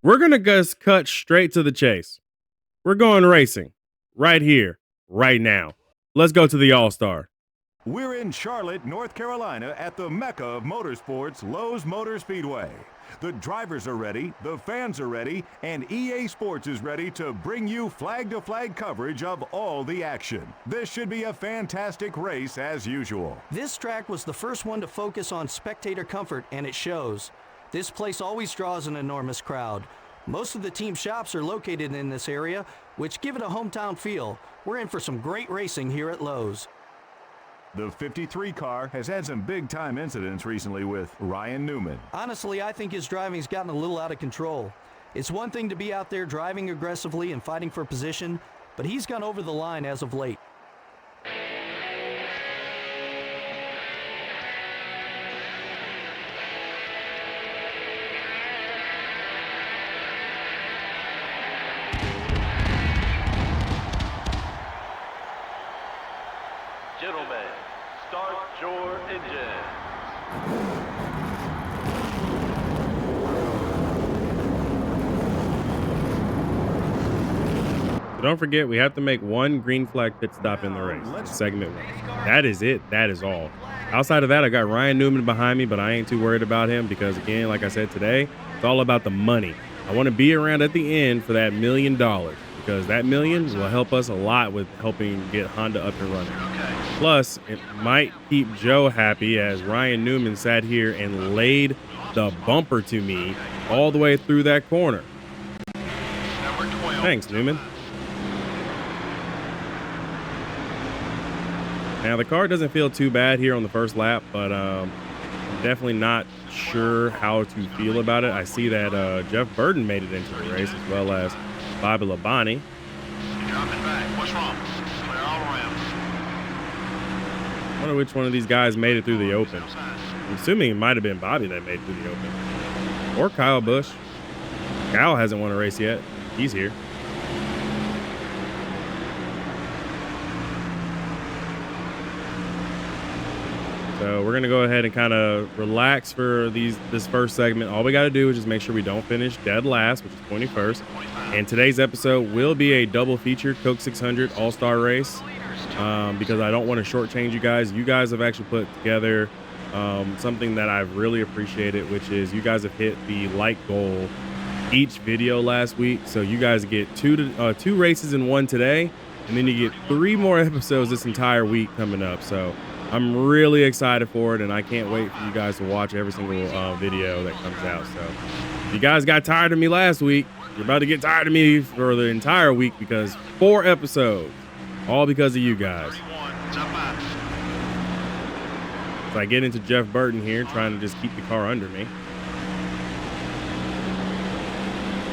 We're going to just cut straight to the chase. We're going racing right here, right now. Let's go to the All-Star. We're in Charlotte, North Carolina at the Mecca of Motorsports, Lowe's Motor Speedway. The drivers are ready, the fans are ready, and EA Sports is ready to bring you flag-to-flag coverage of all the action. This should be a fantastic race as usual. This track was the first one to focus on spectator comfort, and it shows. This place always draws an enormous crowd. Most of the team shops are located in this area, which give it a hometown feel. We're in for some great racing here at Lowe's. The 53 car has had some big-time incidents recently with Ryan Newman. Honestly, I think his driving's gotten a little out of control. It's one thing to be out there driving aggressively and fighting for position, but he's gone over the line as of late. Gentlemen, start your engine. So don't forget, we have to make one green flag pit stop in the race. Segment 1. That is it. That is all. Outside of that, I got Ryan Newman behind me, but I ain't too worried about him because, again, like I said today, it's all about the money. I want to be around at the end for that $1 million because that million will help us a lot with helping get Honda up and running. Plus, it might keep Joe happy as Ryan Newman sat here and laid the bumper to me all the way through that corner. Thanks, Newman. Now, the car doesn't feel too bad here on the first lap, but I'm definitely not sure how to feel about it. I see that Jeff Burton made it into the race as well as Bobby Labonte. Dropping back. What's wrong? Clear all around. I wonder which one of these guys made it through the open. I'm assuming it might have been Bobby that made it through the open. Or Kyle Busch. Kyle hasn't won a race yet. He's here. So we're going to go ahead and kind of relax for this first segment. All we got to do is just make sure we don't finish dead last, which is 21st. And today's episode will be a double feature Coke 600 All-Star race because I don't want to shortchange you guys. You guys have actually put together something that I've really appreciated, which is you guys have hit the like goal each video last week. So you guys get two races in one today, and then you get 3 more episodes this entire week coming up. So I'm really excited for it, and I can't wait for you guys to watch every single video that comes out. So if you guys got tired of me last week, you're about to get tired of me for the entire week because 4 episodes, all because of you guys. So I get into Jeff Burton here, trying to just keep the car under me.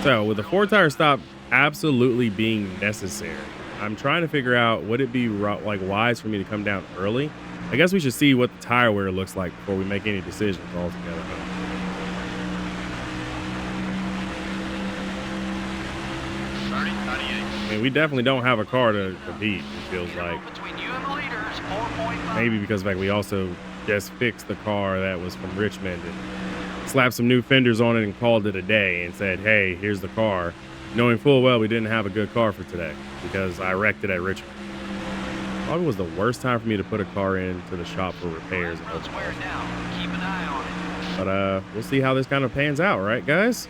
So with the 4-tire stop absolutely being necessary, I'm trying to figure out, would it be like wise for me to come down early? I guess we should see what the tire wear looks like before we make any decisions altogether. I mean, we definitely don't have a car to beat, it feels like. Maybe because of the fact we also just fixed the car that was from Richmond and slapped some new fenders on it and called it a day and said, hey, here's the car, knowing full well we didn't have a good car for today because I wrecked it at Richmond. Probably was the worst time for me to put a car into the shop for repairs. But we'll see how this kind of pans out, right, guys?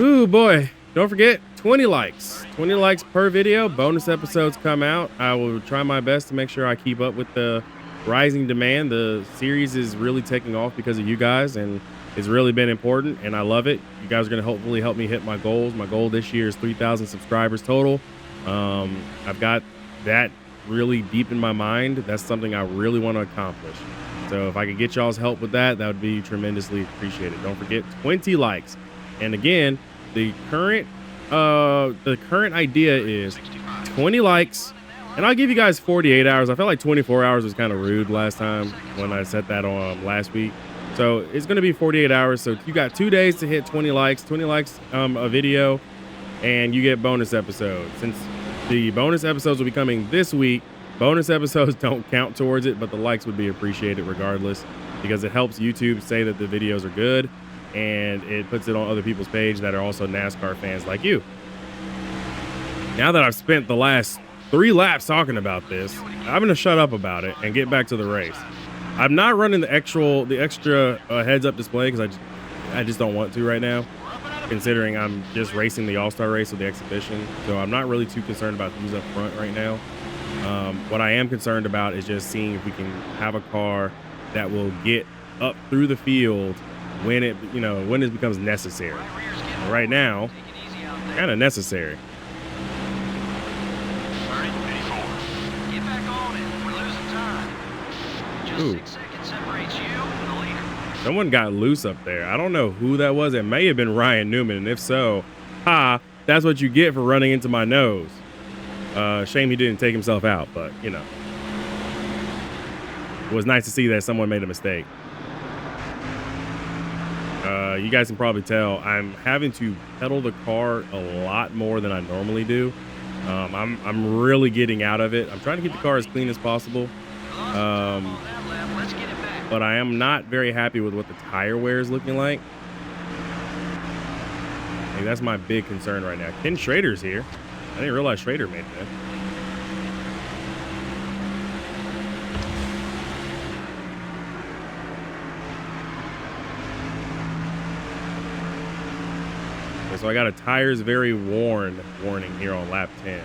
Ooh, boy. Don't forget, 20 likes. 20 likes per video. Bonus episodes come out. I will try my best to make sure I keep up with the rising demand. The series is really taking off because of you guys, and it's really been important, and I love it. You guys are going to hopefully help me hit my goals. My goal this year is 3,000 subscribers total. I've got that really deep in my mind. That's something I really want to accomplish. So if I could get y'all's help with that, that would be tremendously appreciated. Don't forget, 20 likes. And again, the current idea is 20 likes, and I'll give you guys 48 hours. I felt like 24 hours was kind of rude last time when I set that on last week. So it's going to be 48 hours. So you got 2 days to hit 20 likes a video, and you get bonus episodes. Since the bonus episodes will be coming this week, bonus episodes don't count towards it, but the likes would be appreciated regardless because it helps YouTube say that the videos are good. and it puts it on other people's page that are also NASCAR fans like you. Now that I've spent the last 3 laps talking about this, I'm going to shut up about it and get back to the race. I'm not running the extra heads-up display because I just don't want to right now, considering I'm just racing the All-Star race with the exhibition. So I'm not really too concerned about who's up front right now. What I am concerned about is just seeing if we can have a car that will get up through the field when it becomes necessary. Right now, kind of necessary. Get back on it. We're losing time. Just Ooh. 6 seconds separates you and the leader. Someone got loose up there. I don't know who that was. It may have been Ryan Newman, and if so, that's what you get for running into my nose. Shame he didn't take himself out, but it was nice to see that someone made a mistake. You guys can probably tell I'm having to pedal the car a lot more than I normally do. I'm really getting out of it. I'm trying to keep the car as clean as possible. Let's get it back. But I am not very happy with what the tire wear is looking like. Hey, that's my big concern right now. Ken Schrader's here. I didn't realize Schrader made that. Okay, so I got a tires very worn warning here on lap 10.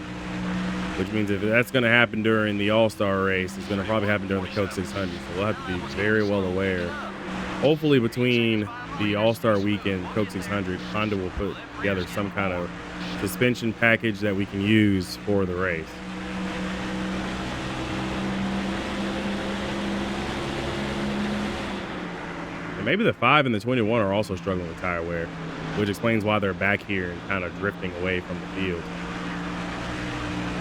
Which means if that's going to happen during the All-Star race, it's going to probably happen during the Coke 600. So we'll have to be very well aware. Hopefully between the All-Star weekend, Coke 600, Honda will put together some kind of suspension package that we can use for the race. And maybe the 5 and the 21 are also struggling with tire wear, which explains why they're back here and kind of drifting away from the field.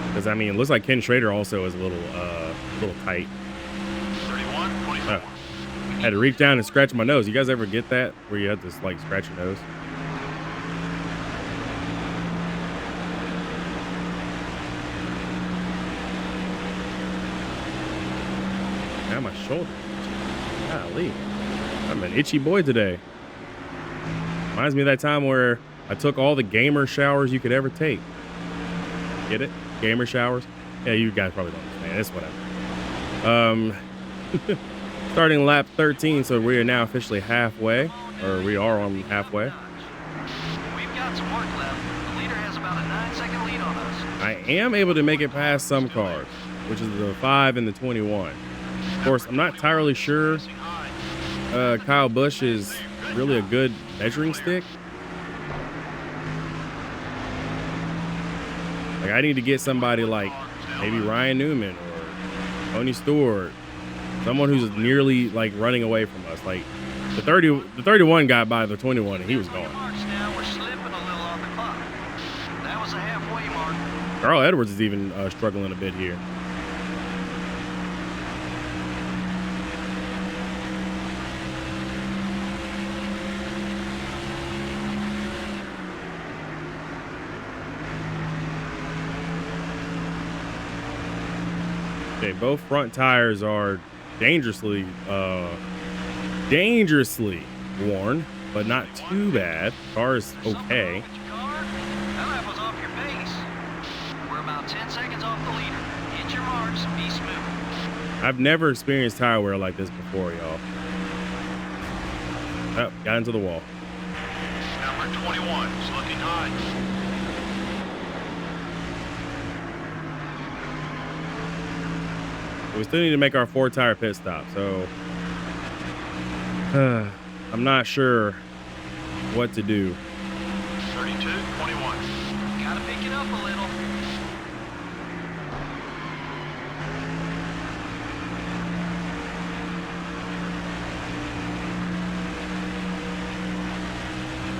Because, I mean, it looks like Ken Schrader also is a little tight. 31, 24. Oh. I had to reach down and scratch my nose. You guys ever get that? Where you have to, like, scratch your nose? Now my shoulder. Golly. I'm an itchy boy today. Reminds me of that time where I took all the gamer showers you could ever take. Get it? Gamer showers? Yeah, you guys probably don't understand. It's whatever. Starting lap 13, so we are now officially halfway, or we are on halfway. We've got some work left. The leader has about a 9-second lead on us. I am able to make it past some cars, which is the 5 and the 21. Of course, I'm not entirely sure Kyle Busch is really a good measuring stick. Like, I need to get somebody like maybe Ryan Newman or Tony Stewart, someone who's nearly like running away from us. Like the 31 got by the 21 and he was gone. Now we're slipping a little on the clock. That was a halfway mark. Carl Edwards is even struggling a bit here. Okay, both front tires are dangerously worn, but not too bad. Car is okay. That was off your pace. We're about 10 seconds off the leader. Hit your marks and be smooth. I've never experienced tire wear like this before, y'all. Oh, got into the wall. Number 21 is looking high. We still need to make our 4-tire pit stop, so I'm not sure what to do. 32, 21. Gotta pick it up a little.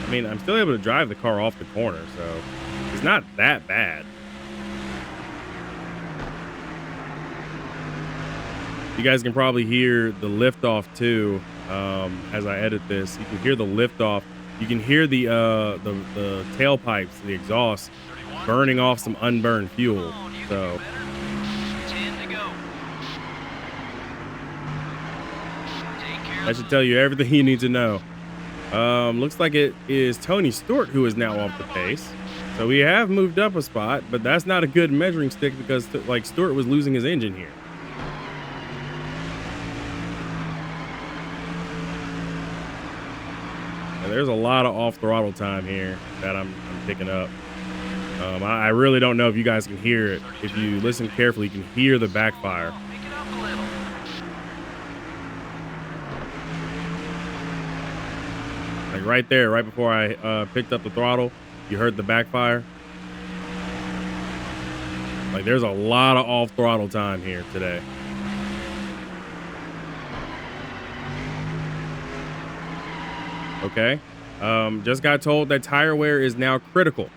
I mean, I'm still able to drive the car off the corner, so it's not that bad. You guys can probably hear the liftoff too as I edit this. You can hear the liftoff. You can hear the tailpipes, the exhaust, burning off some unburned fuel. So 10 to go. that should tell you everything you need to know. Looks like it is Tony Stewart who is now off the pace. So we have moved up a spot, but that's not a good measuring stick because like Stewart was losing his engine here. And there's a lot of off throttle time here that I'm picking up. I really don't know if you guys can hear it. If you listen carefully, you can hear the backfire. Pick it up a little. Like right there, right before I picked up the throttle, you heard the backfire. Like there's a lot of off throttle time here today. Okay. Just got told that tire wear is now critical.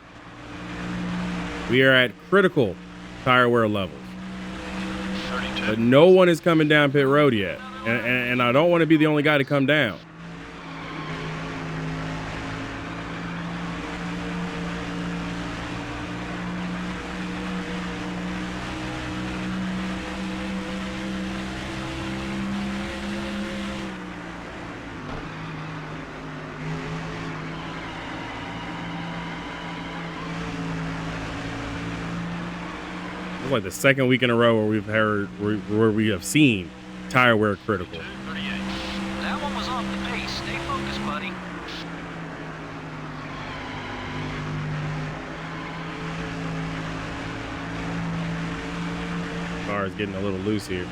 We are at critical tire wear levels. But no one is coming down pit road yet. And I don't want to be the only guy to come down. Like the second week in a row where we have seen tire wear critical. That one was off the pace. Stay focused, buddy. Car is getting a little loose here.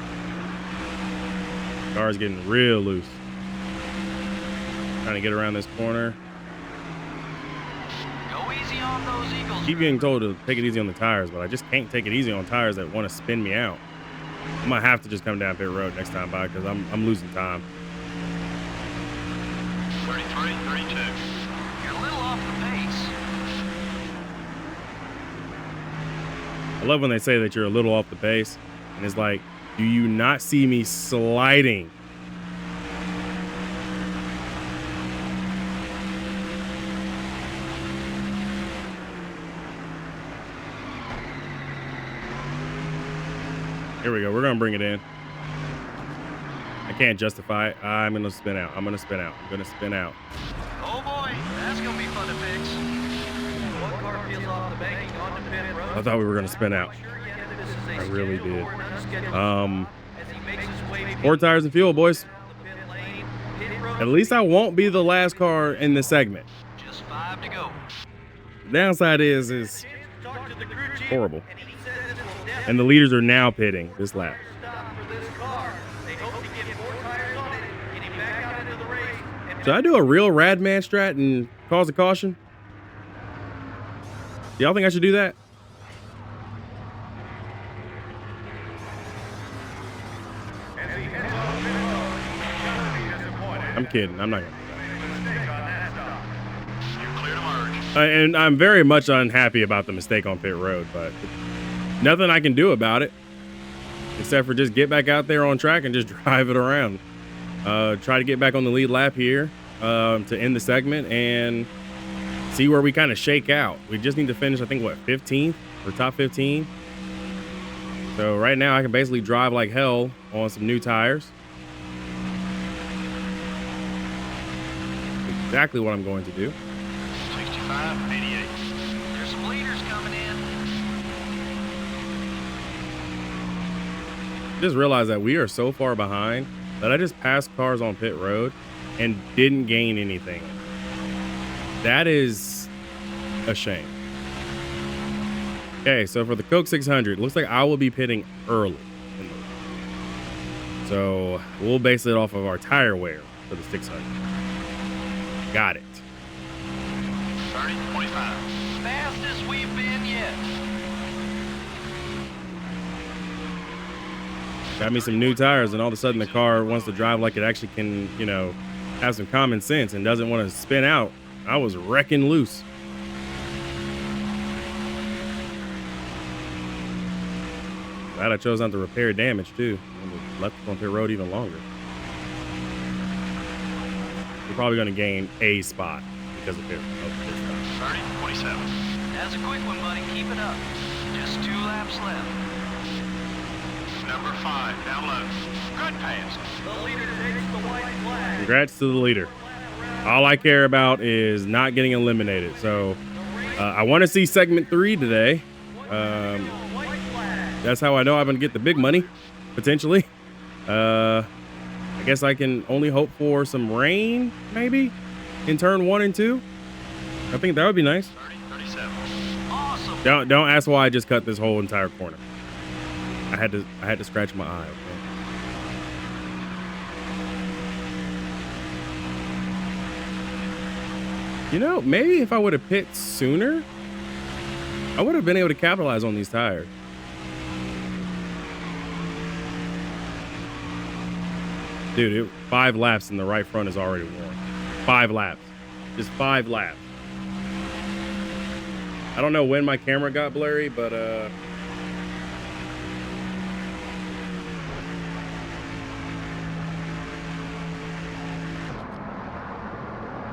Car is getting real loose. Trying to get around this corner. Go easy on those Eagles. Keep getting told to take it easy on the tires, but I just can't take it easy on tires that want to spin me out. I'm gonna have to just come down pit road next time by because I'm losing time. 33, 32. You're a little off the pace. I love when they say that you're a little off the pace, and it's like, do you not see me sliding? Here we go. We're going to bring it in. I can't justify it. I'm going to spin out. I'm going to spin out. I'm going to spin out. Oh boy, that's gonna be fun to fix. One car peels off the bank onto pit road. I thought we were going to spin out. I really did. Four tires and fuel, boys. At least I won't be the last car in this segment. Just 5 to go. Downside is horrible. And the leaders are now pitting this lap. Should I do a real rad man strat and cause a caution? Y'all think I should do that? I'm kidding. I'm not gonna do that. And I'm very much unhappy about the mistake on pit road, but nothing I can do about it except for just get back out there on track and just drive it around. Try to get back on the lead lap here to end the segment and see where we kind of shake out. We just need to finish, I think, what, 15th or top 15. So right now I can basically drive like hell on some new tires. Exactly what I'm going to do. 65, 88. There's some leaders coming in. Just realized that we are so far behind that I just passed cars on pit road and didn't gain anything. That is a shame. Okay, so for the Coke 600, looks like I will be pitting early. So we'll base it off of our tire wear for the 600. Got it. 30, 25. Fastest we've been yet. Got me some new tires, and all of a sudden the car wants to drive like it actually can, you know, have some common sense and doesn't want to spin out. I was wrecking loose. Glad I chose not to repair damage too. And left it on pit road even longer. We're probably going to gain a spot because of pit road. 30, 27. That's a quick one, buddy. Keep it up. Just 2 laps left. Number 5, down low. Good pass. The leader takes the white flag. Congrats to the leader. All I care about is not getting eliminated. So I want to see segment 3 today. That's how I know I'm going to get the big money, potentially. I guess I can only hope for some rain, maybe, in turn 1 and 2. I think that would be nice. 37. Awesome. Don't ask why I just cut this whole entire corner. I had to scratch my eye. Okay? You know, maybe if I would have pit sooner, I would have been able to capitalize on these tires. Dude, 5 laps and the right front is already worn. 5 laps. Just 5 laps. I don't know when my camera got blurry, but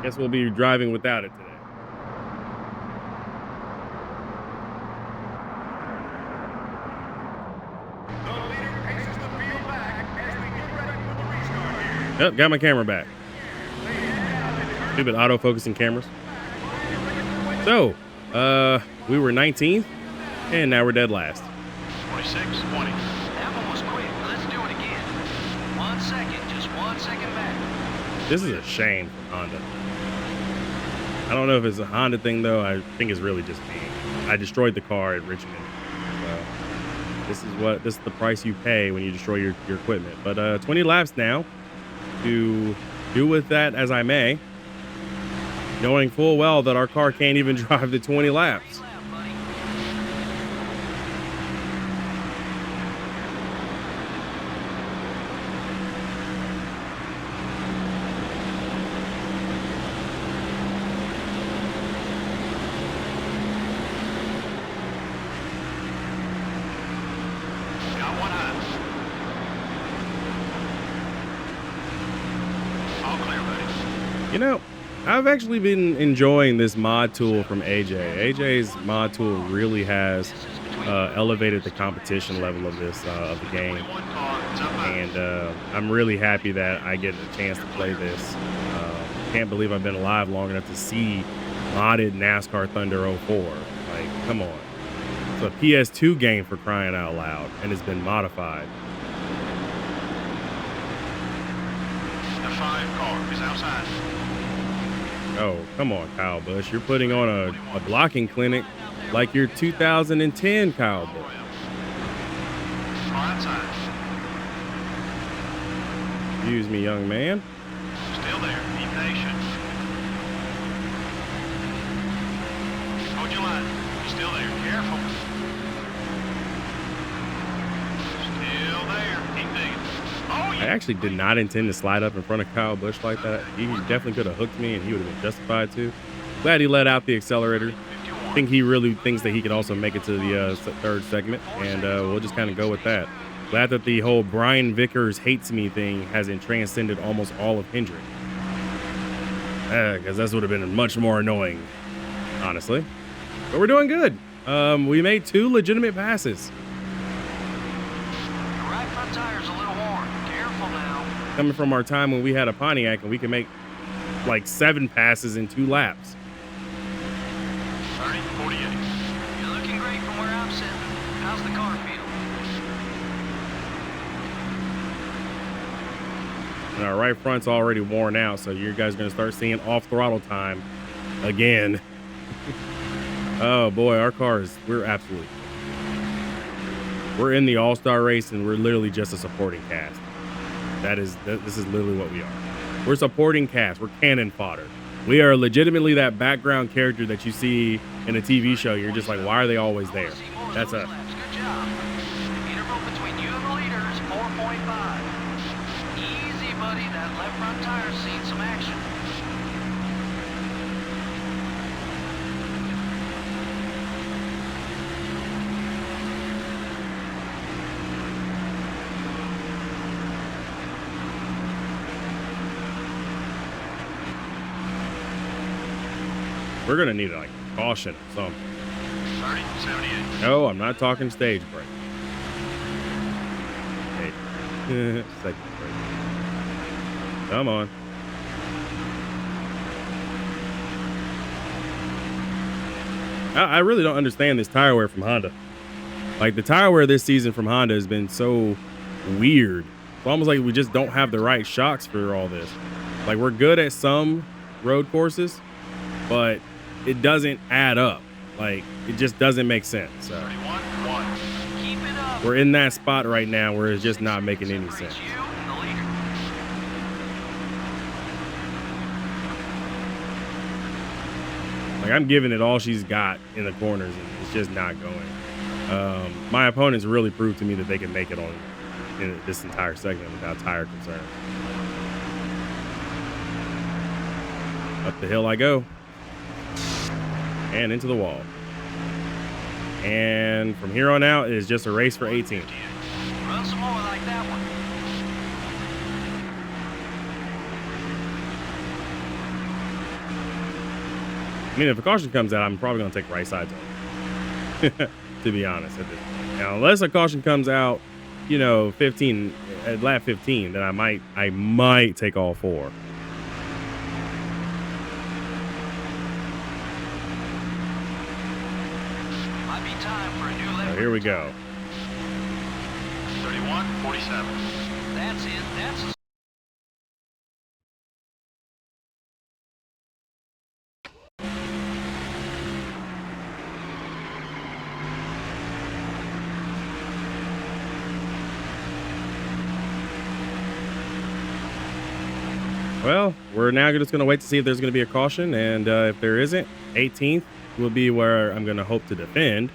guess we'll be driving without it today. Yep, got my camera back. Stupid auto-focusing cameras. So, we were 19th, and now we're dead last. 26, 20. That one was quick. Let's do it again. 1 second, just 1 second back. This is a shame for Honda. I don't know if it's a Honda thing, though. I think it's really just me. I destroyed the car at Richmond. So this is the price you pay when you destroy your equipment. But 20 laps now. To do with that as I may, knowing full well that our car can't even drive the 20 laps. Got one eye. All clear, buddy. You know, I've actually been enjoying this mod tool from AJ. AJ's mod tool really has elevated the competition level of of the game, One car, it's up high. and I'm really happy that I get a chance to play this. Can't believe I've been alive long enough to see modded NASCAR Thunder 04. Like, come on. It's a PS2 game, for crying out loud, and it's been modified. The 5 car is outside. Oh, come on, Kyle Busch. You're putting on a blocking clinic like your 2010 Kyle Busch. Far outside. Excuse me, young man. Still there. Be patient. Hold your line. You're still there. Careful. Still there. Keep digging. Oh, I yeah. actually did not intend to slide up in front of Kyle Busch like that. He definitely could have hooked me, and he would have been justified to. Glad he let out the accelerator. I think he really thinks that he can also make it to the third segment, and we'll just kind of go with that. Glad that the whole Brian Vickers hates me thing hasn't transcended almost all of Hendrick. Because this would have been much more annoying, honestly. But we're doing good. We made 2 legitimate passes. The right front tire's a little worn. Careful now. Coming from our time when we had a Pontiac and we could make like 7 passes in 2 laps. 30, 48. You're looking great from where I'm sitting. How's the car feel? And our right front's already worn out, so you guys are going to start seeing off throttle time again. Oh boy, our cars, we're in the all-star race, and we're literally just a supporting cast. This is literally what we are. We're supporting cast. We're cannon fodder. We are legitimately that background character that you see in a TV show. You're just like, why are they always there? That's us. Good job. Interval between you and the leader is 4.5. Easy, buddy. That left front tire's seen some action. We're going to need like caution or something. 30, 78. No, I'm not talking stage break. Hey. Segment break. Come on. I really don't understand this tire wear from Honda. Like, the tire wear this season from Honda has been so weird. It's almost like we just don't have the right shocks for all this. Like, we're good at some road courses, but it doesn't add up. Like, it just doesn't make sense. So Keep it up. we're in that spot right now where it's just not making any sense. You and the leader. Like, I'm giving it all she's got in the corners, and it's just not going. My opponents really proved to me that they can make it on in this entire segment without tire concern. Up the hill I go. And into the wall. And from here on out, it is just a race for 18. Run some more like that one. I mean, if a caution comes out, I'm probably going to take right sides on it. To be honest. At this point. Now, unless a caution comes out, you know, 15 at lap 15, then I might take all four. Might be time for a new lap. So here we go. 31:47. That's it. That's a Well, we're now just going to wait to see if there's going to be a caution, and if there isn't, 18th will be where I'm going to hope to defend,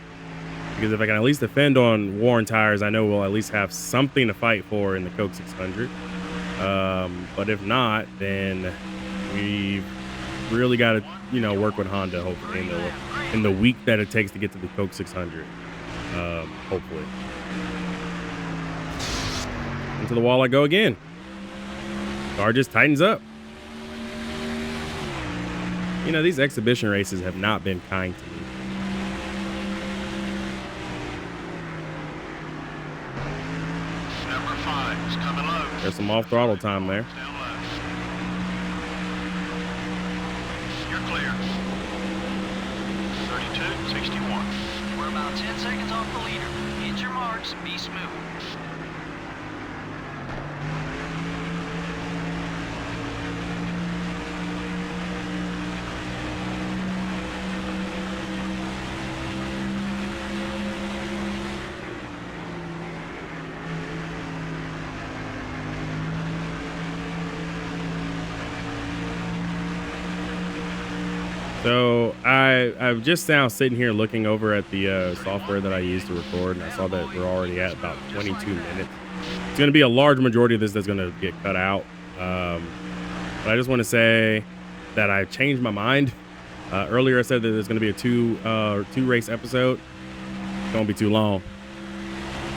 because if I can at least defend on worn tires, I know we'll at least have something to fight for in the Coke 600. But if not, then we really got to, you know, work with Honda hopefully in the week that it takes to get to the Coke 600. Hopefully. Into the wall I go again. Car just tightens up. You know, these exhibition races have not been kind to me. Number 5 is coming low. There's some off throttle time there. Down low. You're clear. 32:61. We're about 10 seconds off the leader. Hit your marks. Be smooth. So I've just now sitting here looking over at the software that I use to record, and I saw that we're already at about 22 minutes. It's going to be a large majority of this that's going to get cut out. But I just want to say that I've changed my mind. Earlier I said that there's going to be a two race episode. It's going to be too long.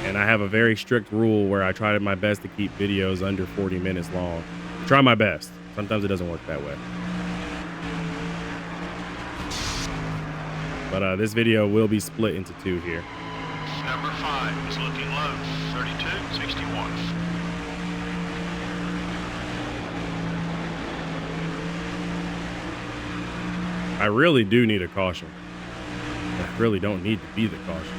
And I have a very strict rule where I try my best to keep videos under 40 minutes long. I try my best. Sometimes it doesn't work that way. But this video will be split into two here. Number 5 is looking low. 32:61. I really do need a caution. I really don't need to be the caution.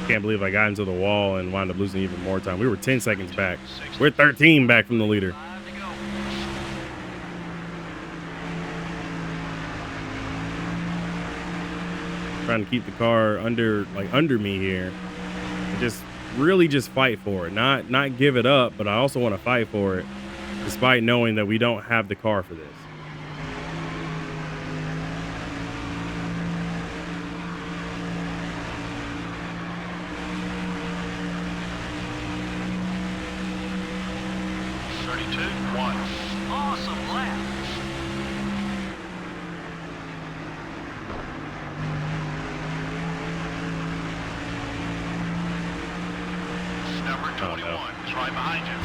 Can't believe I got into the wall and wound up losing even more time. We were 10 seconds back. We're 13 back from the leader. 5 to go. Trying to keep the car under me here. And just really just fight for it. Not give it up, but I also want to fight for it, despite knowing that we don't have the car for this. Awesome lap. Number 21 is right behind you.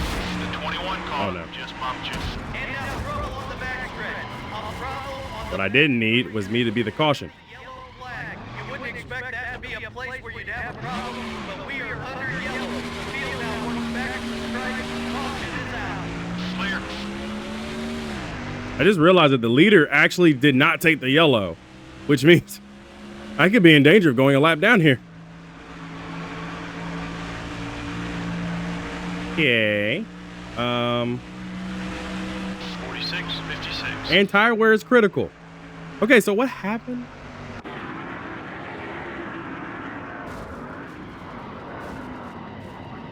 The 21 car Oh, no. just bumped you. And now throttle on the back stretch. I'll throttle on What I didn't need was me to be the caution. Yellow flag. You wouldn't expect that to be a place where you'd have a problem, but we are under yellow. The field now works back to the strike. Caution is out. Clear. I just realized that the leader actually did not take the yellow, which means I could be in danger of going a lap down here. Okay. 46, 56. And tire wear is critical. Okay, so what happened?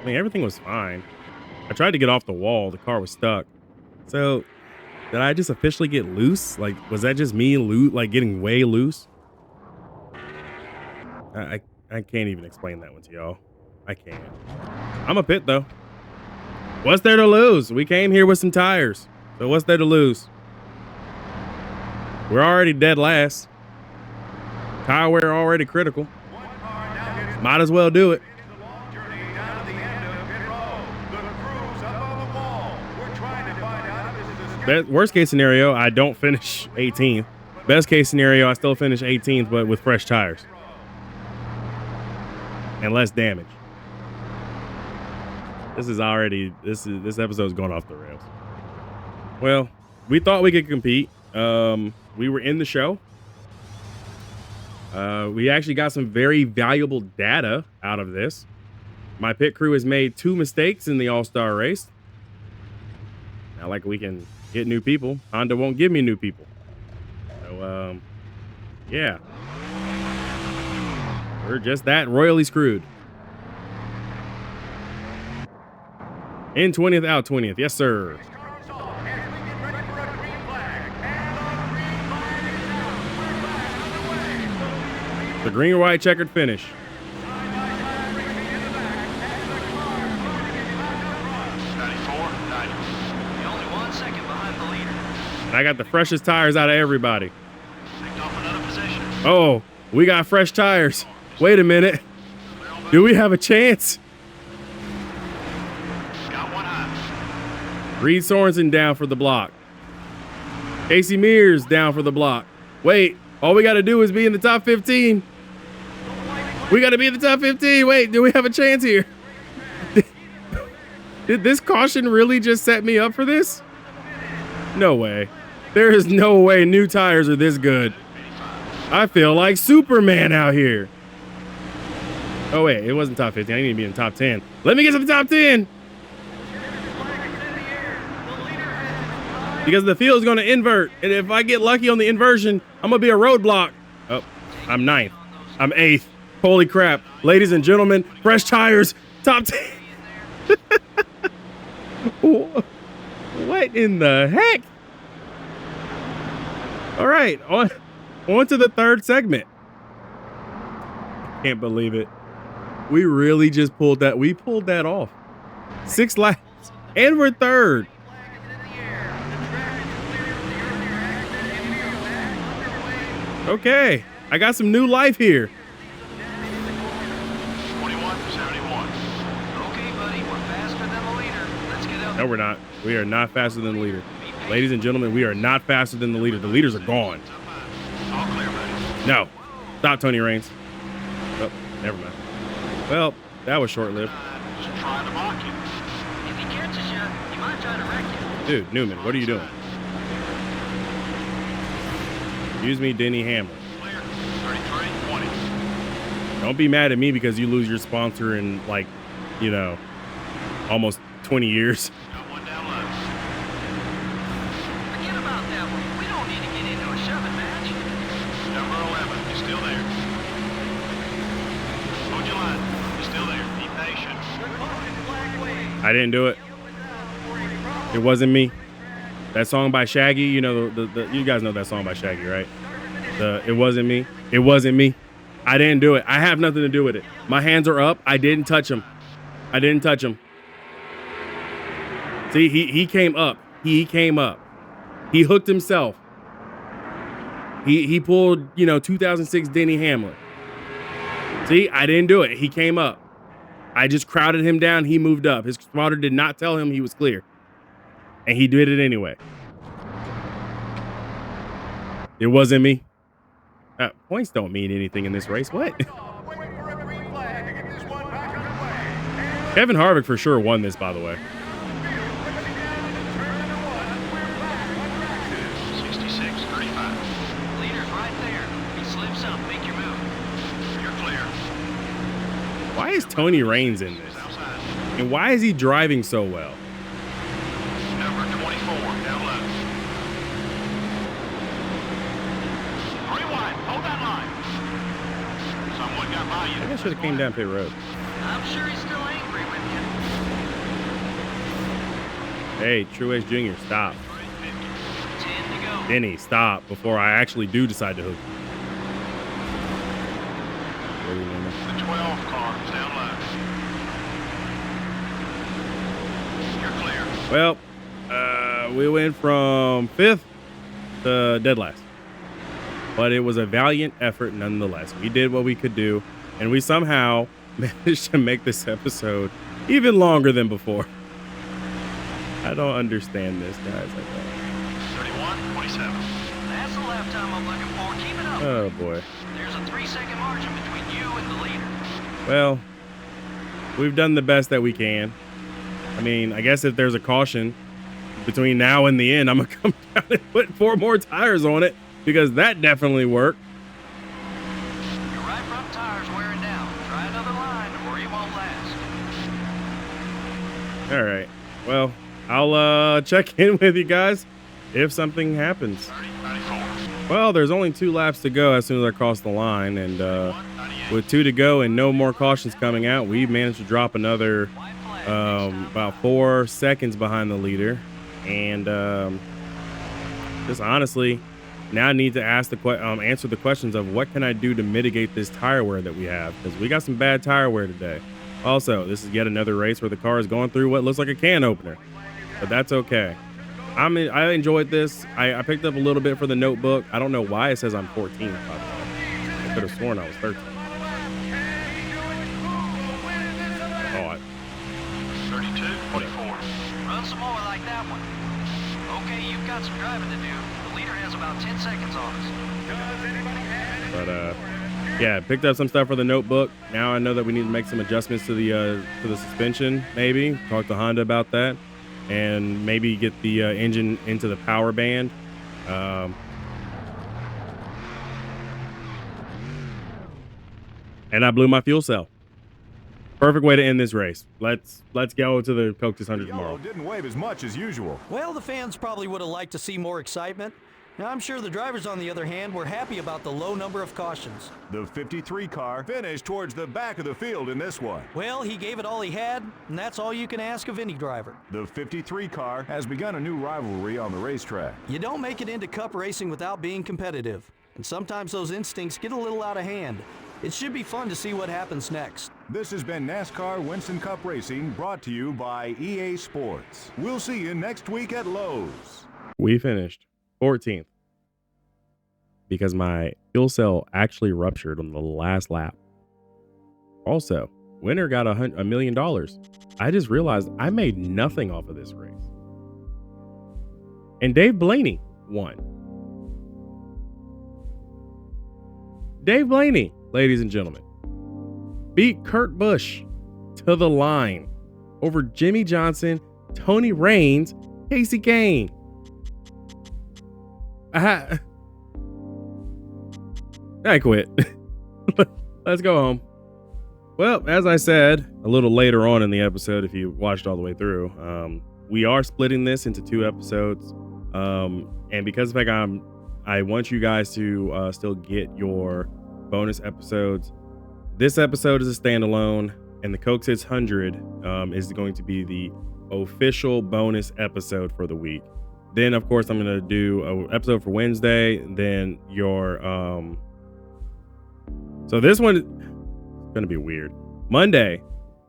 I mean, everything was fine. I tried to get off the wall. The car was stuck. So, did I just officially get loose? Like, was that just me like getting way loose? I can't even explain that one to y'all. I can't. I'm a pit though. What's there to lose? We came here with some tires. So what's there to lose? We're already dead last. Tire wear already critical. Might as well do it. Worst case scenario, I don't finish 18th. Best case scenario, I still finish 18th, but with fresh tires and less damage. This episode's going off the rails. Well, we thought we could compete. We were in the show. We actually got some very valuable data out of this. My pit crew has made 2 mistakes in the All-Star race. Not like we can get new people. Honda won't give me new people. So, yeah. We're just that royally screwed. In 20th, out 20th. Yes, sir. The green or white checkered finish. 94, 90. Only 1 second behind the leader. I got the freshest tires out of everybody. Picked off another position. Oh, we got fresh tires. Wait a minute. Do we have a chance? Got one high. Reed Sorensen down for the block. Casey Mears down for the block. Wait, all we got to do is be in the top 15. We got to be in the top 15. Wait, do we have a chance here? Did this caution really just set me up for this? No way. There is no way new tires are this good. I feel like Superman out here. Oh, wait, it wasn't top 15. I need to be in the top 10. Let me get to the top 10. Because the field is going to invert. And if I get lucky on the inversion, I'm going to be a roadblock. Oh, I'm 9th. I'm 8th. Holy crap. Ladies and gentlemen, fresh tires, top 10. What in the heck? All right, on to the third segment. Can't believe it. We really just pulled that. We pulled that off. 6 laps, and we're third. Okay, I got some new life here. 41, 71. Okay, buddy, we're faster than the leader. Let's get out. No, we're not. We are not faster than the leader. Ladies and gentlemen, we are not faster than the leader. The leaders are gone. All clear, buddy. No. Stop, Tony Raines. Oh, never mind. Well, that was short-lived. Just trying to block you. If he catches you, he might try to wreck you. Dude, Newman, what are you doing? Excuse me, Denny Hamlin. Clear. 33, 20. Don't be mad at me because you lose your sponsor in, like, you know, almost 20 years. Got one down low. Forget about that one. We don't need to get into a shoving match. Number 11, he's still there. Hold your line. He's still there. Be patient. I didn't do it. It wasn't me. That song by Shaggy, you know, you guys know that song by Shaggy, right? It wasn't me. It wasn't me. I didn't do it. I have nothing to do with it. My hands are up. I didn't touch him. I didn't touch him. See, he came up. He came up. He hooked himself. He pulled, you know, 2006 Denny Hamlin. See, I didn't do it. He came up. I just crowded him down. He moved up. His spotter did not tell him he was clear. And he did it anyway. It wasn't me. Points don't mean anything in this race. What? Kevin Harvick for sure won this, by the way. 66-35. Leader's right there. He slips up. Make your move. You're clear. Why is Tony Raines in this? Outside. And why is he driving so well? Number 24, down low. 3 wide. Hold that line. Someone got by you. I guess I should have came down pit road. I'm sure he's still angry with you. Hey, Truex Jr., stop. 10 to go. Denny, stop before I actually do decide to hook you. The 12 car is down low. You're clear. Well, we went from 5th to dead last. But it was a valiant effort nonetheless. We did what we could do, and we somehow managed to make this episode even longer than before. I don't understand this, guys. 31-27. That's the lap time I'm looking for. Keep it up. Oh, boy. There's a 3-second margin between you and the leader. Well, we've done the best that we can. I mean, I guess if there's a caution between now and the end, I'm going to come down and put 4 more tires on it, because that definitely worked. Your right front tire's wearing down. Try another line or you won't last. All right. Well, I'll check in with you guys if something happens. 30-94. Well, there's only 2 laps to go as soon as I cross the line, and 198. with 2 to go and no more cautions coming out, we managed to drop another White flag. about 4 seconds behind the leader, and just honestly, now I need to ask answer the questions of what can I do to mitigate this tire wear that we have, because we got some bad tire wear today. Also, this is yet another race where the car is going through what looks like a can opener, but that's okay. I enjoyed this. I picked up a little bit for the notebook. I don't know why it says I'm 14th, by the way. I could have sworn I was 13th. Oh, 32-24. Run some more like that one. Okay, you've got some driving to do. The leader has about 10 seconds on us. but yeah, picked up some stuff for the notebook. Now I know that we need to make some adjustments to the suspension. Maybe talk to Honda about that, and maybe get the engine into the power band. And I blew my fuel cell. Perfect way to end this race. Let's go to the Coke 600 Yellow tomorrow. didn't wave as much as usual. Well, the fans probably would have liked to see more excitement. Now, I'm sure the drivers, on the other hand, were happy about the low number of cautions. The 53 car finished towards the back of the field in this one. Well, he gave it all he had, and that's all you can ask of any driver. The 53 car has begun a new rivalry on the racetrack. You don't make it into cup racing without being competitive, and sometimes those instincts get a little out of hand. It should be fun to see what happens next. This has been NASCAR Winston Cup Racing, brought to you by EA Sports. We'll see you next week at Lowe's. We finished 14th because my fuel cell actually ruptured on the last lap. Also, winner got $1 million. I just realized I made nothing off of this race. And Dave Blaney won. Dave Blaney, ladies and gentlemen, beat Kurt Busch to the line over Jimmy Johnson, Tony Raines, Casey Kane. I quit. Let's go home. Well, as I said a little later on in the episode, if you watched all the way through, we are splitting this into 2 episodes. And because of the fact I want you guys to still get your bonus episodes. This episode is a standalone, and the Coke 600 is going to be the official bonus episode for the week. Then, of course, I'm going to do an episode for Wednesday. Then your so this one is going to be weird. Monday,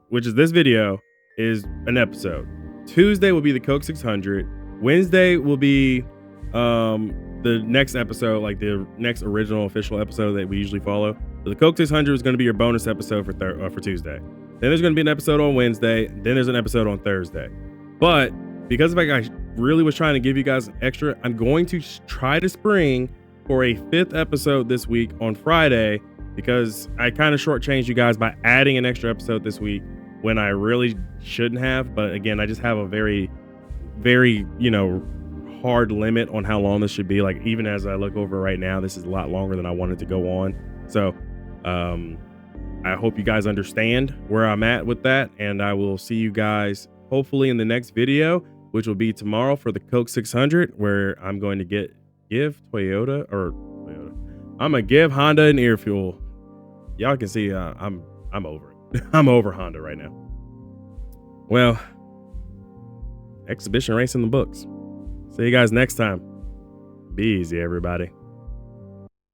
which is this video, is an episode. Tuesday will be the Coke 600. Wednesday will be the next episode, like the next original official episode that we usually follow. So the Coke 600 is going to be your bonus episode for Tuesday. Then there's going to be an episode on Wednesday. Then there's an episode on Thursday. But because of the fact I really was trying to give you guys an extra, I'm going to try to spring for a 5th episode this week on Friday, because I kind of shortchanged you guys by adding an extra episode this week when I really shouldn't have. But again, I just have a very, very, hard limit on how long this should be. Like, even as I look over right now, this is a lot longer than I wanted to go on. So I hope you guys understand where I'm at with that, and I will see you guys hopefully in the next video, which will be tomorrow for the Coke 600, where I'm going to give I'm gonna give Honda an ear fuel. Y'all can see I'm over it. I'm over Honda right now. Well, exhibition race in the books. See you guys next time. Be easy, everybody.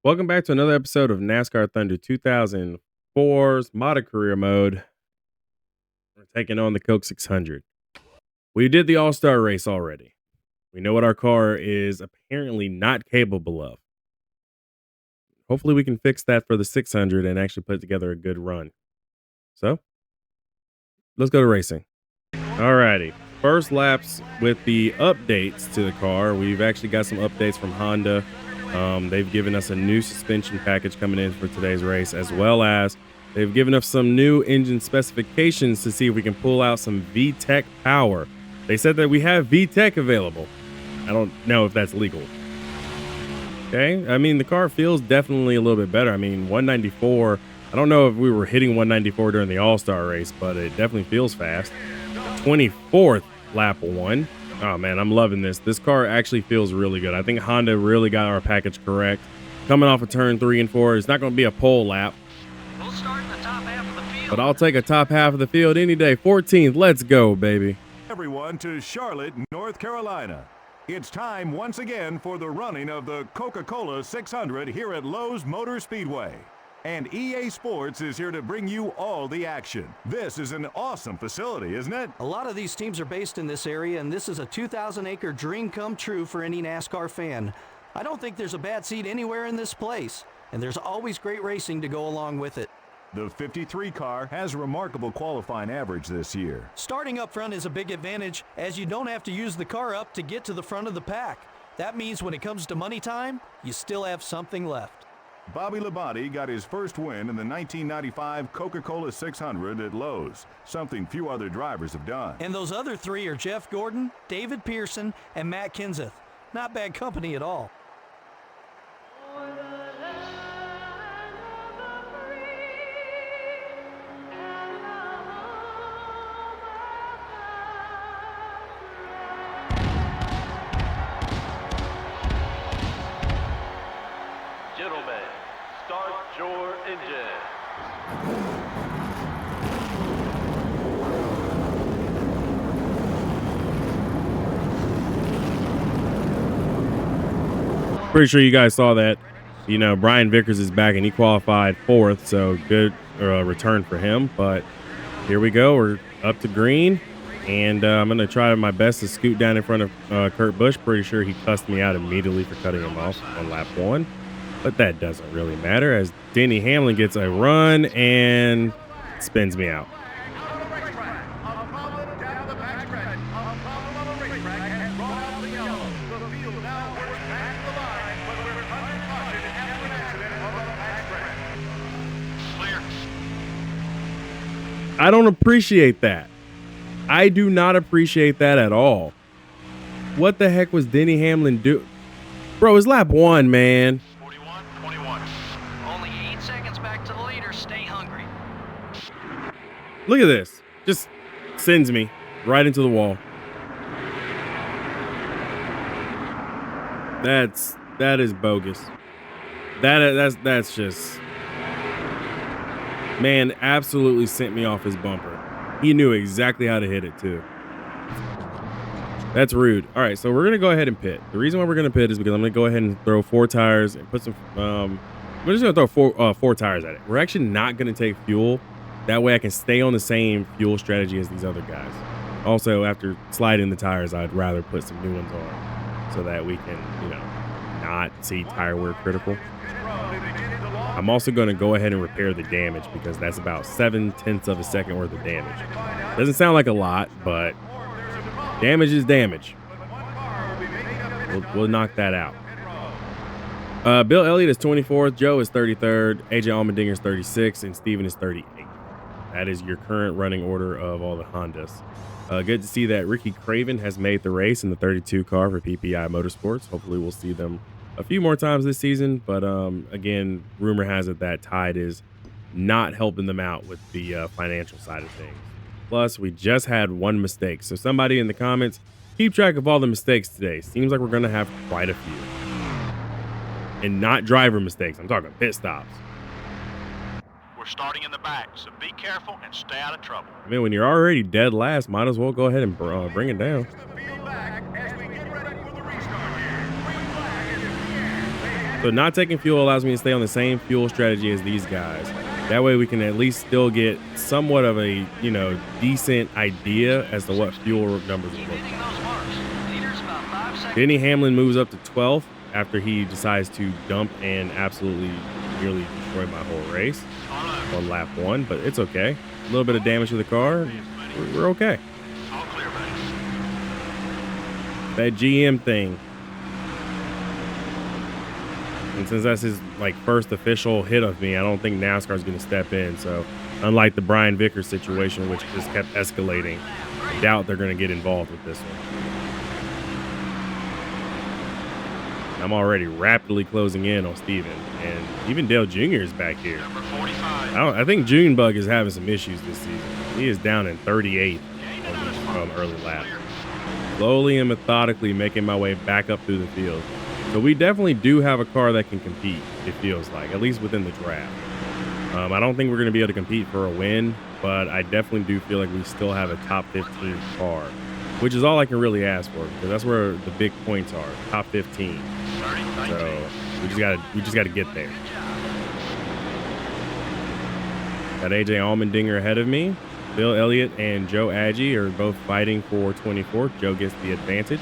Welcome back to another episode of NASCAR Thunder 2004's Modded Career Mode. We're taking on the Coke 600. We did the All-Star race already. We know what our car is apparently not capable of. Hopefully we can fix that for the 600 and actually put together a good run. So, let's go to racing. Alrighty. First laps with the updates to the car. We've actually got some updates from Honda. They've given us a new suspension package coming in for today's race, as well as they've given us some new engine specifications to see if we can pull out some VTEC power. They said that we have VTEC available. I don't know if that's legal. Okay, I mean, the car feels definitely a little bit better. I mean, 194, I don't know if we were hitting 194 during the All-Star race, but it definitely feels fast. 24th lap 1. Oh man, I'm loving this. This car actually feels really good. I think Honda really got our package correct. Coming off of turn 3 and 4, it's not going to be a pole lap. We'll start in the top half of the field. But I'll take a top half of the field any day. 14th, let's go, baby. Everyone to Charlotte, North Carolina. It's time once again for the running of the Coca-Cola 600 here at Lowe's Motor Speedway. And EA Sports is here to bring you all the action. This is an awesome facility, isn't it? A lot of these teams are based in this area, and this is a 2,000-acre dream come true for any NASCAR fan. I don't think there's a bad seat anywhere in this place, and there's always great racing to go along with it. The 53 car has remarkable qualifying average this year. Starting up front is a big advantage, as you don't have to use the car up to get to the front of the pack. That means when it comes to money time, you still have something left. Bobby Labonte got his first win in the 1995 Coca-Cola 600 at Lowe's, something few other drivers have done. And those other three are Jeff Gordon, David Pearson, and Matt Kenseth. Not bad company at all. Gentlemen, start your engine. Pretty sure you guys saw that. Brian Vickers is back and he qualified 4th, so good return for him. But here we go. We're up to green, and I'm going to try my best to scoot down in front of Kurt Busch. Pretty sure he cussed me out immediately for cutting him off on lap 1. But that doesn't really matter, as Denny Hamlin gets a run and spins me out. I don't appreciate that. I do not appreciate that at all. What the heck was Denny Hamlin do? Bro, it's lap 1, man. 41-21. Only 8 seconds back to the leader. Stay hungry. Look at this. Just sends me right into the wall. That is bogus. That's just, man, absolutely sent me off his bumper. He knew exactly how to hit it too. That's rude. All right, so we're gonna go ahead and pit. The reason why we're gonna pit is because I'm gonna go ahead and throw 4 tires and put some. We're just gonna throw four tires at it. We're actually not gonna take fuel. That way I can stay on the same fuel strategy as these other guys. Also, after sliding the tires, I'd rather put some new ones on so that we can, not see tire wear critical. I'm also going to go ahead and repair the damage because that's about 0.7 of a second worth of damage. Doesn't sound like a lot, but damage is damage. We'll knock that out. Bill Elliott is 24th, Joe is 33rd, AJ Allmendinger is 36th, and Steven is 38th. That is your current running order of all the Hondas. Good to see that Ricky Craven has made the race in the 32 car for PPI Motorsports. Hopefully we'll see them a few more times this season, but again, rumor has it that Tide is not helping them out with the financial side of things. Plus, we just had one mistake, so somebody in the comments, keep track of all the mistakes today. Seems like we're going to have quite a few. And not driver mistakes. I'm talking pit stops. We're starting in the back, so be careful and stay out of trouble. I mean, when you're already dead last, might as well go ahead and bring it down. So not taking fuel allows me to stay on the same fuel strategy as these guys. That way we can at least still get somewhat of a, decent idea as to what fuel numbers will look like. Denny Hamlin moves up to 12th after he decides to dump and absolutely nearly destroy my whole race on lap 1, but it's okay. A little bit of damage to the car, we're okay. All clear, buddy. That GM thing. And since that's his first official hit of me, I don't think NASCAR is going to step in. So unlike the Brian Vickers situation, which just kept escalating, I doubt they're going to get involved with this one. I'm already rapidly closing in on Steven, and even Dale Jr. is back here. Number 45. I think Junebug is having some issues this season. He is down in 38th on the early lap. Slowly and methodically making my way back up through the field. So we definitely do have a car that can compete, it feels like, at least within the draft. I don't think we're going to be able to compete for a win, but I definitely do feel like we still have a top 15 car, which is all I can really ask for, because that's where the big points are, top 15. So we just gotta get there. Got AJ Allmendinger ahead of me. Bill Elliott and Joe Agee are both fighting for 24th. Joe gets the advantage.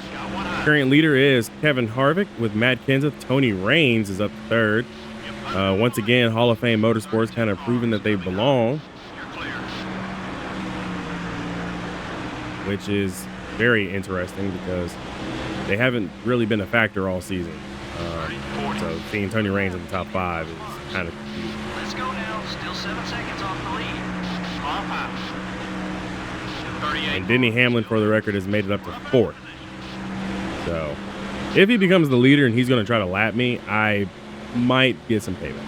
Current leader is Kevin Harvick with Matt Kenseth. Tony Raines is up to 3rd. Once again, Hall of Fame Motorsports kind of proving that they belong, which is very interesting because they haven't really been a factor all season. So seeing Tony Raines in the top 5 is kind of confusing. Let's go now. Still 7 seconds off the lead. And Denny Hamlin, for the record, has made it up to 4th. So if he becomes the leader and he's going to try to lap me, I might get some payback.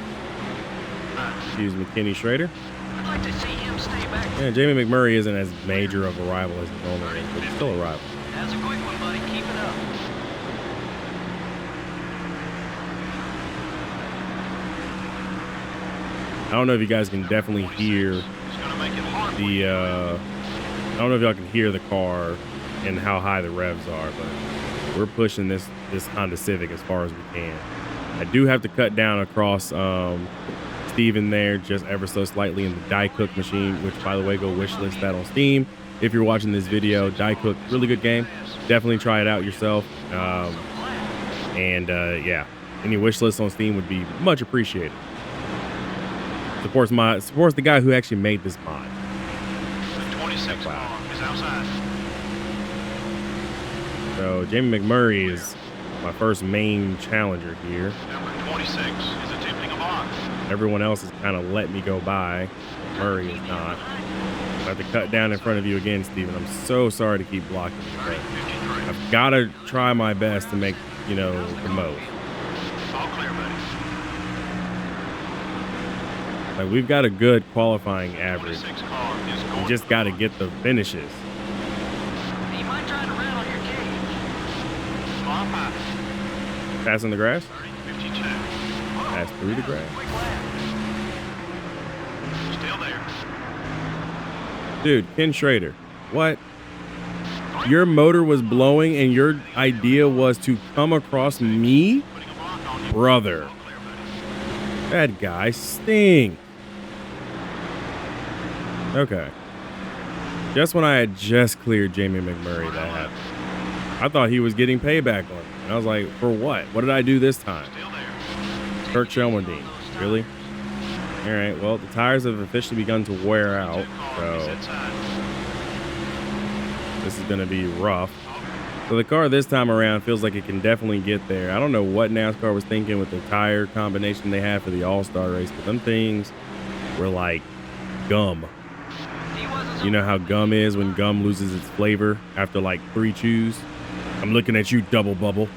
Excuse me, Kenny Schrader. I'd like to see him stay back. Yeah, Jamie McMurray isn't as major of a rival as he normally is, but still a rival. That's a quick one, buddy. Keep it up. I don't know if you guys can definitely hear the, I don't know if y'all can hear the car and how high the revs are, but we're pushing this Honda Civic as far as we can. I do have to cut down across Steven there just ever so slightly in the Die Cook machine, which, by the way, go wishlist that on Steam. If you're watching this video, Die Cook, really good game. Definitely try it out yourself. Yeah, any wishlist on Steam would be much appreciated. Supports the guy who actually made this mod. The 26 car is outside. So Jamie McMurray is my first main challenger here. Number 26 is attempting a box. Everyone else has kind of let me go by. Murray is not. I have to cut down in front of you again, Steven. I'm so sorry to keep blocking you, but I've got to try my best to make, the most. All clear, buddy. We've got a good qualifying average. 26 car is going. We just got to get the finishes. He might try to rattle your cage. Passing the grass? 52. Pass through the grass. Quick lap. Still there. Dude, Ken Schrader, what? Your motor was blowing and your idea was to come across me? Putting a block on you. Brother, All clear, buddy. that guy stinks. Okay. Just when I had just cleared Jamie McMurray, that happened. I thought he was getting payback on me. And I was like, for what? What did I do this time? Still there. Kirk Shelmerdine. Really? All right. Well, the tires have officially begun to wear out. Car is So inside. this is going to be rough. So the car this time around feels like it can definitely get there. I don't know what NASCAR was thinking with the tire combination they had for the All-Star race, but them things were like gum. You know how gum is when gum loses its flavor after like 3 chews? I'm looking at you, Double Bubble.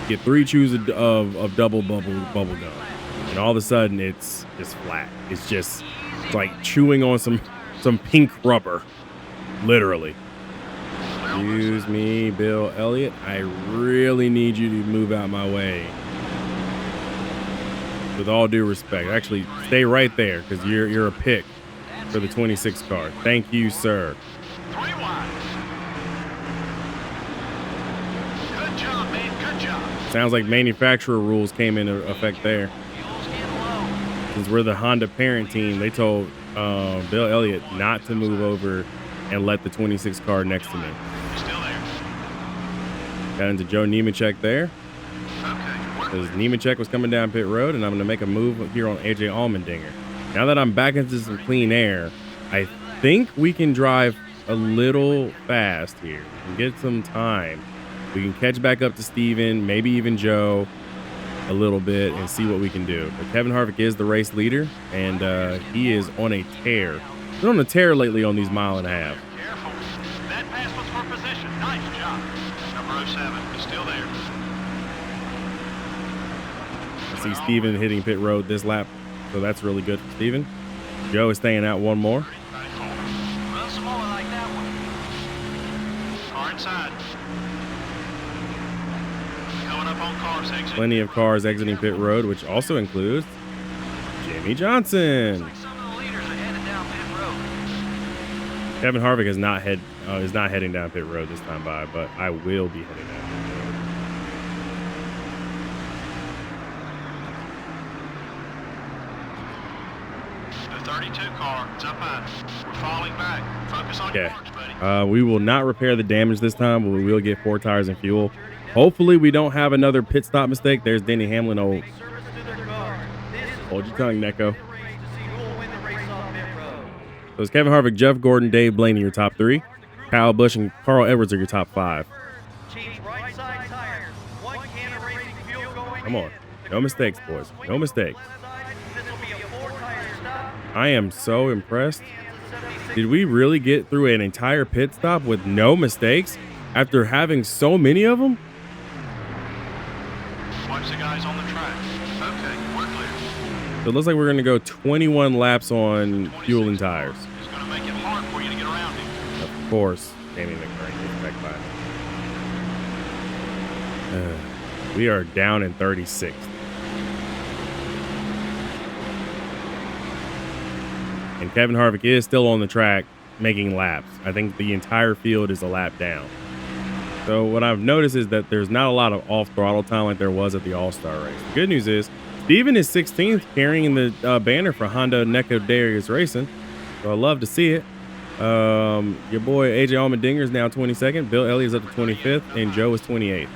Get 3 chews of double bubble gum, and all of a sudden it's just flat. It's just like chewing on some pink rubber, literally. Excuse me, Bill Elliott. I really need you to move out my way. With all due respect, actually stay right there because you're a pick for the 26 car. Thank you, sir. 3 wide. Good job, man. Good job. Sounds like manufacturer rules came into effect there. Fuel's getting low. Since we're the Honda parent team, they told Bill Elliott not to move over and let the 26 car next to me. You're still there. Got into Joe Nemechek there Okay. because Nemechek was coming down pit road, and I'm going to make a move here on AJ Allmendinger. Now that I'm back into some clean air, I think we can drive a little fast here and get some time. We can catch back up to Steven, maybe even Joe a little bit and see what we can do. But Kevin Harvick is the race leader, and he is on a tear. He's been on a tear lately on these mile and a half. Careful. That pass was for position. Nice job. Number 07 is still there. I see Steven hitting pit road this lap, so that's really good for Steven. Joe is staying out one more. Run some more like that one. Car inside. Coming up on cars exit. Plenty of cars exiting pit road, which also includes Jamie Johnson. Like some of the leaders are headed down pit road. Kevin Harvick is not heading down pit road this time by, but I will be heading down pit road. The 32 car. It's up high. We're falling back. Focus on Okay. your marks, buddy. We will not repair the damage this time, but we will get 4 tires and fuel. Hopefully we don't have another pit stop mistake. There's Denny Hamlin. Oh, hold your tongue, Neko. So it's Kevin Harvick, Jeff Gordon, Dave Blaney, your top 3. Kyle Busch and Carl Edwards are your top 5. Come on. No mistakes, boys. No mistakes. I am so impressed. Did we really get through an entire pit stop with no mistakes after having so many of them? Watch the guys on the track. Okay, we're clear. So it looks like we're going to go 21 laps on fuel and tires. It's going to make it hard for you to get around him. Of course, Jamie McMurray gets back by. We are down in 36th. And Kevin Harvick is still on the track making laps. I think the entire field is a lap down. So what I've noticed is that there's not a lot of off-throttle time like there was at the All-Star race. The good news is Steven is 16th carrying the banner for Honda Neko Darius Racing. So I love to see it. Your boy AJ Allmendinger is now 22nd. Bill Elliott is up to 25th, and Joe is 28th.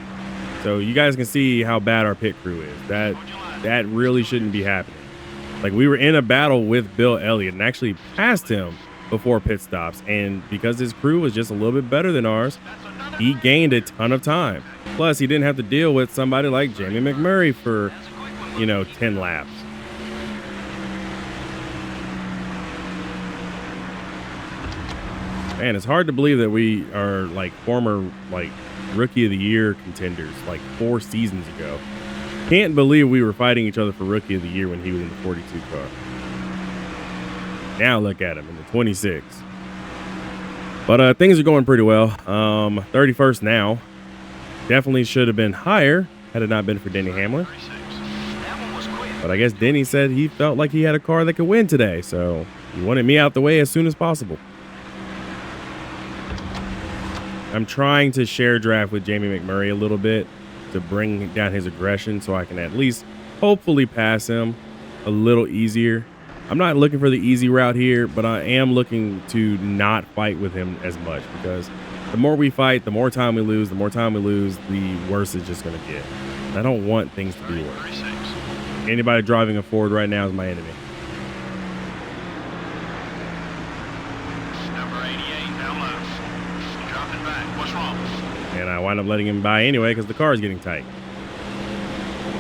So you guys can see how bad our pit crew is. That really shouldn't be happening. Like, we were in a battle with Bill Elliott and actually passed him before pit stops. And because his crew was just a little bit better than ours, he gained a ton of time. Plus, he didn't have to deal with somebody like Jamie McMurray for, 10 laps. Man, it's hard to believe that we are like former rookie of the year contenders like 4 seasons ago. Can't believe we were fighting each other for rookie of the year when he was in the 42 car. Now look at him in the 26. But things are going pretty well. 31st now. Definitely should have been higher had it not been for Denny Hamlin. That one was quick. But I guess Denny said he felt like he had a car that could win today, so he wanted me out the way as soon as possible. I'm trying to share draft with Jamie McMurray a little bit to bring down his aggression so I can at least hopefully pass him a little easier. I'm not looking for the easy route here, but I am looking to not fight with him as much because the more we fight, the more time we lose. The more time we lose, the worse it's just going to get. I don't want things to be worse. 36. Anybody driving a Ford right now is my enemy. Number 88 down low. wind up letting him by anyway because the car is getting tight.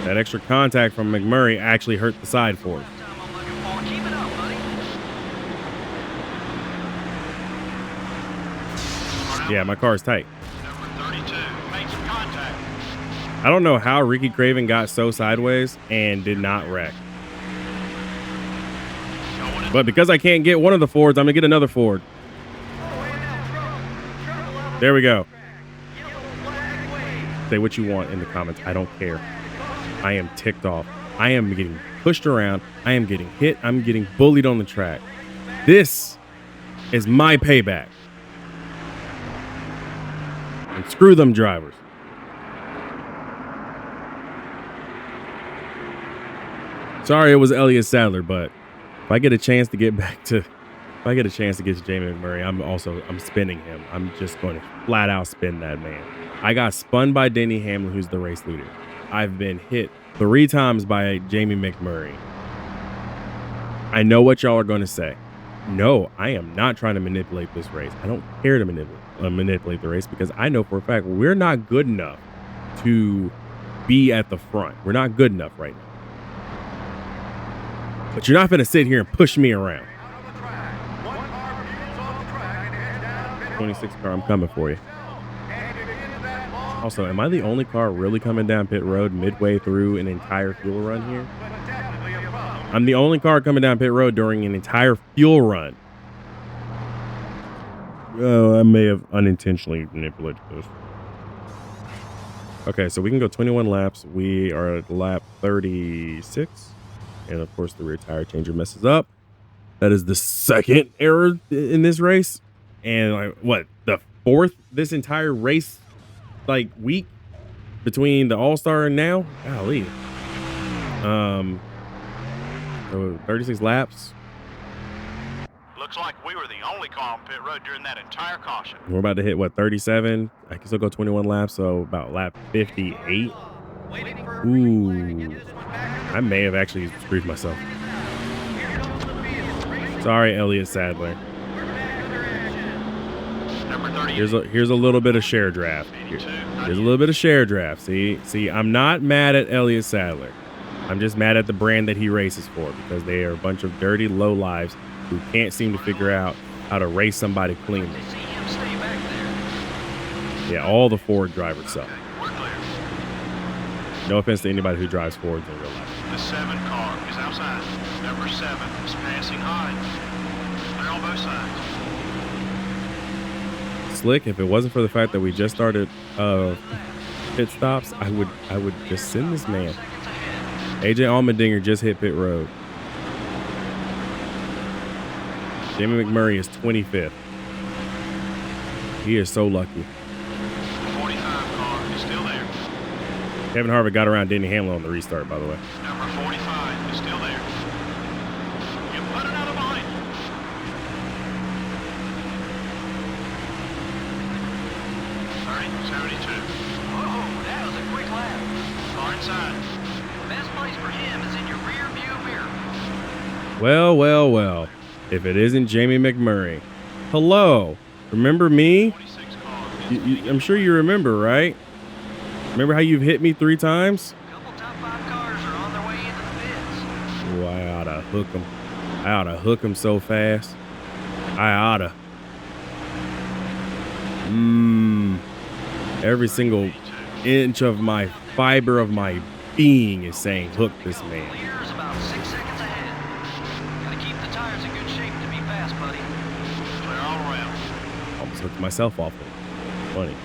That extra contact from McMurray actually hurt the side for him. Time I'm looking for. Keep it up, buddy. Yeah, my car is tight. Number 32 made some contact. I don't know how Ricky Craven got so sideways and did not wreck. Going in. But because I can't get one of the Fords, I'm going to get another Ford. There we go. Say what you want in the comments. I don't care. I am ticked off. I am getting pushed around. I am getting hit. I'm getting bullied on the track. This is my payback. And screw them drivers. Sorry it was Elliott Sadler, but if I get a chance to get back to Jamie McMurray, I'm spinning him. I'm just going to flat out spin that man. I got spun by Denny Hamlin, who's the race leader. I've been hit 3 times by Jamie McMurray. I know what y'all are going to say. No, I am not trying to manipulate this race. I don't care to manipulate the race because I know for a fact we're not good enough to be at the front. We're not good enough right now. But you're not going to sit here and push me around. 26 car, I'm coming for you. Also, am I the only car really coming down pit road midway through an entire fuel run here? I'm the only car coming down pit road during an entire fuel run. Oh, I may have unintentionally manipulated this. Okay, so we can go 21 laps. We are at lap 36. And of course, the rear tire changer messes up. That is the second error in this race. And like, what, the 4th this entire race week between the All-Star and now? Golly. So 36 laps. Looks like we were the only car on pit road during that entire caution. We're about to hit what, 37? I can still go 21 laps, so about lap 58. Ooh. I may have actually screwed myself. Sorry, Elliott Sadler. Here's a little bit of share draft. Here's a little bit of share draft. See, I'm not mad at Elliott Sadler. I'm just mad at the brand that he races for because they are a bunch of dirty low lives who can't seem to figure out how to race somebody cleanly. See him stay back there. Yeah, all the Ford drivers suck. We're clear. No offense to anybody who drives Fords in real life. The 7 car is outside. Number 7 is passing high. They're on both sides. Slick, if it wasn't for the fact that we just started pit stops, I would just send this man. AJ Allmendinger just hit pit road. Jamie McMurray is 25th. He is so lucky. 45 car is still there. Kevin Harvick got around Denny Hamlin on the restart, by the way. Number 45 is still there. You put another behind. 72. Whoa, that was a quick lap. Car inside. Best place for him is in your rear view mirror. Well. If it isn't Jamie McMurray. Hello. Remember me? 26 car. I'm sure you remember, right? Remember how you've hit me 3 times? Couple top 5 cars are on their way into the pits. Oh, I oughta hook him. I oughta hook him so fast. I oughta. Every single inch of my fiber of my being is saying hook this man. Clear is about 6 seconds ahead. Gotta keep the tires in good shape to be fast, buddy. Clear all around. Almost hooked myself off it. Funny.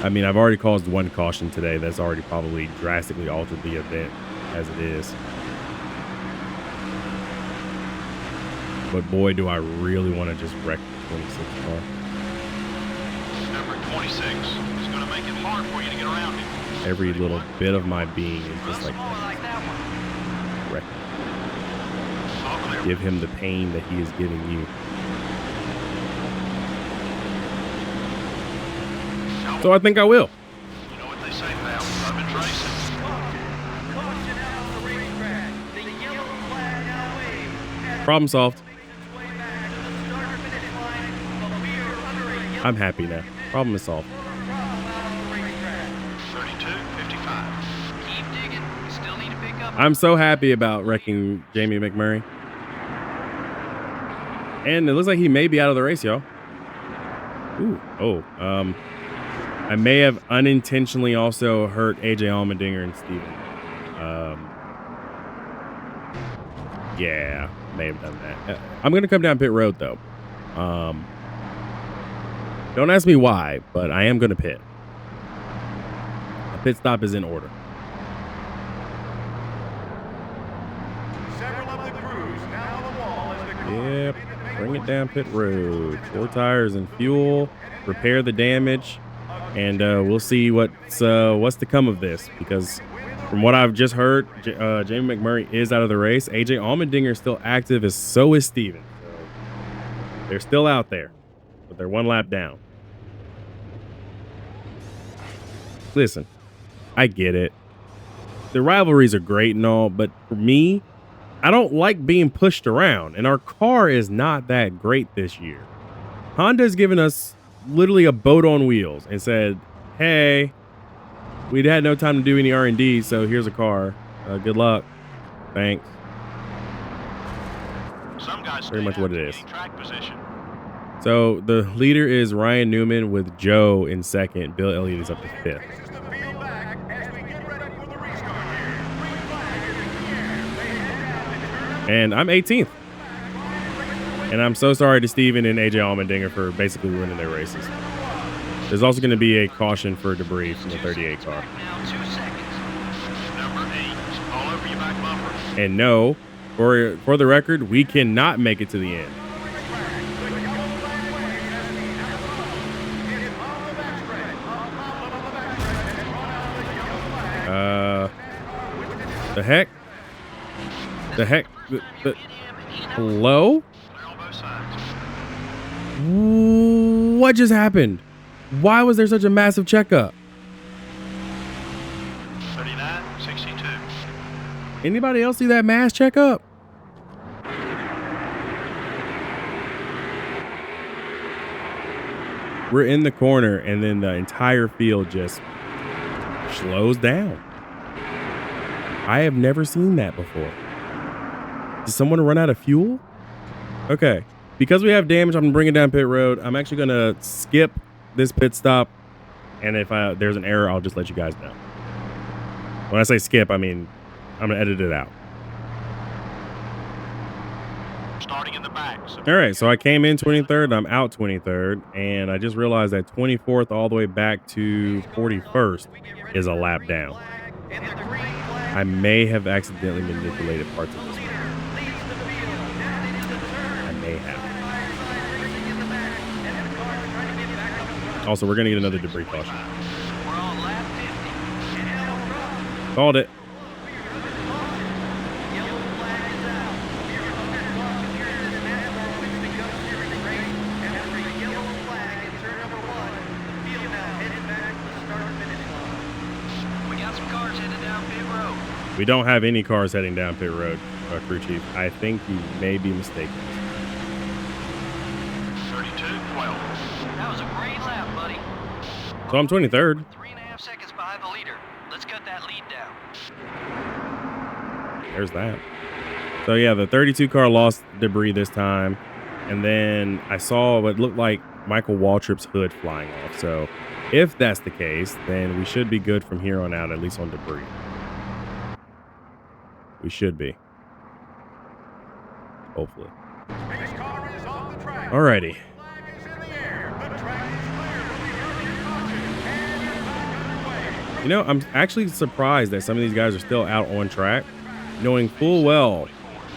I mean, I've already caused 1 caution today. That's already probably drastically altered the event as it is. But boy, do I really want to just wreck the 26 car. Number 26 is going to make it hard for you to get around him. Every little bit of my being is just like, Smaller like that one. wreck. All clear. Give him the pain that he is giving you. So I think I will. You know what they say, pal. I've been racing. Caution out on the racetrack. The yellow flag now waves. Problem solved. Way back to the starter finish line, but we are under a I'm happy now. Problem is solved. 32:55. Keep digging. We still need to pick up. I'm so happy about wrecking Jamie McMurray. And it looks like he may be out of the race, y'all. Ooh. Oh. I may have unintentionally also hurt AJ Allmendinger and Steven. Yeah, may have done that. I'm gonna come down pit road though. Don't ask me why, but I am gonna pit. A pit stop is in order. Several of the crews now on the wall as the car Yep, bring it down pit road. 4 tires and fuel. Repair the damage, and we'll see what's to come of this. Because from what I've just heard, Jamie McMurray is out of the race. AJ Allmendinger is still active, as so is Steven. So they're still out there, but they're 1 lap down. Listen, I get it. The rivalries are great and all, but for me, I don't like being pushed around, and our car is not that great this year. Honda's given us literally a boat on wheels and said, hey, we'd had no time to do any R&D, so here's a car. Good luck. Thanks. Some guys Very much what it is. Track position. So the leader is Ryan Newman with Joe in second. Bill Elliott is up to 5th. faces the field back as we get ready for the restart here. Green flag is in the air. They head down to turn And I'm 18th. And I'm so sorry to Steven and AJ Allmendinger for basically winning their races. There's also going to be a caution for debris from the 38 car. Now 2 seconds. Number 8. All over your back bumper. And no, for the record, we cannot make it to the end. The heck? Hello? Clear on both sides. What just happened? Why was there such a massive checkup? 39:62. Anybody else see that mass checkup? We're in the corner, and then the entire field just slows down. I have never seen that before. Did someone run out of fuel? Okay. Because we have damage, I'm going to bring it down pit road. I'm actually going to skip this pit stop. And if there's an error, I'll just let you guys know. When I say skip, I mean, I'm going to edit it out. Starting in the back. All right. So I came in 23rd. I'm out 23rd. And I just realized that 24th all the way back to 41st is a lap down. I may have accidentally manipulated parts of this. I may have. Also, we're going to get another debris caution. We're on lap 50. Called it. Yellow flag is out. We are under caution here in this NASCAR Winston Cup Series race. After a yellow flag in turn number 1, the field now headed back to the start-finish line. We got some cars headed down pit road. We don't have any cars heading down pit road, crew chief. I think you may be mistaken. 32:12. That was a great lap, buddy. So I'm 23rd. 3.5 seconds behind the leader. Let's cut that lead down. There's that. So yeah, the 32 car lost debris this time. And then I saw what looked like Michael Waltrip's hood flying off. So if that's the case, then we should be good from here on out, at least on debris. We should be. Hopefully. This car is off the track. Alrighty. Flag is in the air. The track is clear. We'll be early caution. And you're back underway. You know, I'm actually surprised that some of these guys are still out on track, knowing full well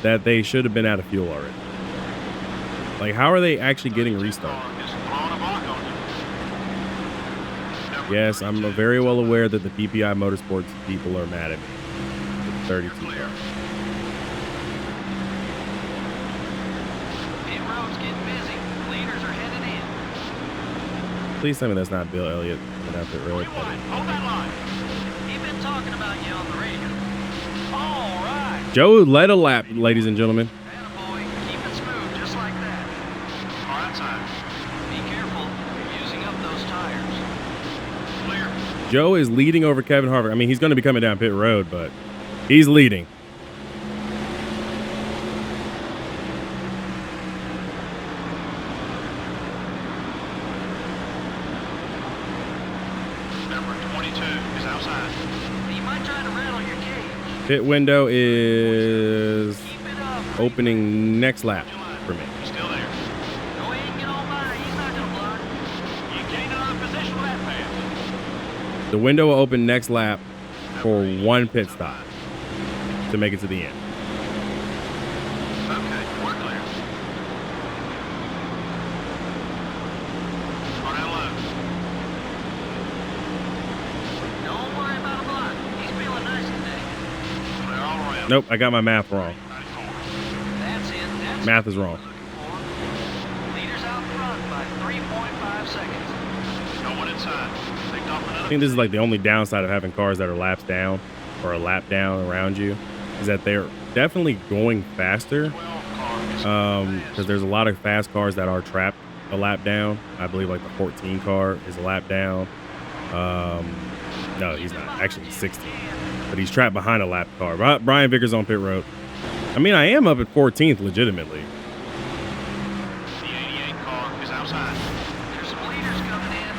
that they should have been out of fuel already. Like, how are they actually getting restarted? Just throwing a block on you. Yes, I'm very well aware that the PPI Motorsports people are mad at me. With 32 cars. Pit road's getting busy. Leaders are headed in. Please tell me that's not Bill Elliott coming out pit road. Hold that line. He's been talking about you on the radio. All right. Joe led a lap, ladies and gentlemen. Attaboy. Keep it smooth just like that. Car outside. Be careful. Use Joe is leading over Kevin Harvick. I mean, he's going to be coming down pit road, but he's leading. Number 22 is outside. You might try to rattle your cage. Pit window is Keep it up. opening next lap for me. He's still there. Go ahead and get on by. He's not going to block. You gained another position with that pass. The window will open next lap for one pit stop to make it to the end. Okay, we're clear. Start out low. Don't worry about a block. He's feeling nice today. Clear all around. Nope, I got my math wrong. 94. That's it. That's Math is wrong. Leaders out front by 3.5 seconds. No one inside. Picked off I another. think this is like the only downside of having cars that are laps down or a lap down around you, is that they're definitely going faster. 12 cars. Because there's a lot of fast cars that are trapped a lap down. I believe like the 14 car is a lap down. No, he's not. Actually, he's 16. But he's trapped behind a lap car. Brian Vickers on pit road. I mean, I am up at 14th legitimately. The 88 car is outside. There's some leaders coming in.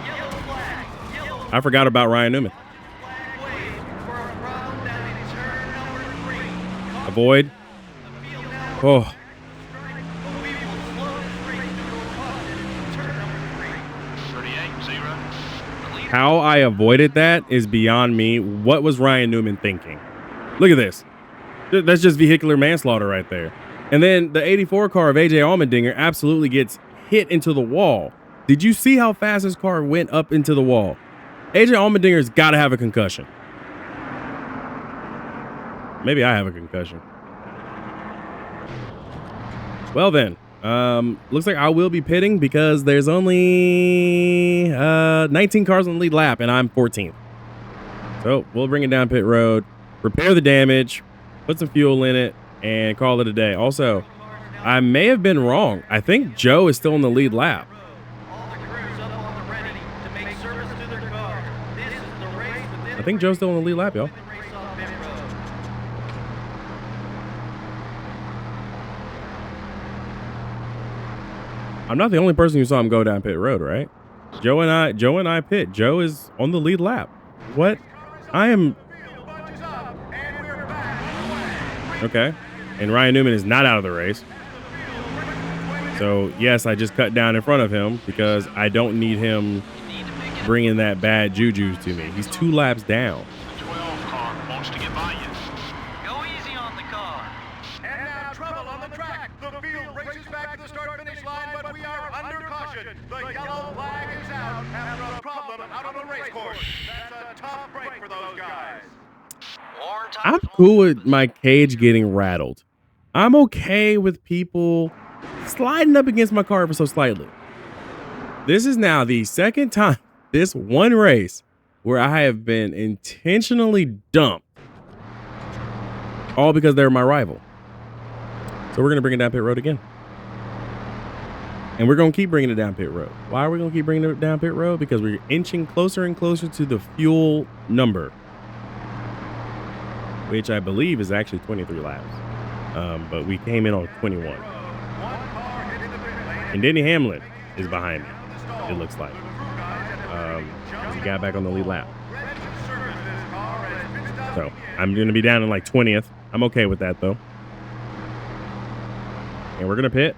Yellow flag. Yellow flag I forgot about Ryan Newman. wave for a problem down in turn number 3. Avoid. The field now Oh, we will slow this race to a caution in turn number 3. 38, 0. The leader how I avoided that is beyond me. What was Ryan Newman thinking? Look at this. That's just vehicular manslaughter right there. And then the 84 car of AJ Allmendinger absolutely gets hit into the wall. Did you see how fast his car went up into the wall? AJ Allmendinger's got to have a concussion. Maybe I have a concussion. Well then, looks like I will be pitting because there's only 19 cars on the lead lap and I'm 14th. So we'll bring it down pit road, repair the damage, put some fuel in it, and call it a day. Also, I may have been wrong. I think Joe is still in the lead lap. all the crews up on the ready to make service to their cars. This is the race within I think Joe's still in the lead lap, y'all. the race on pit road. I'm not the only person who saw him go down pit road, right? Joe and I pit. Joe is on the lead lap. What? I am okay. And Ryan Newman is not out of the race. So yes, I just cut down in front of him because I don't need him bringing that bad juju to me. He's 2 laps down. The 12 car wants to get by you. Go easy on the car. And now trouble on the track. The field races back to the start-finish line, but we are under caution. The yellow flag is out after a problem out on the race course. That's a tough break for those guys. Warren I'm Thomas cool with my cage getting rattled. I'm okay with people sliding up against my car ever so slightly. This is now the second time this one race where I have been intentionally dumped, all because they're my rival. So we're going to bring it down pit road again. And we're going to keep bringing it down pit road. Why are we going to keep bringing it down pit road? Because we're inching closer and closer to the fuel number, which I believe is actually 23 laps. But we came in on 21. And Denny Hamlin is behind me, it looks like. 'Cause he got back on the lead lap. So I'm going to be down in like 20th. I'm okay with that though. And we're going to pit.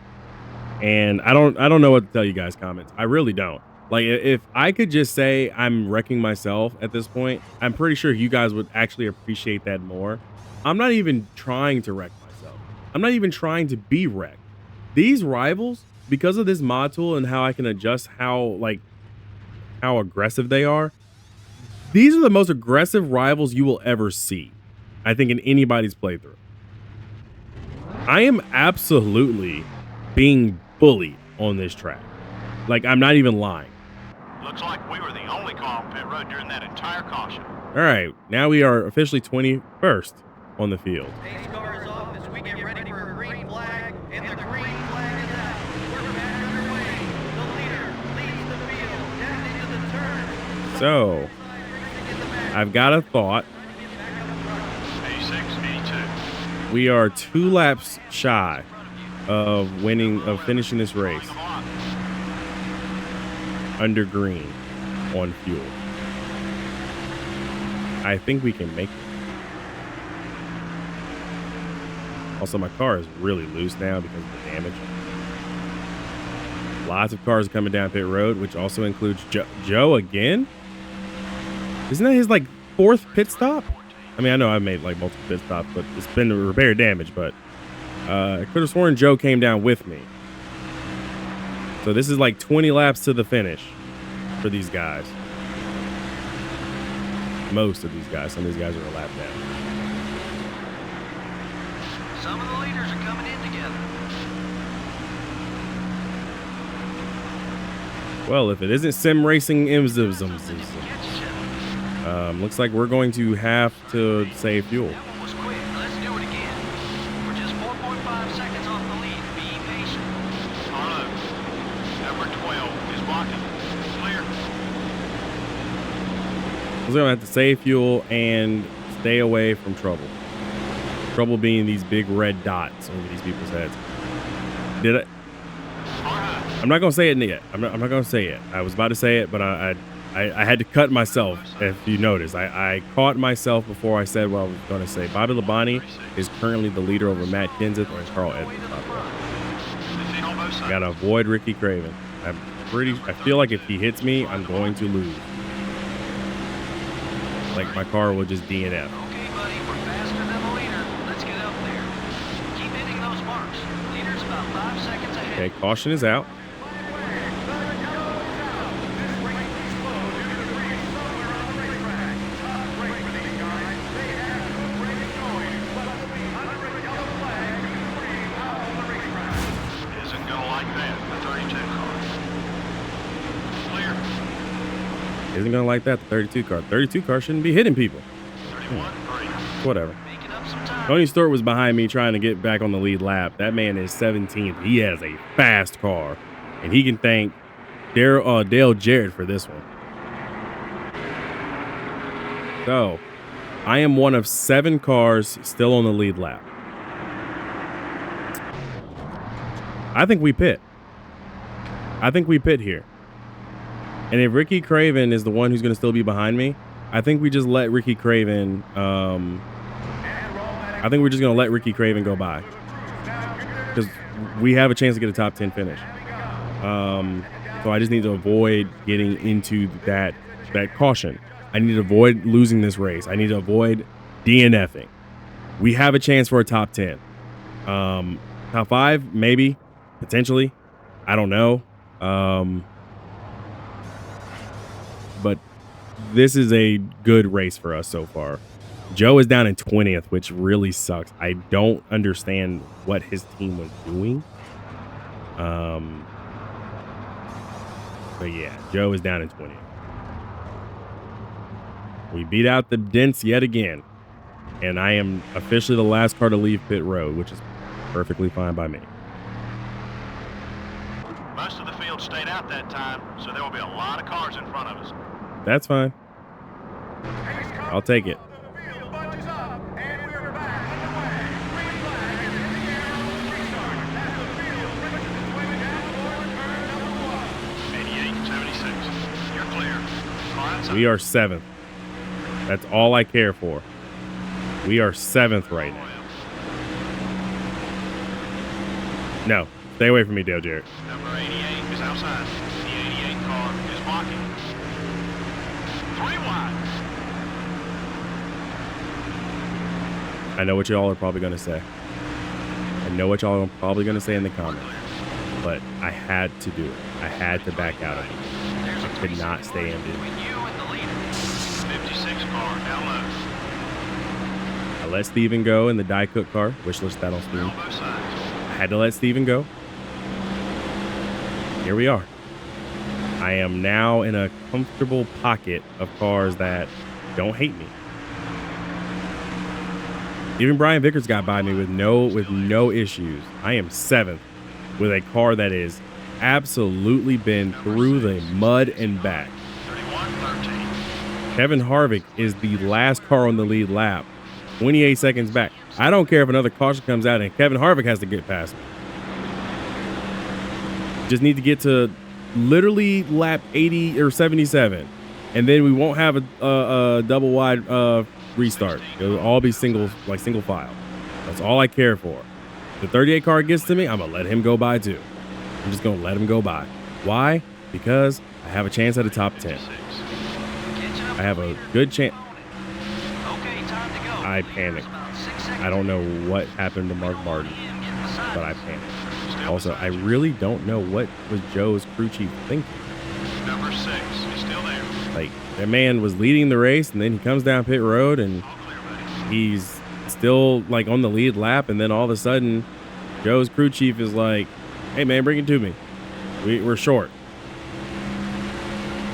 And I don't know what to tell you guys, comments. I really don't. Like, if I could just say I'm wrecking myself at this point, I'm pretty sure you guys would actually appreciate that more. I'm not even trying to wreck myself. I'm not even trying to be wrecked. These rivals, because of this mod tool and how I can adjust how aggressive they are, these are the most aggressive rivals you will ever see, I think, in anybody's playthrough. I am absolutely being bullied on this track. Like, I'm not even lying. Looks like we were the only car on pit road during that entire caution. All right, now we are officially 21st on the field. pace car is off as we get ready for a green flag, and the green flag is out. We're back underway. The leader leads the field down into the turn. So, I've got a thought. 86, 82. We are 2 laps shy of finishing this race under green on fuel. I think we can make it. Also, my car is really loose now because of the damage. Lots of cars coming down pit road, which also includes Joe again. Isn't that his like 4th pit stop? I mean, I know I've made like multiple pit stops, but it's been repair damage. But I could have sworn Joe came down with me. So this is like 20 laps to the finish for these guys. Most of these guys. Some of these guys are a lap down. Some of the leaders are coming in together. Well, if it isn't sim racing, looks like we're going to have to save fuel. That one was quick. Let's do it again. We're just 4.5 seconds off the lead. Be patient. Carlo, number 12 is blocking. Clear. We're going to have to save fuel and stay away from trouble. Trouble being these big red dots over these people's heads. I'm not going to say it yet. I'm not going to say it. I was about to say it, but I had to cut myself, if you notice. I caught myself before I said what I was going to say. Bobby Labonte is currently the leader over Matt Kenseth and Carl Edwards. Got to avoid Ricky Craven. I feel like if he hits me, I'm going to lose. Like my car will just DNF. Okay, buddy, we're faster than the leader. Let's get up there. Keep hitting those marks. Leader's about 5 seconds ahead. Okay, caution is out. Isn't gonna like that. The 32 car. Clear. Isn't going to like that, the 32 car. 32 car shouldn't be hitting people. 31, 3. Whatever. Making up some time. Tony Stewart was behind me trying to get back on the lead lap. That man is 17th. He has a fast car. And he can thank Dale Jarrett for this one. So, I am one of 7 cars still on the lead lap. I think we pit. Here. And if Ricky Craven is the one who's going to still be behind me, I think we just let Ricky Craven. I think we're just going to let Ricky Craven go by because we have a chance to get a top 10 finish. So I just need to avoid getting into that caution. I need to avoid losing this race. I need to avoid DNFing. We have a chance for a top 10. Top 5, maybe, potentially. I don't know. But this is a good race for us so far. Joe is down in 20th, which really sucks. I don't understand what his team was doing. But yeah, Joe is down in 20th. We beat out the dents yet again. And I am officially the last car to leave pit road, which is perfectly fine by me. Most of the field stayed out that time, so there will be a lot of cars in front of us. That's fine. I'll take it. 76. You're clear. We are 7th. That's all I care for. We are 7th right now. No, stay away from me, Dale Jarrett. Number 88 is outside. The 88 car is blocking. 3 wide. I know what y'all are probably going to say. I know what y'all are probably going to say in the comments. But I had to do it. I had to back out of it. I could not stay in this. 56 car down low. I let Steven go in the Die Cook car. Wish list that on Steven. On both sides. I had to let Steven go. Here we are. I am now in a comfortable pocket of cars that don't hate me. Even Brian Vickers got by me with no issues. I am 7th with a car that is absolutely been through the mud and back. 31-13. Kevin Harvick is the last car on the lead lap, 28 seconds back. I don't care if another caution comes out and Kevin Harvick has to get past me. Just need to get to literally lap 80 or 77, and then we won't have a double wide restart. It'll all be single file. That's all I care for. If the 38 car gets to me, I'm gonna let him go by too. I'm just gonna let him go by. Why? Because I have a chance at a top 10. I have a good chance. I panicked. I don't know what happened to Mark Martin, but I panicked. Also, I really don't know what was Joe's crew chief thinking. Number 6 is still there. Like, that man was leading the race, and then he comes down pit road, and he's still like on the lead lap, and then all of a sudden, Joe's crew chief is like, "Hey man, bring it to me. We're short."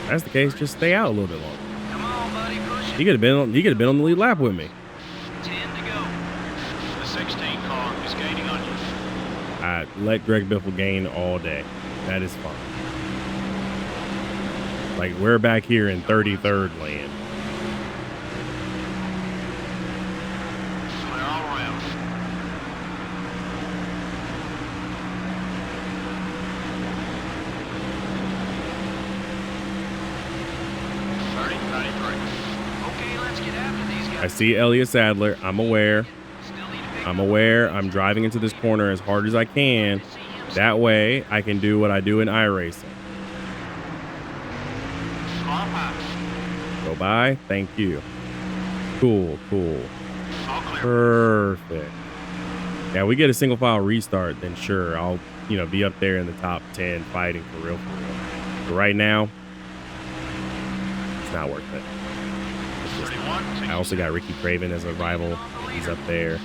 If that's the case, just stay out a little bit longer. Come on, buddy, push it. He could have been on the lead lap with me. 10 to go. The 16 car is gaining on you. I let Greg Biffle gain all day. That is fine. Like, we're back here in 33rd land. Clear all around. 30, 93. Okay, let's get after these guys. I see Elliott Sadler. I'm aware. Still need to pick I'm aware. I'm driving into this corner as hard as I can. That way, I can do what I do in iRacing. Car pass. Go by. Thank you. Cool. All clear. Perfect. Yeah, we get a single file restart, then sure, I'll, be up there in the top 10 fighting for real. But right now, it's not worth it. It's just not. 31. I also got Ricky Craven as a rival. He's up there.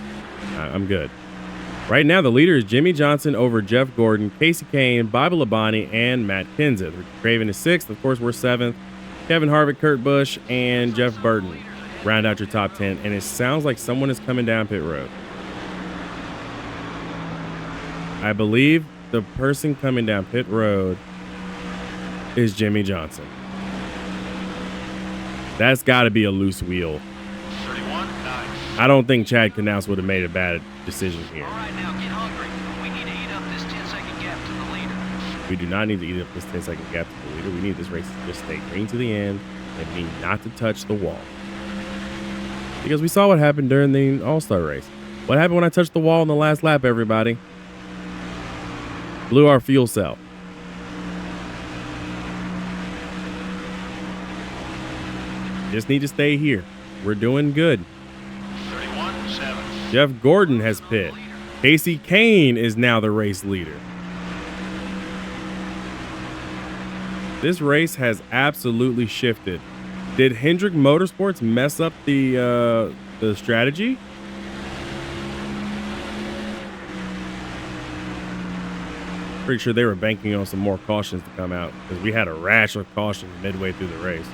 I'm good. Right now, the leader is Jimmy Johnson over Jeff Gordon, Casey Kane, Bobby Labonte, and Matt Kenseth. Ricky Craven is 6th. Of course, we're 7th. Kevin Harvick, Kurt Busch, and Jeff Burton round out your top 10. And it sounds like someone is coming down pit road. I believe the person coming down pit road is Jimmy Johnson. That's got to be a loose wheel. 31, 9. I don't think Chad Knaus would have made a bad decision here. All right, now get hungry. We need to eat up this 10-second gap to the leader. We do not need to eat up this 10-second gap to the leader. We need this race to just stay green to the end and we need not to touch the wall. Because we saw what happened during the All-Star race. What happened when I touched the wall in the last lap, everybody? Blew our fuel cell. Just need to stay here. We're doing good. 31, 7. Jeff Gordon has pit. Casey Kane is now the race leader. This race has absolutely shifted. Did Hendrick Motorsports mess up the strategy? Pretty sure they were banking on some more cautions to come out because we had a rash of cautions midway through the race.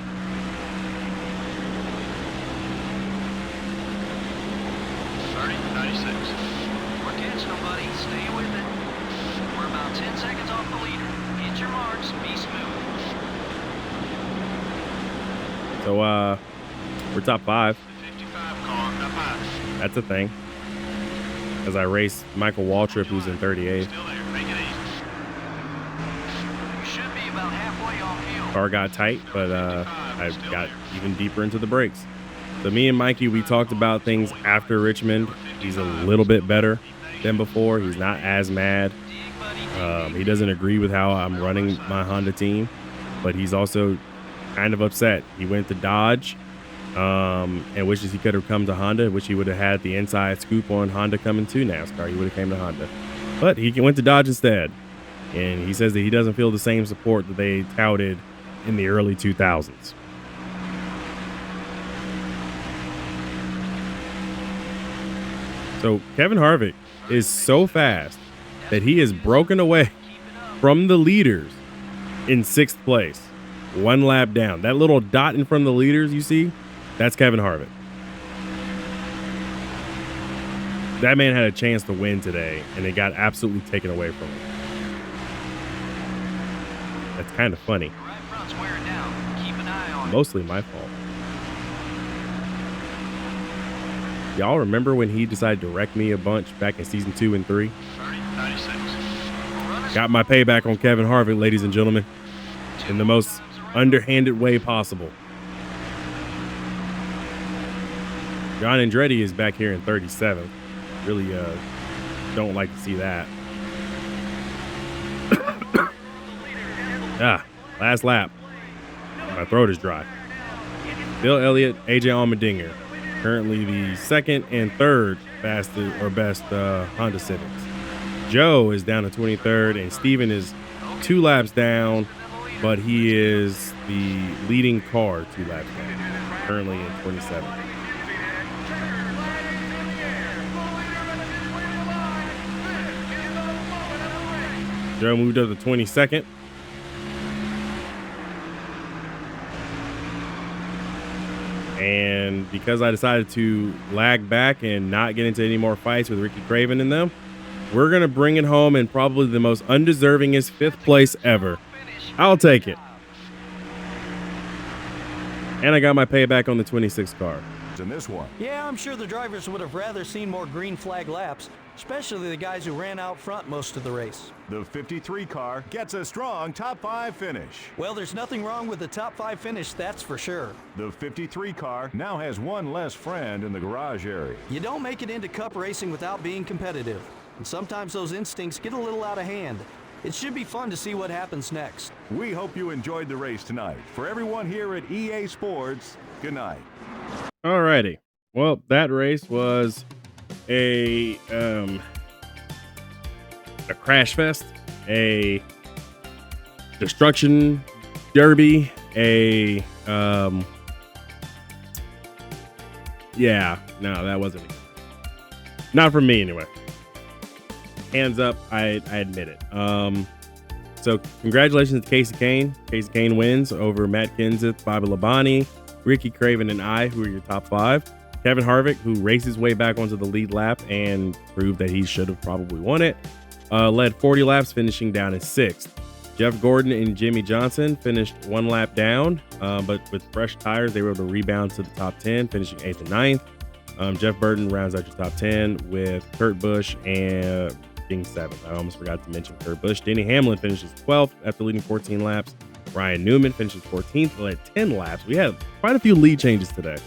We're catching them, buddy. Stay with it. We're about 10 seconds off the leader. Hit your marks. Be smooth. So, we're top 5. The 55 car up high. That's a thing. As I race Michael Waltrip, who's in 38th. Still there. Make it easy. You should be about halfway off hill. Car got tight, but I got even deeper into the brakes. So me and Mikey, we talked about things after Richmond. He's a little bit better than before. He's not as mad. He doesn't agree with how I'm running my Honda team, but he's also kind of upset. He went to Dodge and wishes he could have come to Honda, which he would have had the inside scoop on Honda coming to NASCAR. He would have came to Honda, but he went to Dodge instead. And he says that he doesn't feel the same support that they touted in the early 2000s. So Kevin Harvick is so fast that he is broken away from the leaders in 6th place, 1 lap down. That little dot in front of the leaders you see, that's Kevin Harvick. That man had a chance to win today, and it got absolutely taken away from him. That's kind of funny. Your right front's wearing down. Keep an eye on it. Mostly my fault. Y'all remember when he decided to wreck me a bunch back in season 2 and 3? 30, 96. Got my payback on Kevin Harvick, ladies and gentlemen, in the most underhanded way possible. John Andretti is back here in 37th. Really don't like to see that. Last lap. My throat is dry. Bill Elliott, AJ Allmendinger, currently the second and third fastest or best Honda Civics. Joe is down to 23rd, and Steven is 2 laps down, but he is the leading car 2 laps down, currently in 27th. Joe moved up to 22nd. And because I decided to lag back and not get into any more fights with Ricky Craven and them, we're going to bring it home in probably the most undeservingest 5th place ever. I'll take it. And I got my payback on the 26 car. In this one. Yeah, I'm sure the drivers would have rather seen more green flag laps, especially the guys who ran out front most of the race. The 53 car gets a strong top 5 finish. Well, there's nothing wrong with the top 5 finish, that's for sure. The 53 car now has one less friend in the garage area. You don't make it into cup racing without being competitive, and sometimes those instincts get a little out of hand. It should be fun to see what happens next. We hope you enjoyed the race tonight. For everyone here at EA Sports, good night. Alrighty. Well, that race was a crash fest, a destruction derby, yeah, no, that wasn't it. Not for me anyway. Hands up, I admit it. So congratulations to Casey Kane. Casey Kane wins over Matt Kenseth, Bobby Labonte, Ricky Craven, and I, who are your top 5. Kevin Harvick, who raced his way back onto the lead lap and proved that he should have probably won it, led 40 laps, finishing down in 6th. Jeff Gordon and Jimmy Johnson finished 1 lap down, but with fresh tires, they were able to rebound to the top 10, finishing 8th and 9th. Jeff Burton rounds out your top 10 with Kurt Busch and being 7th. I almost forgot to mention Kurt Busch. Denny Hamlin finishes 12th after leading 14 laps. Ryan Newman finishes 14th, led 10 laps. We had quite a few lead changes today.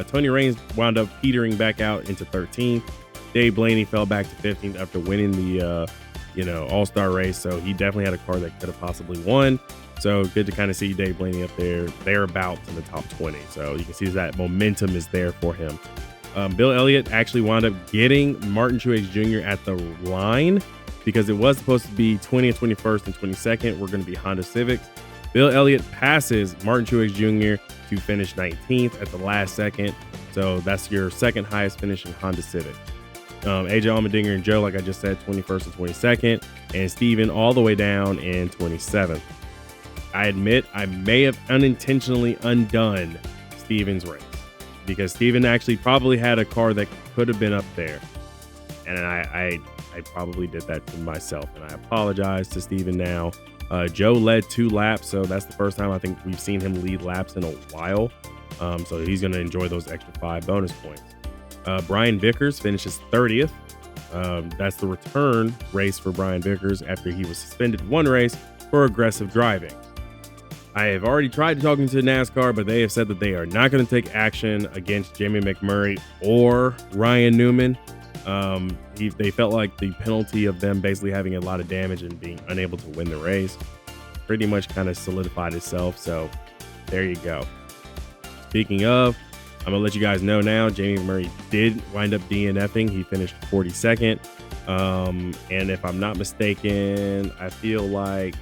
Tony Raines wound up petering back out into 13th. Dave Blaney fell back to 15th after winning the all-star race. So he definitely had a car that could have possibly won. So good to kind of see Dave Blaney up there, thereabouts in the top 20. So you can see that momentum is there for him. Bill Elliott actually wound up getting Martin Truex Jr. at the line because it was supposed to be 20th, 21st, and 22nd. We're going to be Honda Civics. Bill Elliott passes Martin Truex Jr. to finish 19th at the last second. So that's your second highest finish in Honda Civic. AJ Allmendinger and Joe, like I just said, 21st and 22nd, and Steven all the way down in 27th. I admit I may have unintentionally undone Steven's race because Steven actually probably had a car that could have been up there. And I probably did that to myself, and I apologize to Steven now. Joe led 2 laps, so that's the first time I think we've seen him lead laps in a while. So he's going to enjoy those extra 5 bonus points. Brian Vickers finishes 30th. That's the return race for Brian Vickers after he was suspended 1 race for aggressive driving. I have already tried talking to NASCAR, but they have said that they are not going to take action against Jamie McMurray or Ryan Newman. They felt like the penalty of them basically having a lot of damage and being unable to win the race pretty much kind of solidified itself. So there you go. Speaking of, I'm gonna let you guys know now, Jamie McMurray did wind up DNFing. He finished 42nd. And if I'm not mistaken, I feel like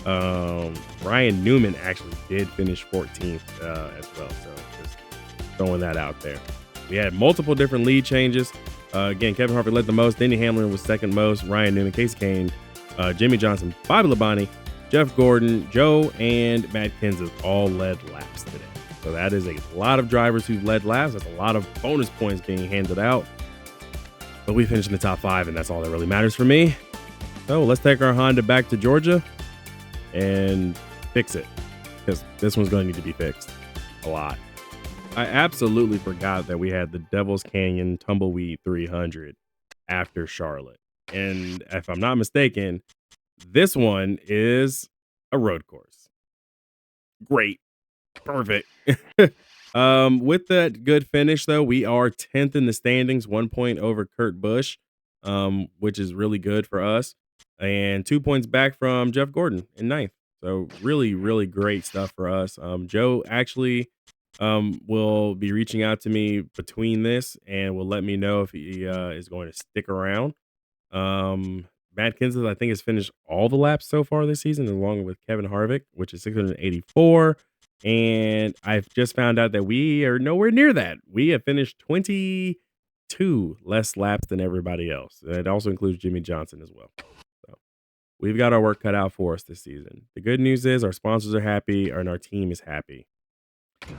Ryan Newman actually did finish 14th as well. So just throwing that out there. We had multiple different lead changes. Again, Kevin Harvick led the most. Denny Hamlin was second most. Ryan Newman, Casey Kane, Jimmy Johnson, Bobby Labonte, Jeff Gordon, Joe, and Matt Kenseth all led laps today. So that is a lot of drivers who've led laps. That's a lot of bonus points being handed out. But we finished in the top 5, and that's all that really matters for me. So let's take our Honda back to Georgia and fix it, because this one's going to need to be fixed a lot. I absolutely forgot that we had the Devil's Canyon Tumbleweed 300 after Charlotte. And if I'm not mistaken, this one is a road course. Great. Perfect. With that good finish, though, we are 10th in the standings, 1 point over Kurt Busch, which is really good for us, and 2 points back from Jeff Gordon in ninth. So really, really great stuff for us. Joe actually will be reaching out to me between this and will let me know if he is going to stick around. Matt Kenseth, I think, has finished all the laps so far this season, along with Kevin Harvick, which is 684. And I've just found out that we are nowhere near that. We have finished 22 less laps than everybody else. It also includes Jimmy Johnson as well. So we've got our work cut out for us this season. The good news is our sponsors are happy and our team is happy.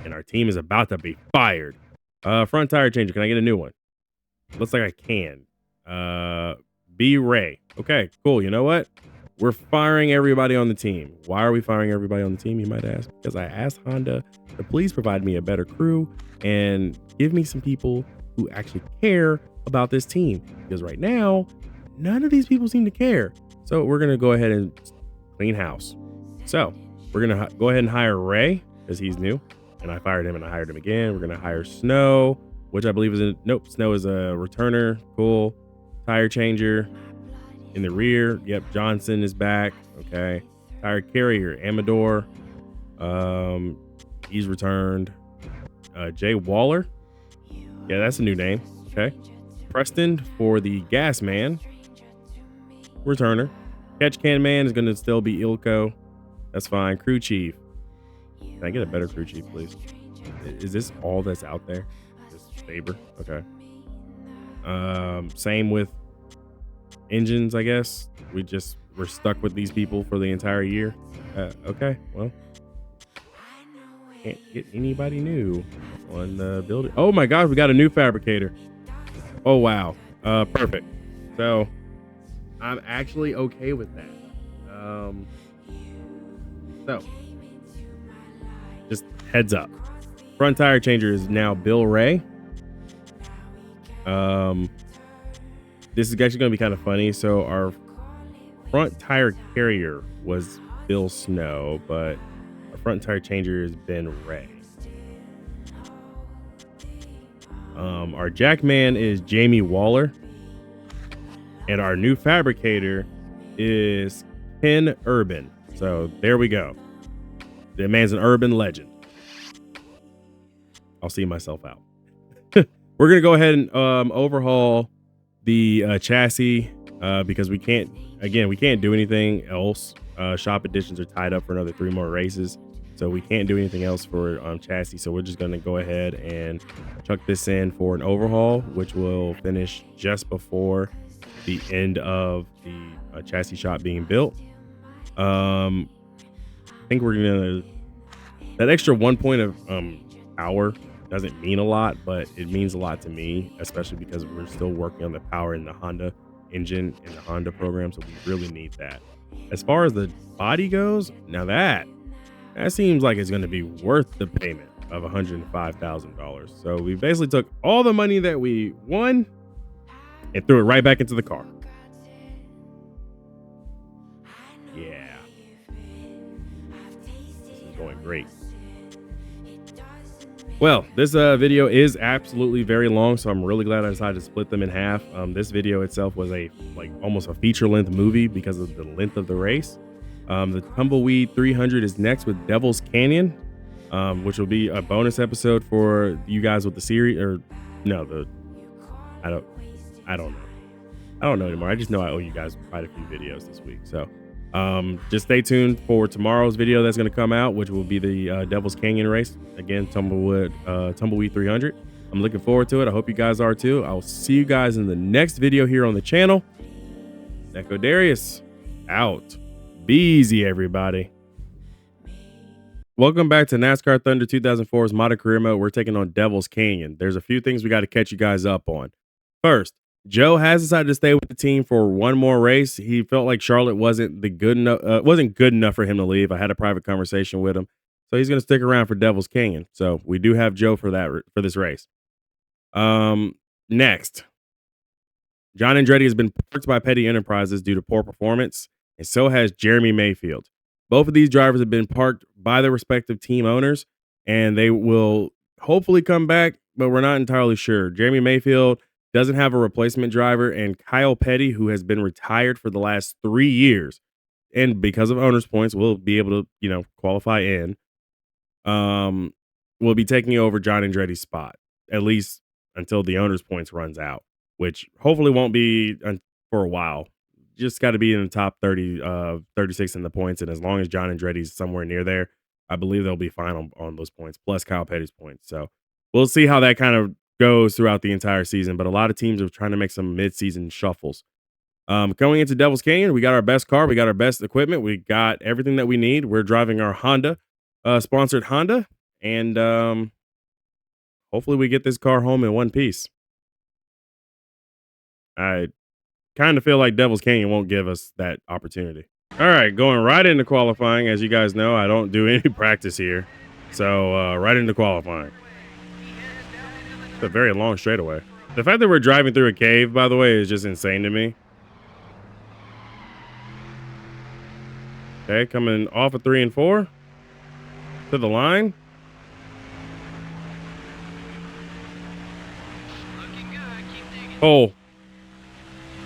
And our team is about to be fired. Front tire changer. Can I get a new one? Looks like I can. B Ray. Okay, cool. You know what? We're firing everybody on the team. Why are we firing everybody on the team, you might ask? Because I asked Honda to please provide me a better crew and give me some people who actually care about this team. Because right now, none of these people seem to care. So we're going to go ahead and clean house. So we're going to go ahead and hire Ray because he's new. And I fired him and I hired him again. We're going to hire Snow, which I believe is Snow is a returner. Cool. Tire changer. In the rear, yep, Johnson is back. Okay. Tire carrier, Amador. He's returned. Jay Waller. Yeah, that's a new name. Okay. Preston for the gas man. Returner. Catch can man is going to still be Ilko. That's fine. Crew chief. Can I get a better crew chief, please? Is this all that's out there? Just Faber. Okay. Same with engines, I guess. We're stuck with these people for the entire year. Okay, well, can't get anybody new on the building. Oh my gosh, we got a new fabricator. Oh wow, perfect. So I'm actually okay with that. So just heads up, front tire changer is now Bill Ray. This is actually going to be kind of funny. So our front tire carrier was Bill Snow, but our front tire changer has been Ray. Our jackman is Jamie Waller. And our new fabricator is Ken Urban. So there we go. The man's an urban legend. I'll see myself out. We're going to go ahead and overhaul the chassis because we can't do anything else. Shop editions are tied up for another 3 more races, so we can't do anything else for chassis. So we're just going to go ahead and chuck this in for an overhaul, which will finish just before the end of the chassis shop being built. I think we're gonna, that extra 1 point of power doesn't mean a lot, but it means a lot to me, especially because we're still working on the power in the Honda engine in the Honda program, so we really need that. As far as the body goes, now that seems like it's going to be worth the payment of $105,000. So we basically took all the money that we won and threw it right back into the car. Yeah, this is going great. Well, this video is absolutely very long, so I'm really glad I decided to split them in half. This video itself was almost a feature-length movie because of the length of the race. The Tumbleweed 300 is next with Devil's Canyon, which will be a bonus episode for you guys with the series. Or no, I don't know anymore. I just know I owe you guys quite a few videos this week. So just stay tuned for tomorrow's video that's going to come out, which will be the Devil's Canyon race. Again, Tumbleweed 300. I'm looking forward to it. I hope you guys are too. I will see you guys in the next video here on the channel. Echo Darius out. Be easy, everybody. Welcome back to NASCAR Thunder 2004's Modded Career Mode. We're taking on Devil's Canyon. There's a few things we got to catch you guys up on. First, Joe has decided to stay with the team for one more race. He felt like Charlotte wasn't good enough for him to leave. I had a private conversation with him. So he's going to stick around for Devil's Canyon. So we do have Joe for for this race. Next, John Andretti has been parked by Petty Enterprises due to poor performance, and so has Jeremy Mayfield. Both of these drivers have been parked by their respective team owners, and they will hopefully come back, but we're not entirely sure. Jeremy Mayfield doesn't have a replacement driver, and Kyle Petty, who has been retired for the last 3 years, and because of owners' points, will be able to, qualify in. Will be taking over John Andretti's spot, at least until the owners' points runs out, which hopefully won't be for a while. Just got to be in the top 30, 36 in the points. And as long as John Andretti's somewhere near there, I believe they'll be fine on those points, plus Kyle Petty's points. So we'll see how that kind of goes throughout the entire season. But a lot of teams are trying to make some mid-season shuffles. Going into Devil's Canyon, we got our best car. We got our best equipment. We got everything that we need. We're driving our Honda, sponsored Honda. And hopefully we get this car home in one piece. I kind of feel like Devil's Canyon won't give us that opportunity. All right, going right into qualifying. As you guys know, I don't do any practice here. So right into qualifying. It's a very long straightaway. The fact that we're driving through a cave, by the way, is just insane to me. Okay, coming off of 3 and 4 to the line. Pole.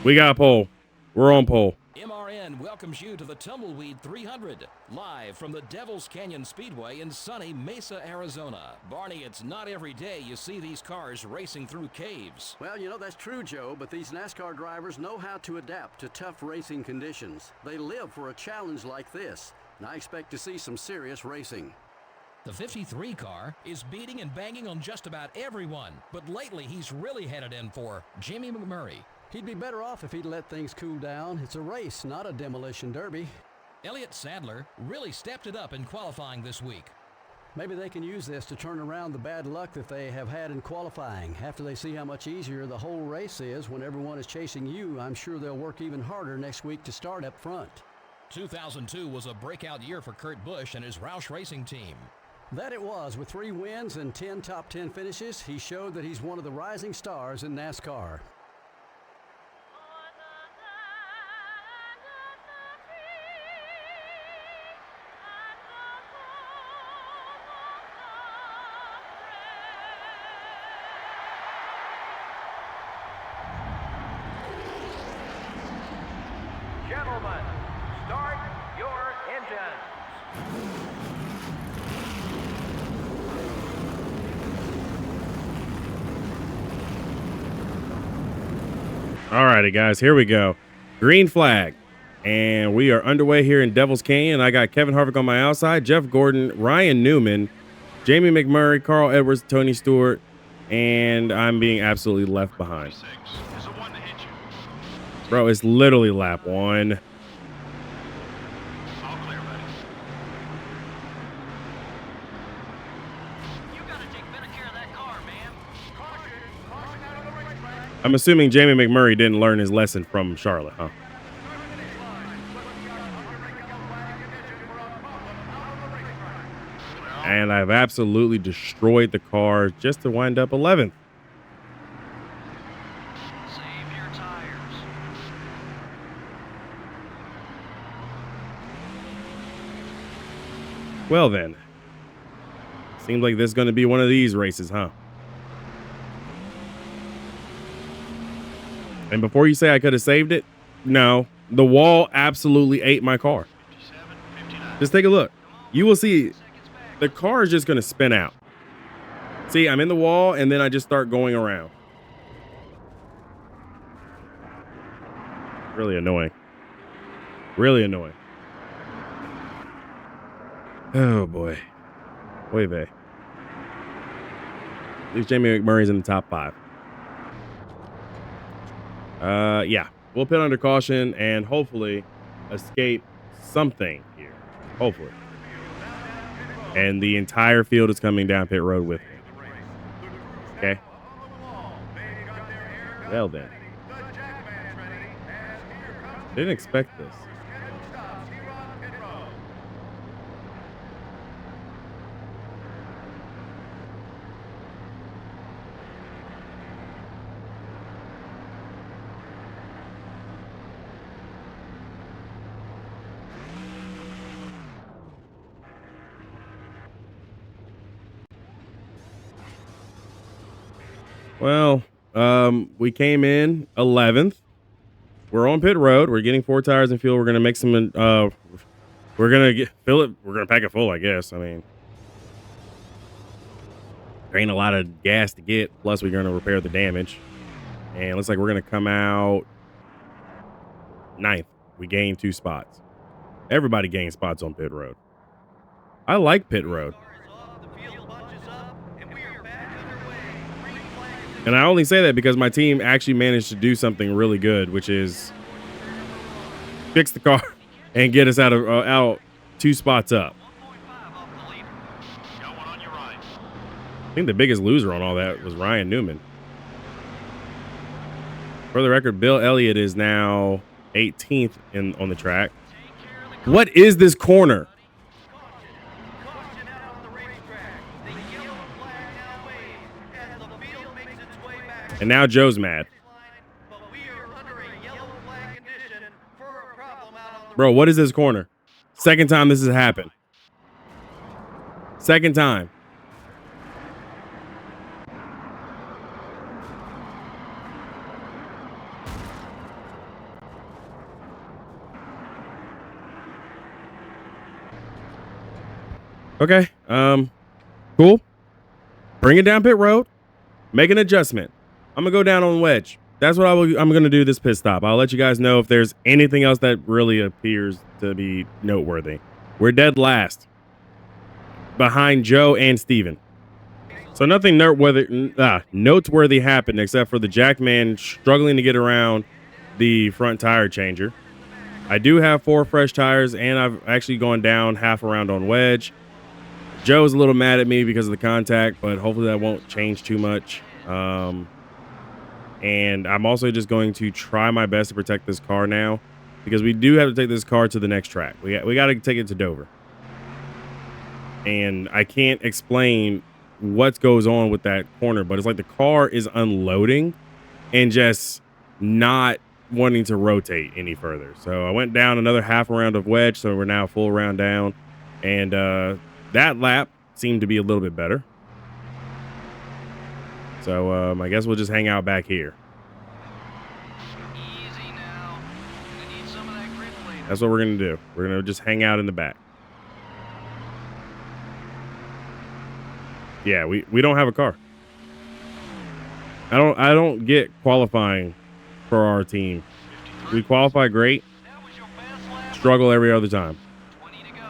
We got pole. We're on pole. MRN welcomes you to the Tumbleweed 300, live from the Devil's Canyon Speedway in sunny Mesa, Arizona. Barney, it's not every day you see these cars racing through caves. Well, that's true, Joe, but these NASCAR drivers know how to adapt to tough racing conditions. They live for a challenge like this, and I expect to see some serious racing. The 53 car is beating and banging on just about everyone, but lately he's really headed in for Jimmy McMurray. He'd be better off if he'd let things cool down. It's a race, not a demolition derby. Elliott Sadler really stepped it up in qualifying this week. Maybe they can use this to turn around the bad luck that they have had in qualifying. After they see how much easier the whole race is when everyone is chasing you, I'm sure they'll work even harder next week to start up front. 2002 was a breakout year for Kurt Busch and his Roush Racing team. That it was. With 3 wins and 10 top 10 finishes, he showed that he's one of the rising stars in NASCAR. Gentlemen, start your engines. All righty, guys, here we go. Green flag. And we are underway here in Devil's Canyon. I got Kevin Harvick on my outside, Jeff Gordon, Ryan Newman, Jamie McMurray, Carl Edwards, Tony Stewart, and I'm being absolutely left behind. Bro, it's literally lap 1. I'm assuming Jamie McMurray didn't learn his lesson from Charlotte, huh? And I've absolutely destroyed the car just to wind up 11th. Save your tires. Well then, seems like this is going to be one of these races, huh? And before you say I could have saved it, no, the wall absolutely ate my car. Just take a look. You will see the car is just going to spin out. See, I'm in the wall and then I just start going around. Really annoying. Really annoying. Oh boy. Oy vey. At least Jamie McMurray's in the top 5. Yeah, we'll pit under caution and hopefully escape something here. Hopefully. And the entire field is coming down pit road with me. Okay. Well then. Didn't expect this. Well, we came in 11th. We're on pit road. We're getting 4 tires and fuel. We're gonna make some. We're gonna fill it. We're gonna pack it full, I guess. I mean, there ain't a lot of gas to get. Plus, we're gonna repair the damage. And it looks like we're gonna come out 9th. We gained 2 spots. Everybody gains spots on pit road. I like pit road. And I only say that because my team actually managed to do something really good, which is fix the car and get us out 2 spots up. I think the biggest loser on all that was Ryan Newman. For the record, Bill Elliott is now 18th on the track. What is this corner? And now Joe's mad. Bro, what is this corner? Second time this has happened. Second time. Okay. Cool. Bring it down pit road. Make an adjustment. I'm gonna go down on wedge. That's what I'm gonna do this pit stop. I'll let you guys know if there's anything else that really appears to be noteworthy. We're dead last, behind Joe and Steven. So nothing noteworthy happened except for the Jackman struggling to get around the front tire changer. I do have 4 fresh tires, and I've actually gone down half a round on wedge. Joe's a little mad at me because of the contact, but hopefully that won't change too much. And I'm also just going to try my best to protect this car now, because we do have to take this car to the next track. We got to take it to Dover. And I can't explain what goes on with that corner, but it's like the car is unloading and just not wanting to rotate any further. So I went down another half a round of wedge, so we're now full round down. And that lap seemed to be a little bit better. So I guess we'll just hang out back here. Easy now. Gonna need some of that grip later. That's what we're gonna do. We're gonna just hang out in the back. Yeah, we don't have a car. I don't get qualifying for our team. We qualify great, That was your best lap. struggle every other time. 20 to go.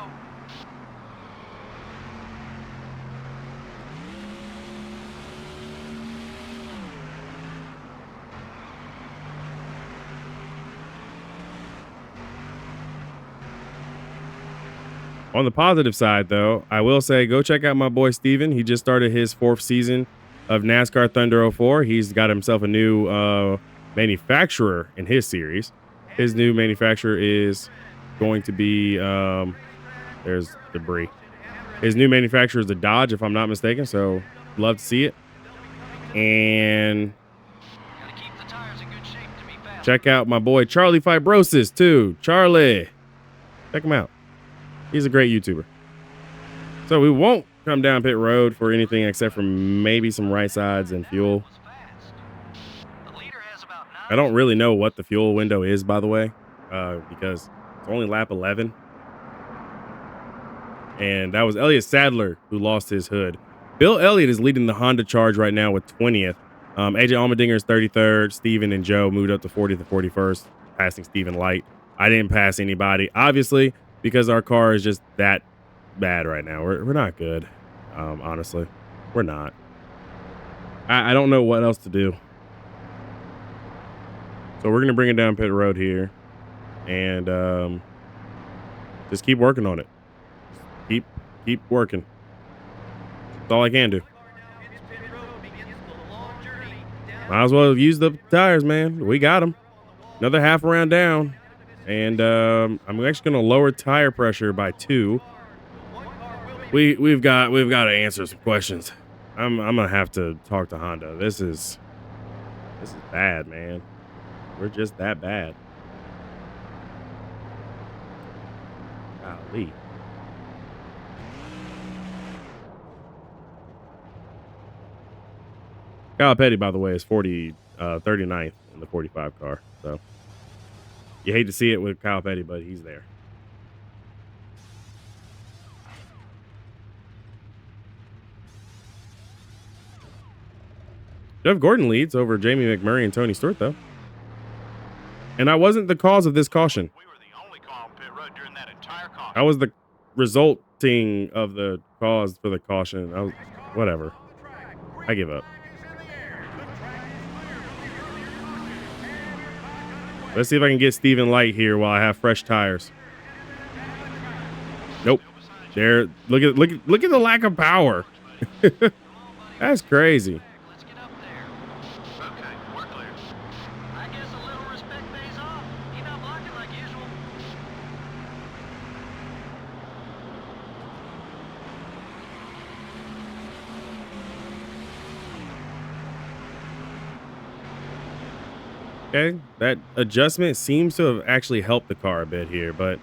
On the positive side, though, I will say go check out my boy Steven. He just started his 4th season of NASCAR Thunder 04. He's got himself a new manufacturer in his series. His new manufacturer is going to be there's debris. His new manufacturer is the Dodge, if I'm not mistaken. So love to see it. And Gotta keep the tires in good shape to be fast. check out my boy Charlie Fibrosis too. Charlie, check him out. He's a great YouTuber. So we won't come down pit road for anything except for maybe some right sides and fuel. Was fast. The leader has about 9. I don't really know what the fuel window is, by the way, because it's only lap 11. And that was Elliott Sadler who lost his hood. Bill Elliott is leading the Honda charge right now with 20th. AJ Allmendinger is 33rd. Steven and Joe moved up to 40th and 41st, passing Steven Light. I didn't pass anybody, obviously, because our car is just that bad right now. We're not good, honestly. We're not. I don't know what else to do. So we're going to bring it down pit road here and just keep working on it. Keep working. That's all I can do. Might as well use the tires, man. We got them. Another half round down. And I'm actually going to lower tire pressure by 2. We've got to answer some questions. I'm gonna have to talk to Honda. This is bad, man. We're just that bad. Golly. Kyle Petty, by the way, is 39th in the 45 car. So you hate to see it with Kyle Petty, but he's there. Jeff Gordon leads over Jamie McMurray and Tony Stewart, though. And I wasn't the cause of this caution. We were the only car on pit road during that entire caution. I was the resulting of the cause for the caution. Whatever. I give up. Let's see if I can get Steven Light here while I have fresh tires. Nope. There. Look at the lack of power. That's crazy. Let's get up there. Okay, we're clear. I guess a little respect pays off. He not blocking like usual. Okay, that adjustment seems to have actually helped the car a bit here, but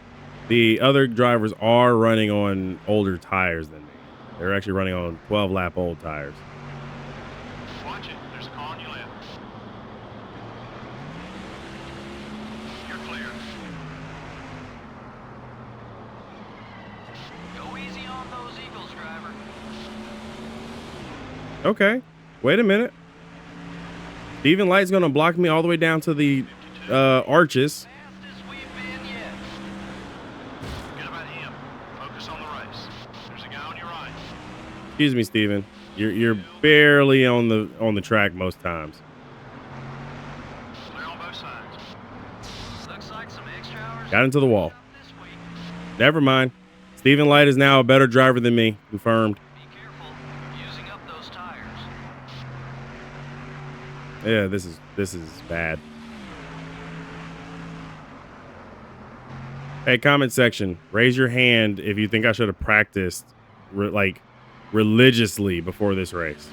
the other drivers are running on older tires than me. They're actually running on 12-lap old tires. Watch it. There's a car on your left. You're clear. Go easy on those Eagles, driver. Okay, wait a minute. Steven Light's going to block me all the way down to the arches. Fastest we've been yet. Forget about him. Focus on the race. There's a guy on your right. Excuse me, Steven. You're barely on the track most times. Clear on both sides. Looks like some extra hours Got into the wall. this week. Never mind. Steven Light is now a better driver than me. Confirmed. Be careful using up those tires. Yeah, this is bad. Hey, comment section. Raise your hand if you think I should have practiced religiously before this race.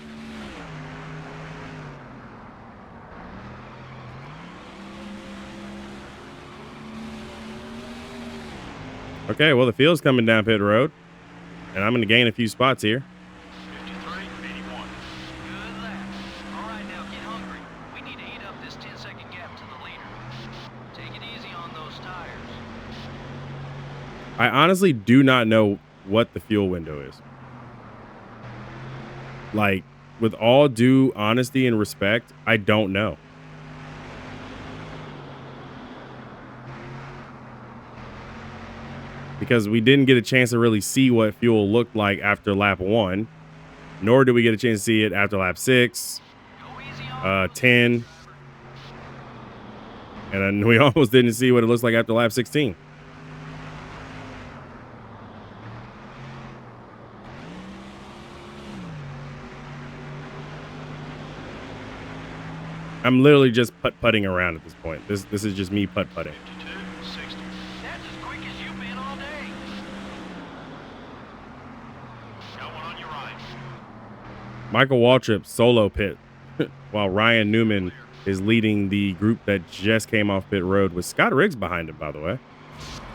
Okay, well, the field's coming down pit road, and I'm going to gain a few spots here. 53, 81. Good lap. All right, now get hungry. We need to eat up this 10-second gap to the leader. Take it easy on those tires. I honestly do not know what the fuel window is. Like, with all due honesty and respect, I don't know. Because we didn't get a chance to really see what fuel looked like after lap 1, nor did we get a chance to see it after lap 6, Go easy on 10, and then we almost didn't see what it looks like after lap 16. I'm literally just putt-putting around at this point. This is just me putt-putting. 52, 60. That's as quick as you've been all day. Got one on your right. Michael Waltrip solo pit while Ryan Newman is leading the group that just came off pit road with Scott Riggs behind him, by the way.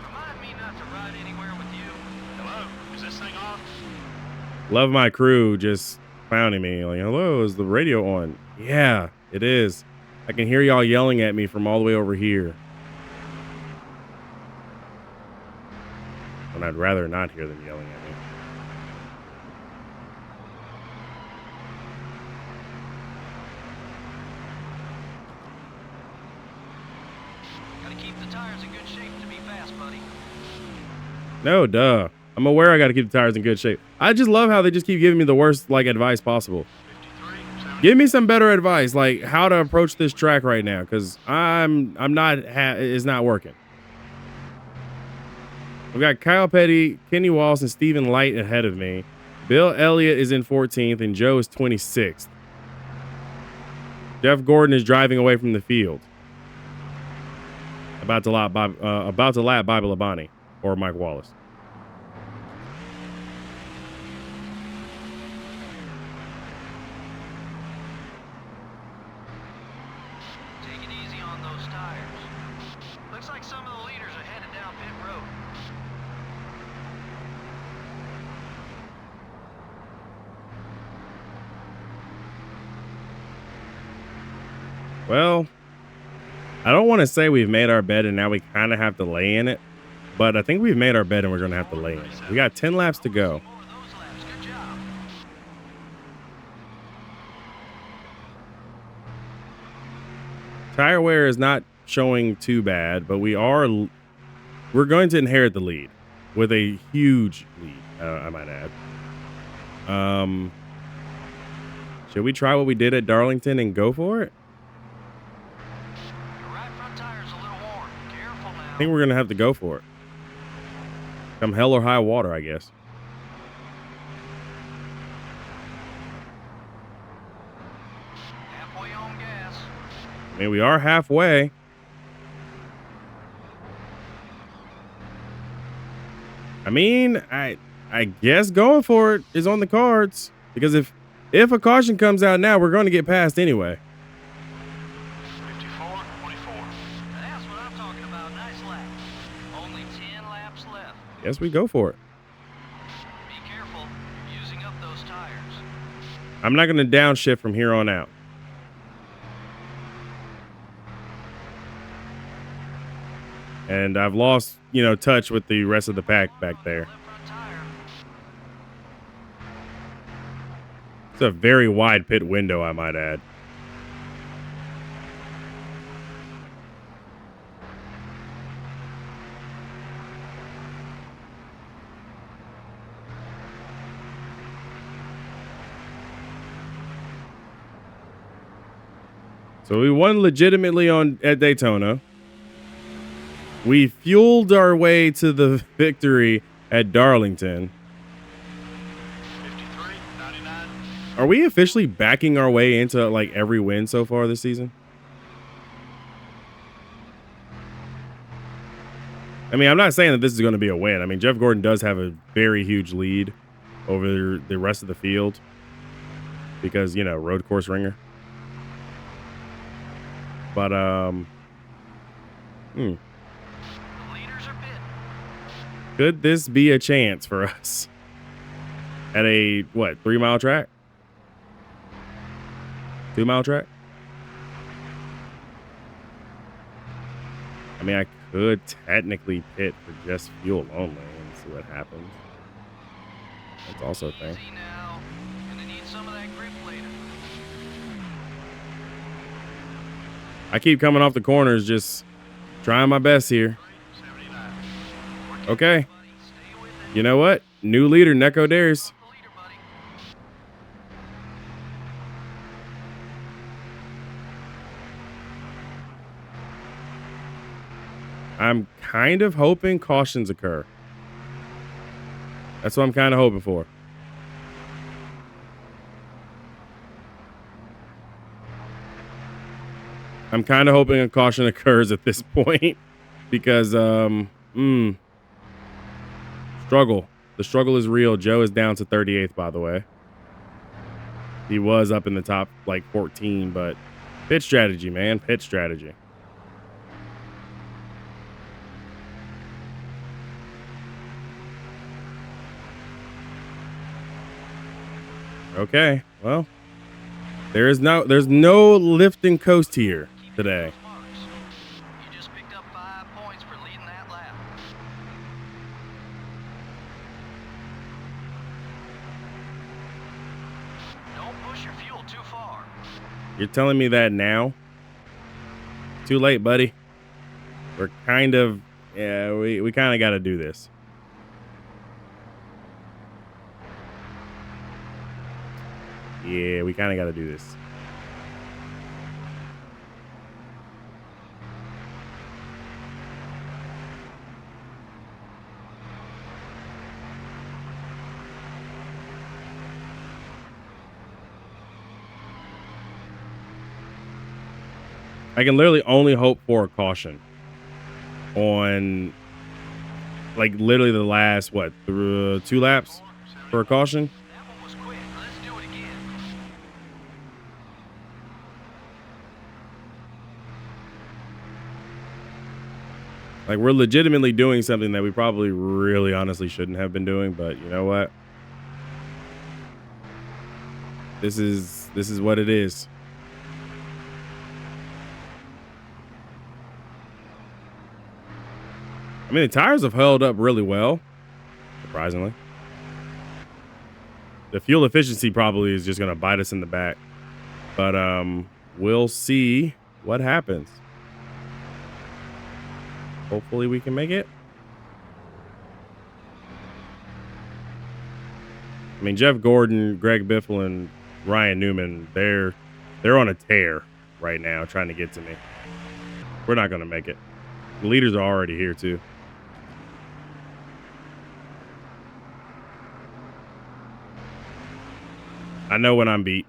Remind me not to ride anywhere with you. Hello? Is this thing on? Love my crew just pounding me like, hello, is the radio on? Yeah, it is. I can hear y'all yelling at me from all the way over here. And I'd rather not hear them yelling at me. Gotta keep the tires in good shape to be fast, buddy. No, duh. I'm aware I got to keep the tires in good shape. I just love how they just keep giving me the worst advice possible. 53, 70. Give me some better advice, like how to approach this track right now, because I'm not it's not working. We've got Kyle Petty, Kenny Walls, and Steven Light ahead of me. Bill Elliott is in 14th, and Joe is 26th. Jeff Gordon is driving away from the field. About to lap Bobby Labonte or Mike Wallace. Take it easy on those tires. Looks like some of the leaders are headed down pit road. Well, I don't want to say we've made our bed and now we kind of have to lay in it, but I think we've made our bed and we're going to have to lay in it. We got 10 laps to go. More of those laps. Good job. Tire wear is not showing too bad, but we're going to inherit the lead with a huge lead, I might add. Should we try what we did at Darlington and go for it? Your right front tire's a little worn. Careful now. I think we're going to have to go for it. Come hell or high water, I guess. Halfway on gas. I mean, we are halfway. I mean, I guess going for it is on the cards, because if a caution comes out now, we're going to get passed anyway. 54, 24. That's what I'm talking about. Nice lap. Only 10 laps left. Guess we go for it. Be careful. You're using up those tires. I'm not going to downshift from here on out. And I've lost, touch with the rest of the pack back there. Left front tire. It's a very wide pit window, I might add. So we won legitimately at Daytona. We fueled our way to the victory at Darlington. 53, 99. Are we officially backing our way into like every win so far this season? I mean, I'm not saying that this is going to be a win. I mean, Jeff Gordon does have a very huge lead over the rest of the field because, road course ringer. But, The leaders are pitting. could this be a chance for us at a, 3-mile track? 2-mile track? I mean, I could technically pit for just fuel only and see what happens. That's also a thing. Easy now. Gonna need some of that grip later. I keep coming off the corners, just trying my best here. 79. Okay. Buddy, stay with it. You know what? New leader, Neko Dares. The leader, buddy. I'm kind of hoping cautions occur. That's what I'm kind of hoping for. I'm kind of hoping a caution occurs at this point because, struggle. The struggle is real. Joe is down to 38th, by the way. He was up in the top, 14, but pit strategy, man. Pit strategy. Okay, well, there's no lift and coast here today. Those marks. You just picked up 5 points for leading that lap. Don't push your fuel too far. You're telling me that now? Too late, buddy. We're kind of, we kind of got to do this. Yeah, we kind of got to do this. I can literally only hope for a caution on, literally the last, 2 laps for a caution. That one was quick. Let's do it again. We're legitimately doing something that we probably really honestly shouldn't have been doing, but you know what? This is what it is. I mean, the tires have held up really well, surprisingly. The fuel efficiency probably is just going to bite us in the back. But we'll see what happens. Hopefully we can make it. I mean, Jeff Gordon, Greg Biffle, and Ryan Newman, they're on a tear right now trying to get to me. We're not going to make it. The leaders are already here, too. I know when I'm beat.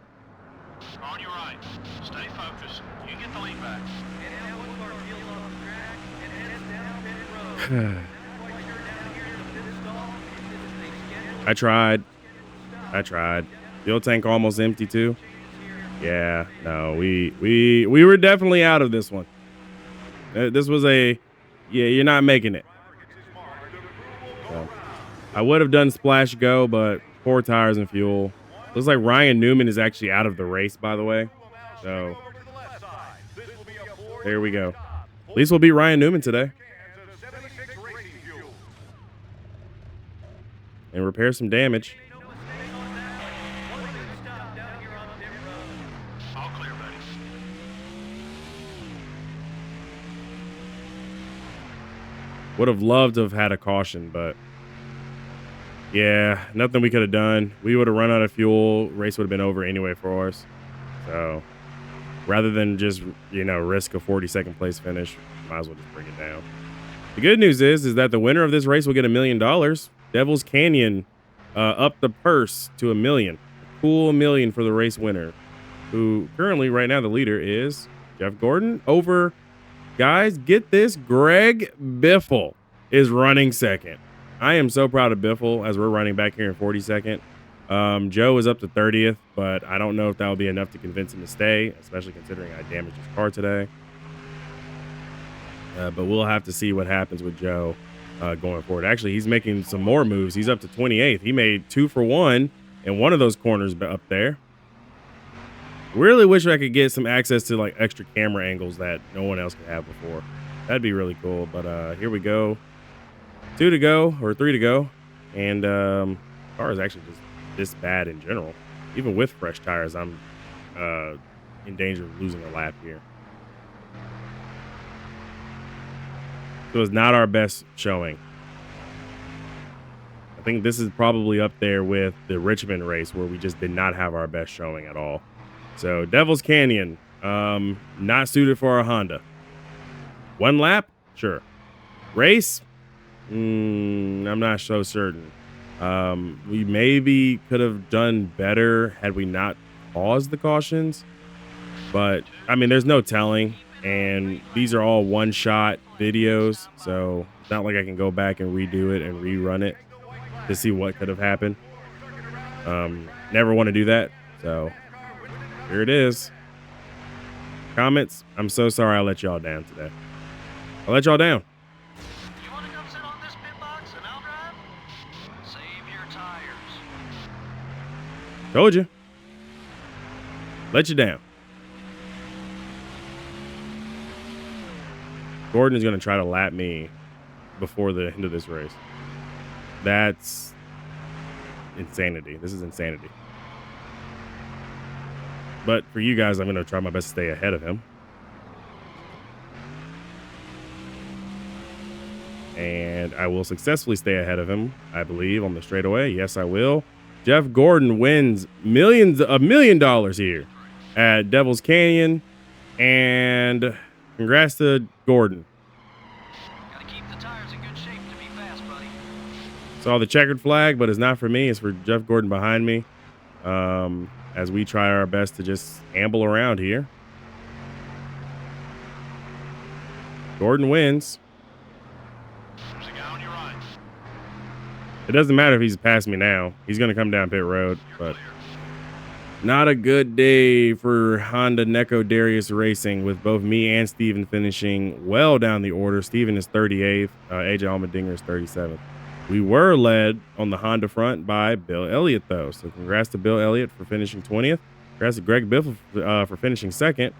On your right. Stay focused. You get the lead back. And now one car peels off the track and heads down pit road. Not quite sure down here in the pit stall if this is a scheduled I tried. Fuel tank almost empty, too. Yeah, no, we were definitely out of this one. This was yeah, you're not making it. So, I would have done splash go, but poor tires and fuel. Looks like Ryan Newman is actually out of the race, by the way. So there we go. At least we'll beat Ryan Newman today. And repair some damage. All clear, buddy. Would have loved to have had a caution, but yeah, nothing we could have done. We would have run out of fuel. Race would have been over anyway for us. So rather than just, risk a 42nd place finish, might as well just bring it down. The good news is that the winner of this race will get $1 million. Devil's Canyon upped the purse to $1 million. Cool $1 million for the race winner, who currently right now the leader is Jeff Gordon over, guys, get this, Greg Biffle is running second. I am so proud of Biffle as we're running back here in 42nd. Joe is up to 30th, but I don't know if that will be enough to convince him to stay, especially considering I damaged his car today. But we'll have to see what happens with Joe going forward. Actually, he's making some more moves. He's up to 28th. He made 2 for 1 in one of those corners up there. Really wish I could get some access to like extra camera angles that no one else could have before. That'd be really cool. But here we go. 2 to go, or 3 to go. And car is actually just this bad in general. Even with fresh tires, I'm in danger of losing a lap here. So it's not our best showing. I think this is probably up there with the Richmond race where we just did not have our best showing at all. So Devil's Canyon, not suited for our Honda. 1 lap? Sure. Race? I'm not so certain. We maybe could have done better had we not paused the cautions. But, I mean, there's no telling. And these are all one-shot videos. So it's not like I can go back and redo it and rerun it to see what could have happened. Never want to do that. So here it is. Comments, I'm so sorry I let y'all down today. I let y'all down. You want to come sit on this pit box and I'll drive? Save your tires. Told you. Let you down. Gordon is going to try to lap me before the end of this race. That's insanity. This is insanity. But for you guys, I'm going to try my best to stay ahead of him. And I will successfully stay ahead of him, I believe, on the straightaway. Yes, I will. Jeff Gordon wins $1 million here at Devil's Canyon. And congrats to Gordon. Gotta keep the tires in good shape to be fast, buddy. Saw the checkered flag, but it's not for me. It's for Jeff Gordon behind me. As we try our best to just amble around here. Gordon wins. There's a guy on your right. It doesn't matter if he's past me now. He's going to come down pit road, but not a good day for Honda Neco Darius Racing, with both me and Steven finishing well down the order. Steven is 38th. AJ Allmendinger is 37th. We were led on the Honda front by Bill Elliott, though. So congrats to Bill Elliott for finishing 20th. Congrats to Greg Biffle for finishing second.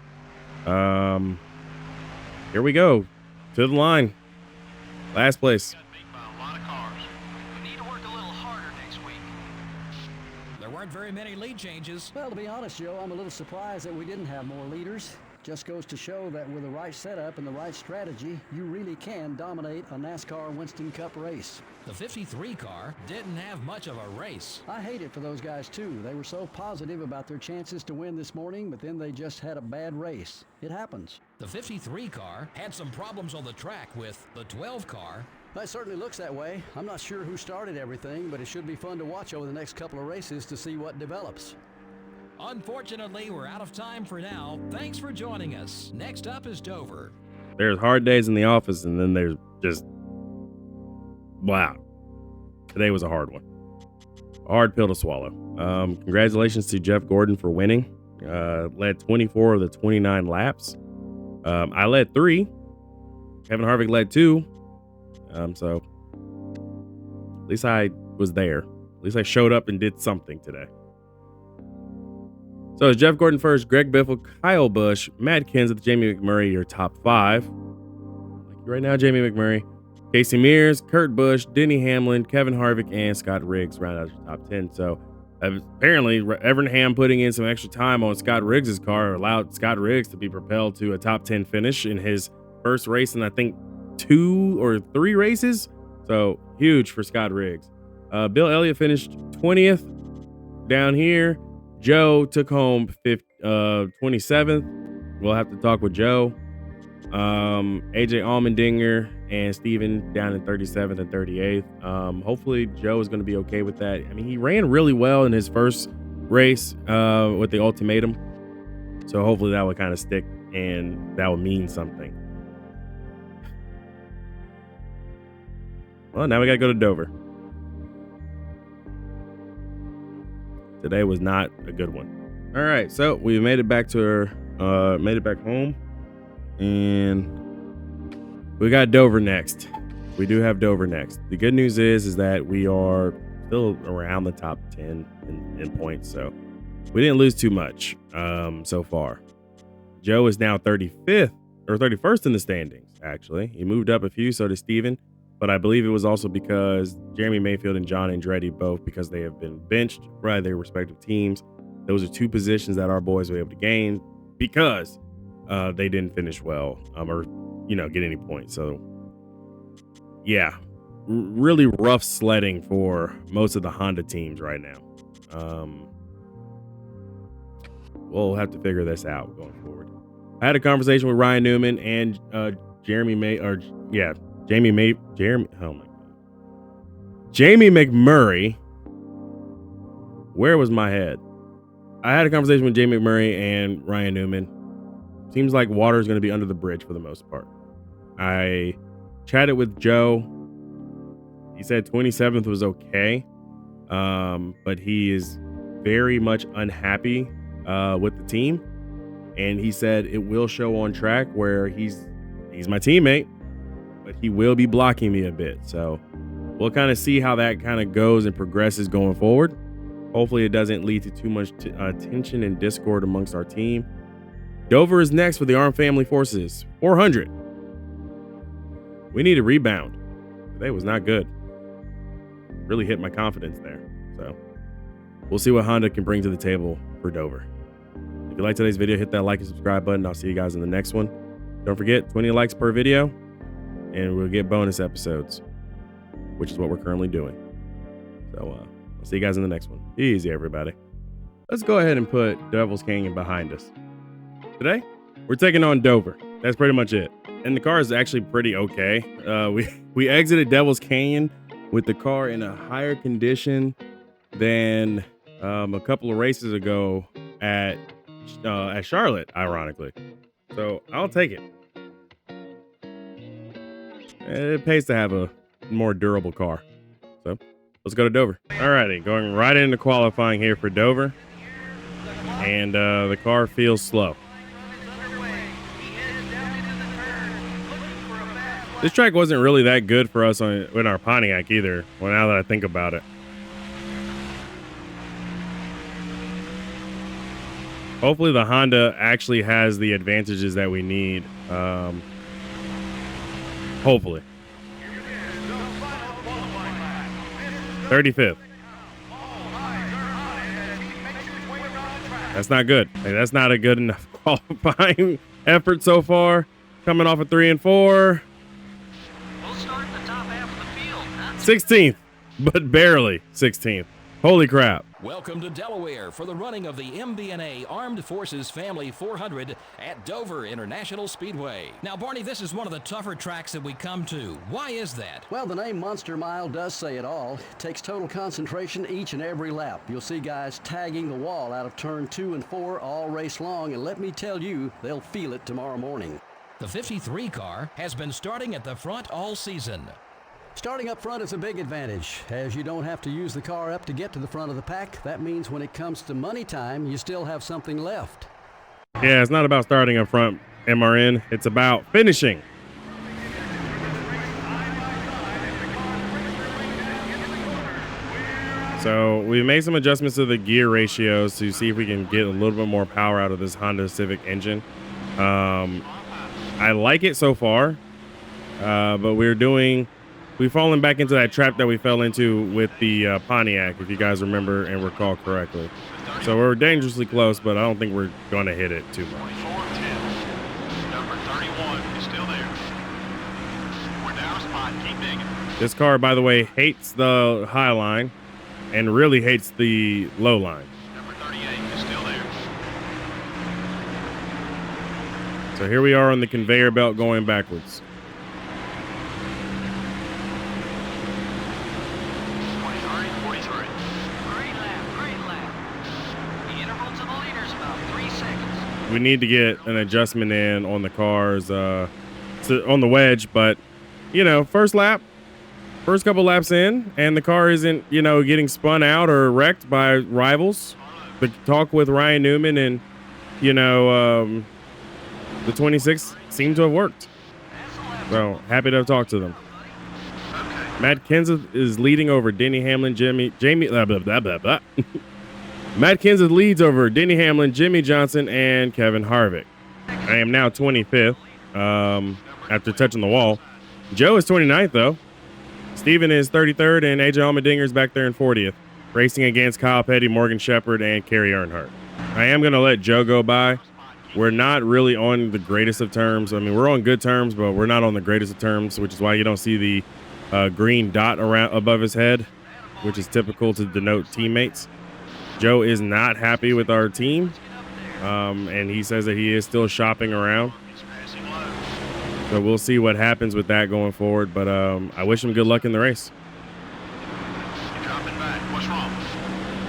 Here we go. To the line. Last place. Got beat by a lot of cars. We need to work a little harder next week. There weren't very many lead changes. Well, to be honest, Joe, I'm a little surprised that we didn't have more leaders. Just goes to show that with the right setup and the right strategy, you really can dominate a NASCAR Winston Cup race. The 53 car didn't have much of a race. I hate it for those guys, too. They were so positive about their chances to win this morning, but then they just had a bad race. It happens. The 53 car had some problems on the track with the 12 car. That certainly looks that way. I'm not sure who started everything, but it should be fun to watch over the next couple of races to see what develops. Unfortunately, we're out of time for now. Thanks for joining us. Next up is Dover. There's hard days in the office, and then there's just, wow. Today was a hard one. A hard pill to swallow. Congratulations to Jeff Gordon for winning. Led 24 of the 29 laps. I led 3. Kevin Harvick led 2. So at least I was there. At least I showed up and did something today. So it's Jeff Gordon first, Greg Biffle, Kyle Busch, Matt Kenseth, Jamie McMurray, your top 5. Like right now, Jamie McMurray, Casey Mears, Kurt Busch, Denny Hamlin, Kevin Harvick, and Scott Riggs round out your top 10. So apparently, Evernham putting in some extra time on Scott Riggs' car allowed Scott Riggs to be propelled to a top 10 finish in his first race in, I think, 2 or 3 races. So huge for Scott Riggs. Bill Elliott finished 20th down here. Joe took home 27th. We'll have to talk with Joe. AJ Allmendinger and Steven down in 37th and 38th. Hopefully Joe is going to be okay with that. I mean, he ran really well in his first race with the ultimatum. So hopefully that would kind of stick and that would mean something. Well, now we got to go to Dover. Today was not a good one. All right, so we made it back to made it back home, and we got Dover next. We do have Dover next. The good news is that we are still around the top 10 in points, so we didn't lose too much so far. Joe is now 35th or 31st in the standings. Actually, he moved up a few, so did Steven. But I believe it was also because Jeremy Mayfield and John Andretti both, because they have been benched by their respective teams. Those are 2 positions that our boys were able to gain because they didn't finish well or, get any points. So, yeah, really rough sledding for most of the Honda teams right now. We'll have to figure this out going forward. I had a conversation with Ryan Newman and Jamie McMurray. Where was my head? I had a conversation with Jamie McMurray and Ryan Newman. Seems like water is going to be under the bridge for the most part. I chatted with Joe. He said 27th was okay, but he is very much unhappy with the team, and he said it will show on track where he's my teammate, but he will be blocking me a bit. So we'll kind of see how that kind of goes and progresses going forward. Hopefully it doesn't lead to too much tension and discord amongst our team. Dover is next with the Armed Family Forces. 400. We need a rebound. Today was not good. Really hit my confidence there. So we'll see what Honda can bring to the table for Dover. If you like today's video, hit that like and subscribe button. I'll see you guys in the next one. Don't forget, 20 likes per video, and we'll get bonus episodes, which is what we're currently doing. So I'll see you guys in the next one. Easy, everybody. Let's go ahead and put Devil's Canyon behind us. Today, we're taking on Dover. That's pretty much it. And the car is actually pretty okay. We exited Devil's Canyon with the car in a higher condition than a couple of races ago at Charlotte, ironically. So I'll take it. It pays to have a more durable car. So let's go to Dover. Alrighty, going right into qualifying here for Dover. And the car feels slow. This track wasn't really that good for us in our Pontiac either, well, now that I think about it. Hopefully the Honda actually has the advantages that we need. Hopefully. 35th. That's not good. Hey, that's not a good enough qualifying effort so far. Coming off of 3 and 4. We'll start in the top half of the field. 16th, but barely 16th. Holy crap. Welcome to Delaware for the running of the MBNA Armed Forces Family 400 at Dover International Speedway. Now, Barney, this is one of the tougher tracks that we come to. Why is that? Well, the name Monster Mile does say it all. It takes total concentration each and every lap. You'll see guys tagging the wall out of turn 2 and 4 all race long, and let me tell you, they'll feel it tomorrow morning. The 53 car has been starting at the front all season. Starting up front is a big advantage, as you don't have to use the car up to get to the front of the pack. That means when it comes to money time, you still have something left. Yeah, it's not about starting up front, MRN. It's about finishing. So we made some adjustments to the gear ratios to see if we can get a little bit more power out of this Honda Civic engine. I like it so far, but we've fallen back into that trap that we fell into with the Pontiac, if you guys remember and recall correctly. So we're dangerously close, but I don't think we're going to hit it too much. 24-10. Number 31 is still there. We're down a spot. Keep digging. This car, by the way, hates the high line and really hates the low line. Number 38 is still there. So here we are on the conveyor belt going backwards. 43. Great lap. The interval to the leader's about 3 seconds. We need to get an adjustment in on the cars, on the wedge, but you know, first couple laps in, and the car isn't, you know, getting spun out or wrecked by rivals. The talk with Ryan Newman and, you know, the 26 seemed to have worked. So happy to have talked to them. Matt Kenseth is leading over Denny Hamlin, Matt Kenseth leads over Denny Hamlin, Jimmy Johnson, and Kevin Harvick. I am now 25th after touching the wall. Joe is 29th, though. Steven is 33rd, and AJ Allmendinger is back there in 40th, racing against Kyle Petty, Morgan Shepherd, and Kerry Earnhardt. I am going to let Joe go by. We're not really on the greatest of terms. I mean, we're on good terms, but we're not on the greatest of terms, which is why you don't see the green dot around above his head, which is typical to denote teammates. Joe is not happy with our team, and he says that he is still shopping around. So we'll see what happens with that going forward, but I wish him good luck in the race. You're dropping back. What's wrong?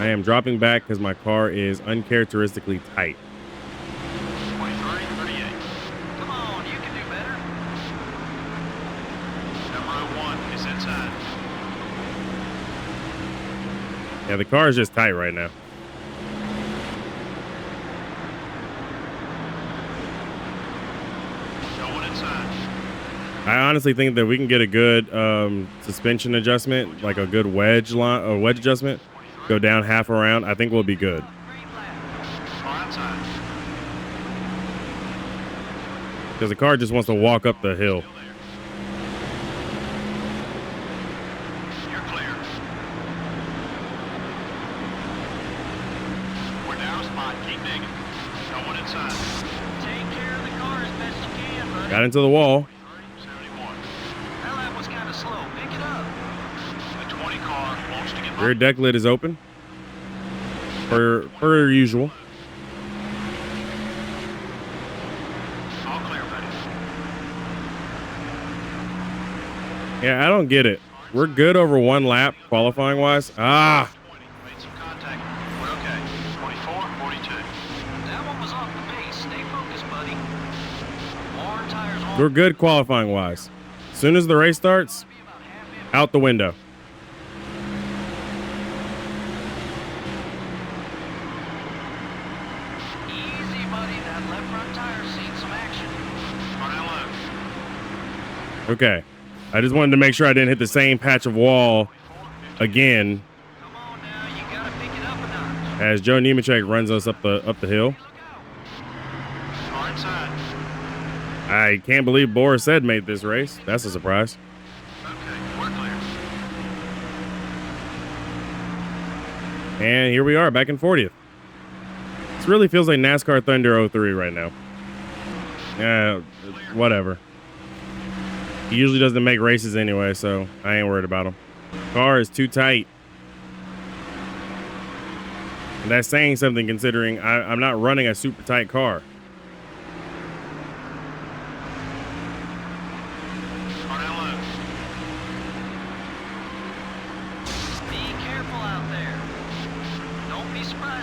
I am dropping back because my car is uncharacteristically tight. 23, 38. Come on, you can do better. Number 01 is inside. Yeah, the car is just tight right now. Going inside. I honestly think that we can get a good suspension adjustment, like a good wedge adjustment, go down half a round. I think we'll be good. Far outside. Because the car just wants to walk up the hill. You're clear. We're down a spot. Keep digging. Going inside. Take care of the car as best you can, buddy. Got into the wall. 71. That lap was kind of slow. Pick it up. The 20 car wants to get Rear deck lid is open. Per usual. all clear, buddy. Yeah, I don't get it. We're good over one lap qualifying wise. Ah, Made some contact. We're okay. 24, 42. That one was off the base. Stay focused, buddy. More tires on. we're good qualifying wise. As soon as the race starts, out the window. Easy, buddy. That left front tire's seen some action. Front end low. Okay. I just wanted to make sure I didn't hit the same patch of wall again Come on now. You gotta pick it up a notch. as Joe Nemechek runs us up the hill. Look out. Far inside. I can't believe Boris Said made this race. That's a surprise. Okay, we're clear. And here we are back in 40th. This really feels like NASCAR Thunder 03 right now. Yeah, whatever. He usually doesn't make races anyway, so I ain't worried about him. Car is too tight. And that's saying something considering I'm not running a super tight car.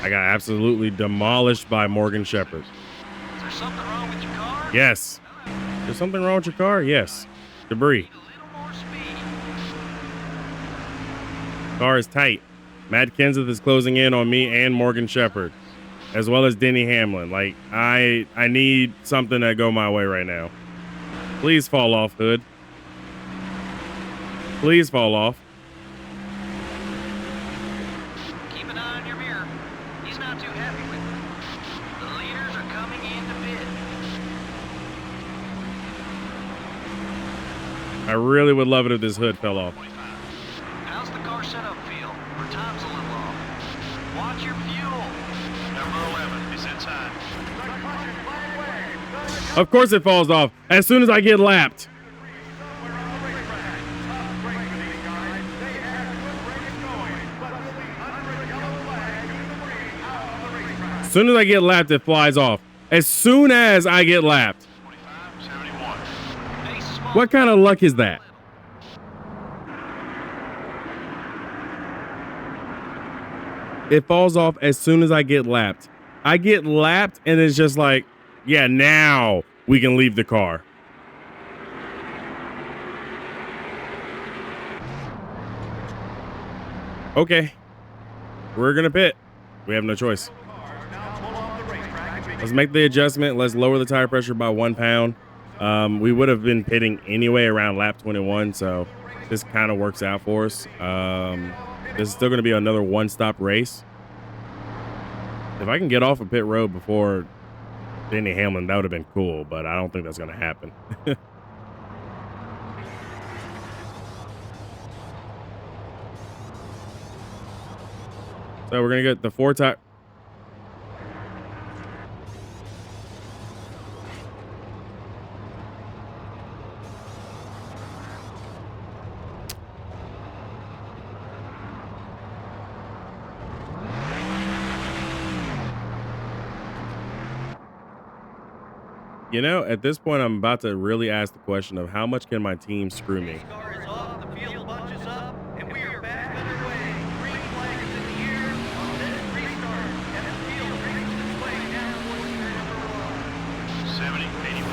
I got absolutely demolished by Morgan Shepherd. Is there something wrong with your car? Yes. There's something wrong with your car? Yes. Debris. Need a little more speed. Car is tight. Matt Kenseth is closing in on me and Morgan Shepherd, as well as Denny Hamlin. Like, I need something to go my way right now. Please fall off, Hood. Please fall off. Keep an eye on your mirror. He's not too happy with it. The leaders are coming into pit. I really would love it if this hood fell off. How's the car setup feel? Our time's a little off. Watch your fuel. Number 11 is inside. Of course it falls off as soon as I get lapped. As soon as I get lapped, it flies off. As soon as I get lapped. 25-71. What kind of luck is that? It falls off as soon as I get lapped. I get lapped and it's just like, yeah, now we can leave the car. Okay. We're going to pit. We have no choice. Let's make the adjustment. Let's lower the tire pressure by 1 pound. We would have been pitting anyway around lap 21, so this kind of works out for us. This is still going to be another one-stop race. If I can get off of pit road before Denny Hamlin, that would have been cool, but I don't think that's going to happen. So we're going to get the 4 tire. You know, at this point, I'm about to really ask the question of how much can my team screw me? Car is off, the field bunches up, and we are back underway. Green flag is in the air. Let it restart, and the field makes its way down towards turn number 1. 70, 81.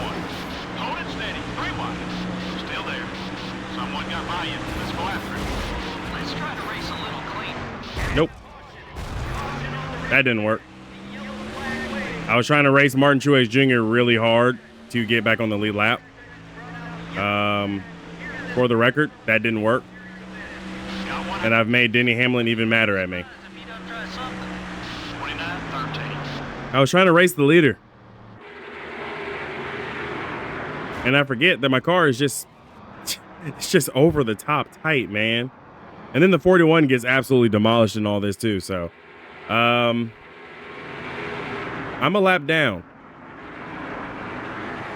Hold it steady. 3 wide. Still there. Someone got by you. Let's go after it. Let's try to race a little clean. Nope. That didn't work. I was trying to race Martin Truex Jr. really hard to get back on the lead lap. For the record, that didn't work. And I've made Denny Hamlin even madder at me. 29-13. I was trying to race the leader. And I forget that my car is just, it's just over the top tight, man. And then the 41 gets absolutely demolished in all this too. So, I'm a lap down.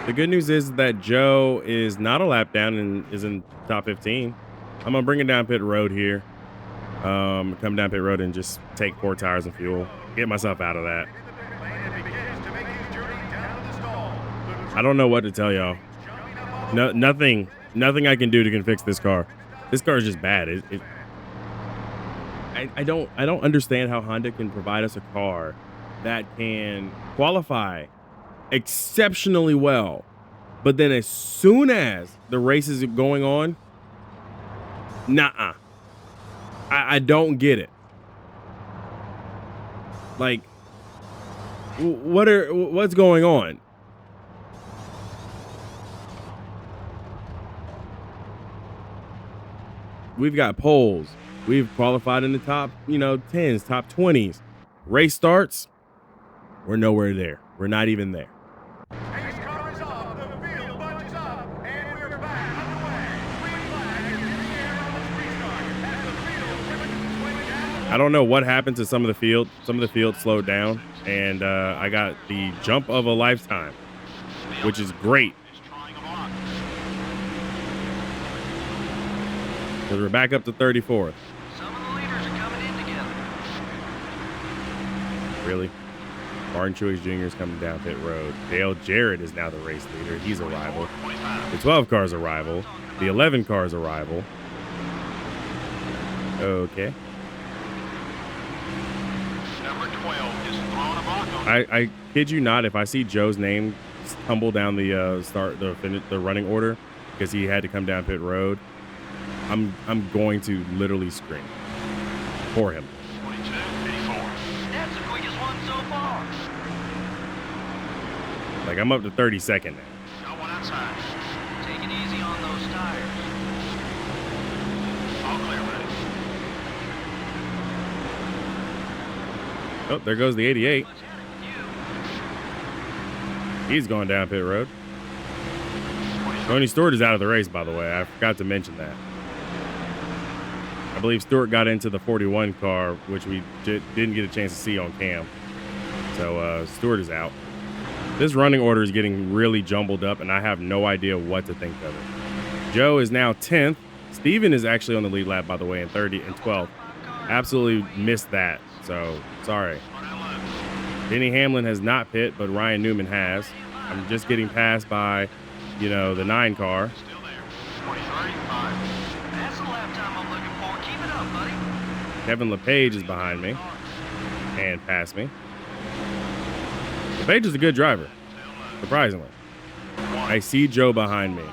The good news is that Joe is not a lap down and is in top 15. I'm gonna bring it down pit road here. Come down pit road and just take 4 tires of fuel. Get myself out of that. I don't know what to tell y'all. No, nothing I can do to fix this car. This car is just bad. I don't understand how Honda can provide us a car that can qualify exceptionally well, but then as soon as the race is going on, I don't get it. Like, what's going on? We've got poles. We've qualified in the top, 10s, top 20s. Race starts. We're nowhere there. We're not even there. Pace car is off, the field bunches up, and we're back underway. Green flag is in the air on the restart, as the field makes its way down I don't know what happened to some of the field. Some of the field slowed down, and I got the jump of a lifetime, which is great. Because we're back up to 34th. Some of the leaders are coming in together. Really? Martin Truex Jr. is coming down pit road. Dale Jarrett is now the race leader. He's a rival. The 12 car is a rival. The 11 car is a rival. Okay. Number 12 is throwing a block on. I kid you not, if I see Joe's name tumble down the the running order because he had to come down pit road, I'm going to literally scream for him. 22, 84. That's the quickest one so far. Like, I'm up to 32nd now. Got one outside. Take it easy on those tires. All clear, buddy. Oh, there goes the 88. What's ahead of you? He's going down pit road. Tony Stewart is out of the race, by the way. I forgot to mention that. I believe Stewart got into the 41 car, which we didn't get a chance to see on cam. So Stewart is out. This running order is getting really jumbled up, and I have no idea what to think of it. Joe is now 10th. Steven is actually on the lead lap, by the way, in 30 and 12th. Absolutely missed that, so sorry. Denny Hamlin has not pit, but Ryan Newman has. I'm just getting passed by, the 9 car. Still there. 23, 5. That's the lap time I'm looking for. Keep it up, buddy. Kevin LePage is behind me and past me. LePage is a good driver, surprisingly. I see Joe behind me.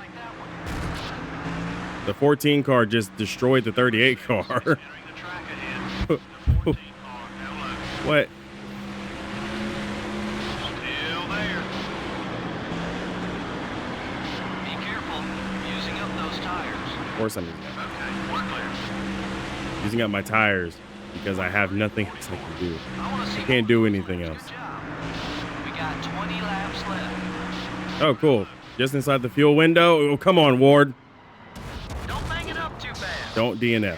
The 14 car just destroyed the 38 car. Entering the track ahead. The 14 car now low. What? Still there. Be careful. Using up those tires. Of course I'm using Okay, we're clear. using up my tires because I have nothing else I can do. I want to see. I can't do anything else. Good job. We got 20 laps left. Oh, cool. Just inside the fuel window. Oh, come on, Ward. Don't bang it up too fast. Don't DNF.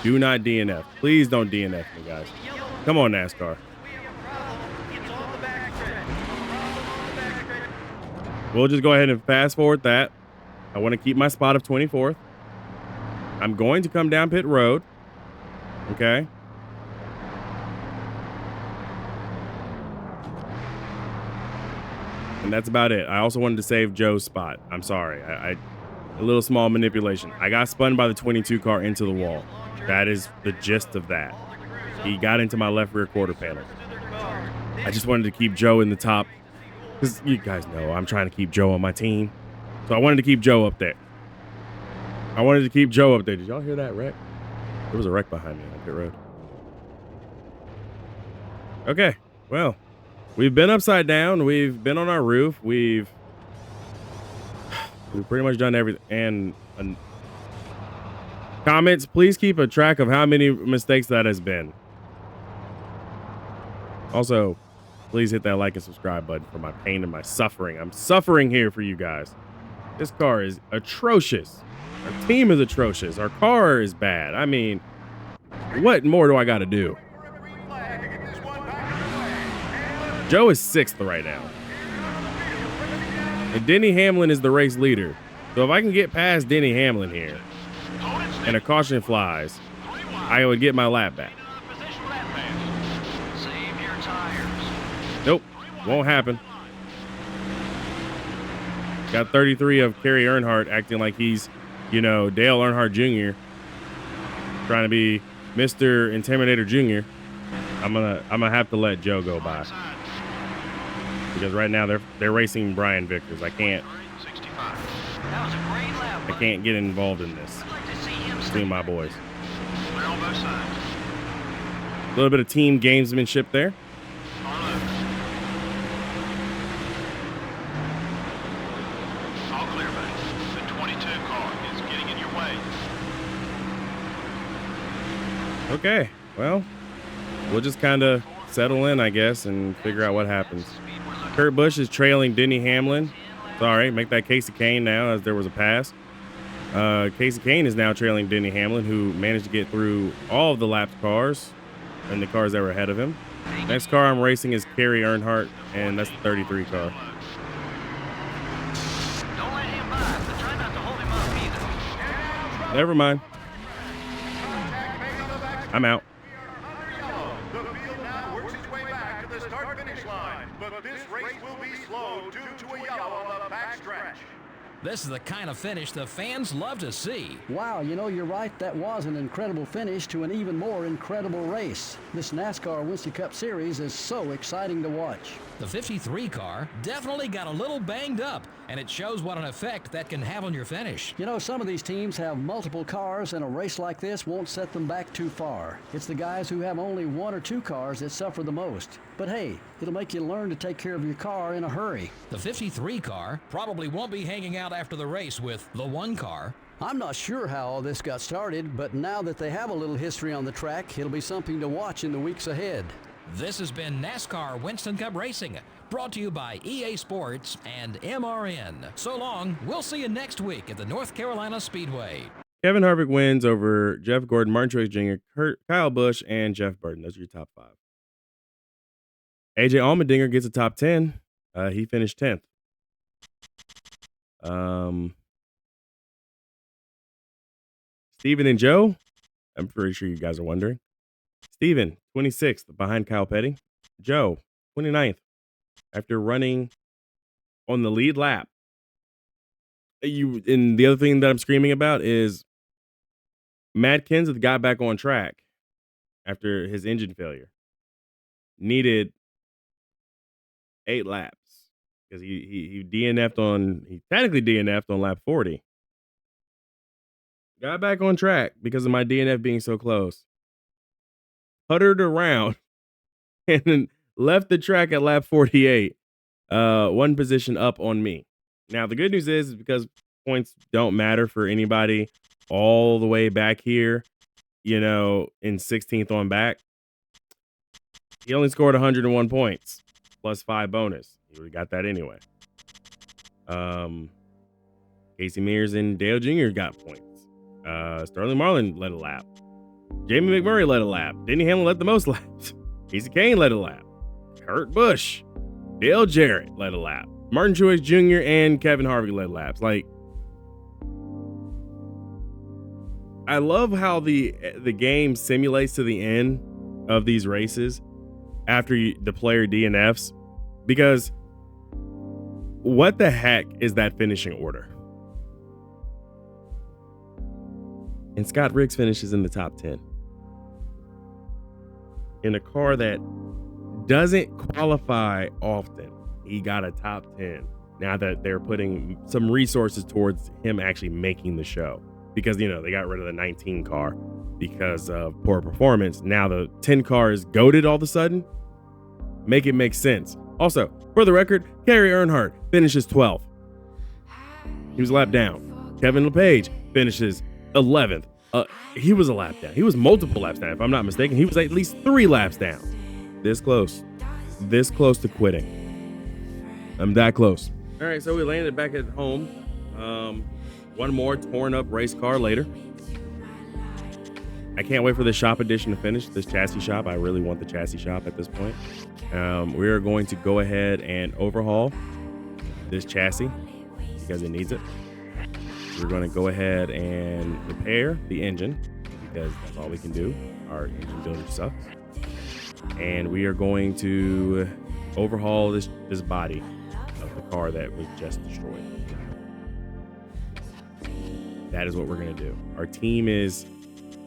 Do not DNF. Please don't DNF me, guys. Come on, NASCAR. It's on the back stretch. We'll just go ahead and fast forward that. I want to keep my spot of 24th. I'm going to come down pit road. Okay. And that's about it. I also wanted to save Joe's spot. I'm sorry. A little small manipulation. I got spun by the 22 car into the wall. That is the gist of that. He got into my left rear quarter panel. I just wanted to keep Joe in the top because you guys know I'm trying to keep Joe on my team. So I wanted to keep Joe up there. Did y'all hear that wreck? There was a wreck behind me on pit road. Okay, well, we've been upside down. We've been on our roof. We've pretty much done everything. And comments, please keep a track of how many mistakes that has been. Also, please hit that like and subscribe button for my pain and my suffering. I'm suffering here for you guys. This car is atrocious. Our team is atrocious. Our car is bad. I mean, what more do I got to do? Joe is 6th right now. And Denny Hamlin is the race leader. So if I can get past Denny Hamlin here and a caution flies, I would get my lap back. Save your tires. Nope, won't happen. Got 33 of Kerry Earnhardt acting like he's, Dale Earnhardt Jr. Trying to be Mr. Intimidator Jr. I'm gonna have to let Joe go by because right now they're racing Brian Vickers. I can't That was a great lap. I can't get involved in this I'd like to see him between my boys. Clear on both sides. A little bit of team gamesmanship there. Far left. All clear, buddy. The 22 car is getting in your way. Okay, well, we'll just kind of settle in, I guess, and figure out what happens. Kurt Busch is trailing Denny Hamlin. Sorry, make that Casey Kane now as there was a pass. Casey Kane is now trailing Denny Hamlin, who managed to get through all of the lapped cars and the cars that were ahead of him. Next car I'm racing is Kerry Earnhardt, and that's the 33 car. Don't let him by, but try not to hold him up either. Never mind. I'm out. The field now works its way back to the start-finish line, but this race will be slow due to a yellow on the backstretch. This is the kind of finish the fans love to see. Wow, you know, you're right. That was an incredible finish to an even more incredible race. This NASCAR Winston Cup Series is so exciting to watch. The 53 car definitely got a little banged up, and it shows what an effect that can have on your finish. You know, some of these teams have multiple cars, and a race like this won't set them back too far. It's the guys who have only one or two cars that suffer the most. But hey, it'll make you learn to take care of your car in a hurry. The 53 car probably won't be hanging out after the race with the one car. I'm not sure how all this got started, but now that they have a little history on the track, it'll be something to watch in the weeks ahead. This has been NASCAR Winston Cup Racing, brought to you by EA Sports and MRN. So long, we'll see you next week at the North Carolina Speedway. Kevin Harvick wins over Jeff Gordon, Martin Truex Jr., Kyle Busch, and Jeff Burton. Those are your top 5. AJ Allmendinger gets a top 10. He finished 10th. Steven and Joe, I'm pretty sure you guys are wondering. Steven, 26th, behind Kyle Petty. Joe, 29th, after running on the lead lap. And the other thing that I'm screaming about is Matt Kenseth got back on track after his engine failure. Needed 8 laps because he technically DNF'd on lap 40. Got back on track because of my DNF being so close. Puttered around and then left the track at lap 48. One position up on me. Now, the good news is because points don't matter for anybody all the way back here, in 16th on back. He only scored 101 points plus 5 bonus. He would have got that anyway. Casey Mears and Dale Jr. got points. Sterling Marlin led a lap. Jamie McMurray led a lap. Denny Hamlin led the most laps. Casey Kane led a lap. Kurt Busch, Dale Jarrett led a lap. Martin Truex Jr. and Kevin Harvick led laps. I love how the game simulates to the end of these races after the player DNFs, because what the heck is that finishing order? And Scott Riggs finishes in the top 10 in a car that doesn't qualify often. He got a top 10 now that they're putting some resources towards him actually making the show, because they got rid of the 19 car because of poor performance. Now the 10 car is goated all of a sudden. Make it make sense. Also, for the record, Kerry Earnhardt finishes 12th. He was a lap down. Kevin LePage finishes 11th. He was a lap down. He was multiple laps down. If I'm not mistaken, he was at least 3 laps down. This close to quitting. I'm that close. All right, so we landed back at home. One more torn up race car later. I can't wait for the shop edition to finish, this chassis shop. I really want the chassis shop at this point. We are going to go ahead and overhaul this chassis because it needs it. We're going to go ahead and repair the engine because that's all we can do. Our engine builder sucks. And we are going to overhaul this body of the car that was just destroyed. That is what we're going to do. Our team is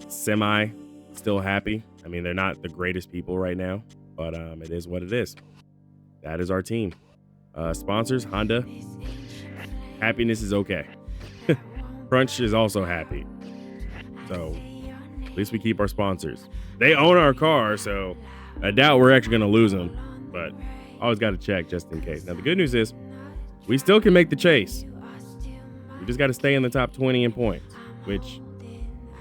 semi still happy. I mean, they're not the greatest people right now, but it is what it is. That is our team. Sponsors, Honda. Happiness is okay. Crunch is also happy. So at least we keep our sponsors. They own our car, so I doubt we're actually going to lose them, but always got to check just in case. Now, the good news is we still can make the chase. We just got to stay in the top 20 in points, which,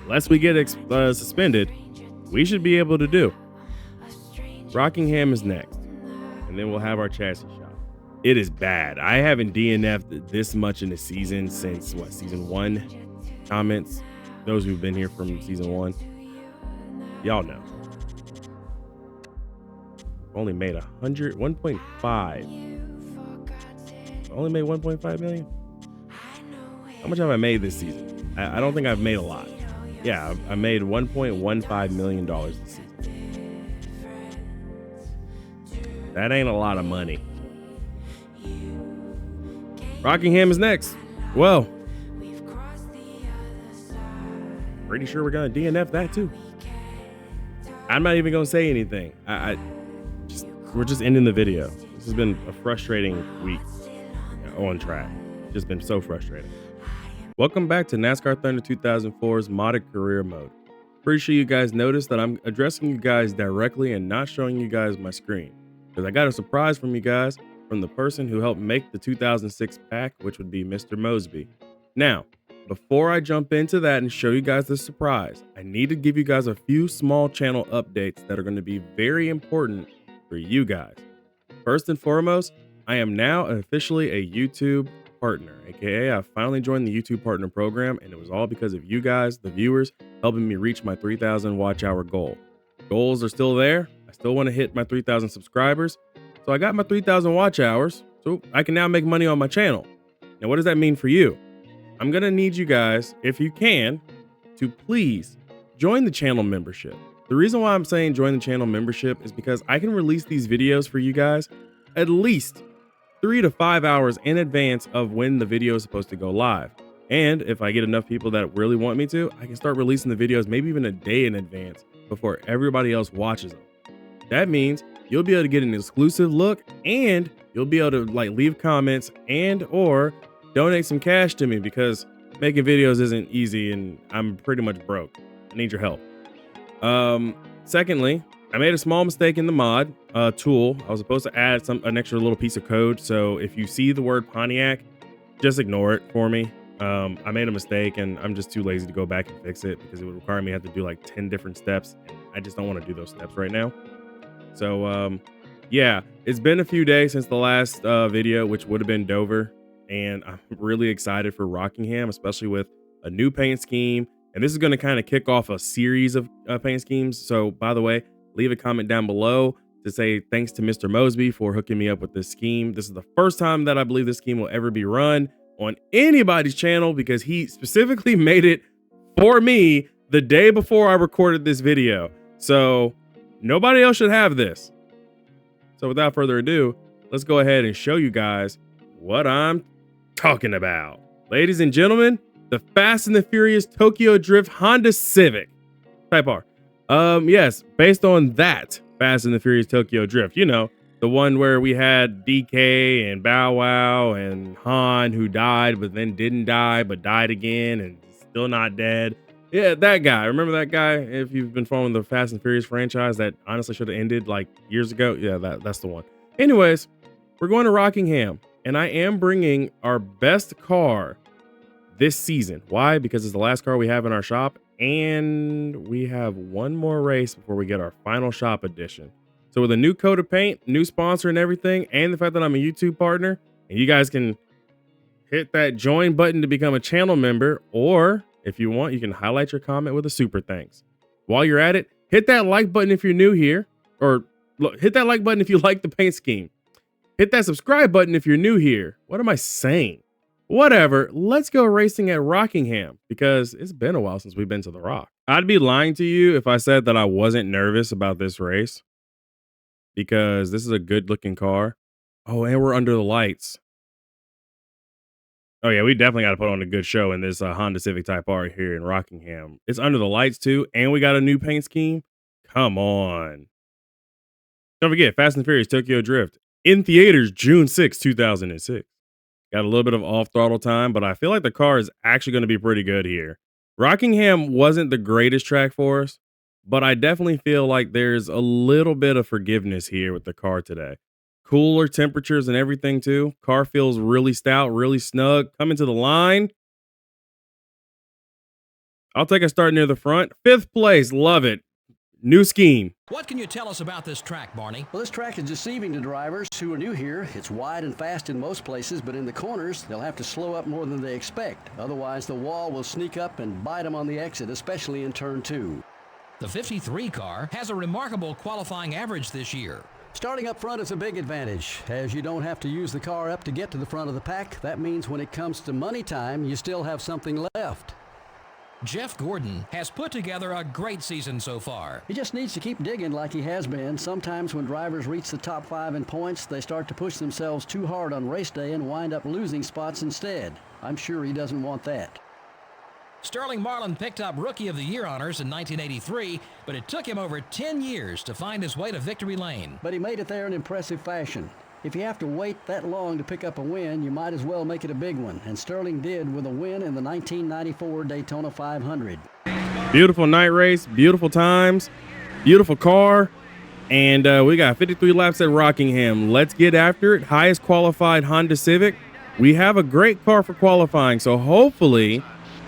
unless we get suspended, we should be able to do. Rockingham is next, and then we'll have our chassis shop. It is bad. I haven't DNF'd this much in the season since, season 1? Comments. Those who've been here from season 1, y'all know. only made 1.5. I only made 1.5 million. How much have I made this season? I don't think I've made a lot. Yeah, I made $1.15 million this season. That ain't a lot of money. Rockingham is next. Well, pretty sure we're gonna DNF that too. I'm not even gonna say anything. We're just ending the video. This has been a frustrating week on track. Just been so frustrating. Welcome back to NASCAR Thunder 2004's modded career mode. Pretty sure you guys noticed that I'm addressing you guys directly and not showing you guys my screen, because I got a surprise from you guys from the person who helped make the 2006 pack, which would be Mr. Mosby. Now, before I jump into that and show you guys the surprise, I need to give you guys a few small channel updates that are going to be very important for you guys. First and foremost, I am now officially a YouTube partner, aka I finally joined the YouTube partner program, and it was all because of you guys, the viewers, helping me reach my 3,000 watch hour goal. Goals are still there. I still want to hit my 3,000 subscribers. So I got my 3,000 watch hours, so I can now make money on my channel. Now, what does that mean for you? I'm gonna need you guys, if you can, to please join the channel membership. The reason why I'm saying join the channel membership is because I can release these videos for you guys at least 3 to 5 hours in advance of when the video is supposed to go live. And if I get enough people that really want me to, I can start releasing the videos maybe even a day in advance before everybody else watches them. That means you'll be able to get an exclusive look, and you'll be able to leave comments and or donate some cash to me, because making videos isn't easy and I'm pretty much broke. I need your help. Secondly, I made a small mistake in the mod tool. I was supposed to add an extra little piece of code. So if you see the word Pontiac, just ignore it for me. I made a mistake and I'm just too lazy to go back and fix it, because it would require me to have to do like 10 different steps. And I just don't want to do those steps right now. So yeah, it's been a few days since the last video, which would have been Dover. And I'm really excited for Rockingham, especially with a new paint scheme. And this is going to kind of kick off a series of paint schemes. So by the way, leave a comment down below to say thanks to Mr. Mosby for hooking me up with this scheme. This is the first time that I believe this scheme will ever be run on anybody's channel, because he specifically made it for me the day before I recorded this video. So nobody else should have this. So without further ado, let's go ahead and show you guys what I'm talking about. Ladies and gentlemen, the Fast and the Furious Tokyo Drift Honda Civic Type R. Yes, based on that Fast and the Furious Tokyo Drift, you know, the one where we had DK and Bow Wow and Han, who died but then didn't die but died again and still not dead. Yeah, that guy. Remember that guy? If you've been following the Fast and Furious franchise, that honestly should have ended like years ago. Yeah, that's the one. Anyways, we're going to Rockingham, and I am bringing our best car this season. Why? Because it's the last car we have in our shop, and we have one more race before we get our final shop edition. So with a new coat of paint, new sponsor and everything, and the fact that I'm a YouTube partner, and you guys can hit that join button to become a channel member, or if you want, you can highlight your comment with a super thanks. While you're at it, hit that like button if you're new here, or look, hit that like button if you like the paint scheme. Hit that subscribe button if you're new here. What am I saying? Whatever, let's go racing at Rockingham, because it's been a while since we've been to the Rock. I'd be lying to you if I said that I wasn't nervous about this race, because this is a good looking car. Oh, and we're under the lights. Oh yeah, we definitely got to put on a good show in this Honda Civic Type R here in Rockingham. It's under the lights too, and we got a new paint scheme. Come on. Don't forget, Fast and Furious Tokyo Drift in theaters June 6, 2006. Got a little bit of off throttle time, but I feel like the car is actually going to be pretty good here. Rockingham wasn't the greatest track for us, but I definitely feel like there's a little bit of forgiveness here with the car today. Cooler temperatures and everything too. Car feels really stout, really snug. Coming to the line. I'll take a start near the front. 5th place, love it. New scheme. What can you tell us about this track, Barney? Well, this track is deceiving to drivers who are new here. It's wide and fast in most places, but in the corners, they'll have to slow up more than they expect. Otherwise, the wall will sneak up and bite them on the exit, especially in turn 2. The 53 car has a remarkable qualifying average this year. Starting up front is a big advantage, as you don't have to use the car up to get to the front of the pack. That means when it comes to money time, you still have something left. Jeff Gordon has put together a great season so far. He just needs to keep digging like he has been. Sometimes when drivers reach the top 5 in points, they start to push themselves too hard on race day and wind up losing spots instead. I'm sure he doesn't want that. Sterling Marlin picked up Rookie of the Year honors in 1983, but it took him over 10 years to find his way to victory lane. But he made it there in impressive fashion. If you have to wait that long to pick up a win, you might as well make it a big one. And Sterling did with a win in the 1994 Daytona 500. Beautiful night race, beautiful times, beautiful car. And we got 53 laps at Rockingham. Let's get after it. Highest qualified Honda Civic. We have a great car for qualifying, so hopefully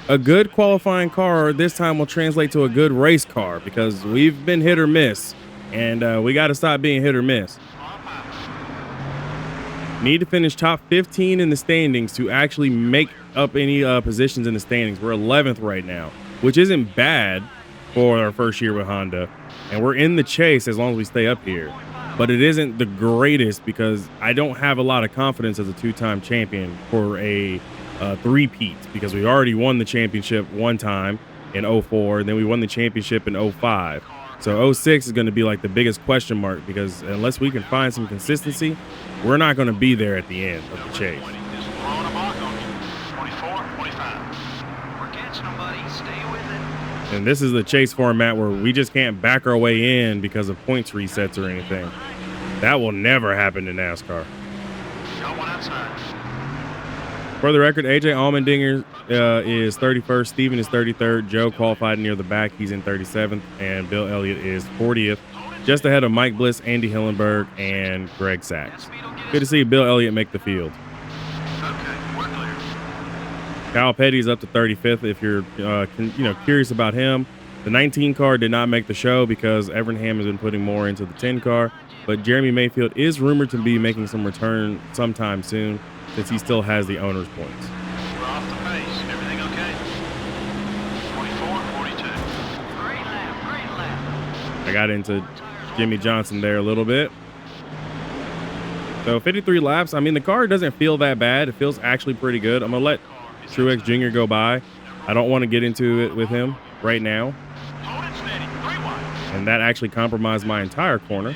a good qualifying car this time will translate to a good race car, because we've been hit or miss, and we got to stop being hit or miss. Need to finish top 15 in the standings to actually make up any positions in the standings. We're 11th right now, which isn't bad for our first year with Honda, and we're in the chase as long as we stay up here. But it isn't the greatest because I don't have a lot of confidence as a 2-time champion for a three-peat, because we already won the championship one time in 04, and then we won the championship in 05. So 06 is going to be like the biggest question mark, because unless we can find some consistency, we're not going to be there at the end of the chase. And this is the chase format where we just can't back our way in because of points resets or anything. That will never happen in NASCAR. For the record, AJ Allmendinger is 31st, Steven is 33rd, Joe qualified near the back, he's in 37th, and Bill Elliott is 40th, just ahead of Mike Bliss, Andy Hillenberg, and Greg Sachs. Good to see Bill Elliott make the field. Kyle Petty's up to 35th. If you're curious about him, the 19 car did not make the show because Evernham has been putting more into the 10 car, but Jeremy Mayfield is rumored to be making some return sometime soon, since he still has the owner's points. We're off the pace. Everything okay? 24, 42. Great lap. I got into Jimmy Johnson there a little bit. So 53 laps. I mean, the car doesn't feel that bad. It feels actually pretty good. I'm going to let Truex Jr. go by. I don't want to get into it with him right now. Hold it steady. 3 wide. And that actually compromised my entire corner.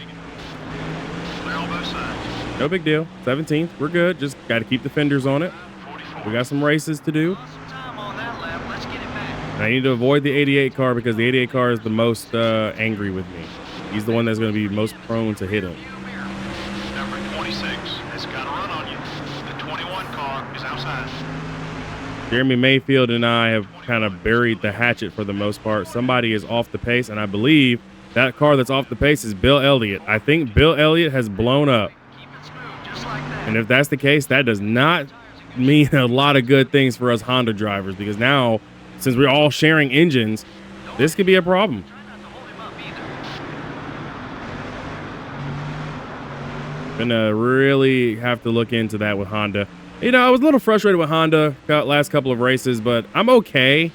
Clear on both sides. No big deal. 17th. We're good. Just got to keep the fenders on it. 44. We got some races to do. Some time on that lap. Let's get it back. And I need to avoid the 88 car because the 88 car is the most angry with me. He's the one that's going to be most prone to hit him. Number 26 has got a run on you. The 21 car is outside. Jeremy Mayfield and I have kind of buried the hatchet for the most part. Somebody is off the pace, and I believe that car that's off the pace is Bill Elliott. I think Bill Elliott has blown up. Keep it smooth, just like that. And if that's the case, that does not mean a lot of good things for us Honda drivers, because now, since we're all sharing engines, this could be a problem. Try not to hold him up either. Gonna really have to look into that with Honda. You know, I was a little frustrated with Honda last couple of races, but I'm okay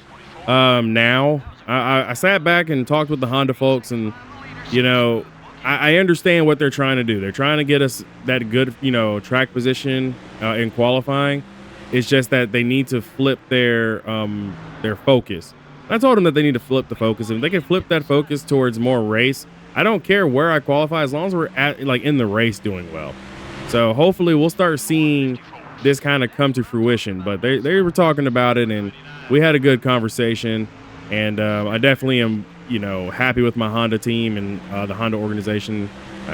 now. I sat back and talked with the Honda folks, and, you know, I understand what they're trying to do. They're trying to get us that good, track position in qualifying. It's just that they need to flip their focus. I told them that they need to flip the focus. If they can flip that focus towards more race, I don't care where I qualify as long as we're at in the race doing well. So hopefully we'll start seeing this kind of come to fruition. But they were talking about it, and we had a good conversation. And I definitely am, happy with my Honda team and the Honda organization.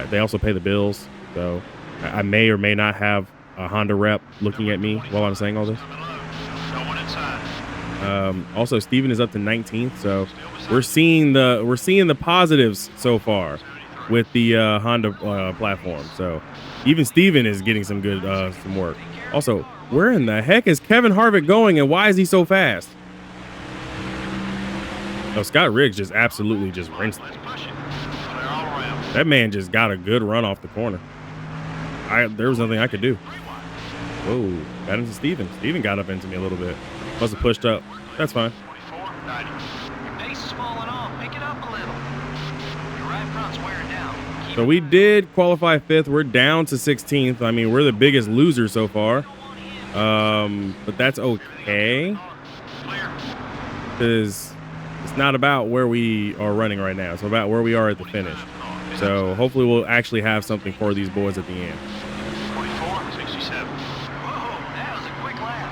They also pay the bills. So I may or may not have a Honda rep looking at me while I'm saying all this. Also, Steven is up to 19th. So we're seeing the positives so far with the Honda platform. So even Steven is getting some good some work. Also, where in the heck is Kevin Harvick going, and why is he so fast? Oh, Scott Riggs just absolutely just rinsed him. That man just got a good run off the corner. There was nothing I could do. Whoa, got into Steven. Steven got up into me a little bit. Must have pushed up. That's fine. Your pace is falling off. Pick it up a little. Your right front's wearing down. Keep So we did qualify 5th. We're down to 16th. I mean, we're the biggest loser so far. But that's okay. Because it's not about where we are running right now. It's about where we are at the finish. So hopefully we'll actually have something for these boys at the end. 24:67. Whoa, that was a quick lap.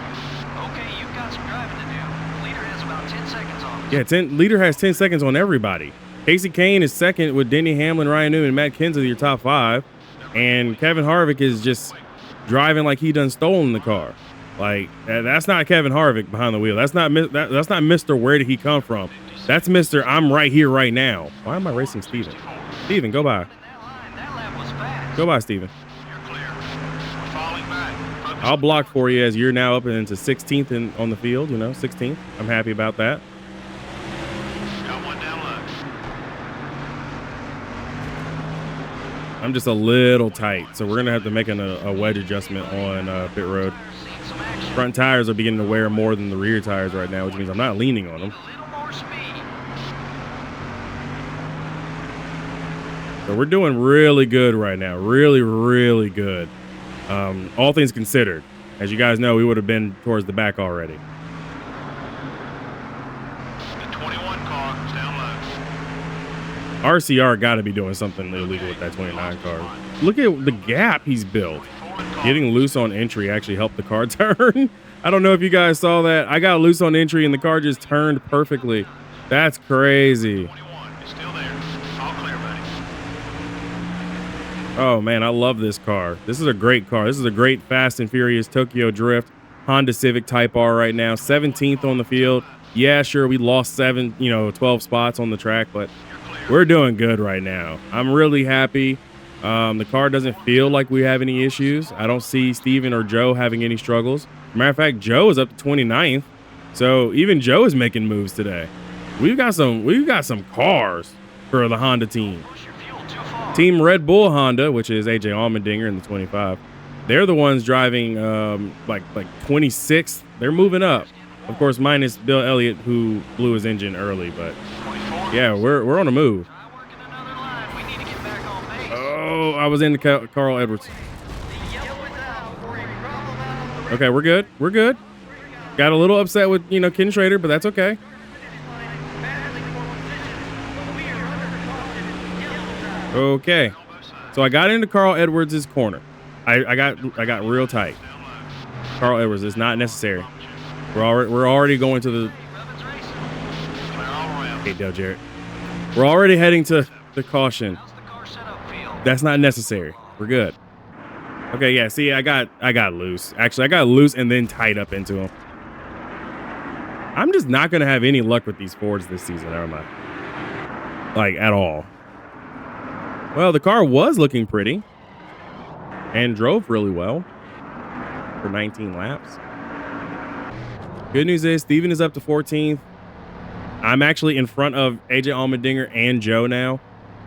Okay, you've got some driving to do. Leader has about 10 seconds on us. Yeah, leader has 10 seconds on everybody. Casey Kane is second with Denny Hamlin, Ryan Newman, and Matt Kenseth, your top 5. And Kevin Harvick is just driving like he done stolen the car. Like, that's not Kevin Harvick behind the wheel. That's not Mr. Where did he come from? That's Mr. I'm right here, right now. Why am I racing Steven? Steven, go by. That lap was fast. Go by, Steven. You're clear. We're falling back. Focus. I'll block for you as you're now up into 16th on the field, 16th. I'm happy about that. Got one down low. I'm just a little tight, so we're going to have to make a wedge adjustment on pit road. Seen some action. Front tires are beginning to wear more than the rear tires right now, which means I'm not leaning on them. A little more speed. So we're doing really good right now. Really, really good. All things considered. As you guys know, we would have been towards the back already. The 21 car is down low. RCR got to be doing something illegal with that 29 car. Look at the gap he's built. Getting loose on entry actually helped the car turn. I don't know if you guys saw that. I got loose on entry and the car just turned perfectly. That's crazy. 21 is still there. All clear, buddy. Oh man, I love this car. This is a great car. This is a great Fast and Furious Tokyo Drift Honda Civic Type R right now. 17th on the field. Yeah, sure, we lost 12 spots on the track, but we're doing good right now. I'm really happy. The car doesn't feel like we have any issues. I don't see Steven or Joe having any struggles. Matter of fact, Joe is up to 29th. So even Joe is making moves today. We've got some cars for the Honda team. Push your fuel too far. Team Red Bull Honda, which is AJ Allmendinger in the 25. They're the ones driving like 26th. They're moving up. Of course, minus Bill Elliott, who blew his engine early, but 24. yeah, we're on a move. Try working another line. We need to get back on base. Oh, I was into Carl Edwards. The yellow is out for a problem out on the Okay, we're good. We're good. Got a little upset with, Ken Schrader, but that's okay. battling for position. But we are under caution. Yellow's out. Okay. So I got into Carl Edwards' corner. I got real tight. Carl Edwards is not necessary. We're already going to the Rubbin's racing. Clear all around. hey Dale Jarrett. We're already heading to the caution. How's the car set up feel? That's not necessary. We're good. Okay, yeah, see, I got loose. Actually, I got loose and then tied up into him. I'm just not gonna have any luck with these Fords this season, am I? Like, at all. Well, the car was looking pretty and drove really well for 19 laps. Good news is Steven is up to 14th. I'm actually in front of AJ Allmendinger and Joe now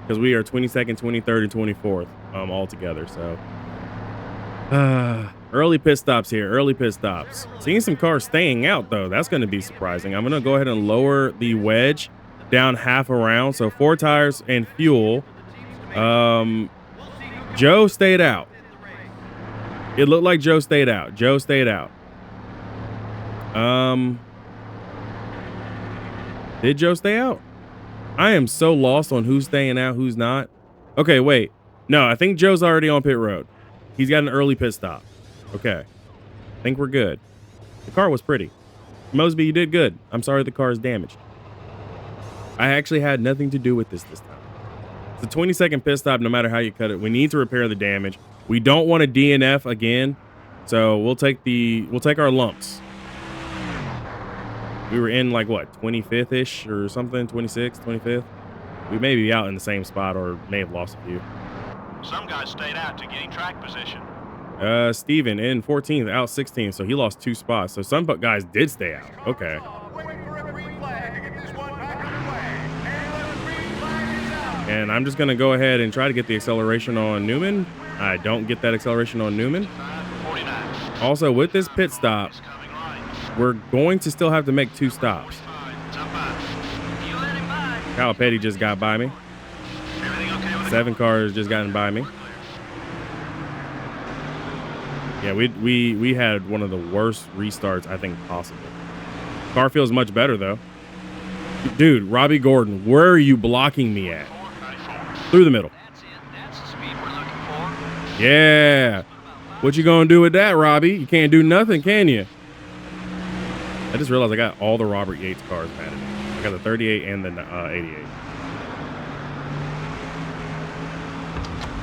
because we are 22nd, 23rd, and 24th all together. So early pit stops here. Early pit stops. Seeing some cars staying out, though. That's going to be surprising. I'm going to go ahead and lower the wedge down half around. So 4 tires and fuel. Joe stayed out. It looked like Joe stayed out. Joe stayed out. Did Joe stay out? I am so lost on who's staying out, who's not. Okay, wait. No, I think Joe's already on pit road. He's got an early pit stop. Okay. I think we're good. The car was pretty. Mosby, you did good. I'm sorry the car is damaged. I actually had nothing to do with this time. It's a 20-second pit stop no matter how you cut it. We need to repair the damage. We don't want a DNF again. So we'll take our lumps. We were in like what, 25th-ish or something, 26th, 25th. We may be out in the same spot or may have lost a few. Some guys stayed out to gain track position. Steven in 14th, out 16th, so he lost 2 spots. So some guys did stay out. Okay. Waiting for a green flag to get this one back underway. And the green flag is out. And I'm just going to go ahead and try to get the acceleration on Newman. I don't get that acceleration on Newman. 49. Also, with this pit stop, He's coming right. we're going to still have to make 2 stops. 45. It's up by. You let him by. Cal Petty just got by me. Everything okay with 7 cars just gotten by me. Yeah, we had one of the worst restarts I think possible. Car feels much better though. Dude, Robbie Gordon, where are you blocking me at? Through the middle. That's it. That's the speed we're looking for. Yeah. What you gonna do with that, Robbie? You can't do nothing, can you? I just realized I got all the Robert Yates cars mad at me. I got the 38 and the 88.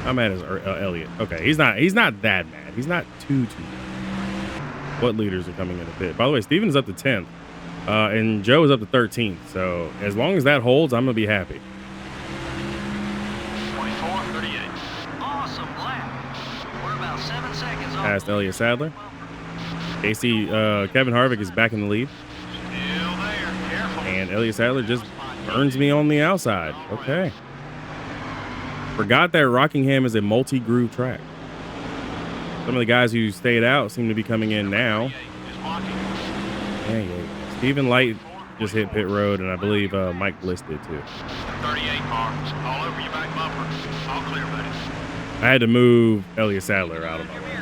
I'm mad as Elliott. Okay, he's not that mad. He's not too mad. What leaders are coming in the pit? By the way, Steven is up to 10th. And Joe is up to 13th. So as long as that holds, I'm gonna be happy. 24:38. Awesome lap. We're about 7 seconds off. Past Elliott Sadler. AC Kevin Harvick is back in the lead. Still there. Careful. And Elliott Sadler just burns me on the outside. Okay. Forgot that Rockingham is a multi-groove track. Some of the guys who stayed out seem to be coming in now. Is blocking. Dang it. Stephen Light just hit pit road, and I believe Mike Bliss did too. 38 cars. All over your back bumper. All clear, buddy. I had to move Elliott Sadler out of my way.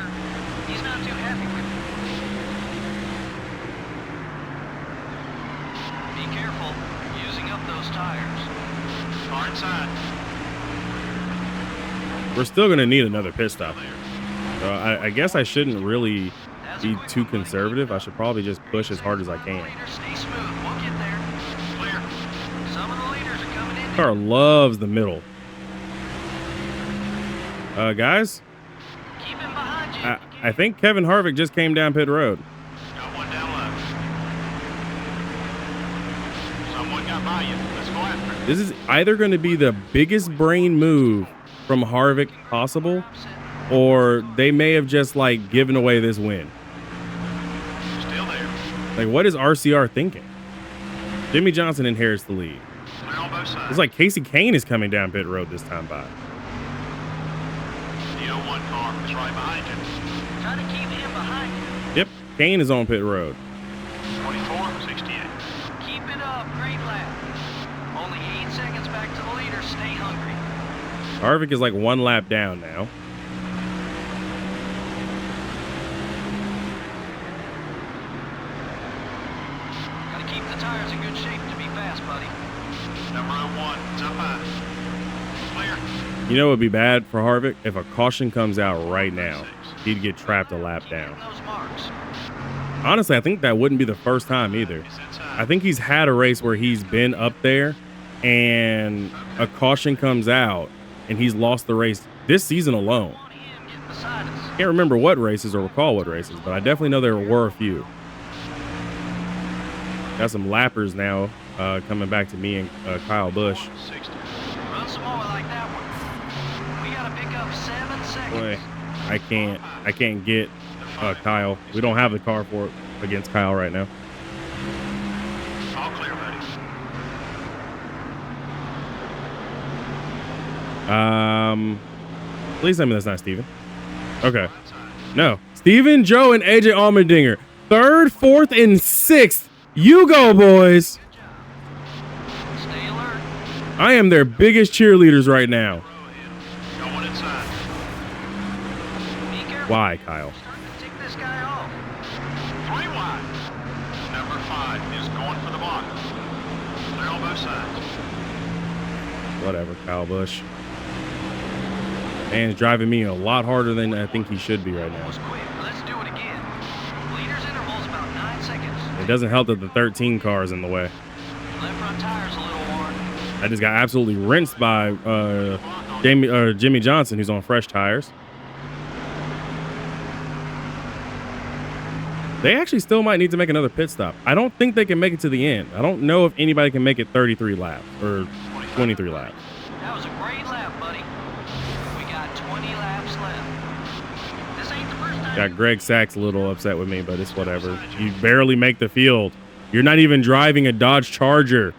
He's not too happy with it. Be careful. You're using up those tires. Car inside. We're still going to need another pit stop. So I guess I shouldn't really be too conservative. I should probably just push as hard as I can. Stay smooth. We'll get there. Clear. Some of the leaders are coming in. Car loves the middle. Guys, Keep him behind you. I think Kevin Harvick just came down pit road. Got one down left. Someone got by you. Let's go after it. This is either going to be the biggest brain move from Harvick possible, or they may have just like given away this win. Still there. Like, what is RCR thinking? Jimmy Johnson inherits the lead. Clear on both sides. It's like Casey Kane is coming down pit road this time by. The 01 car is right behind you. Try to keep him behind you. Yep, Kane is on pit road. 24:68. Keep it up. Great lap. Only 8 seconds back to the leader. Stay hungry. Harvick is like 1 lap down now. Gotta keep the tires in good shape to be fast, buddy. Number 01 is up high. Clear. You know what would be bad for Harvick? If a caution comes out right now, he'd get trapped a lap down. Those marks. Honestly, I think that wouldn't be the first time either. I think he's had a race where he's been up there and a caution comes out and he's lost the race this season alone. On him, get beside us. Can't remember what races or recall what races, but I definitely know there were a few. Got some lappers now coming back to me and Kyle Busch. 60. Run some more like that one. We gotta pick up 7 seconds. Boy, I can't get Kyle. We don't have the car for it against Kyle right now. All clear, buddy. Please tell me that's not Steven. Okay. No. Steven, Joe, and AJ Allmendinger. 3rd, 4th, and 6th. You go, boys. Stay alert. I am their biggest cheerleaders right now. Going inside. Be careful. Why, Kyle? Starting to tick this guy off. 3 wide. Number 5 is going for the block. Clear on both sides. Whatever, Kyle Busch. Man's driving me a lot harder than I think he should be right now. Was quick. Let's do it again. Leader's interval's about 9 seconds. It doesn't help that the 13 car is in the way. Left front tire's a little worn. I just got absolutely rinsed by Jimmy Johnson, who's on fresh tires. They actually still might need to make another pit stop. I don't think they can make it to the end. I don't know if anybody can make it 33 laps or 23 laps. That was a great lap, buddy. We got 20 laps left. This ain't the first time. Got Greg Sachs a little upset with me, but it's whatever. You barely make the field. You're not even driving a Dodge Charger.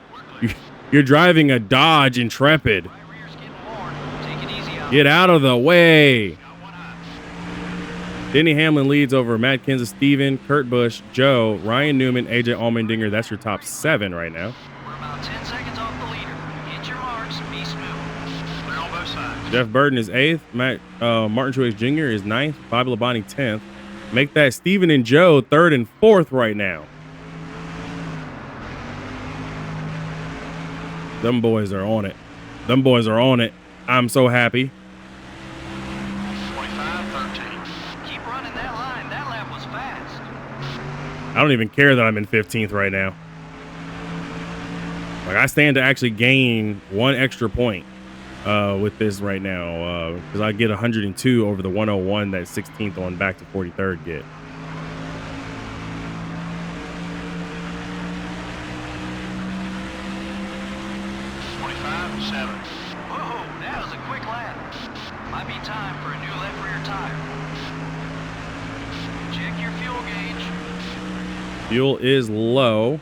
You're driving a Dodge Intrepid. My rear's getting worn. Take it easy out. Get out of the way. Denny Hamlin leads over Matt Kenseth, Steven, Kurt Busch, Joe, Ryan Newman, AJ Allmendinger. That's your top 7 right now. We're about 10 seconds off the leader. Hit your marks. Be smooth. Clear on both sides. Jeff Burton is 8th. Martin Truex Jr. is 9th. Bobby Labonte 10th. Make that Steven and Joe 3rd and 4th right now. Them boys are on it. Them boys are on it. I'm so happy. 25-13. Keep running that line. That lap was fast. I don't even care that I'm in 15th right now. Like, I stand to actually gain 1 extra point with this right now because I get 102 over the 101 that 16th on back to 43rd get. Whoa, that was a quick lap. Might be time for a new left rear tire. Check your fuel gauge. Fuel is low.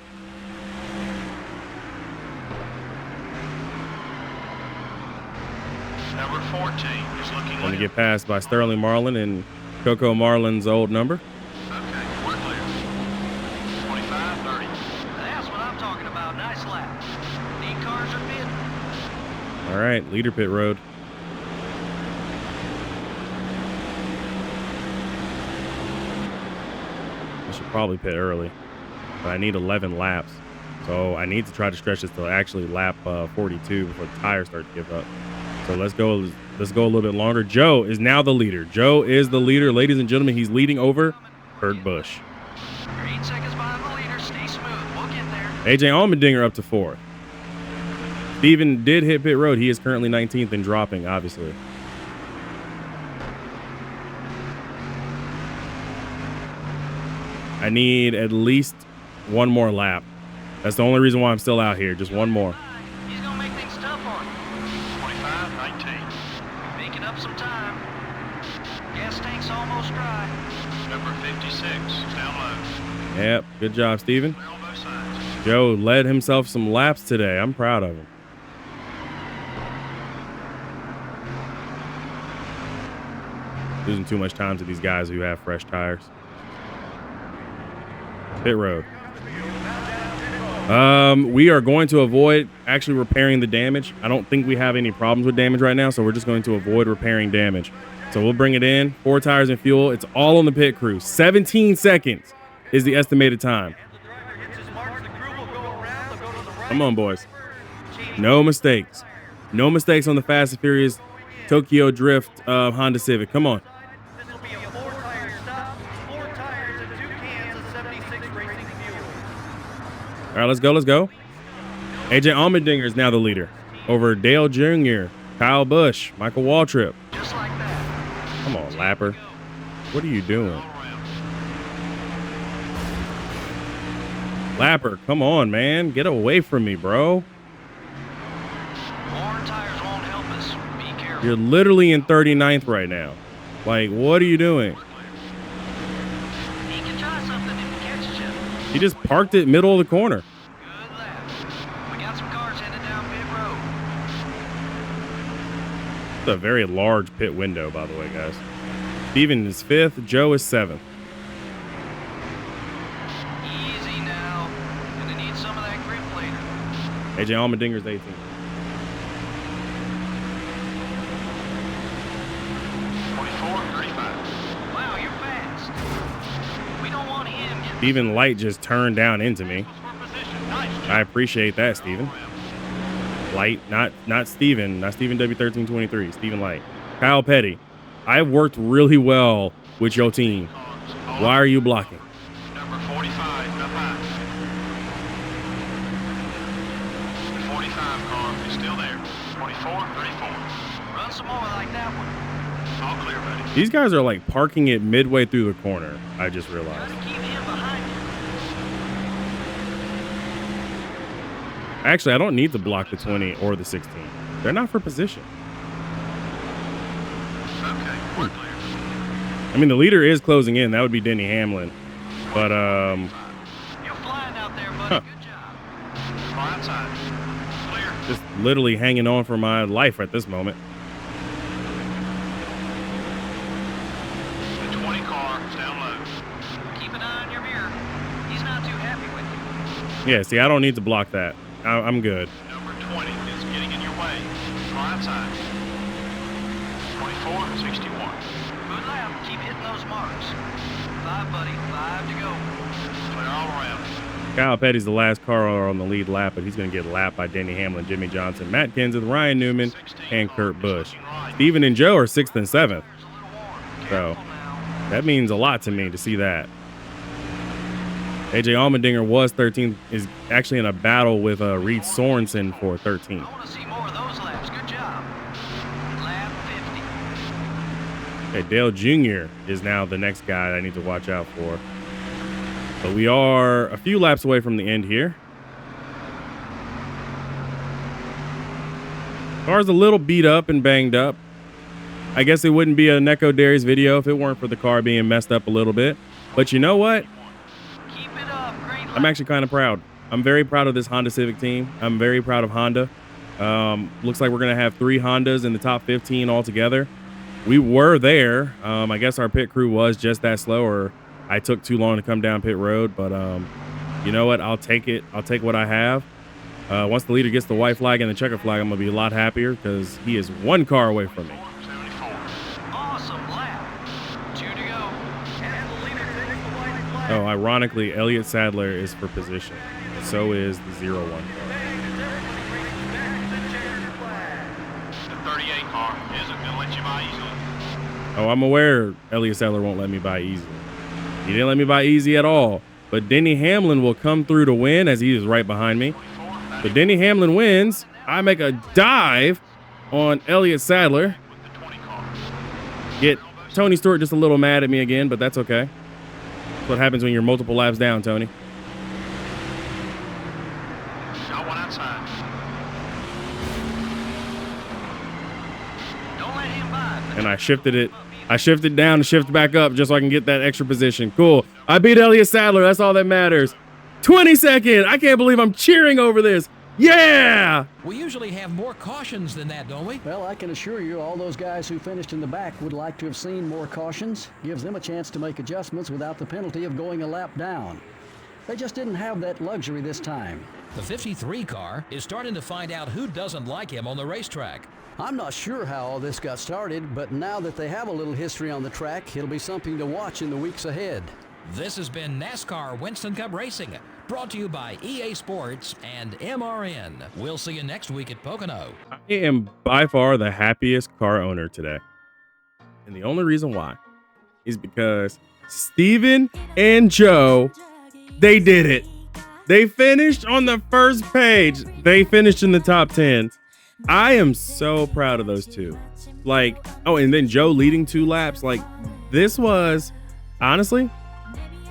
Number 14 is looking Going to clear. get passed by Sterling Marlin and Coco Marlin's old number. Okay, we're clear. 25-30. That's what I'm talking about. Nice lap. Lead cars are bidding. All right, leader pit road. I should probably pit early, but I need 11 laps. So I need to try to stretch this to actually lap 42 before the tires start to give up. So let's go a little bit longer. Joe is now the leader. Joe is the leader. Ladies and gentlemen, he's leading over Kurt Busch. You're 8 seconds behind the leader. Stay smooth. We'll get there. AJ Allmendinger up to 4th. Steven did hit pit road. He is currently 19th and dropping, obviously. I need at least 1 more lap. That's the only reason why I'm still out here. Just 1 more. He's going to make things tough on you. 25-19. Making up some time. Gas tank's almost dry. Number 56 is down low. Yep. Good job, Steven. Clear on both sides. Joe led himself some laps today. I'm proud of him. Losing too much time to these guys who have fresh tires. Pit road. We are going to avoid actually repairing the damage. I don't think we have any problems with damage right now, so we're just going to avoid repairing damage. So we'll bring it in. 4 tires and fuel. It's all on the pit crew. 17 seconds is the estimated time. Come on, boys. No mistakes. No mistakes on the Fast and Furious Tokyo Drift Honda Civic. Come on. This will be a 4-tire stop, 4 tires, and 2 cans of 76 racing fuel. All right, let's go. Let's go. AJ Allmendinger is now the leader over Dale Jr., Kyle Busch, Michael Waltrip. Just like that. Come on, Lapper. What are you doing? Lapper, come on, man. Get away from me, bro. More tires won't help us. Be careful. You're literally in 39th right now. Like, what are you doing? He can try something if he catches you. He just parked it middle of the corner. Good lap. We got some cars headed down pit road. It's a very large pit window, by the way, guys. Steven is 5th. Joe is 7th. Easy now. Gonna need some of that grip later. AJ Allmendinger is 18th. 24-35. Wow, you're fast. We don't want him getting Steven Light just turned down into me. For position. Nice job. I appreciate that, Steven. Light, not Steven, not Steven W1323, Steven Light. Kyle Petty, I've worked really well with your team. Why are you blocking? Number 45 up high. The 45 car is still there. 24-34. run some more like that one. All clear, buddy. These guys are like parking it midway through the corner, I just realized. Gotta keep him behind you. Actually, I don't need to block the 20 or the 16. They're not for position. Okay, we're clear. I mean, the leader is closing in. That would be Denny Hamlin. But, You're flying out there, buddy. Huh. Good job. Far outside. Clear. just literally hanging on for my life at this moment. The 20 car is down low. Keep an eye on your mirror. He's not too happy with you. Yeah, see, I don't need to block that. I'm good. Number 20 is getting in your way. Far outside. 5, buddy. 5 to go. Clear all around. Kyle Petty's the last car on the lead lap, but he's going to get lapped by Denny Hamlin, Jimmy Johnson, Matt Kenseth, Ryan Newman, and Kurt Busch. Steven and Joe are 6th and 7th. So that means a lot to me to see that. AJ Allmendinger was 13th, is actually in a battle with Reed Sorensen for 13th. I want to see more of those laps. Good job. Lap 50. Okay, Dale Jr. is now the next guy I need to watch out for. But we are a few laps away from the end here. Car's a little beat up and banged up. I guess it wouldn't be a Neko Darius video if it weren't for the car being messed up a little bit. But you know what? Keep it up. Great lap. I'm actually kind of proud. I'm very proud of this Honda Civic team. I'm very proud of Honda. Looks like we're going to have 3 Hondas in the top 15 altogether. We were there. I guess our pit crew was just that slow, or I took too long to come down pit road. But you know what? I'll take it. I'll take what I have. Once the leader gets the white flag and the checker flag, I'm going to be a lot happier because he is 1 car away from me. Awesome lap. 2 to go. And the leader takes the white flag. Oh, ironically, Elliott Sadler is for position. So is the 0-1 car. The 38 car isn't going to let you by easily. Oh, I'm aware Elliott Sadler won't let me by easy. He didn't let me by easy at all. But Denny Hamlin will come through to win as he is right behind me. But Denny Hamlin wins. I make a dive on Elliott Sadler. With the 20 cars. Get Tony Stewart just a little mad at me again, but that's okay. That's what happens when you're multiple laps down, Tony. Shot one outside. Don't let him by. And I shifted it. I shifted down and shifted back up just so I can get that extra position. Cool. I beat Elliott Sadler. That's all that matters. 22nd. I can't believe I'm cheering over this. Yeah! We usually have more cautions than that, don't we? Well, I can assure you all those guys who finished in the back would like to have seen more cautions. Gives them a chance to make adjustments without the penalty of going a lap down. They just didn't have that luxury this time. The 53 car is starting to find out who doesn't like him on the racetrack. I'm not sure how all this got started, but now that they have a little history on the track, it'll be something to watch in the weeks ahead. This has been NASCAR Winston Cup Racing, brought to you by EA Sports and MRN. We'll see you next week at Pocono. I am by far the happiest car owner today. And the only reason why is because Steven and Joe, they did it. They finished on the first page. They finished in the top 10. I am so proud of those two. Like, oh, and then Joe leading 2 laps. Like, this was honestly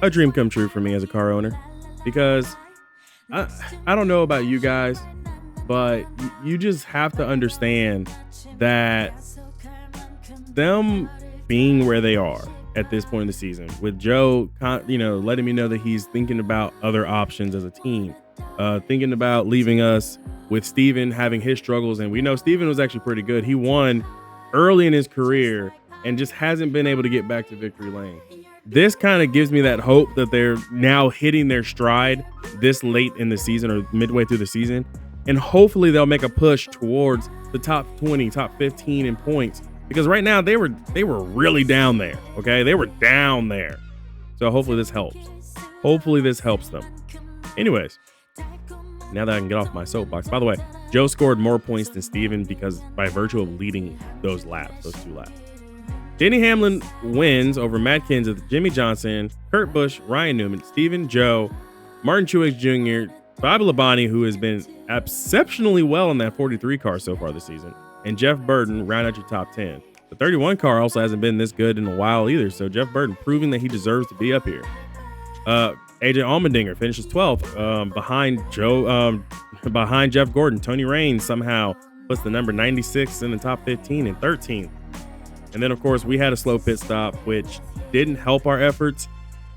a dream come true for me as a car owner, because I don't know about you guys, but you just have to understand that them being where they are at this point in the season, with Joe, letting me know that he's thinking about other options as a team, thinking about leaving us, with Steven having his struggles. And we know Steven was actually pretty good. He won early in his career and just hasn't been able to get back to victory lane. This kind of gives me that hope that they're now hitting their stride this late in the season or midway through the season. And hopefully they'll make a push towards the top 20, top 15 in points, because right now they were really down there. Okay. They were down there. So hopefully this helps. Hopefully this helps them. Anyways, now that I can get off my soapbox. By the way, Joe scored more points than Steven because by virtue of leading those 2 laps. Denny Hamlin wins over Matt Kenseth, Jimmy Johnson, Kurt Busch, Ryan Newman, Steven, Joe, Martin Truex Jr., Bob Labonte, who has been exceptionally well in that 43 car so far this season, and Jeff Burton round out your top 10. The 31 car also hasn't been this good in a while either, so Jeff Burton proving that he deserves to be up here. AJ Allmendinger finishes 12th behind Jeff Gordon. Tony Raines somehow puts the number 96 in the top 15 and 13th. And then, of course, we had a slow pit stop, which didn't help our efforts.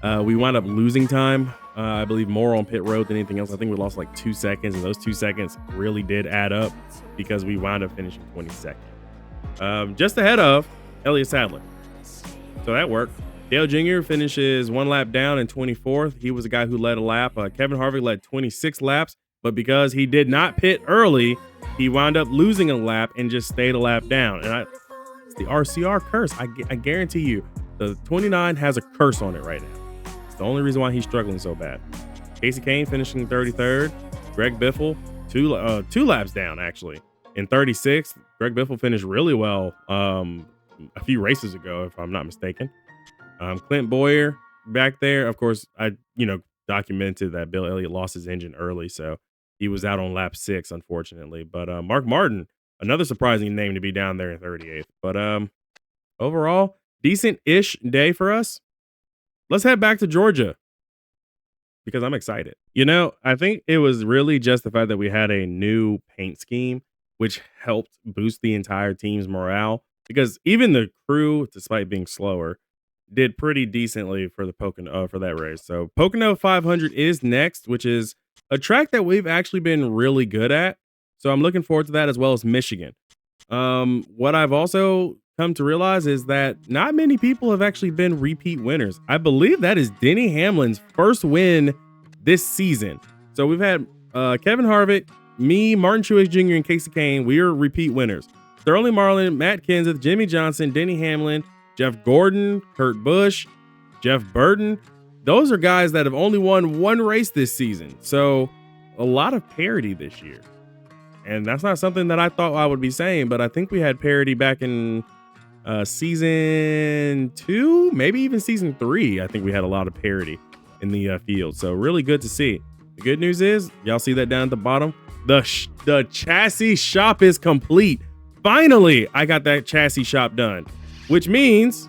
We wound up losing time, I believe, more on pit road than anything else. I think we lost like 2 seconds, and those 2 seconds really did add up because we wound up finishing 22nd. Just ahead of Elliott Sadler. So that worked. Dale Jr. finishes 1 lap down in 24th. He was the guy who led a lap. Kevin Harvick led 26 laps, but because he did not pit early, he wound up losing a lap and just stayed a lap down. And it's the RCR curse. I guarantee you, the 29 has a curse on it right now. the only reason why he's struggling so bad. Casey Kane finishing 33rd. Greg Biffle, two laps down, actually. In 36th, Greg Biffle finished really well a few races ago, if I'm not mistaken. Clint Boyer back there. Of course, I documented that Bill Elliott lost his engine early, so he was out on lap 6, unfortunately. But Mark Martin, another surprising name to be down there in 38th. But overall, decent-ish day for us. Let's head back to Georgia because I'm excited. I think it was really just the fact that we had a new paint scheme, which helped boost the entire team's morale because even the crew, despite being slower, did pretty decently for the Pocono for that race. So Pocono 500 is next, which is a track that we've actually been really good at. So I'm looking forward to that as well as Michigan. What I've also come to realize is that not many people have actually been repeat winners. I believe that is Denny Hamlin's first win this season. So we've had Kevin Harvick, me, Martin Truex Jr., and Casey Kane. We are repeat winners. Sterling Marlin, Matt Kenseth, Jimmy Johnson, Denny Hamlin, Jeff Gordon, Kurt Busch, Jeff Burton. Those are guys that have only won one race this season. So a lot of parity this year. And that's not something that I thought I would be saying, but I think we had parity back in season 2, maybe even season 3. I think we had a lot of parity in the field. So really good to see. The good news is, y'all see that down at the bottom? The chassis shop is complete. Finally, I got that chassis shop done, which means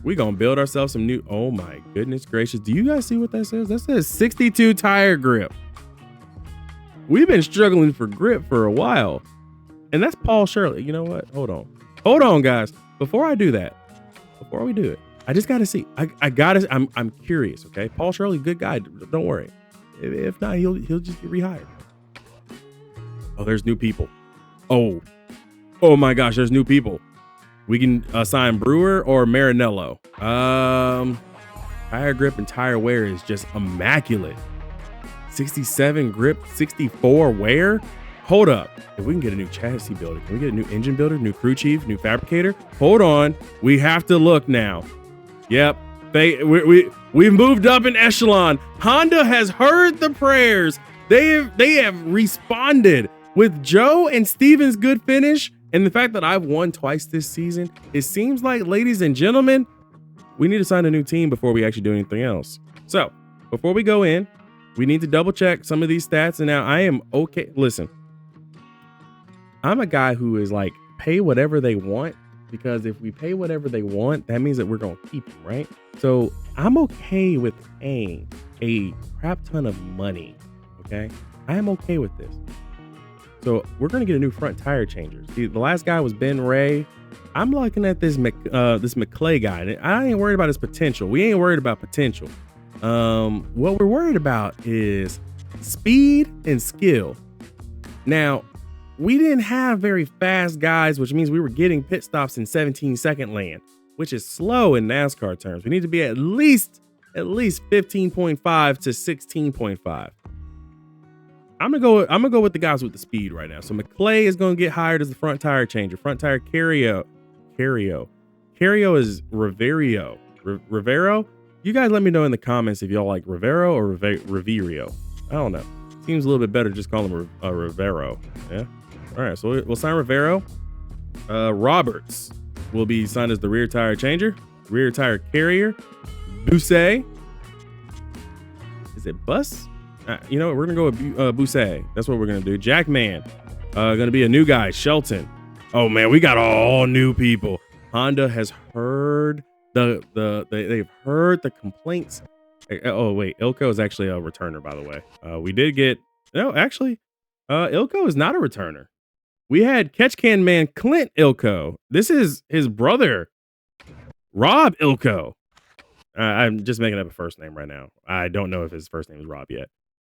we're going to build ourselves some new. Oh my goodness gracious. Do you guys see what that says? That says 62 tire grip. We've been struggling for grip for a while. And that's Paul Shirley. You know what? Hold on, guys. Before I do that, before we do it, I just got to see. I'm curious, okay? Paul Shirley, good guy. Don't worry. If not, he'll just get rehired. Oh, there's new people. Oh my gosh, there's new people. We can assign Brewer or Marinello. Tire grip and tire wear is just immaculate. 67 grip, 64 wear. Hold up. If we can get a new chassis builder, can we get a new engine builder, new crew chief, new fabricator? Hold on. We have to look now. Yep. We've moved up in echelon. Honda has heard the prayers. They have responded with Joe and Steven's good finish. And the fact that I've won twice this season, it seems like, ladies and gentlemen, we need to sign a new team before we actually do anything else. So before we go in, we need to double check some of these stats. And now I am okay. Listen, I'm a guy who is like, pay whatever they want, because if we pay whatever they want, that means that we're going to keep them, right? So I'm okay with paying a crap ton of money. Okay. I am okay with this. So we're going to get a new front tire changer. See, the last guy was Ben Ray. I'm looking at this McClay guy. And I ain't worried about his potential. We ain't worried about potential. What we're worried about is speed and skill. Now, we didn't have very fast guys, which means we were getting pit stops in 17-second land, which is slow in NASCAR terms. We need to be at least 15.5 to 16.5. I'm gonna go with the guys with the speed right now. So McClay is gonna get hired as the front tire changer. Front tire Cario is Rivero. Rivero. You guys let me know in the comments if y'all like Rivero or Riverio. I don't know. Seems a little bit better just call him Rivero. Yeah. All right. So we'll sign Rivero. Roberts will be signed as the rear tire changer. Rear tire carrier. Bousset. Is it Bus? You know what? We're going to go with Bousset. That's what we're going to do. Jackman. Going to be a new guy. Shelton. Oh, man. We got all new people. Honda has heard they've heard the complaints. Oh, wait. Ilko is actually a returner, by the way. We did get... No, actually, Ilko is not a returner. We had Catch Can Man Clint Ilko. This is his brother, Rob Ilko. I'm just making up a first name right now. I don't know if his first name is Rob yet.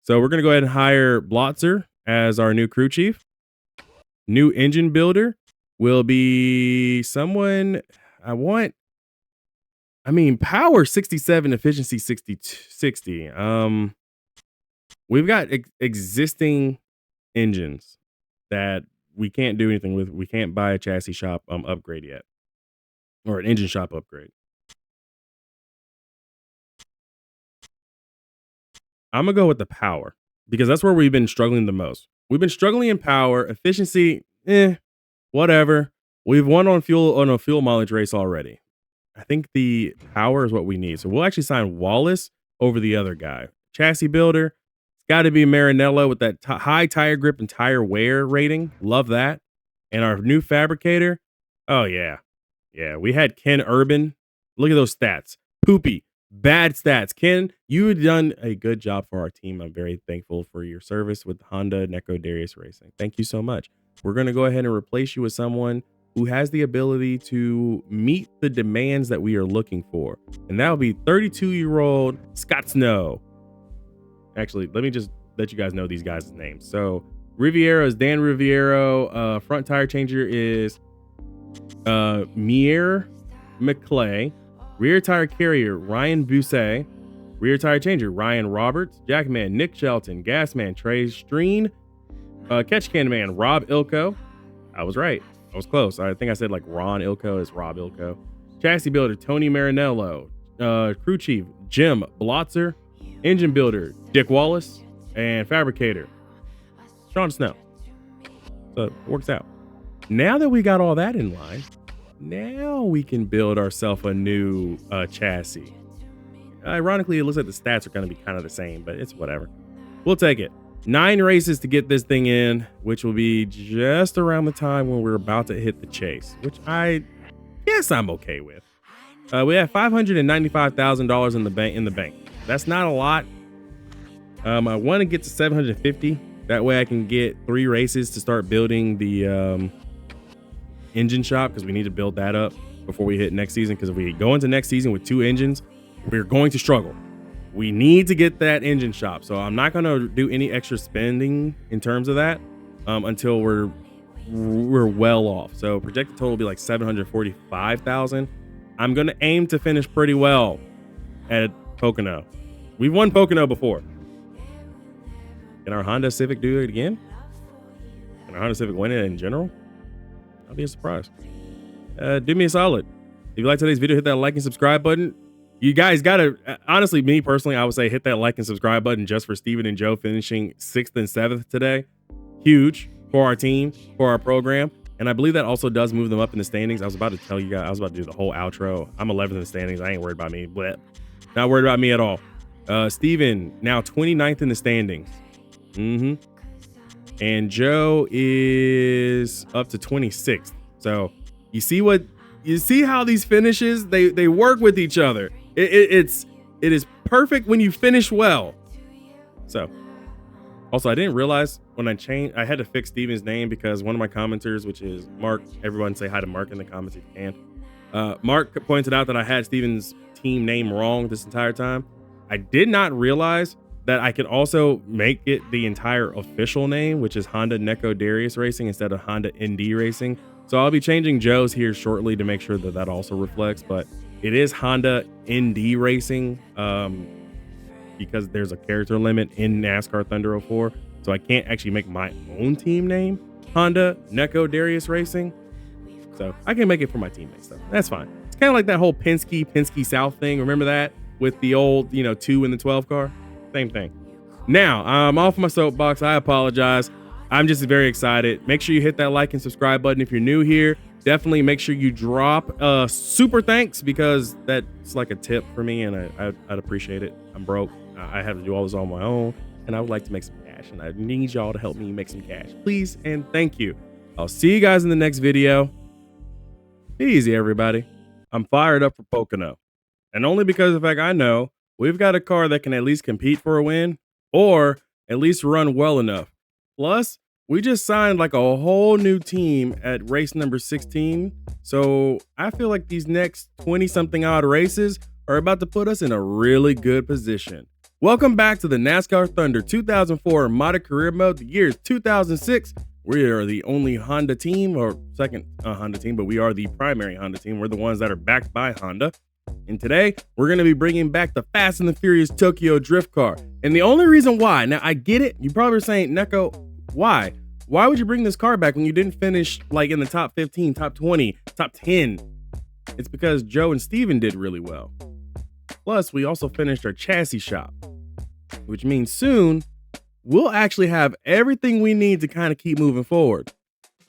So we're going to go ahead and hire Blotzer as our new crew chief. New engine builder will be someone power 67, efficiency 60. We've got existing engines that we can't do anything with. We can't buy a chassis shop upgrade yet, or an engine shop upgrade. I'm going to go with the power because that's where we've been struggling the most. We've been struggling in power. Efficiency, whatever. We've won on a fuel mileage race already. I think the power is what we need. So we'll actually sign Wallace over the other guy. Chassis builder, it's got to be Marinello with that high tire grip and tire wear rating. Love that. And our new fabricator, oh yeah. Yeah, we had Ken Urban. Look at those stats. Poopy. Bad stats. Ken, you have done a good job for our team. I'm very thankful for your service with Honda NASCAR Darius Racing. Thank you so much. We're going to go ahead and replace you with someone who has the ability to meet the demands that we are looking for. And that will be 32-year-old Scott Snow. Actually, let me just let you guys know these guys' names. So Riviero is Dan Riviero. Front tire changer is Mier McClay. Rear tire carrier Ryan Busset. Rear tire changer Ryan Roberts. Jackman Nick Shelton. Gasman Trey Streen. Catch can man Rob Ilko. I was right. I was close. I think I said like Ron Ilko is Rob Ilko. Chassis builder Tony Marinello. Crew chief Jim Blotzer. Engine builder Dick Wallace. And fabricator Sean Snow. So it works out. Now that we got all that in line, now we can build ourselves a new chassis. Ironically, it looks like the stats are going to be kind of the same, but it's whatever. We'll take it. 9 races to get this thing in, which will be just around the time when we're about to hit the chase, which I guess I'm okay with. We have $595,000 in the bank. That's not a lot. I want to get to 750. That way I can get 3 races to start building the engine shop, because we need to build that up before we hit next season. Because if we go into next season with 2 engines, we're going to struggle. We need to get that engine shop. So I'm not going to do any extra spending in terms of that until we're well off. So projected total will be like 745,000. I'm going to aim to finish pretty well at Pocono. We've won Pocono before. Can our Honda Civic do it again? Can our Honda Civic win it in general? I'll be a surprise. Do me a solid. If you like today's video, hit that like and subscribe button. You guys gotta, honestly, me personally, I would say hit that like and subscribe button just for Steven and Joe finishing 6th and 7th today. Huge for our team, for our program. And I believe that also does move them up in the standings. I was about to tell you guys, I was about to do the whole outro. I'm 11th in the standings. I ain't worried about me, but not worried about me at all. Steven, now 29th in the standings. And Joe is up to 26th. So you see how these finishes, they work with each other. It is perfect when you finish well. So also, I didn't realize when I changed, I had to fix Steven's name because one of my commenters, which is Mark, everyone say hi to Mark in the comments if you can. Mark pointed out that I had Steven's team name wrong this entire time. I did not realize that I could also make it the entire official name, which is Honda NASCAR Darius Racing instead of Honda ND Racing. So I'll be changing Joe's here shortly to make sure that that also reflects, but it is Honda ND Racing because there's a character limit in NASCAR Thunder 04. So I can't actually make my own team name Honda NASCAR Darius Racing. So I can make it for my teammates though. That's fine. It's kind of like that whole Penske South thing. Remember that with the old, 2 in the 12 car? Same thing. Now, I'm off my soapbox. I apologize. I'm just very excited. Make sure you hit that like and subscribe button if you're new here. Definitely make sure you drop a super thanks because that's like a tip for me and I'd appreciate it. I'm broke. I have to do all this on my own and I would like to make some cash and I need y'all to help me make some cash. Please and thank you. I'll see you guys in the next video. Be easy, everybody. I'm fired up for Pocono. And only because of the fact I know we've got a car that can at least compete for a win or at least run well enough. Plus, we just signed like a whole new team at race number 16. So I feel like these next 20 something odd races are about to put us in a really good position. Welcome back to the NASCAR Thunder 2004 modded career mode. The year is 2006. We are the only Honda team or second Honda team, but we are the primary Honda team. We're the ones that are backed by Honda. And today, we're going to be bringing back the Fast and the Furious Tokyo Drift car. And the only reason why, now I get it, you probably are saying, Neko, why? Why would you bring this car back when you didn't finish like in the top 15, top 20, top 10? It's because Joe and Steven did really well. Plus, we also finished our chassis shop. which means soon we'll actually have everything we need to kind of keep moving forward.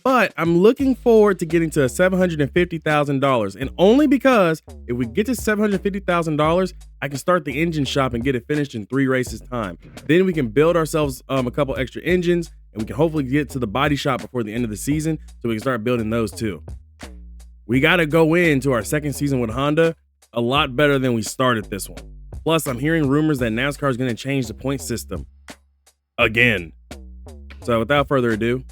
But I'm looking forward to getting to $750,000, and only because if we get to $750,000, I can start the engine shop and get it finished in 3 races time. Then we can build ourselves a couple extra engines, and we can hopefully get to the body shop before the end of the season so we can start building those too. We got to go into our second season with Honda a lot better than we started this one. Plus, I'm hearing rumors that NASCAR is going to change the point system again. So without further ado,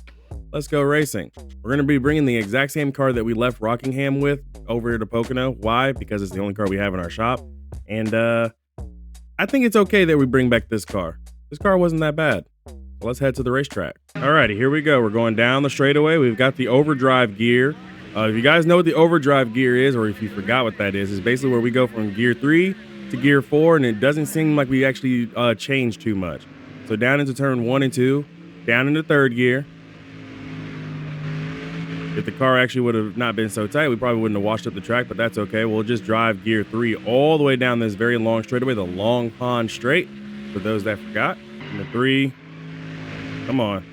let's go racing. We're going to be bringing the exact same car that we left Rockingham with over here to Pocono. Why? Because it's the only car we have in our shop. And I think it's okay that we bring back this car. This car wasn't that bad. So let's head to the racetrack. Alrighty, here we go. We're going down the straightaway. We've got the overdrive gear. If you guys know what the overdrive gear is, or if you forgot what that is, it's basically where we go from gear 3 to gear 4, and it doesn't seem like we actually changed too much. So down into turn 1 and 2, down into third gear. If the car actually would have not been so tight, we probably wouldn't have washed up the track, but that's okay. We'll just drive gear 3 all the way down this very long straightaway, the Long Pond Straight, for those that forgot. And the 3, come on.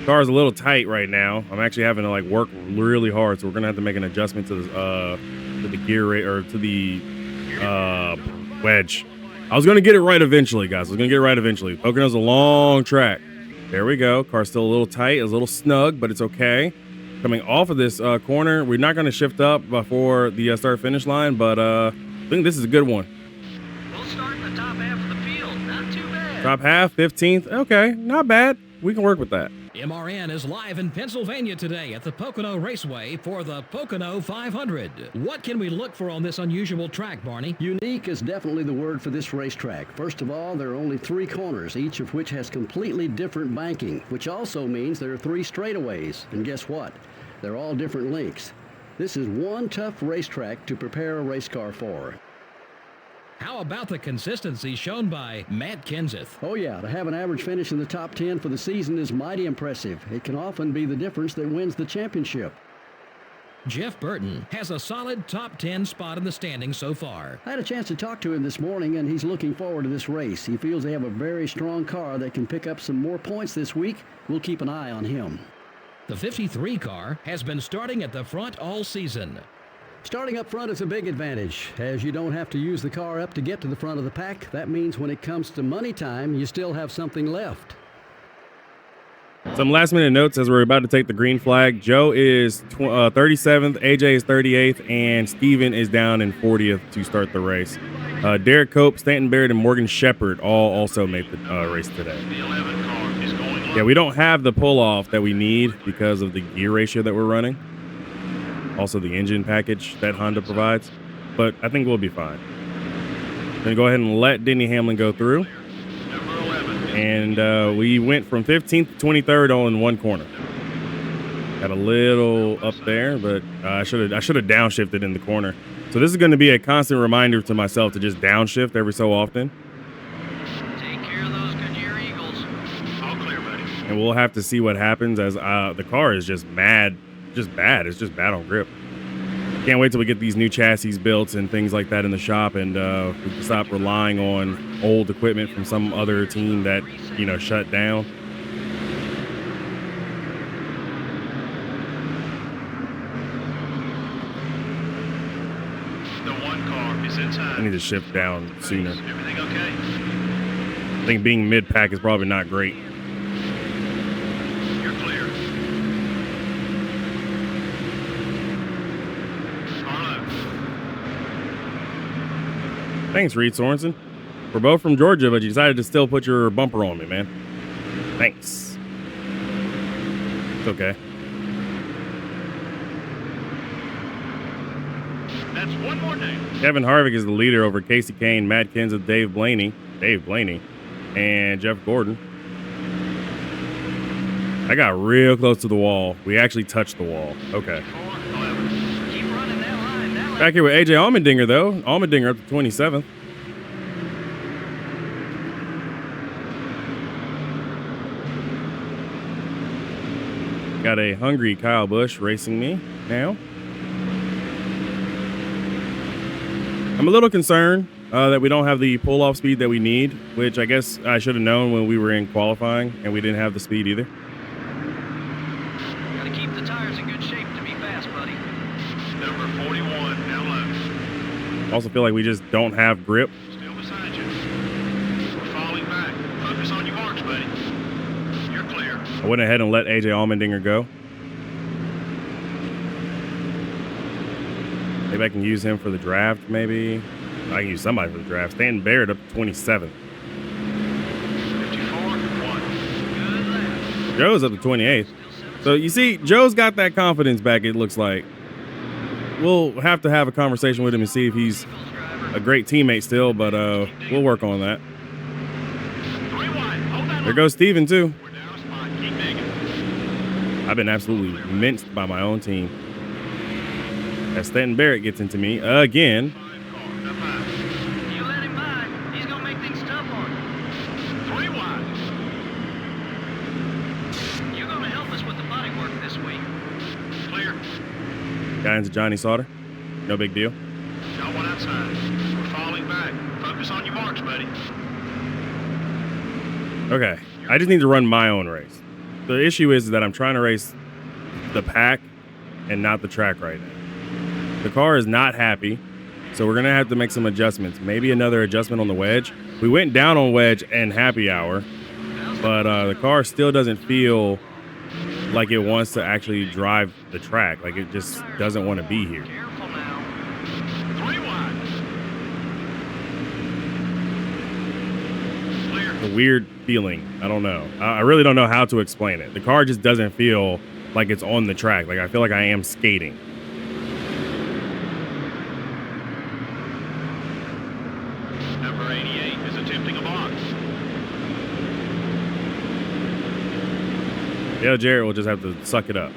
The car is a little tight right now. I'm actually having to work really hard, so we're gonna have to make an adjustment to the gear rate, or to the wedge. I was gonna get it right eventually, guys. Pocono's a long track. There we go. Car's still a little tight, a little snug, but it's okay. Coming off of this corner, we're not going to shift up before the start-finish line, but I think this is a good one. We'll start in the top half of the field. Not too bad. Top half, 15th. Okay, not bad. We can work with that. MRN is live in Pennsylvania today at the Pocono Raceway for the Pocono 500. What can we look for on this unusual track, Barney? Unique is definitely the word for this racetrack. First of all, there are only 3 corners, each of which has completely different banking, which also means there are 3 straightaways. And guess what? They're all different lengths. This is one tough racetrack to prepare a race car for. How about the consistency shown by Matt Kenseth? Oh yeah, to have an average finish in the top 10 for the season is mighty impressive. It can often be the difference that wins the championship. Jeff Burton has a solid top 10 spot in the standings so far. I had a chance to talk to him this morning, and he's looking forward to this race. He feels they have a very strong car that can pick up some more points this week. We'll keep an eye on him. The 53 car has been starting at the front all season. Starting up front is a big advantage, as you don't have to use the car up to get to the front of the pack. That means when it comes to money time, you still have something left. Some last minute notes as we're about to take the green flag. Joe is 37th, AJ is 38th, and Steven is down in 40th to start the race. Derek Cope, Stanton Barrett, and Morgan Shepherd all also made the race today. The 11 car is going Yeah, we don't have the pull-off that we need because of the gear ratio that we're running. Also the engine package that Honda provides. But I think we'll be fine. I'm going to go ahead and let Denny Hamlin go through. number 11. And we went from 15th to 23rd all in one corner. Got a little up there, but I should have downshifted in the corner. So this is going to be a constant reminder to myself to just downshift every so often. Take care of those Goodyear Eagles. All clear, buddy. And we'll have to see what happens as the car is just bad. It's just bad on grip. Can't wait till we get these new chassis built and things like that in the shop, and we can stop relying on old equipment from some other team that, shut down. The 1 car is in time. I need to shift down sooner. Everything okay? I think being mid-pack is probably not great. You're clear. Thanks, Reed Sorensen. We're both from Georgia, but you decided to still put your bumper on me, man. Thanks. It's okay. That's one more name. Kevin Harvick is the leader over Casey Kane, Matt Kenseth, Dave Blaney, and Jeff Gordon. I got real close to the wall. We actually touched the wall. Okay. 4-11. Keep running that line. That line. Back here with AJ Allmendinger, though. Allmendinger up to 27th. Got a hungry Kyle Busch racing me now. I'm a little concerned that we don't have the pull-off speed that we need, which I guess I should have known when we were in qualifying, and we didn't have the speed either. Gotta keep the tires in good shape to be fast, buddy. Number 41, now low. I also feel like we just don't have grip. Still beside you. We're falling back. Focus on your marks, buddy. You're clear. I went ahead and let AJ Allmendinger go. Maybe I can use him for the draft, maybe. I can use somebody for the draft. Stanton Barrett up to 27. 54, 1. Good lap. Joe's up to 28th. So you see, Joe's got that confidence back, it looks like. We'll have to have a conversation with him and see if he's a great teammate still, but we'll work on that. 3 wide. Hold that There goes Steven, too. We're down a spot. Keep digging. I've been absolutely minced by my own team. As Stanton Barrett gets into me again. 5 car. Up high. You let him by, he's gonna make things tough on you. 3 wide. You're gonna help us with the body work this week. Clear. Guy into Johnny Sauter. No big deal. Got one outside. We're falling back. Focus on your marks, buddy. Okay. I just need to run my own race. The issue is that I'm trying to race the pack and not the track right now. The car is not happy, so we're going to have to make some adjustments. Maybe another adjustment on the wedge. We went down on wedge and happy hour, but the car still doesn't feel like it wants to actually drive the track. Like it just doesn't want to be here. Careful now. 3 wide. Clear. A weird feeling. I don't know. I really don't know how to explain it. The car just doesn't feel like it's on the track. Like I feel like I am skating. Number 88 is attempting a box. Yeah, Jarrett will just have to suck it up.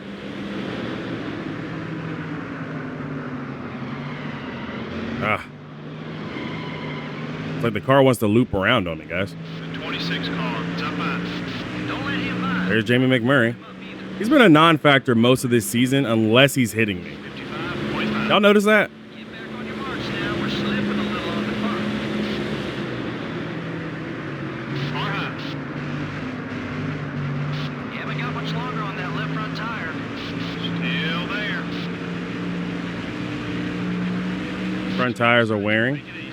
It's like the car wants to loop around on me, guys. The 26 car. It's up high. Don't let him by. There's Jamie McMurray. He's been a non-factor most of this season unless he's hitting me. 55, 25. Y'all notice that? Get back on your marks now. We're slipping a little on the front. Car high. You haven't got much longer on that left front tire. Still there. Front tires are wearing. Take it easy.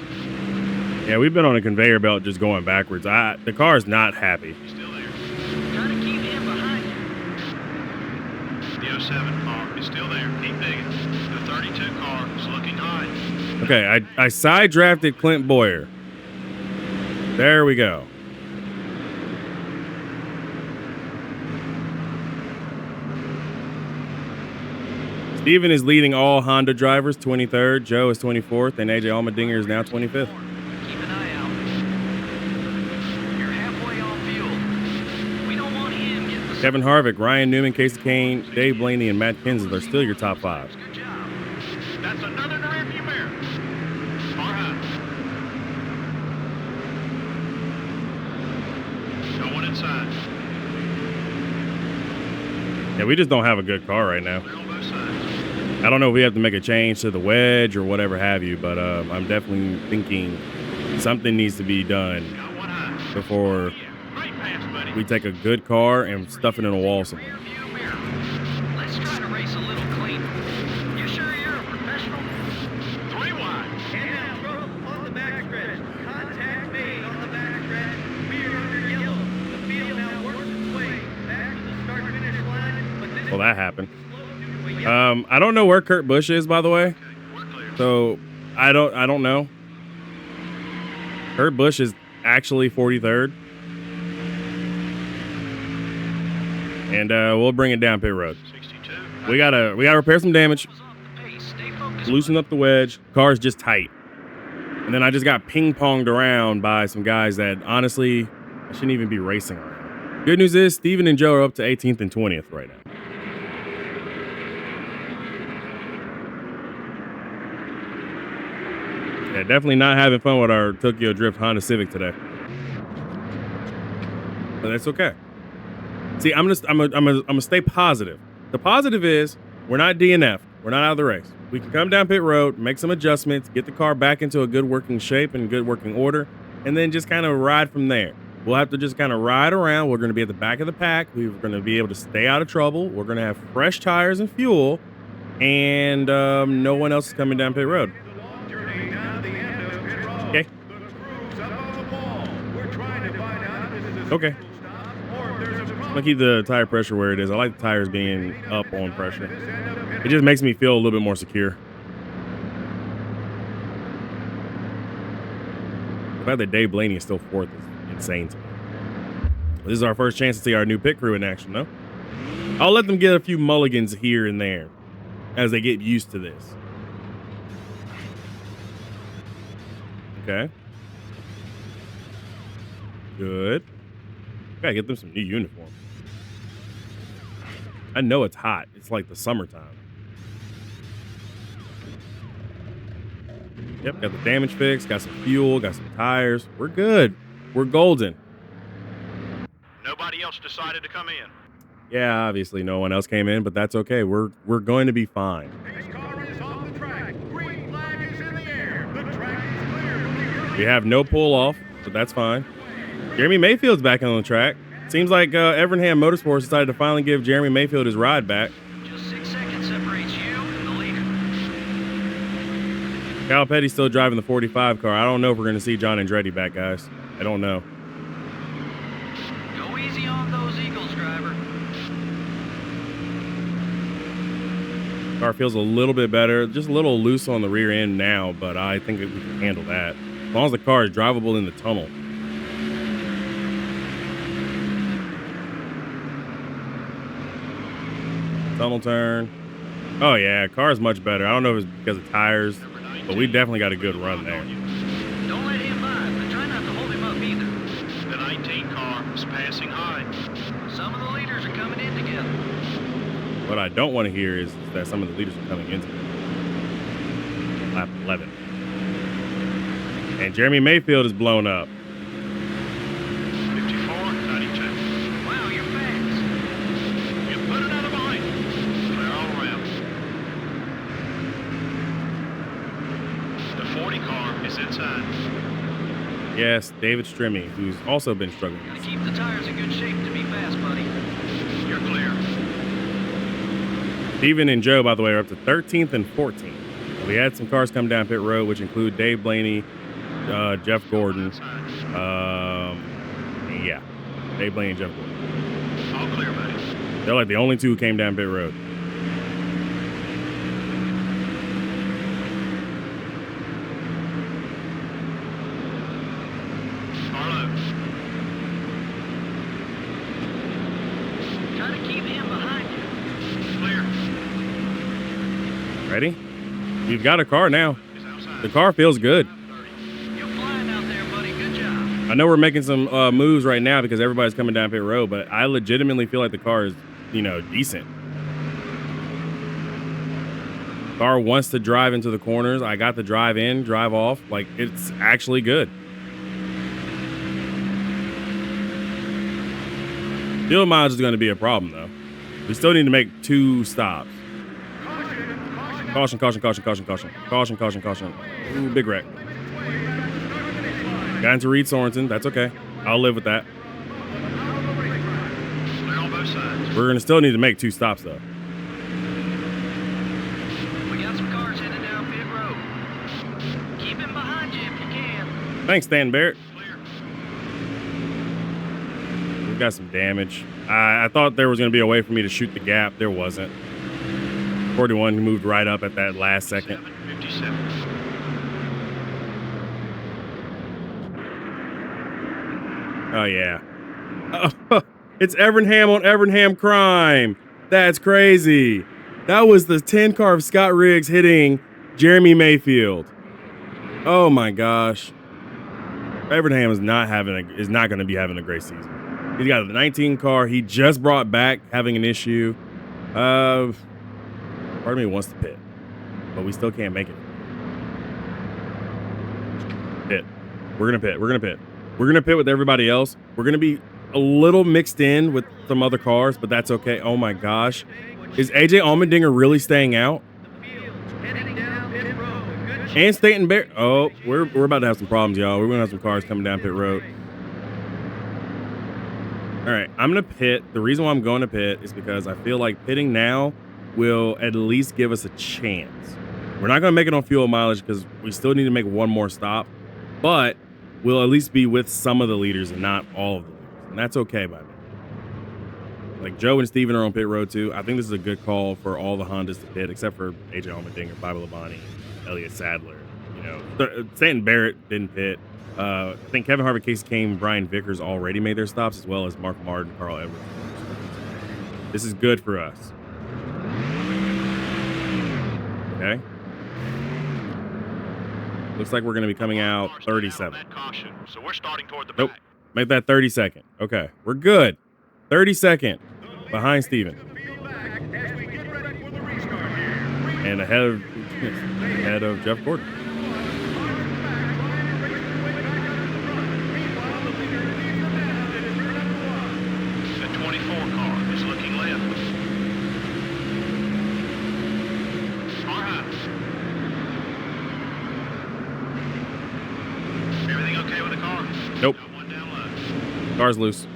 Yeah, we've been on a conveyor belt just going backwards. The car's not happy. Still there. Try to keep him behind you. The 07 car is still there. Keep digging. The 32 car is looking high. Okay, I side drafted Clint Boyer. There we go. Steven is leading all Honda drivers, 23rd. Joe is 24th, and AJ Allmendinger is now 25th. Keep an eye out. You're halfway on fuel. We don't want him getting the Kevin Harvick, Ryan Newman, Casey Kane, Dave Blaney, and Matt Kenseth are still your top 5. good job. That's another in the rearview mirror. Car high. No one inside. Yeah, we just don't have a good car right now. Clear on both sides. I don't know if we have to make a change to the wedge or whatever have you, but I'm definitely thinking something needs to be done Got one high. before Yeah. Great pass, buddy. we take a good car and stuff it in a wall somewhere. Rearview mirror. Let's try to race a little cleaner. You sure you're a professional? 3 wide. Hand out trouble on the backstretch. Contact made on the backstretch. We are under yellow. The field now works its way back to the start-finish line. But this Well, that happened. is slow due to a yellow. I don't know where Kurt Busch is, by the way. We're clear. So I don't know. Kurt Busch is actually 43rd. And we'll bring it down pit road. 62. We gotta repair some damage, Was off the pace. Stay focused. loosen up the wedge. Car's just tight. And then I just got ping-ponged around by some guys that honestly I shouldn't even be racing around. Good news is Steven and Joe are up to 18th and 20th right now. Yeah, definitely not having fun with our Tokyo Drift Honda Civic today. But that's okay. See, I'm gonna stay positive. The positive is we're not DNF. We're not out of the race. we can come down pit road, make some adjustments, get the car back into a good working shape and good working order, and then just kind of ride from there. We'll have to just kind of ride around. We're going to be at the back of the pack. We're going to be able to stay out of trouble. We're going to have fresh tires and fuel, and no one else is coming down pit road. Okay. Okay. I'm gonna keep the tire pressure where it is. I like the tires being up on pressure. It just makes me feel a little bit more secure. The fact that Dave Blaney is still fourth is insane to me. This is our first chance to see our new pit crew in action, though. I'll let them get a few mulligans here and there as they get used to this. Okay. Good. Gotta get them some new uniforms. I know it's hot. It's like the summertime. Yep, got the damage fixed, got some fuel, got some tires. We're good. We're golden. Nobody else decided to come in. Yeah, obviously no one else came in, but that's okay. We're going to be fine. His car is on the track. Green flag is in the air. The track is clear. We have no pull off, so that's fine. Jeremy Mayfield's back on the track. Seems like Evernham Motorsports decided to finally give Jeremy Mayfield his ride back. Just 6 seconds separates you and the leader. Cal Petty's still driving the 45 car. I don't know if we're going to see John Andretti back, guys. I don't know. Go easy on those Eagles, driver. Car feels a little bit better. Just a little loose on the rear end now, but I think that we can handle that. As long as the car is drivable in the tunnel. Tunnel turn. Oh yeah, car's much better. I don't know if it's because of tires, but we definitely got a good run there. Don't let him by, but try not to hold him up either. The 19 car is passing high. Some of the leaders are coming in together. What I don't want to hear is that some of the leaders are coming into lap 11. And Jeremy Mayfield is blown up. 54, 92. Wow, you're fast. You put it out of behind. Clear all around. The 40 car is inside. Yes, David Strimmy, who's also been struggling. Gotta keep the tires in good shape to be fast, buddy. You're clear. Steven and Joe, by the way, are up to 13th and 14th. We had some cars come down pit road, which include Dave Blaney, Jeff Gordon. Yeah, Dave Blaney and Jeff Gordon. All clear, buddy. They're like the only two who came down pit road. Carlo. Try to keep him behind you. Clear. Ready? We've got a car now. He's outside. The car feels good. You're flying out there, buddy. Good job. I know we're making some moves right now because everybody's coming down pit road, but I legitimately feel like the car is, decent. Car wants to drive into the corners. I got the drive in, drive off. Like, it's actually good. Fuel mileage is going to be a problem, though. We still need to make 2 stops. Caution, caution, caution, caution, caution. Caution, caution, caution. Ooh, big wreck. Got into Reed Sorensen. That's okay. I'll live with that. Clear on both sides. We're going to still need to make 2 stops, though. We got some cars headed down pit road. Keep him behind you if you can. Thanks, Stan Barrett. Clear. We've got some damage. I thought there was going to be a way for me to shoot the gap. There wasn't. 41 moved right up at that last second. 57. Oh, yeah. Oh, it's Evernham on Evernham crime. That's crazy. That was the 10 car of Scott Riggs hitting Jeremy Mayfield. Oh, my gosh. Evernham is not going to be having a great season. He's got the 19 car. He just brought back having an issue. Part of me wants to pit, but we still can't make it. Pit. We're going to pit. We're going to pit. We're going to pit with everybody else. We're going to be a little mixed in with some other cars, but that's okay. Oh my gosh. Is AJ Allmendinger really staying out? Heading down pit road. Good And Stanton Barrett. Oh, we're about to have some problems, y'all. We're gonna have some cars coming down pit road. All right, I'm gonna pit. The reason why I'm going to pit is because I feel like pitting now will at least give us a chance. We're not gonna make it on fuel mileage because we still need to make one more stop, but we'll at least be with some of the leaders and not all of the leaders, and that's okay by me. Like Joe and Steven are on pit road too. I think this is a good call for all the Hondas to pit, except for AJ Allmendinger, Bobby Labonte, Elliott Sadler. You know, Stanton Barrett didn't pit. I think Kevin Harvick, Casey Kane, Brian Vickers already made their stops, as well as Mark Martin, Carl Edwards. This is good for us. Okay. Looks like we're going to be coming out 37. So we're starting toward the Nope. back. Make that 32nd. Okay. We're good. 32nd behind Steven. And ahead of Jeff Gordon. The 24 car is looking left. Car high. Everything okay with the car? Nope. Got one down low. Car's loose.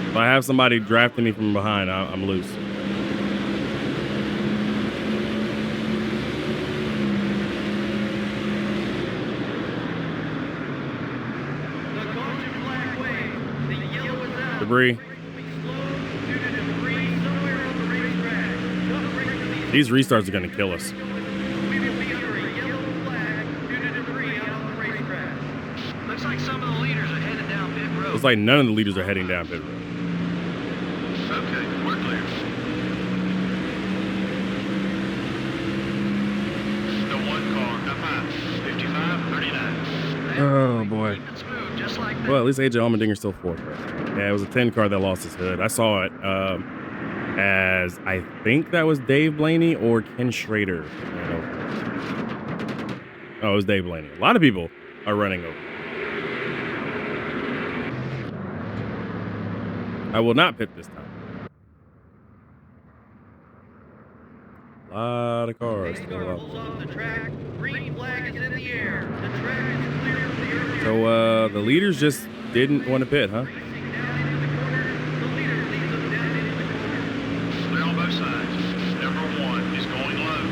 If I have somebody drafting me from behind, I'm loose. The caution flag waves. The yellow is out. Debris. Slow due to debris somewhere on the racetrack. Tough break for these. These restarts are going to kill us. We will be under a yellow flag due to debris out on the racetrack. Looks like some of the leaders are headed down pit road. Looks like none of the leaders are heading down pit road. Okay, we're clear. The one car up high. 55, 39. Oh, boy. Keep it smooth, just like that. Well, at least AJ Allmendinger's still fourth. Right? Yeah, it was a 10 car that lost his hood. I saw it as I think that was Dave Blaney or Ken Schrader. Oh, it was Dave Blaney. A lot of people are running over. I will not pit this time. A lot of cars still up. Pulls off the track. Green flag is in the air. The track is clear for the early. So the leaders just didn't want to pit, huh? Racing down into the corner. The leader leads them down into the corner. Clear on both sides. Number one is going low.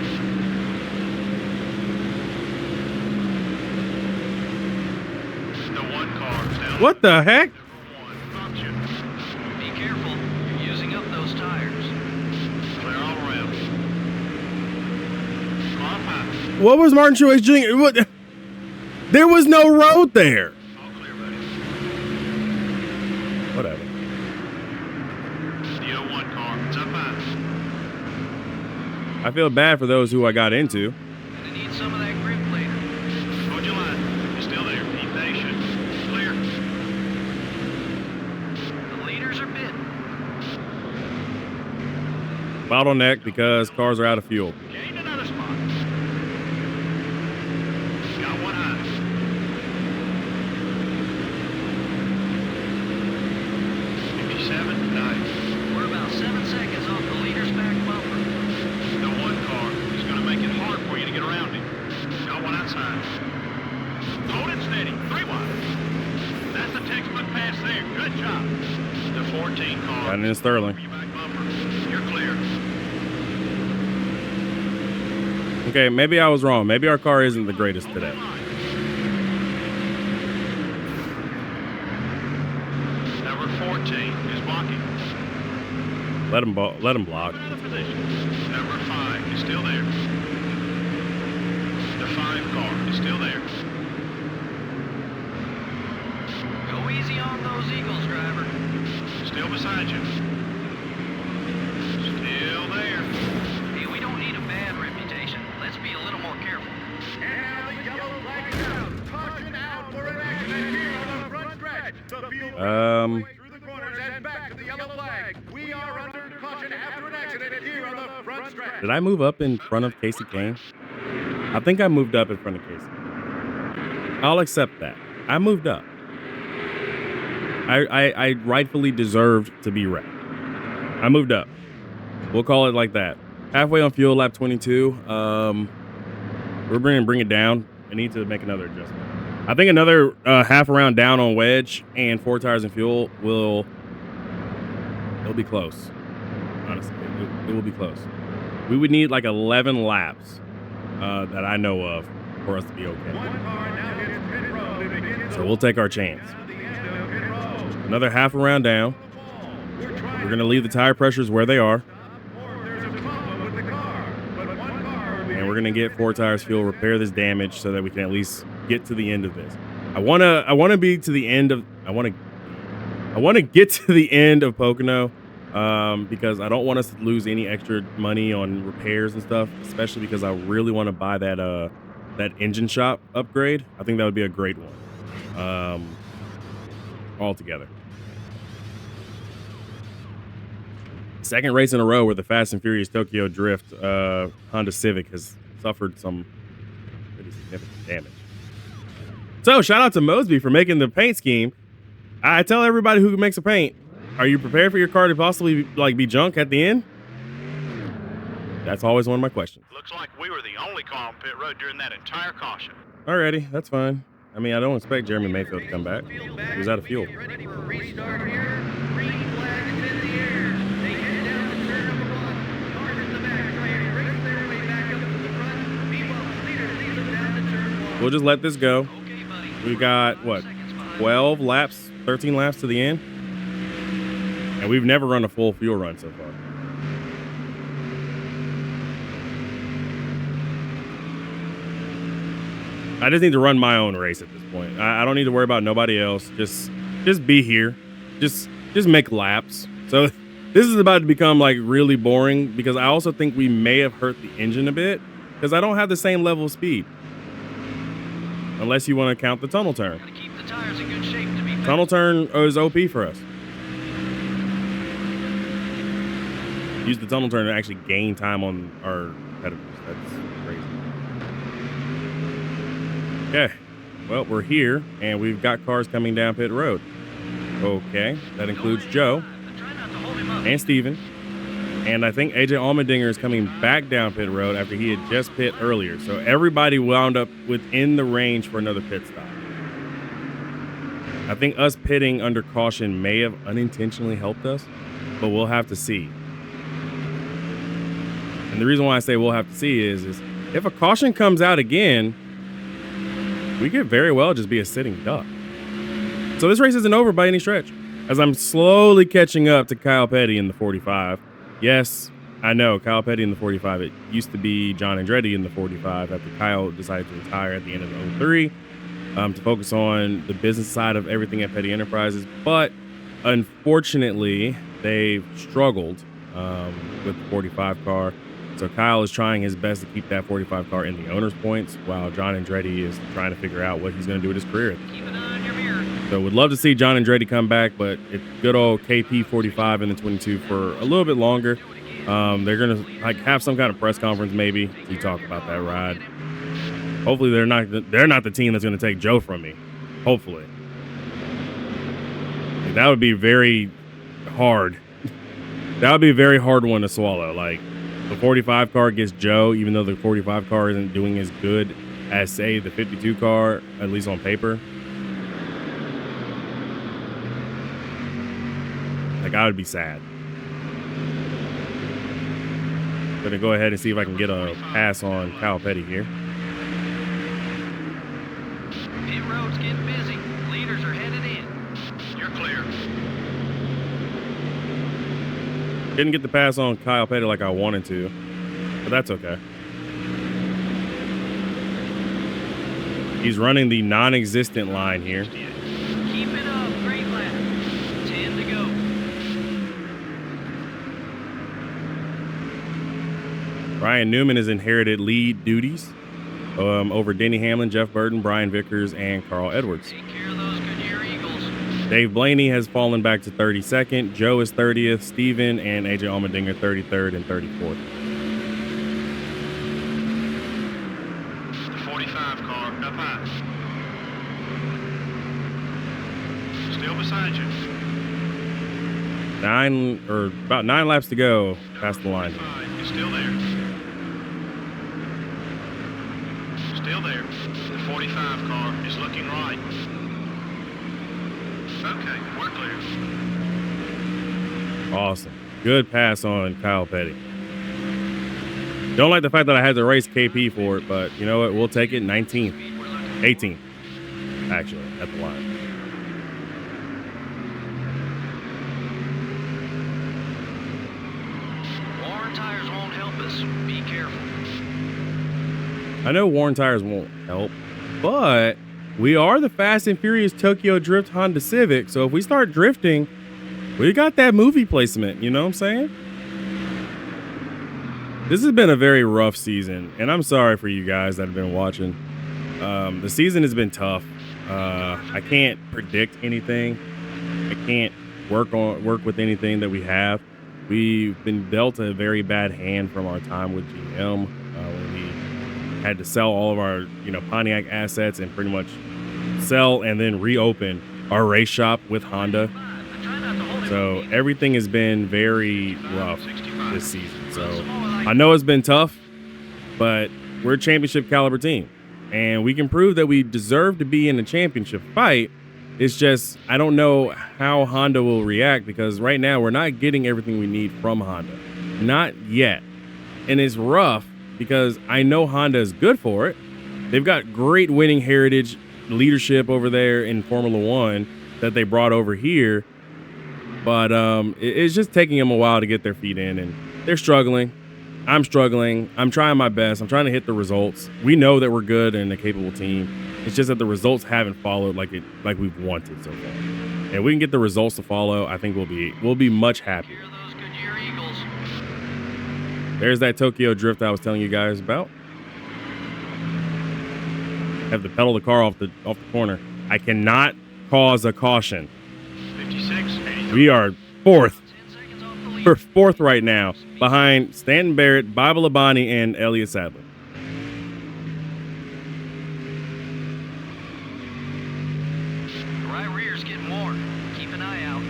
The one car is down. What the heck? Number one function. Be careful, you're using up those tires. Clear all around. Car high. What was Martin Truex Jr.? What? There was no road there. All clear, buddy. Whatever. The 01 car is up high. I feel bad for those who I got into. Gonna need some of that grip later. Hold your line. You're still there. Be patient. Clear. The leaders are bitten. Bottleneck because cars are out of fuel. Gained another spot. Got one high. Nice. We're about 7 seconds off the leader's back bumper. The one car is going to make it hard for you to get around him. Got one outside. Hold it steady. 3 wide. That's a textbook pass there. Good job. The 14 car. Got it in Sterling. Your back bumper. You're clear. Okay, maybe I was wrong. Maybe our car isn't the greatest today. Number 14 is blocking. Let him block. Another position. Number 5 is still there. The 5 car is still there. Go easy on those Eagles, driver. Still beside you. Still there. Hey, we don't need a bad reputation. Let's be a little more careful. And now the yellow flag is out. Caution out for an accident here on the front stretch. The field through the corners and back to the yellow flag. We are under caution after an accident here on the front stretch. Did I move up in front of Casey Kane? I think I moved up in front of Casey. I'll accept that. I moved up. I rightfully deserved to be wrecked. I moved up. We'll call it like that. halfway on fuel, lap 22. We're going to bring it down. I need to make another adjustment. I think another half around down on wedge and 4 tires and fuel it'll be close. Honestly, it will be close. We would need like 11 laps that I know of for us to be okay. So we'll take our chance. Another half around down. We're going to leave the tire pressures where they are. And we're going to get 4 tires fuel, repair this damage so that we can at least get to the end of this. I want to be to the end of I want to get to the end of Pocono because I don't want us to lose any extra money on repairs and stuff, especially because I really want to buy that engine shop upgrade. I think that would be a great one. Altogether. Second race in a row where the Fast and Furious Tokyo Drift Honda Civic has suffered some pretty significant damage. So shout out to Mosby for making the paint scheme. I tell everybody who makes a paint, are you prepared for your car to possibly like be junk at the end? That's always one of my questions. Looks like we were the only car on pit road during that entire caution. Alrighty, that's fine. I mean, I don't expect Jeremy Mayfield to come back. He was out of fuel. Ready for a restart here. Green flag is in the air. They head down to turn number 1. Cars in the back trying to race their way back up to the front. Meanwhile, the leader leads them down to turn 1. We'll just let this go. Okay, buddy. We got, what, 12 laps, 13 laps to the end? And we've never run a full fuel run so far. I just need to run my own race at this point. I don't need to worry about nobody else. Just be here. Just make laps. So this is about to become like really boring because I also think we may have hurt the engine a bit because I don't have the same level of speed. Unless you want to count the tunnel turn. Gotta keep the tires in good shape to be fast. Tunnel turn is OP for us. Use the tunnel turn to actually gain time on our competitors. That's crazy. Okay, well, we're here, and we've got cars coming down pit road. Okay, that includes Joe and Steven. And I think AJ Allmendinger is coming back down pit road after he had just pit earlier. So everybody wound up within the range for another pit stop. I think us pitting under caution may have unintentionally helped us, but we'll have to see. And the reason why I say we'll have to see is if a caution comes out again, we could very well just be a sitting duck. So this race isn't over by any stretch, as I'm slowly catching up to Kyle Petty in the 45. Yes, I know, Kyle Petty in the 45. It used to be John Andretti in the 45 after Kyle decided to retire at the end of 03 to focus on the business side of everything at Petty Enterprises. But unfortunately, they've struggled with the 45 car. So Kyle is trying his best to keep that 45 car in the owner's points, while John Andretti is trying to figure out what he's going to do with his career. Keep an eye on your mirror. So would love to see John Andretti come back, but it's good old KP 45 in the 22 for a little bit longer. They're going to like have some kind of press conference maybe to talk about that ride. Hopefully they're not the team that's going to take Joe from me. Hopefully. Like, that would be very hard. That would be a very hard one to swallow. Like, the 45 car gets Joe, even though the 45 car isn't doing as good as, say, the 52 car, at least on paper. Like, I would be sad. Gonna go ahead and see if I can get a pass on Kyle Petty here. Pit road's getting busy. Leaders are headed in. You're clear. Didn't get the pass on Kyle Petty like I wanted to, but that's okay. He's running the non-existent line here. Keep it up. Great lap. 10 to go. Brian Newman has inherited lead duties over Denny Hamlin, Jeff Burton, Brian Vickers, and Carl Edwards. Take care of those Goodyear Eagles. Dave Blaney has fallen back to 32nd. Joe is 30th. Steven and AJ Allmendinger 33rd and 34th. The 45 car up high. Still beside you. about 9 laps to go past the line. It's still there. Still there. The 45 car is looking right. Okay, we're clear. Awesome. Good pass on Kyle Petty. Don't like the fact that I had to race KP for it, but you know what? We'll take it. 19th. 18th, actually, at the line. Worn tires won't help us. Be careful. I know worn tires won't help, but we are the Fast and Furious Tokyo Drift Honda Civic, so if we start drifting, we got that movie placement, you know what I'm saying? This has been a very rough season, and I'm sorry for you guys that have been watching. The season has been tough. I can't predict anything. I can't work with anything that we have. We've been dealt a very bad hand from our time with GM when we had to sell all of our, Pontiac assets and pretty much sell and then reopen our race shop with Honda. So everything has been very rough this season. So I know it's been tough, but we're a championship caliber team and we can prove that we deserve to be in a championship fight. It's just, I don't know how Honda will react because right now we're not getting everything we need from Honda. Not yet. And it's rough because I know Honda is good for it. They've got great winning heritage leadership over there in Formula One that they brought over here. But it's just taking them a while to get their feet in, and they're struggling. I'm struggling. I'm trying my best. I'm trying to hit the results. We know that we're good and a capable team. It's just that the results haven't followed like we've wanted so far. And we can get the results to follow. I think we'll be much happier. There's that Tokyo drift I was telling you guys about. Have to pedal the car off the corner. I cannot cause a caution. 56, 83. We are fourth. We're fourth right now behind Stanton Barrett, Bible Labani, and Elliott Sadler. The right rear's getting worn. Keep an eye out.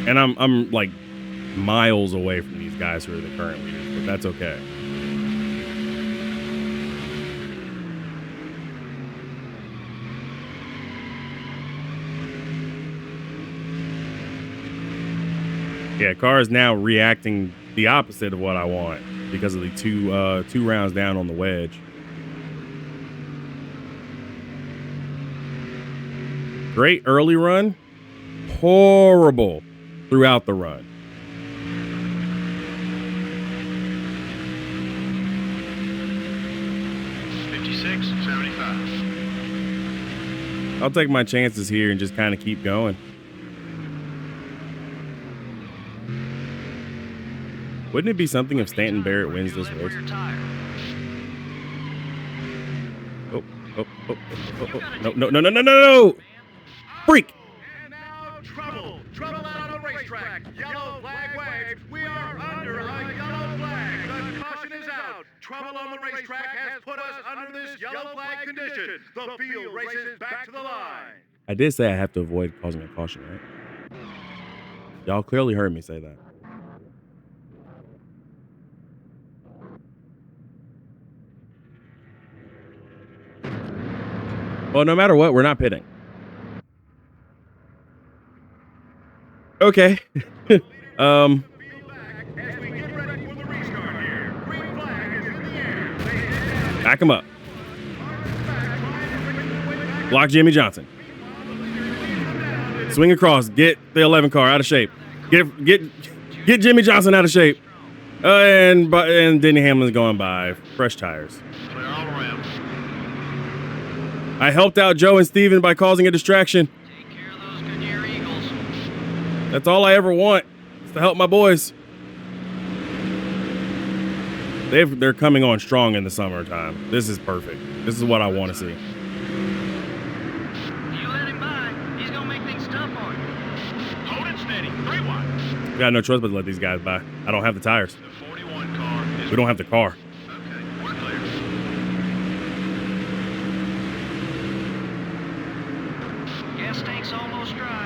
And I'm like miles away from these guys who are the current leaders, but that's okay. Yeah, car is now reacting the opposite of what I want because of the two rounds down on the wedge. Great early run, horrible throughout the run. I'll take my chances here and just kind of keep going. Wouldn't it be something if Stanton Barrett wins this race? Oh. No. Freak. And now trouble out on the racetrack. Yellow flag waved. We are under a yellow flag. The caution is out. Trouble on the racetrack has put us under this yellow flag condition. The field races back to the line. I did say I have to avoid causing a caution, right? Y'all clearly heard me say that. Well, no matter what, we're not pitting. Okay. Back him up. Block Jimmy Johnson. Swing across. Get the 11 car out of shape. Get Jimmy Johnson out of shape. And Denny Hamlin's going by. Fresh tires. Clear all around. I helped out Joe and Steven by causing a distraction. Take care of those Goodyear Eagles. That's all I ever want, is to help my boys. They're coming on strong in the summertime. This is perfect. This is what I want to see. You let him by, he's gonna make things tough on you. Hold it steady. 3 wide. We got no choice but to let these guys by. I don't have the tires. The 41 car is... We don't have the car. Okay, we're clear. Gas tank's almost dry.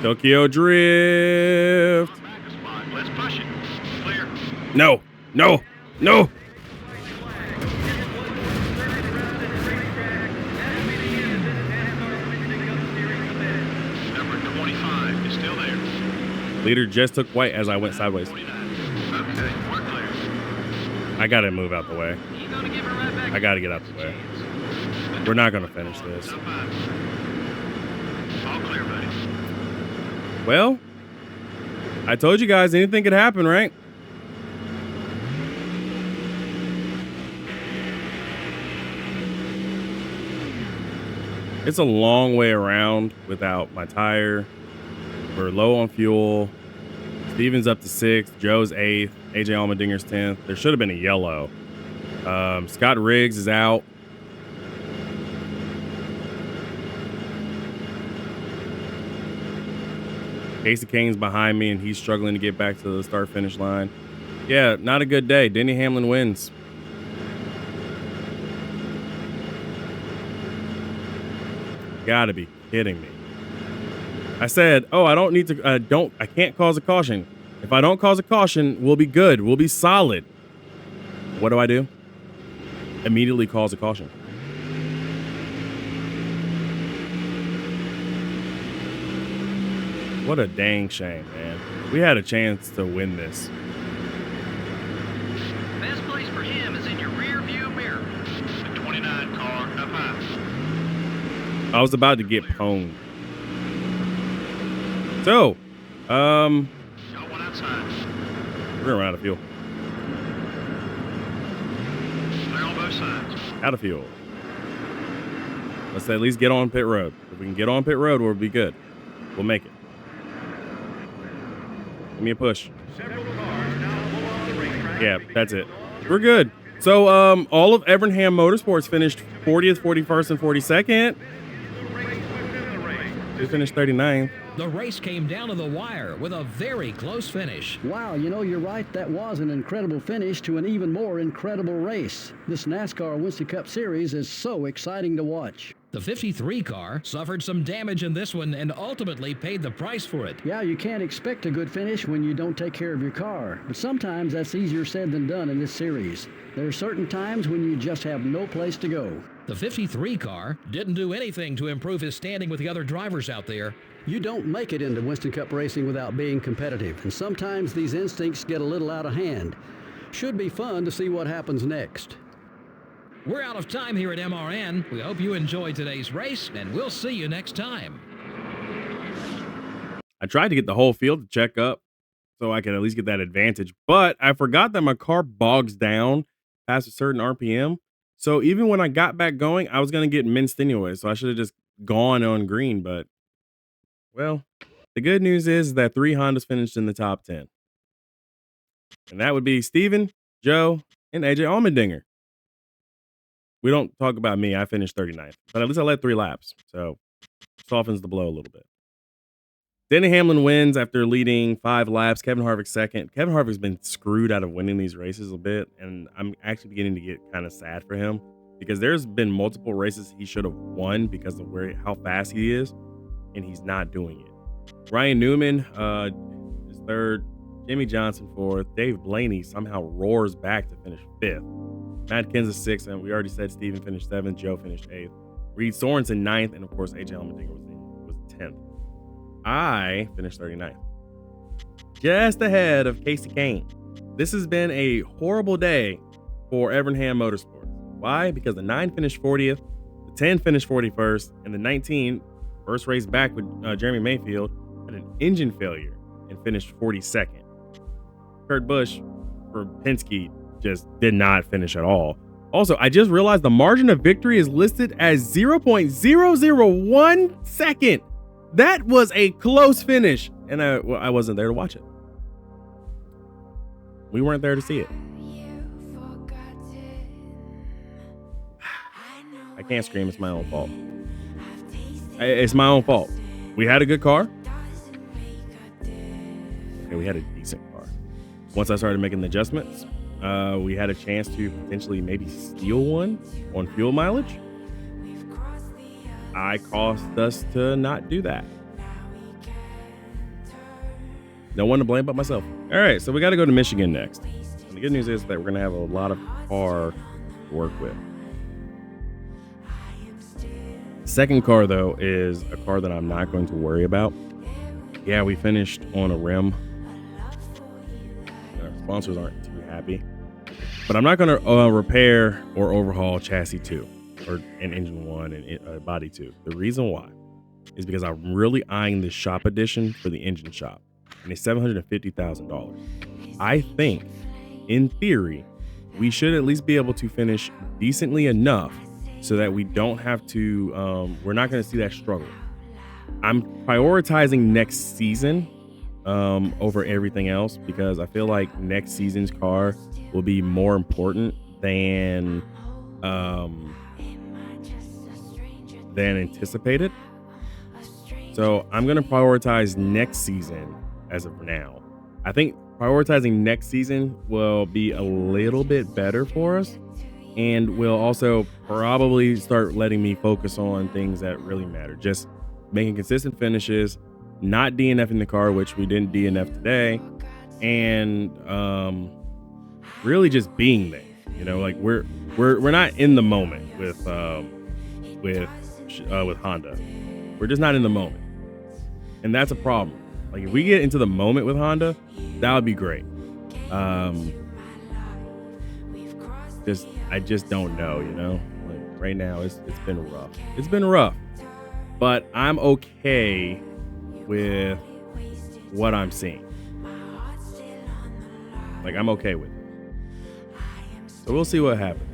Tokyo Drift. Back a spot. Let's push it. Clear. No, no, no. Number 25 is still there. Leader just took white as I went sideways. 49. Okay, we're clear. I got to move out the way. I got to get out the way. We're not going to finish this. Top 5. All clear, buddy. Well, I told you guys anything could happen, right? It's a long way around without my tire. We're low on fuel. Steven's up to 6th. Joe's 8th. AJ Allmendinger's 10th. There should have been a yellow. Scott Riggs is out. Casey Kane's behind me, and he's struggling to get back to the start-finish line. Yeah, not a good day. Denny Hamlin wins. Gotta be kidding me. I said, oh, I don't need to, I can't cause a caution. If I don't cause a caution, we'll be good. We'll be solid. What do? Immediately cause a caution. What a dang shame, man. We had a chance to win this. Best place for him is in your rear view mirror. The 29 car up high. I was about to get pwned. So, Got one outside. we're gonna run out of fuel. Clear on both sides. Out of fuel. Let's at least get on pit road. If we can get on pit road, we'll be good. We'll make it. Give me a push. Yeah, that's it. We're good. So, all of Evernham Motorsports finished 40th, 41st, and 42nd. We finished 39th. The race came down to the wire with a very close finish. Wow, you know, you're right. That was an incredible finish to an even more incredible race. This NASCAR Winston Cup Series is so exciting to watch. The 53 car suffered some damage in this one and ultimately paid the price for it. Yeah, you can't expect a good finish when you don't take care of your car. But sometimes that's easier said than done in this series. There are certain times when you just have no place to go. The 53 car didn't do anything to improve his standing with the other drivers out there. You don't make it into Winston Cup racing without being competitive, and sometimes these instincts get a little out of hand. Should be fun to see what happens next. We're out of time here at MRN. We hope you enjoyed today's race, and we'll see you next time. I tried to get the whole field to check up so I could at least get that advantage, but I forgot that my car bogs down past a certain RPM. So even when I got back going, I was going to get minced anyway. So I should have just gone on green. But, well, the good news is that 3 Hondas finished in the top 10. And that would be Steven, Joe, and AJ Allmendinger. We don't talk about me. I finished 39th. But at least I led 3 laps. So softens the blow a little bit. Denny Hamlin wins after leading 5 laps. Kevin Harvick second. Kevin Harvick's been screwed out of winning these races a bit, and I'm actually beginning to get kind of sad for him because there's been multiple races he should have won because of how fast he is, and he's not doing it. Ryan Newman is 3rd. Jimmy Johnson 4th. Dave Blaney somehow roars back to finish 5th. Matt Kenseth 6th, and we already said Steven finished 7th. Joe finished 8th. Reed Sorensen 9th, and of course AJ Allmendinger was 10th. I finished 39th, just ahead of Casey Kane. This has been a horrible day for Evernham Motorsports. Why? Because the 9 finished 40th, the 10 finished 41st, and the 19, first race back with Jeremy Mayfield, had an engine failure and finished 42nd. Kurt Busch for Penske just did not finish at all. Also, I just realized the margin of victory is listed as 0.001 second. That was a close finish, and I wasn't there to watch it. We weren't there to see it. I can't scream. It's my own fault. It's my own fault. We had a good car. Okay, we had a decent car. Once I started making the adjustments, we had a chance to potentially maybe steal one on fuel mileage. I caused us to not do that. No one to blame but myself. All right, so we got to go to Michigan next. And the good news is that we're going to have a lot of car to work with. Second car, though, is a car that I'm not going to worry about. Yeah, we finished on a rim. And our sponsors aren't too happy. But I'm not going to repair or overhaul chassis 2 or an engine 1 and body 2. The reason why is because I'm really eyeing the shop edition for the engine shop. And it's $750,000. I think, in theory, we should at least be able to finish decently enough so that we don't have to, we're not going to see that struggle. I'm prioritizing next season over everything else because I feel like next season's car will be more important than anticipated. So I'm going to prioritize next season as of now. I think prioritizing next season will be a little bit better for us and will also probably start letting me focus on things that really matter. Just making consistent finishes, not DNFing the car, which we didn't DNF today, and really just being there. You know, like we're not in the moment with Honda. We're just not in the moment, and that's a problem. Like if we get into the moment with Honda, that would be great. I just don't know, you know. Like right now, it's been rough. It's been rough, but I'm okay with what I'm seeing. Like I'm okay with it. So we'll see what happens.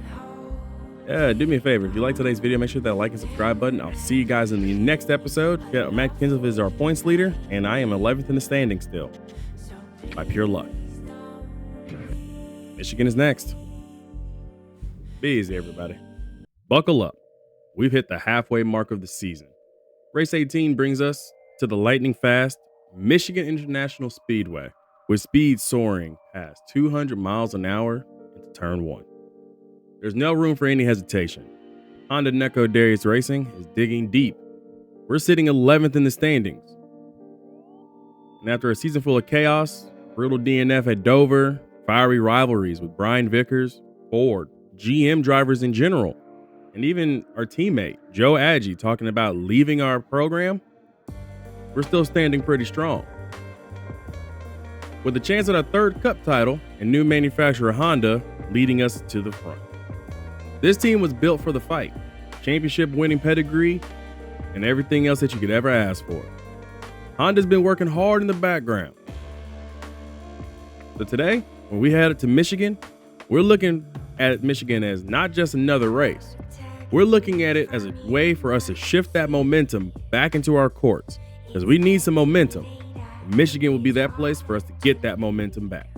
Yeah, do me a favor. If you like today's video, make sure that like and subscribe button. I'll see you guys in the next episode. Yeah, Matt Kinsel is our points leader, and I am 11th in the standing still. By pure luck. Michigan is next. Be easy, everybody. Buckle up. We've hit the halfway mark of the season. Race 18 brings us to the lightning fast Michigan International Speedway, with speed soaring past 200 miles an hour into turn 1. There's no room for any hesitation. Honda Neco Darius Racing is digging deep. We're sitting 11th in the standings. And after a season full of chaos, brutal DNF at Dover, fiery rivalries with Brian Vickers, Ford, GM drivers in general, and even our teammate, Joe Agee, talking about leaving our program, we're still standing pretty strong. With a chance at a third cup title and new manufacturer Honda leading us to the front. This team was built for the fight, championship winning pedigree, and everything else that you could ever ask for. Honda's been working hard in the background. So today, when we headed to Michigan, we're looking at Michigan as not just another race. We're looking at it as a way for us to shift that momentum back into our courts because we need some momentum. Michigan will be that place for us to get that momentum back.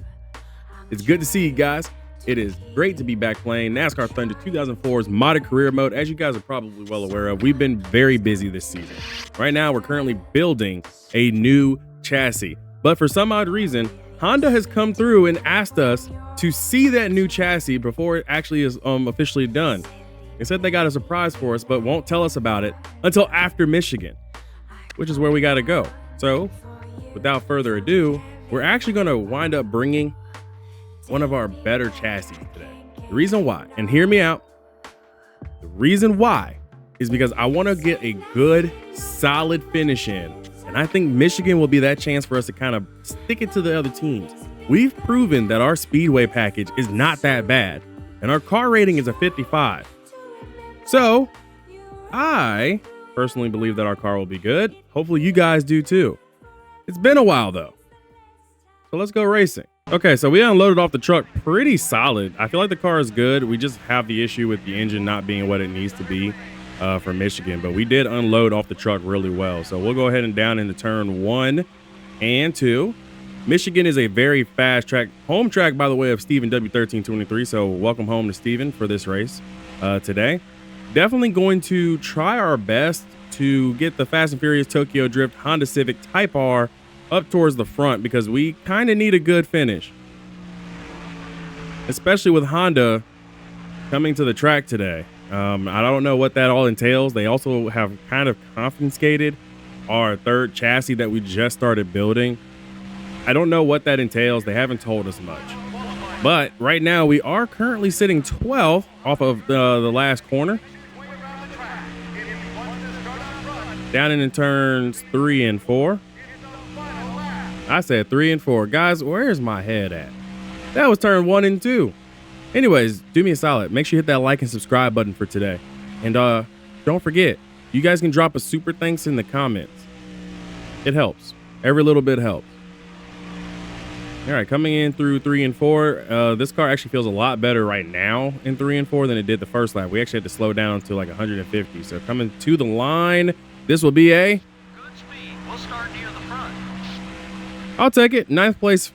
It's good to see you guys. It is great to be back playing NASCAR Thunder 2004's modded career mode. As you guys are probably well aware of, we've been very busy this season. Right now, we're currently building a new chassis. But for some odd reason, Honda has come through and asked us to see that new chassis before it actually is officially done. They said they got a surprise for us, but won't tell us about it until after Michigan, which is where we got to go. So without further ado, we're actually going to wind up bringing one of our better chassis today. The reason why, and hear me out, the reason why is because I want to get a good, solid finish in. And I think Michigan will be that chance for us to kind of stick it to the other teams. We've proven that our speedway package is not that bad, and our car rating is a 55. So I personally believe that our car will be good. Hopefully you guys do too. It's been a while though. So let's go racing. Okay, so we unloaded off the truck pretty solid. I feel like the car is good. We just have the issue with the engine not being what it needs to be for Michigan, but we did unload off the truck really well. So we'll go ahead and down into turn 1 and 2. Michigan is a very fast track, home track, by the way, of Steven W1323. So welcome home to Steven for this race today. Definitely going to try our best to get the Fast and Furious Tokyo Drift Honda Civic Type R up towards the front because we kind of need a good finish, especially with Honda coming to the track today. I don't know what that all entails. They also have kind of confiscated our third chassis that we just started building. I don't know what that entails. They haven't told us much. But right now we are currently sitting 12th off of the last corner. Down in turns 3 and 4. I said 3 and 4. Guys, where's my head at? That was turn 1 and 2. Anyways, do me a solid. Make sure you hit that like and subscribe button for today. And don't forget, you guys can drop a super thanks in the comments. It helps. Every little bit helps. All right, coming in through 3 and 4. This car actually feels a lot better right now in 3 and 4 than it did the first lap. We actually had to slow down to like 150. So coming to the line, this will be a... Good speed. We'll start near the front. I'll take it. 9th place.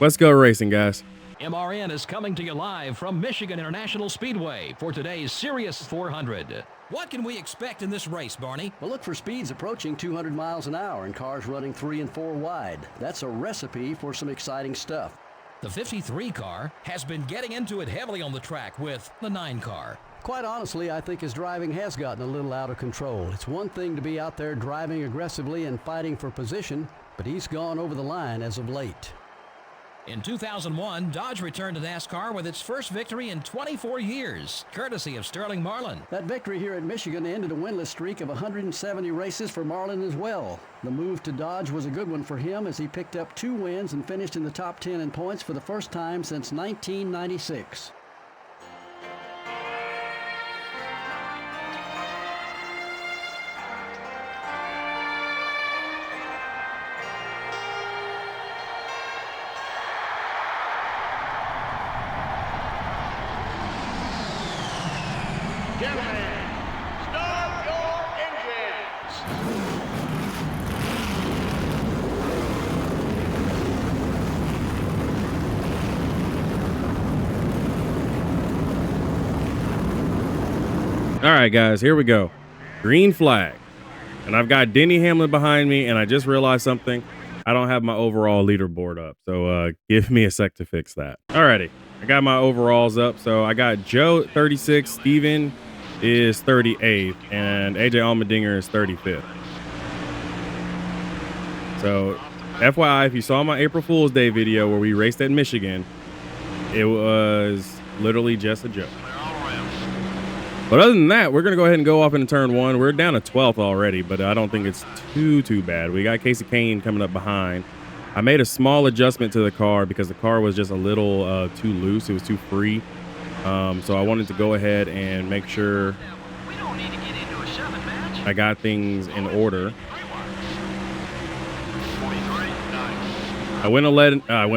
Let's go racing, guys. MRN is coming to you live from Michigan International Speedway for today's Sirius 400. What can we expect in this race, Barney? Well, look for speeds approaching 200 miles an hour and cars running 3 and 4 wide. That's a recipe for some exciting stuff. The 53 car has been getting into it heavily on the track with the 9 car. Quite honestly, I think his driving has gotten a little out of control. It's one thing to be out there driving aggressively and fighting for position, but he's gone over the line as of late. In 2001, Dodge returned to NASCAR with its first victory in 24 years, courtesy of Sterling Marlin. That victory here at Michigan ended a winless streak of 170 races for Marlin as well. The move to Dodge was a good one for him as he picked up 2 wins and finished in the top 10 in points for the first time since 1996. Gentlemen, start your engines. All right, guys, here we go. Green flag. And I've got Denny Hamlin behind me, and I just realized something. I don't have my overall leaderboard up, so give me a sec to fix that. Alrighty, I got my overalls up. So I got Joe 36, Steven is 38th, and AJ Allmendinger is 35th. So FYI, if you saw my April Fool's Day video where we raced at Michigan, it was literally just a joke. But other than that, we're going to go ahead and go off into turn 1. We're down to 12th already, but I don't think it's too bad. We got Casey Kane coming up behind. I made a small adjustment to the car because the car was just a little too loose. It was too free. So I wanted to go ahead and make sure We don't need to get into a shoving match. I got things in order. I went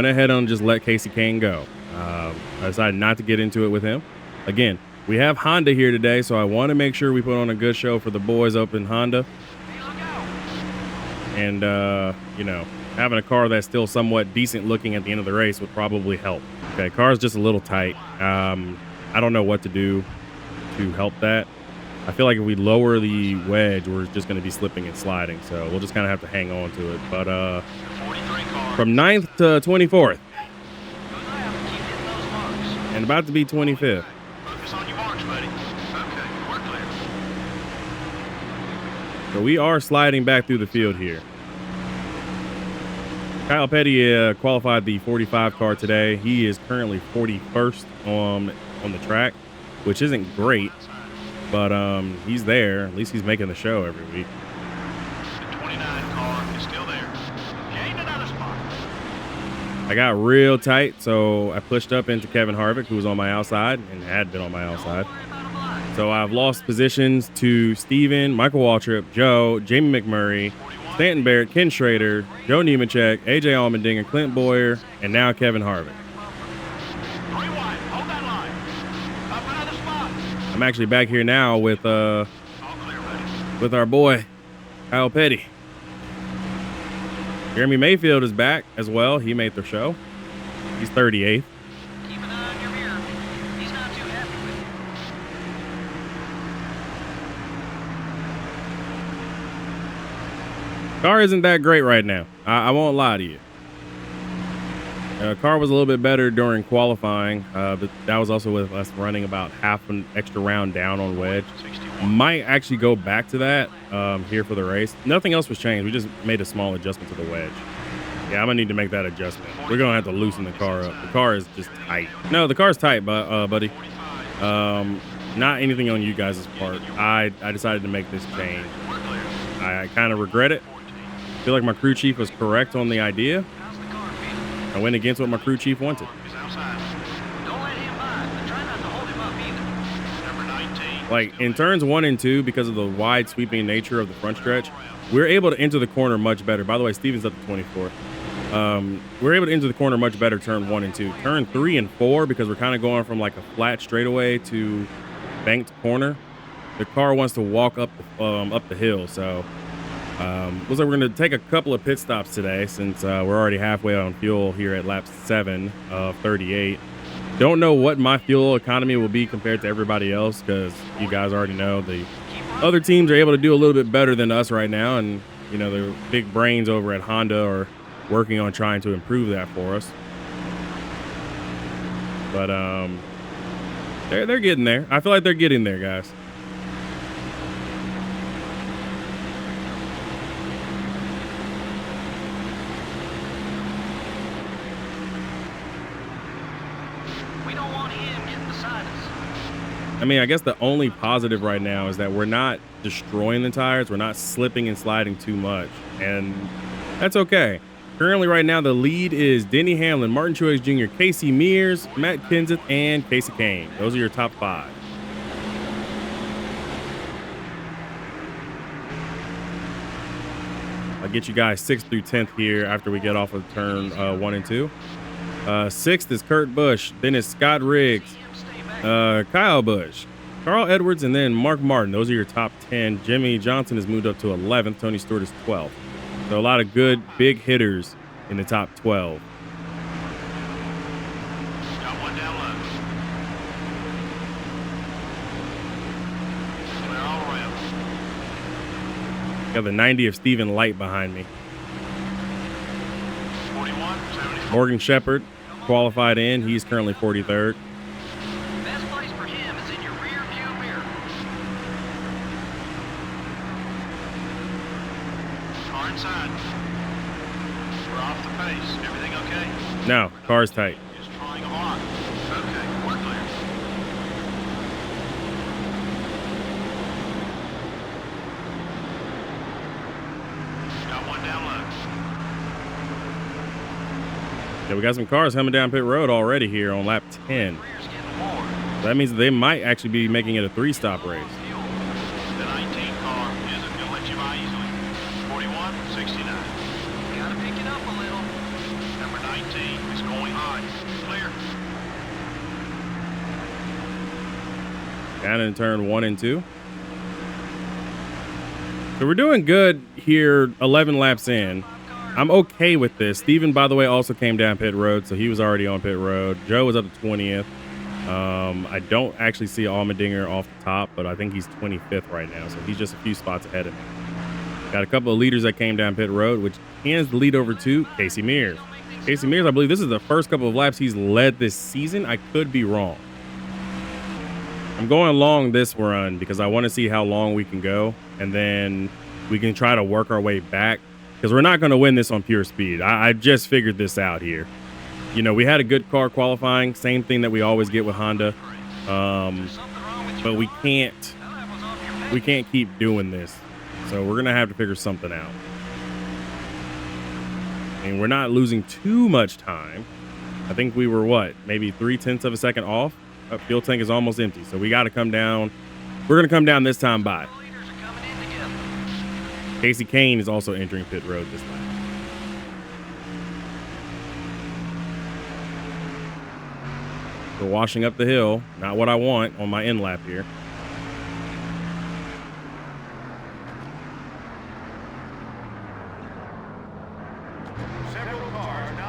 ahead and just let Casey Kane go. I decided not to get into it with him. Again, we have Honda here today, so I want to make sure we put on a good show for the boys up in Honda. And, you know, having a car that's still somewhat decent looking at the end of the race would probably help. Okay, car's just a little tight. I don't know what to do to help that. I feel like if we lower the wedge, we're just going to be slipping and sliding. So we'll just kind of have to hang on to it. But from 9th to 24th. And about to be 25th. Focus on your marks, buddy. Okay, we're clear. So we are sliding back through the field here. Kyle Petty qualified the 45 car today. He is currently 41st on the track, which isn't great, but he's there. At least he's making the show every week. The 29 car is still there. Gained another spot. I got real tight, so I pushed up into Kevin Harvick, who was on my outside and had been on my outside. So I've lost positions to Steven, Michael Waltrip, Joe, Jamie McMurray, Stanton Barrett, Ken Schrader, Joe Nemechek, AJ Allmendinger, Clint Boyer, and now Kevin Harvick. 3 wide. Hold that line. Up another spot. I'm actually back here now with All clear, buddy. with our boy Kyle Petty. Jeremy Mayfield is back as well. He made the show. He's 38th. Keep an eye on your mirror. He's not too happy with you. Car isn't that great right now. I won't lie to you. Car was a little bit better during qualifying, but that was also with us running about half an extra round down on wedge. Might actually go back to that here for the race. Nothing else was changed. We just made a small adjustment to the wedge. Yeah, I'm gonna need to make that adjustment. We're gonna have to loosen the car up. The car is just tight. No, the car's tight, buddy. Not anything on you guys' part. I decided to make this change. I kind of regret it. I feel like my crew chief was correct on the idea. I went against what my crew chief wanted. Like in turns 1 and 2, because of the wide sweeping nature of the front stretch, we're able to enter the corner much better. By the way, Steven's up to 24. We're able to enter the corner much better turn 1 and 2. Turn 3 and 4, because we're kind of going from like a flat straightaway to banked corner. The car wants to walk up the hill. So looks like we're going to take a couple of pit stops today, since we're already halfway on fuel here at lap 7 of 38. Don't know what my fuel economy will be compared to everybody else, because you guys already know the other teams are able to do a little bit better than us right now, and you know the big brains over at Honda are working on trying to improve that for us. But they're getting there. I feel like they're getting there, guys. I mean, I guess the only positive right now is that we're not destroying the tires. We're not slipping and sliding too much, and that's okay. Currently right now, the lead is Denny Hamlin, Martin Truex Jr., Casey Mears, Matt Kenseth, and Casey Kane. Those are your top 5. I'll get you guys 6th through 10th here after we get off of turn 1 and 2. 6th is Kurt Busch. Then it's Scott Riggs, Kyle Busch, Carl Edwards, and then Mark Martin. Those are your top 10. Jimmy Johnson has moved up to 11th. Tony Stewart is 12th. So a lot of good big hitters in the top 12. Got one down low. Clear all around. Got the 90 of Stephen Light behind me. 41, 74. Morgan Shepherd qualified in. He's currently 43rd. Best place for him is in your rear view mirror. Car inside. We're off the pace. Everything okay? No, car's tight. Just trying a lot. Okay, we're clear. Got one down low. Yeah, we got some cars coming down pit road already here on lap 10. Rear's getting more. So that means they might actually be making it a 3-stop race. Fuel. The 19 car isn't going to let you by easily. 41, 69. Gotta pick it up a little. Number 19 is going high. Clear. Down in turn 1 and 2. So we're doing good here 11 laps in. I'm okay with this. Steven, by the way, also came down pit road, so he was already on pit road. Joe was up to 20th. I don't actually see Allmendinger off the top, but I think he's 25th right now, so he's just a few spots ahead of me. Got a couple of leaders that came down pit road, which hands the lead over to Casey Mears. Casey Mears, I believe this is the first couple of laps he's led this season. I could be wrong. I'm going long this run because I want to see how long we can go, and then we can try to work our way back, because we're not going to win this on pure speed. I just figured this out here. You know, we had a good car qualifying, same thing that we always get with Honda, but we can't keep doing this. So we're going to have to figure something out. And we're not losing too much time. I think we were, what, maybe 0.3 of a second off? Fuel tank is almost empty, so we got to come down. We're going to come down this time by. Casey Kane is also entering pit road this lap. We're washing up the hill. Not what I want on my end lap here.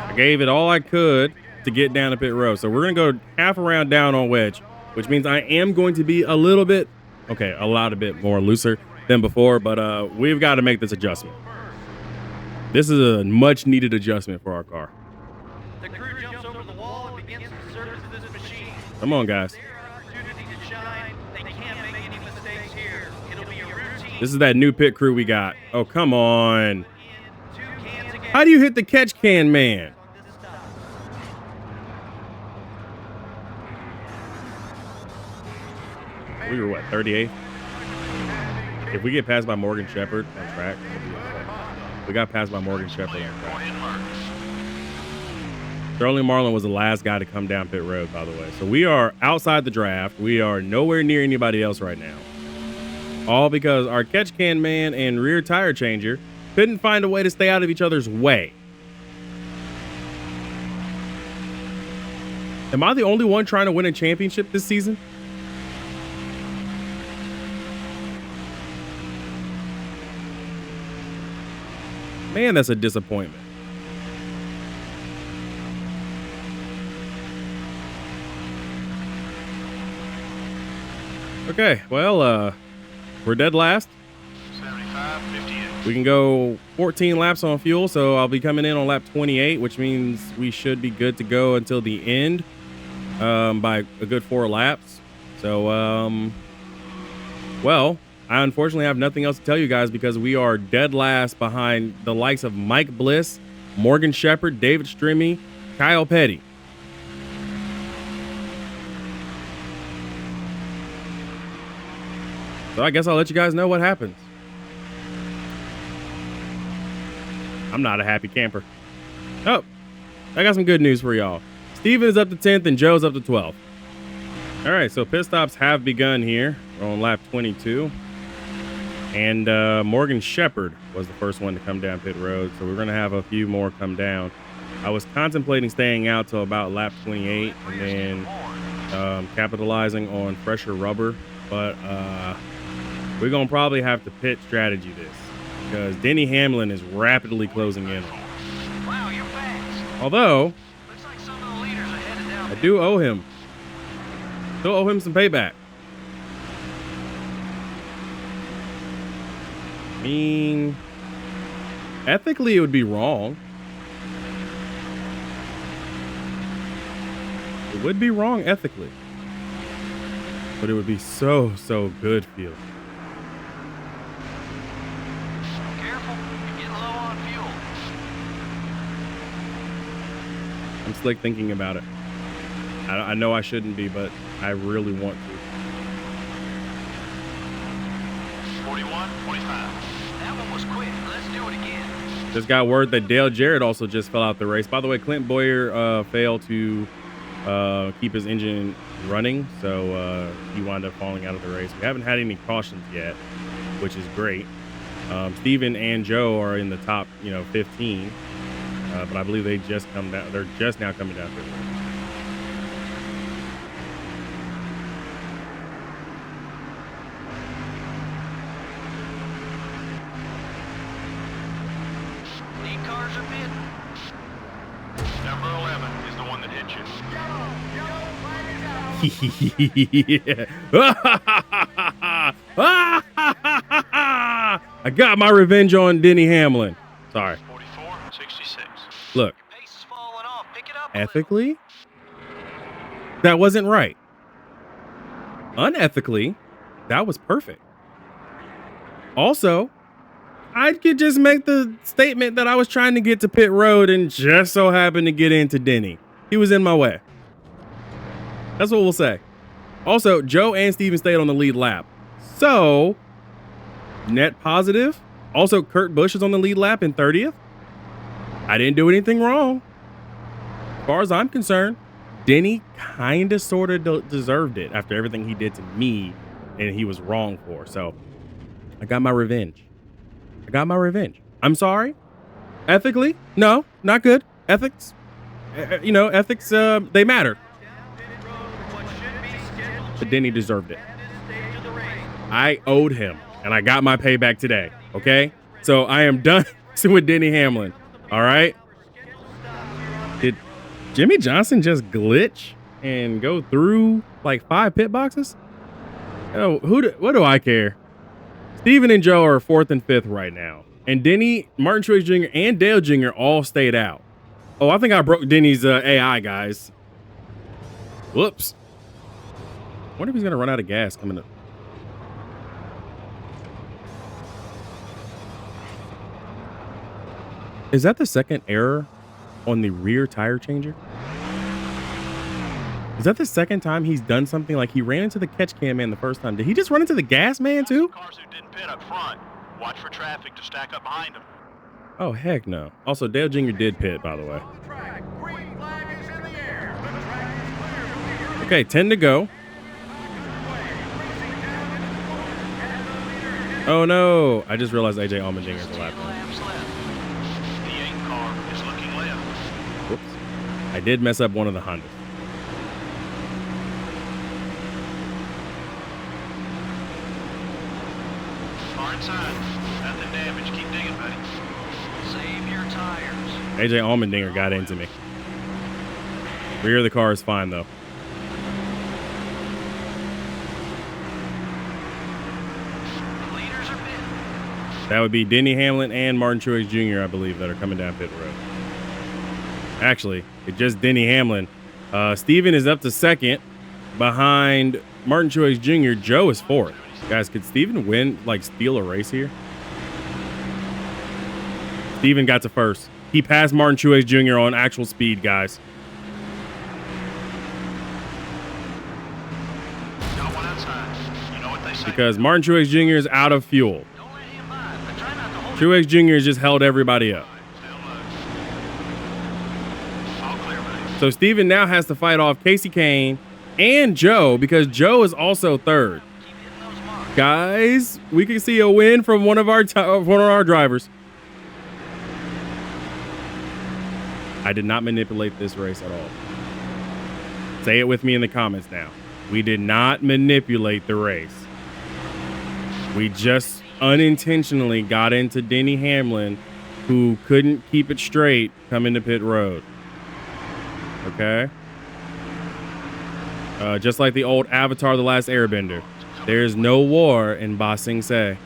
I gave it all I could to get down to pit road. So we're going to go half a round down on wedge, which means I am going to be a lot a bit more looser than before, but we've got to make this adjustment. This is a much needed adjustment for our car. The crew jumps over the wall and begins to service this machine. Come on, guys. Their opportunity to shine. They can't make any mistakes here. It'll be a routine. This is that new pit crew we got. Oh, come on. 2 cans of How do you hit the catch can man? We were what, 38th? If we get passed by Morgan Shepherd on track, we'll be okay. We got passed by Morgan Shepherd on track. Sterling Marlin was the last guy to come down pit road, by the way. So we are outside the draft. We are nowhere near anybody else right now. All because our catch can man and rear tire changer couldn't find a way to stay out of each other's way. Am I the only one trying to win a championship this season? Man, that's a disappointment. Okay, well, we're dead last. 75, 58. We can go 14 laps on fuel, so I'll be coming in on lap 28, which means we should be good to go until the end by a good 4 laps. So, well, I unfortunately have nothing else to tell you guys because we are dead last behind the likes of Mike Bliss, Morgan Shepherd, David Strimmy, Kyle Petty. So I guess I'll let you guys know what happens. I'm not a happy camper. Oh, I got some good news for y'all. Steven is up to 10th and Joe's up to 12th. All right, so pit stops have begun here. We're on lap 22. And Morgan Shepherd was the first one to come down pit road. So we're going to have a few more come down. I was contemplating staying out till about lap 28 and then capitalizing on fresher rubber. But we're going to probably have to pit strategy this because Denny Hamlin is rapidly closing in. Wow, you're fast. Although, Looks like some of the leaders are headed down. I do owe him. Still owe him some payback. I mean, ethically, it would be wrong. It would be wrong ethically. But it would be so good feeling. Careful, you're getting low on fuel. I'm slick thinking about it. I know I shouldn't be, but I really want to. 41, 25. That one was quick. Let's do it again. Just got word that Dale Jarrett also just fell out the race. By the way, Clint Boyer failed to keep his engine running, so he wound up falling out of the race. We haven't had any cautions yet, which is great. Steven and Joe are in the top, 15, but I believe they just come down. They're just now coming down to the race. Lead cars are pitting. Number 11 is the one that hit you. I got my revenge on Denny Hamlin. Sorry. 44, 66. Look, Pace is falling off. Pick it up a ethically, that wasn't right. Unethically, that was perfect. Also, I could just make the statement that I was trying to get to pit road and just so happened to get into Denny. He was in my way. That's what we'll say. Also, Joe and Steven stayed on the lead lap. So, net positive. Also, Kurt Busch is on the lead lap in 30th. I didn't do anything wrong. As far as I'm concerned, Denny kind of sort of deserved it after everything he did to me and he was wrong for. So, I got my revenge. I'm sorry. Ethically, no, not good. Ethics, ethics, they matter. But Denny deserved it. I owed him, and I got my payback today, okay? So I am done with Denny Hamlin, all right? Did Jimmy Johnson just glitch and go through like 5 pit boxes? Oh, what do I care? Steven and Joe are 4th and 5th right now. And Denny, Martin Truex Jr., and Dale Jr. all stayed out. Oh, I think I broke Denny's AI, guys. Whoops. I wonder if he's going to run out of gas coming up. Is that the second error on the rear tire changer? Is that the second time he's done something? Like he ran into the catch can man the first time. Did he just run into the gas man too? Cars who didn't pit up front. Watch for traffic to stack up behind them. Oh, heck no. Also, Dale Jr. did pit, by the way. Green flag is in the air. The track is clear. Okay, 10 to go. Oh no, I just realized AJ Allmendinger is a lap down. Laps left. The 8 car is looking left. Whoops. I did mess up one of the Hondas. Far inside. Nothing damaged. Keep digging, buddy. Save your tires. AJ Allmendinger got into me. Rear of the car is fine though. The leaders are bit. That would be Denny Hamlin and Martin Truex Jr., I believe, that are coming down pit road. Actually, it's just Denny Hamlin. Steven is up to second behind Martin Truex Jr. Joe is fourth. Guys, could Steven win, like steal a race here? Steven got to first. He passed Martin Truex Jr. on actual speed, guys. Got one outside. You know what they say. Because Martin Truex Jr. is out of fuel. Don't let him by, but try not to hold Truex Jr. has just held everybody up. Still low. All clear, buddy. So Steven now has to fight off Casey Kane and Joe because Joe is also third. keep hitting those marks. Guys, we can see a win from one of our drivers. I did not manipulate this race at all. Say it with me in the comments now. We did not manipulate the race. We just unintentionally got into Denny Hamlin, who couldn't keep it straight coming to pit road. Okay? Just like the old Avatar: The Last Airbender. There's no war in Ba Sing Se.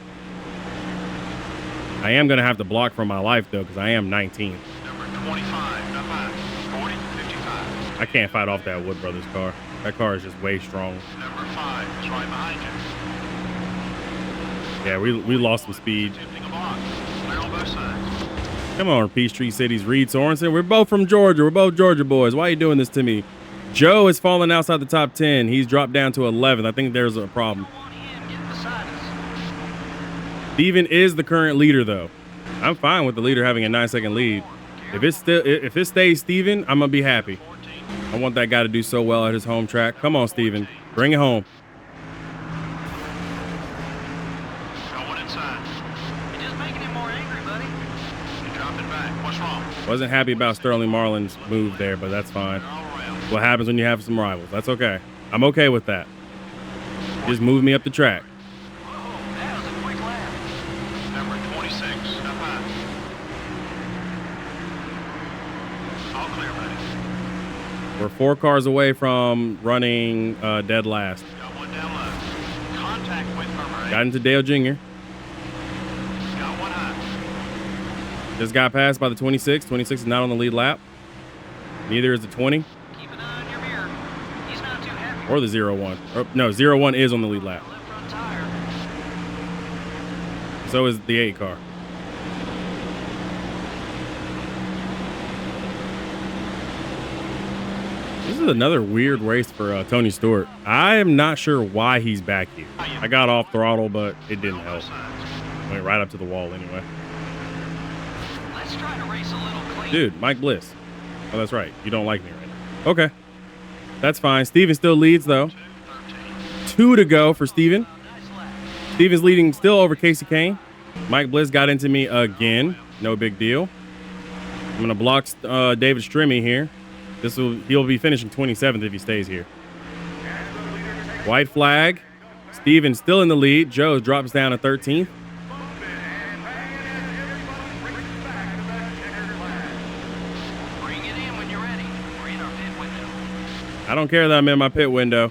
I am going to have to block for my life, though, because I am 19. Number 25, not mine. 40, 55. I can't fight off that Wood Brothers car. That car is just way strong. Number 5 is right behind you. Yeah, we lost some speed. Attempting a block. Clear on both sides. Come on, Peachtree City's Reed Sorensen. We're both from Georgia. We're both Georgia boys. Why are you doing this to me? Joe is falling outside the top 10. He's dropped down to 11th. I think there's a problem. Don't want him getting beside us. Steven is the current leader, though. I'm fine with the leader having a 9-second lead. If it stays Steven, I'm gonna be happy. 14. I want that guy to do so well at his home track. Come on, Steven. Bring it home. Got one inside. You're just making him more angry, buddy. You're dropping back. What's wrong? Wasn't happy about Sterling Marlin's move there, but that's fine. They're all around. What happens when you have some rivals? That's okay. I'm okay with that. Just move me up the track. Whoa, that was a quick lap. Number 26, not mine. All clear, buddy. We're 4 cars away from running dead last. Got one down low. Contact with Murray. Got into Dale Jr. Got one high. Just got passed by the 26. 26 is not on the lead lap. Neither is the 20 Keep an eye on your mirror. He's not too happy. or the 01. Or, no, 01 is on the lead lap. Left front tire. So is the 8 car. This is another weird race for Tony Stewart. I am not sure why he's back here. I got off throttle, but it didn't help. Went right up to the wall anyway. Let's try to race a little clean. Dude, Mike Bliss. Oh, that's right. You don't like me right now. Okay. That's fine. Steven still leads, though. 2 to go for Steven. Nice lap. Steven's leading still over Casey Kane. Mike Bliss got into me again. No big deal. I'm going to block David Strimmy here. He'll be finishing 27th if he stays here. White flag. Steven still in the lead. Joe drops down to 13th. Bring it in when you're ready. We're in our pit window. I don't care that I'm in my pit window.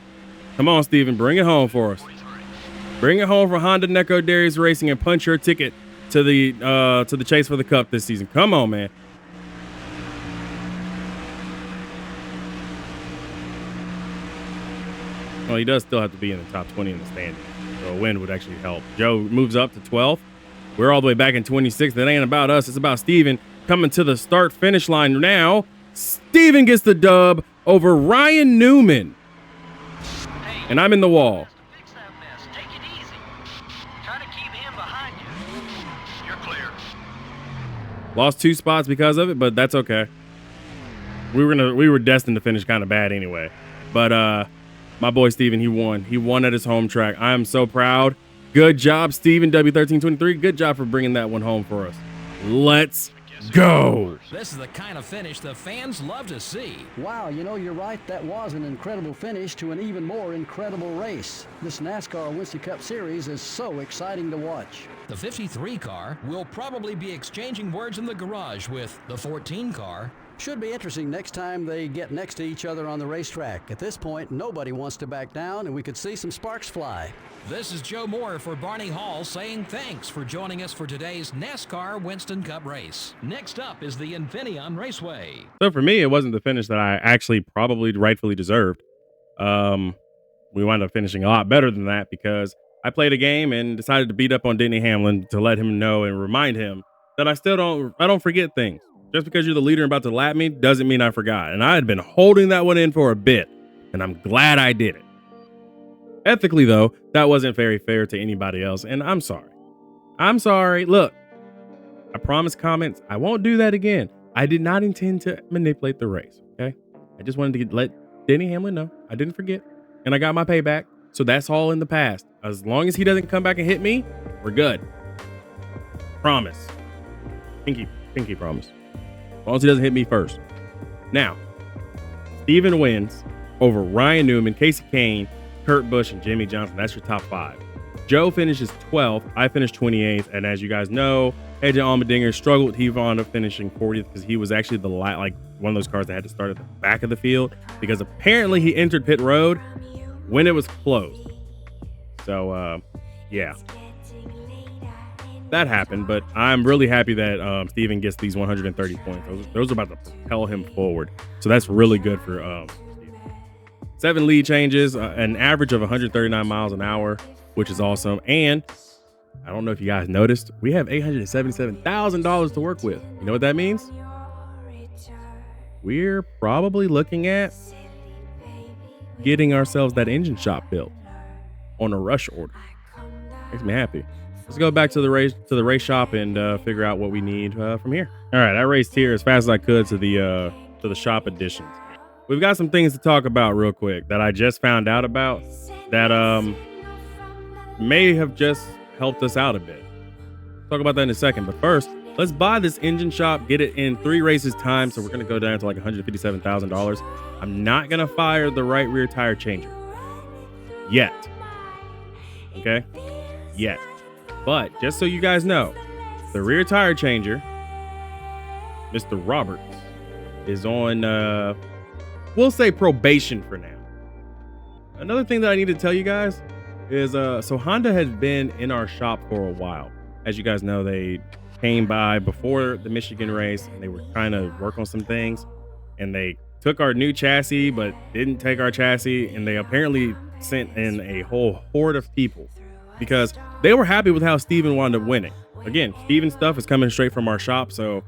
Come on, Steven. Bring it home for us. Bring it home for Honda Neco Darius Racing and punch your ticket to the chase for the cup this season. Come on, man. Well, he does still have to be in the top 20 in the standings, so a win would actually help. Joe moves up to 12th. We're all the way back in 26th. It ain't about us. It's about Steven. coming to the start finish line now. Steven gets the dub over Ryan Newman. And I'm in the wall. Fix that mess. Take it easy. Try to keep him behind you. You're clear. Lost 2 spots because of it, but that's okay. We were destined to finish kind of bad anyway. But my boy Steven, he won. He won at his home track. I am so proud. Good job, Steven, W1323. Good job for bringing that one home for us. Let's go. This is the kind of finish the fans love to see. Wow, you know, you're right. That was an incredible finish to an even more incredible race. This NASCAR Winston Cup Series is so exciting to watch. The 53 car will probably be exchanging words in the garage with the 14 car. Should be interesting next time they get next to each other on the racetrack. At this point, nobody wants to back down, and we could see some sparks fly. This is Joe Moore for Barney Hall saying thanks for joining us for today's NASCAR Winston Cup race. Next up is the Infineon Raceway. So for me, it wasn't the finish that I actually probably rightfully deserved. We wound up finishing a lot better than that because I played a game and decided to beat up on Denny Hamlin to let him know and remind him that I don't forget things. Just because you're the leader and about to lap me doesn't mean I forgot. And I had been holding that one in for a bit, and I'm glad I did it. Ethically, though, that wasn't very fair to anybody else, and I'm sorry. I'm sorry. Look, I promise comments, I won't do that again. I did not intend to manipulate the race, okay? I just wanted to let Denny Hamlin know I didn't forget, and I got my payback, so that's all in the past. As long as he doesn't come back and hit me, we're good. Promise. Pinky promise. As long as he doesn't hit me first. Now, Steven wins over Ryan Newman, Casey Kane, Kurt Busch, and Jimmy Johnson. That's your top 5. Joe finishes 12th. I finished 28th. And as you guys know, AJ Allmendinger struggled. He wound up finishing 40th because he was actually one of those cars that had to start at the back of the field because apparently he entered pit road when it was closed. So, yeah. That happened, but I'm really happy that Steven gets these 130 points. Those are about to propel him forward. So that's really good for Steven. 7 lead changes, an average of 139 miles an hour, which is awesome. And I don't know if you guys noticed, we have $877,000 to work with. You know what that means? We're probably looking at getting ourselves that engine shop built on a rush order. Makes me happy. Let's go back to the race shop and figure out what we need from here. All right, I raced here as fast as I could to the shop additions. We've got some things to talk about real quick that I just found out about that may have just helped us out a bit. Talk about that in a second, but first, let's buy this engine shop, get it in 3 races time, so we're gonna go down to like $157,000. I'm not gonna fire the right rear tire changer yet. Okay, yet. But just so you guys know, the rear tire changer, Mr. Roberts, is on, we'll say probation for now. Another thing that I need to tell you guys is, so Honda has been in our shop for a while. As you guys know, they came by before the Michigan race and they were trying to work on some things. And they took our new chassis, but didn't take our chassis. And they apparently sent in a whole horde of people because they were happy with how Steven wound up winning. Again, Steven's stuff is coming straight from our shop, so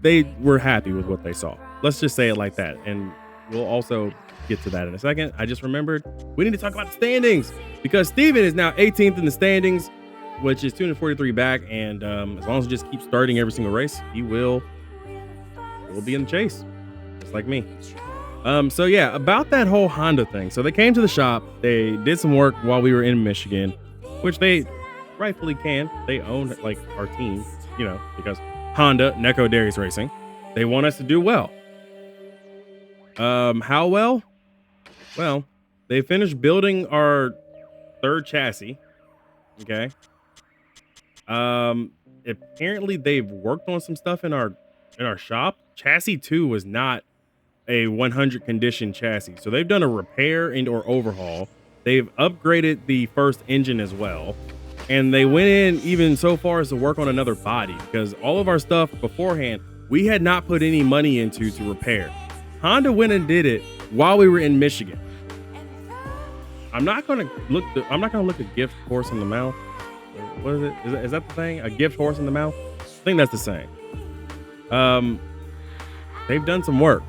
they were happy with what they saw. Let's just say it like that. And we'll also get to that in a second. I just remembered we need to talk about the standings because Steven is now 18th in the standings, which is 243 back. And as long as he just keeps starting every single race, he will be in the chase, just like me. So yeah, about that whole Honda thing. So they came to the shop. They did some work while we were in Michigan, which they rightfully can. They own like our team, you know, because Honda, Neko Darius Racing, they want us to do well. How well? Well, they finished building our 3rd chassis. Okay. Apparently they've worked on some stuff in our shop. Chassis 2 was not a 100 condition chassis. So they've done a repair and or overhaul. They've upgraded the first engine as well. And they went in even so far as to work on another body because all of our stuff beforehand, we had not put any money into to repair. Honda went and did it while we were in Michigan. I'm not going to look a gift horse in the mouth. What is it? Is that the thing? A gift horse in the mouth? I think that's the saying. Um, they've done some work.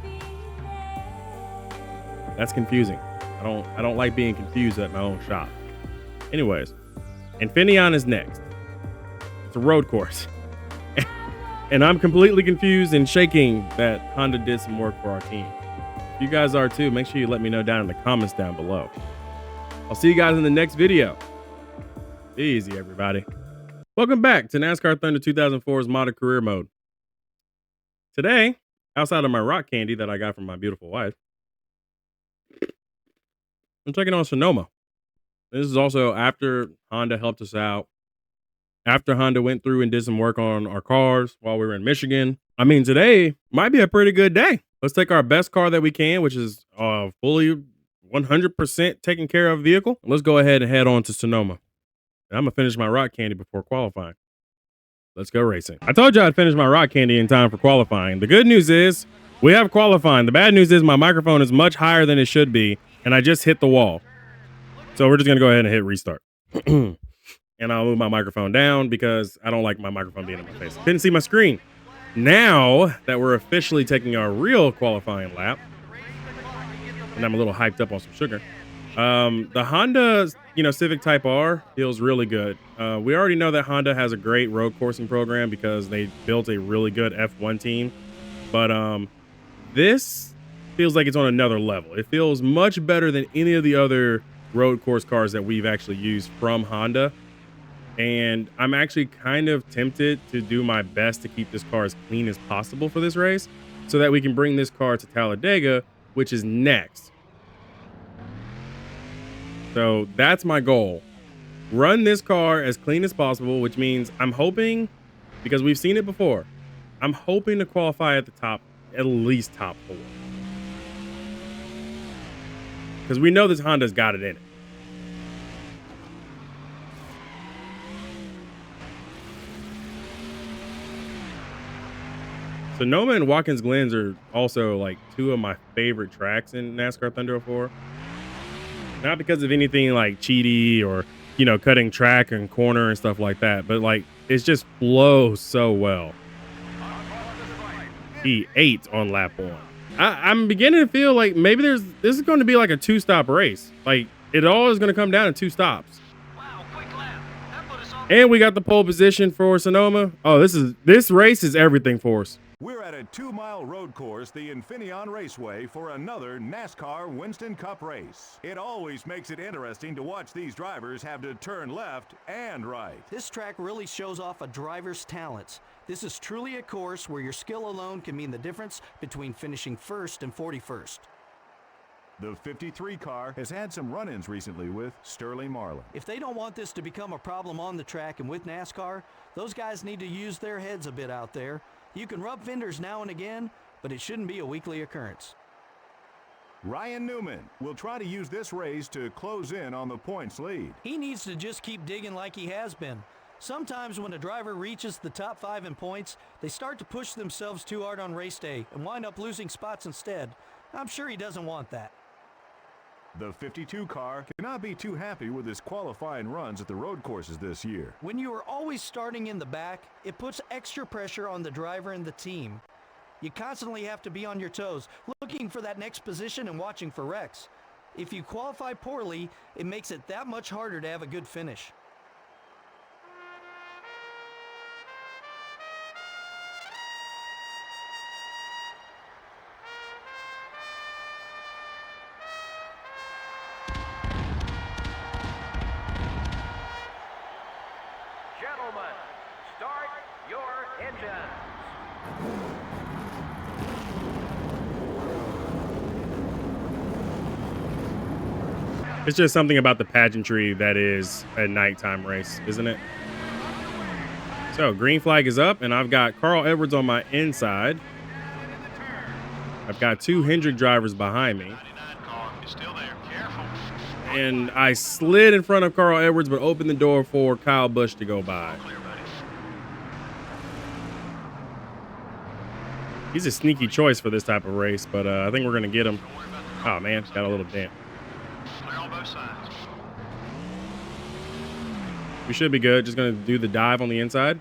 That's confusing. I don't like being confused at my own shop. Anyways, Infineon is next. It's a road course. And I'm completely confused and shaking that Honda did some work for our team. If you guys are too, make sure you let me know down in the comments down below. I'll see you guys in the next video. Be easy, everybody. Welcome back to NASCAR Thunder 2004's modded career mode. Today, outside of my rock candy that I got from my beautiful wife, I'm checking on Sonoma. This is also after Honda helped us out. After Honda went through and did some work on our cars while we were in Michigan. I mean, today might be a pretty good day. Let's take our best car that we can, which is fully 100% taken care of vehicle. Let's go ahead and head on to Sonoma. And I'm going to finish my rock candy before qualifying. Let's go racing. I told you I'd finish my rock candy in time for qualifying. The good news is we have qualifying. The bad news is my microphone is much higher than it should be, and I just hit the wall. So we're just going to go ahead and hit restart. And I'll move my microphone down because I don't like my microphone being in my face. Couldn't see my screen. Now that we're officially taking our real qualifying lap, and I'm a little hyped up on some sugar, the Honda, Civic Type R feels really good. We already know that Honda has a great road coursing program because they built a really good F1 team. But this feels like it's on another level. It feels much better than any of the other road course cars that we've actually used from Honda. And I'm actually kind of tempted to do my best to keep this car as clean as possible for this race so that we can bring this car to Talladega, which is next. So that's my goal. Run this car as clean as possible, which means I'm hoping, because we've seen it before, I'm hoping to qualify at the top, at least top 4. Because we know this Honda's got it in it. Sonoma and Watkins Glens are also like 2 of my favorite tracks in NASCAR Thunder 04. Not because of anything like cheaty or, cutting track and corner and stuff like that, but like it just flows so well. P8 on lap 1. I'm beginning to feel like maybe this is going to be like a 2-stop race. Like it all is going to come down to 2 stops. And we got the pole position for Sonoma. Oh, this race is everything for us. We're at a 2-mile road course, the Infineon Raceway, for another NASCAR Winston Cup race. It always makes it interesting to watch these drivers have to turn left and right. This track really shows off a driver's talents. This is truly a course where your skill alone can mean the difference between finishing first and 41st. The 53 car has had some run-ins recently with Sterling Marlin. If they don't want this to become a problem on the track and with NASCAR, those guys need to use their heads a bit out there. You can rub fenders now and again, but it shouldn't be a weekly occurrence. Ryan Newman will try to use this race to close in on the points lead. He needs to just keep digging like he has been. Sometimes when a driver reaches the top 5 in points, they start to push themselves too hard on race day and wind up losing spots instead. I'm sure he doesn't want that. The 52 car cannot be too happy with his qualifying runs at the road courses this year. When you are always starting in the back, it puts extra pressure on the driver and the team. You constantly have to be on your toes, looking for that next position and watching for wrecks. If you qualify poorly, it makes it that much harder to have a good finish. Gentlemen, start your engines. It's just something about the pageantry that is a nighttime race, isn't it? So green flag is up, and I've got Carl Edwards on my inside. I've got 2 Hendrick drivers behind me. 99 car is still there. Careful. And I slid in front of Carl Edwards, but opened the door for Kyle Busch to go by. Clear, buddy. He's a sneaky choice for this type of race, but I think we're going to get him. Don't worry about the Oh, man, got a little dent. clear on both sides. We should be good. Just going to do the dive on the inside.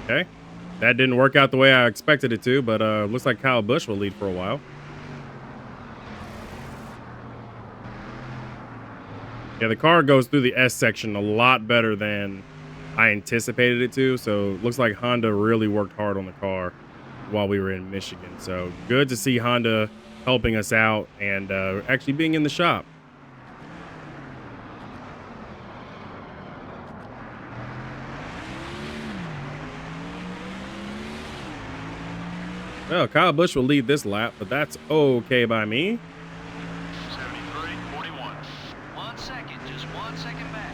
Okay. That didn't work out the way I expected it to, but looks like Kyle Busch will lead for a while. Yeah, the car goes through the S section a lot better than I anticipated it to. So looks like Honda really worked hard on the car while we were in Michigan. So good to see Honda helping us out and actually being in the shop. Well, Kyle Busch will lead this lap, but that's okay by me. 73.41. 1 second, just 1 second back.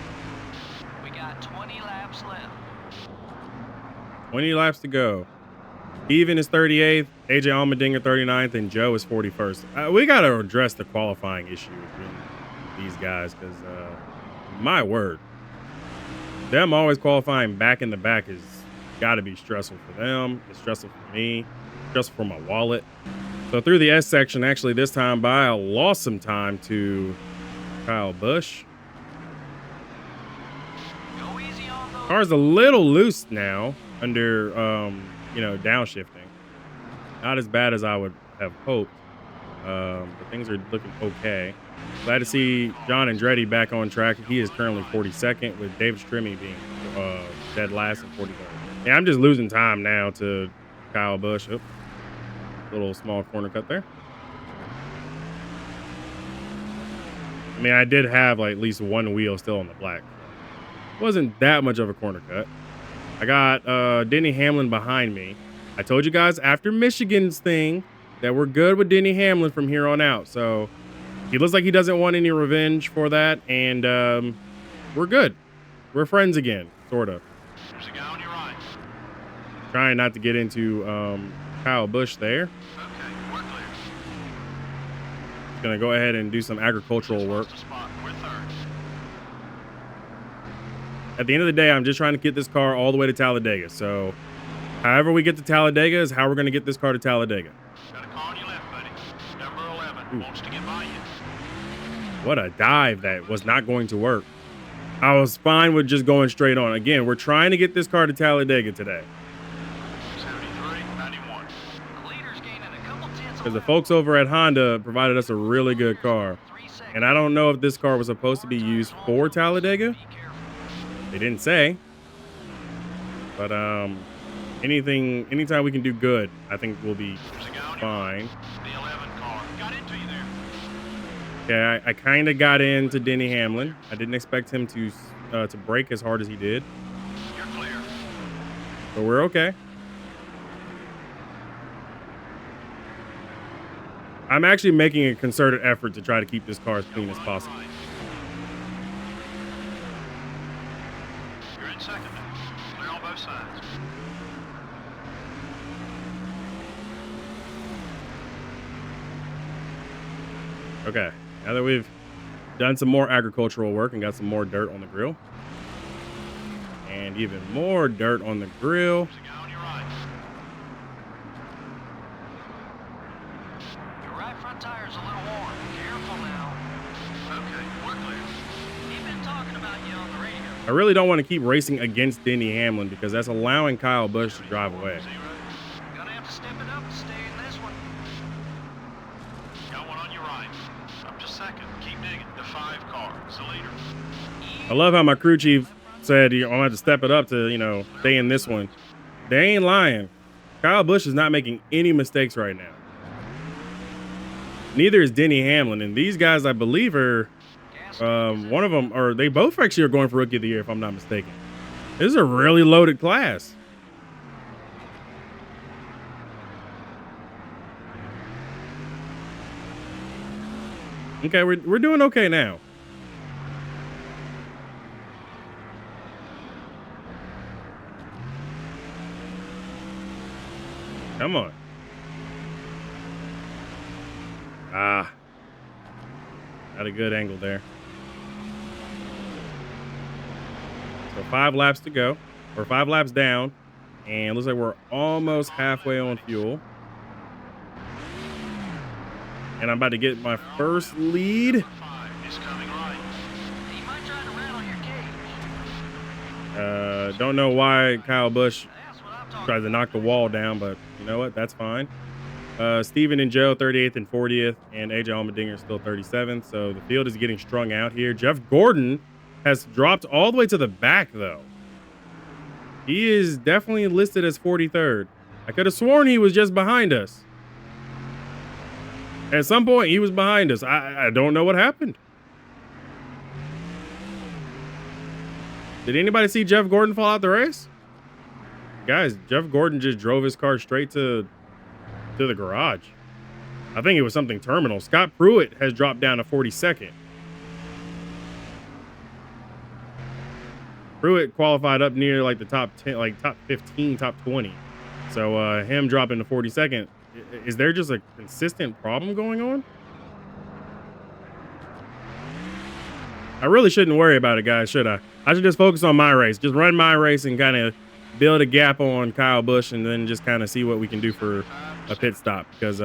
We got 20 laps left. 20 laps to go. Steven is 38th, AJ Allmendinger 39th, and Joe is 41st. We got to address the qualifying issue between these guys because, my word, them always qualifying back in the back is got to be stressful for them. It's stressful for me, stressful for my wallet. So through the S section, actually this time by, I lost some time to Kyle Busch. Go easy on those. Car's a little loose now under, downshifting. Not as bad as I would have hoped, but things are looking okay. Glad to see John Andretti back on track. He is currently 42nd, with David Strimmy being dead last and 43rd. Yeah, I'm just losing time now to Kyle Busch. Oop. Little small corner cut there. I mean, I did have like at least one wheel still on the black. Wasn't that much of a corner cut. I got Denny Hamlin behind me. I told you guys after Michigan's thing that we're good with Denny Hamlin from here on out. So he looks like he doesn't want any revenge for that. And we're good. We're friends again, sort of. There's a guy on your right. Trying not to get into Kyle Busch there. Okay, we're clear. Gonna go ahead and do some agricultural work. Lost a spot. We're third. At the end of the day, I'm just trying to get this car all the way to Talladega. So however we get to Talladega is how we're going to get this car to Talladega. Got a car on your left, buddy. Number 11 wants to get by you. What a dive that was not going to work. I was fine with just going straight on. Again, we're trying to get this car to Talladega today. 73.91. The leader's gaining a couple tenths Because the folks over at Honda provided us a really good car. And I don't know if this car was supposed to be used for Talladega. They didn't say. But anytime we can do good, I think we'll be There's a guy on your fine. right. The 11 car. Got into you there. Okay, I kind of got into Denny Hamlin. I didn't expect him to brake as hard as he did, You're clear. but we're okay. I'm actually making a concerted effort to try to keep this car as clean as possible. You're in second now. Clear on both sides. Okay, now that we've done some more agricultural work and got some more dirt on the grill, and even more dirt on the grill, There's a guy on your right. Your right front tire's a little worn. Careful now. Okay, we're clear. He's been talking about you on the radio. I really don't want to keep racing against Denny Hamlin because that's allowing Kyle Busch to drive away. 0. Gonna have to step it up and stay in this one. Got one on your right. Up to second. Keep digging. The 5 car is the leader. I love how my crew chief said, I'm going to have to step it up to, stay in this one. They ain't lying. Kyle Busch is not making any mistakes right now. Neither is Denny Hamlin. And these guys, I believe, are one of them, or they both actually are going for Rookie of the Year, if I'm not mistaken. This is a really loaded class. Okay, we're doing okay now. Come on. Ah. Got a good angle there. So 5 laps to go, or 5 laps down, and looks like we're almost halfway on fuel. And I'm about to get my first lead. 5 is coming right. He might try to rattle your cage. Don't know why Kyle Busch That's what I Tried to knock the wall down, but you know what? That's fine. Steven and Joe, 38th and 40th, and AJ Allmendinger still 37th. So the field is getting strung out here. Jeff Gordon has dropped all the way to the back, though. He is definitely listed as 43rd. I could have sworn he was just behind us. At some point, he was behind us. I don't know what happened. Did anybody see Jeff Gordon fall out the race? Guys, Jeff Gordon just drove his car straight to the garage. I think it was something terminal. Scott Pruitt has dropped down to 42nd. Pruitt qualified up near like the top 10, like top 15, top 20. So him dropping to 42nd. Is there just a consistent problem going on? I really shouldn't worry about it, guys, should I? I should just focus on my race. Just run my race and kind of build a gap on Kyle Busch and then just kind of see what we can do for a pit stop. Because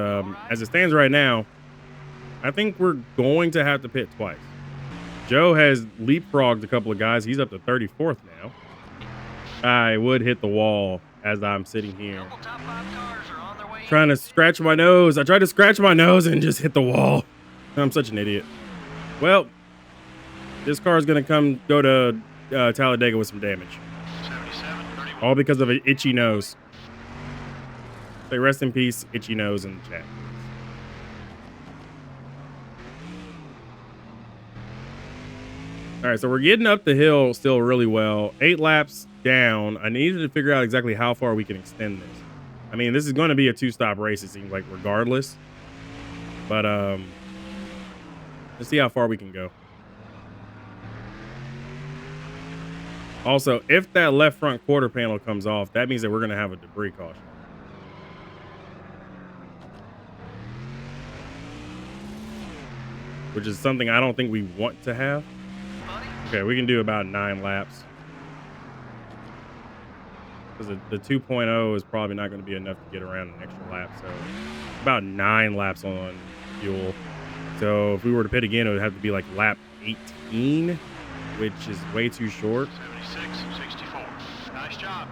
as it stands right now, I think we're going to have to pit twice. Joe has leapfrogged a couple of guys. He's up to 34th now. I would hit the wall as I'm sitting here trying to scratch my nose. I tried to scratch my nose and just hit the wall. I'm such an idiot. Well, this car is going to go to Talladega with some damage. All because of an itchy nose. Say rest in peace, itchy nose in the chat. All right, so we're getting up the hill still really well. 8 laps down. I needed to figure out exactly how far we can extend this. I mean, this is going to be a 2-stop race, it seems like, regardless. But let's see how far we can go. Also, if that left front quarter panel comes off, that means that we're going to have a debris caution. Which is something I don't think we want to have. Okay, we can do about 9 laps. Because the 2.0 is probably not going to be enough to get around an extra lap. So about 9 laps on fuel. So if we were to pit again, it would have to be like lap 18, which is way too short. 64. Nice job.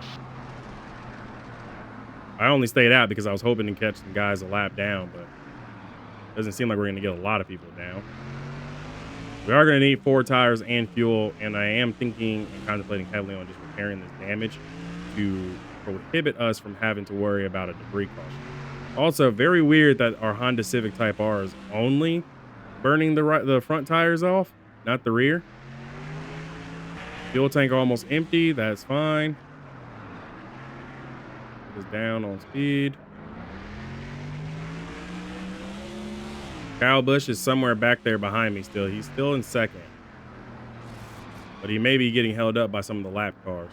I only stayed out because I was hoping to catch some guys a lap down, but it doesn't seem like we're going to get a lot of people down. We are going to need 4 tires and fuel, and I am thinking and contemplating heavily on just repairing this damage to prohibit us from having to worry about a debris caution. Also, very weird that our Honda Civic Type R is only burning the front tires off, not the rear. Fuel tank almost empty. That's fine. It is down on speed. Kyle Busch is somewhere back there behind me still. He's still in second. But he may be getting held up by some of the lap cars.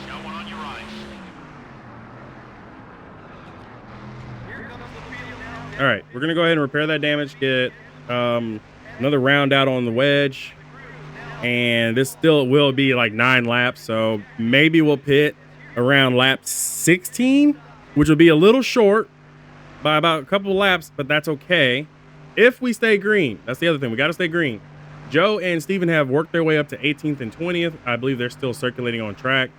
Got one on your right. All right, we're going to go ahead and repair that damage, get another round out on the wedge, and this still will be like 9 laps, so maybe we'll pit around lap 16, which will be a little short by about a couple of laps, but that's okay if we stay green. That's the other thing, we got to stay green. Joe and Steven have worked their way up to 18th and 20th. I believe they're still circulating on track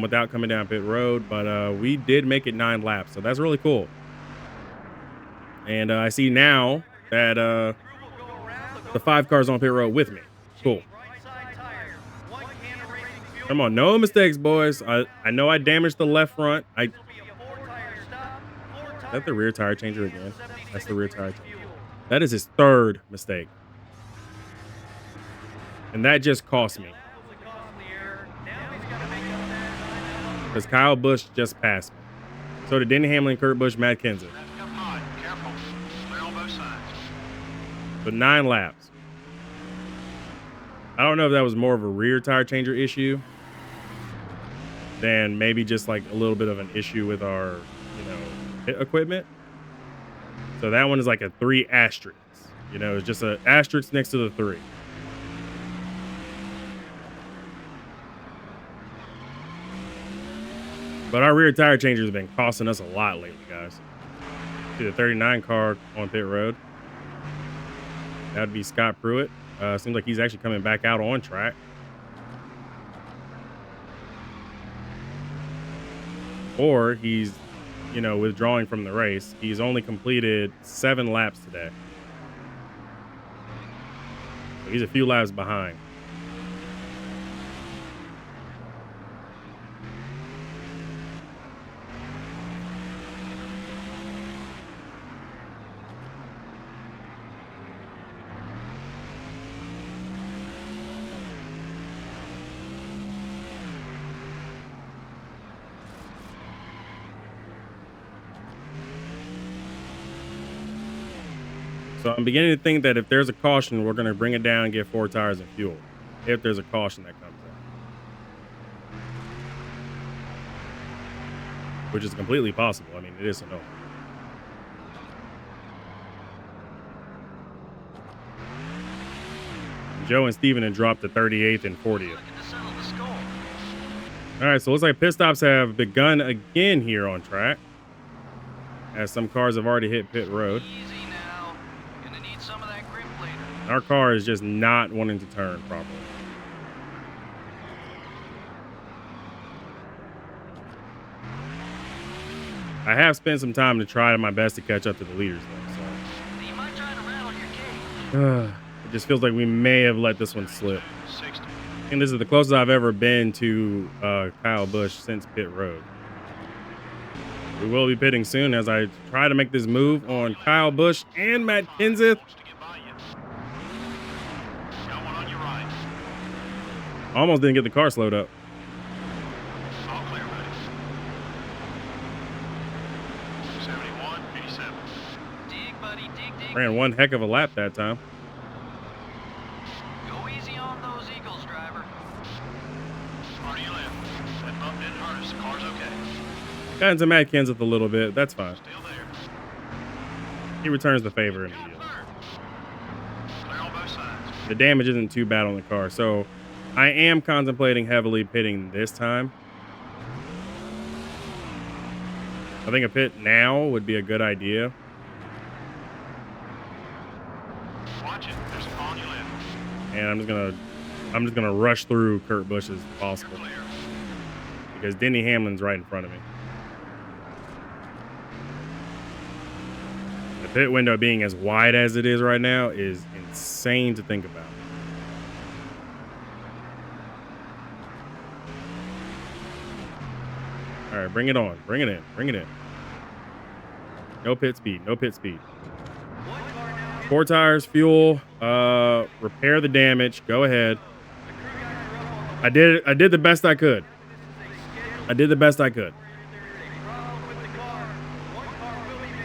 without coming down pit road, but we did make it 9 laps, so that's really cool. And I see now that the 5 cars on pit road with me. Cool. Come on, no mistakes, boys. I know I damaged the left front. Is that the rear tire changer again? That's the rear tire changer. That is his 3rd mistake. And that just cost me. Because Kyle Busch just passed me. So did Denny Hamlin, Kurt Busch, Matt Kenseth. Careful. Clear on both sides. But 9 laps. I don't know if that was more of a rear tire changer issue than maybe just like a little bit of an issue with our, pit equipment. So that one is like a 3 asterisk. It's just an asterisk next to the 3. But our rear tire changer has been costing us a lot lately, guys. See the 39 car on pit road. That'd be Scott Pruitt. Seems like he's actually coming back out on track. Or he's, withdrawing from the race. He's only completed 7 laps today. So he's a few laps behind. So I'm beginning to think that if there's a caution, we're going to bring it down and get 4 tires and fuel. If there's a caution that comes in. Which is completely possible. I mean, it is a no. Joe and Steven had dropped to 38th and 40th. All right, so it looks like pit stops have begun again here on track, as some cars have already hit pit road. Our car is just not wanting to turn properly. I have spent some time to try my best to catch up to the leaders, though. So. It just feels like we may have let this one slip. And this is the closest I've ever been to Kyle Busch since pit road. We will be pitting soon as I try to make this move on Kyle Busch and Matt Kenseth. Almost didn't get the car slowed up. All clear, buddy. 71, 87. Dig, buddy, dig. Ran one heck of a lap that time. Go easy on those Eagles, driver. Where do you live? That bump didn't hurt us. The car's okay. Got into Matt Kenseth a little bit. That's fine. Still there. He returns the favor immediately. Clear on both sides. The damage isn't too bad on the car, so I am contemplating heavily pitting this time. I think a pit now would be a good idea. Watch it. There's a pond you live. And I'm just gonna rush through Kurt Busch as possible Clear. because Denny Hamlin's right in front of me. The pit window being as wide as it is right now is insane to think about. All right, bring it on. Bring it in. Bring it in. No pit speed. No pit speed. 4 tires, fuel, repair the damage. Go ahead. I did the best I could.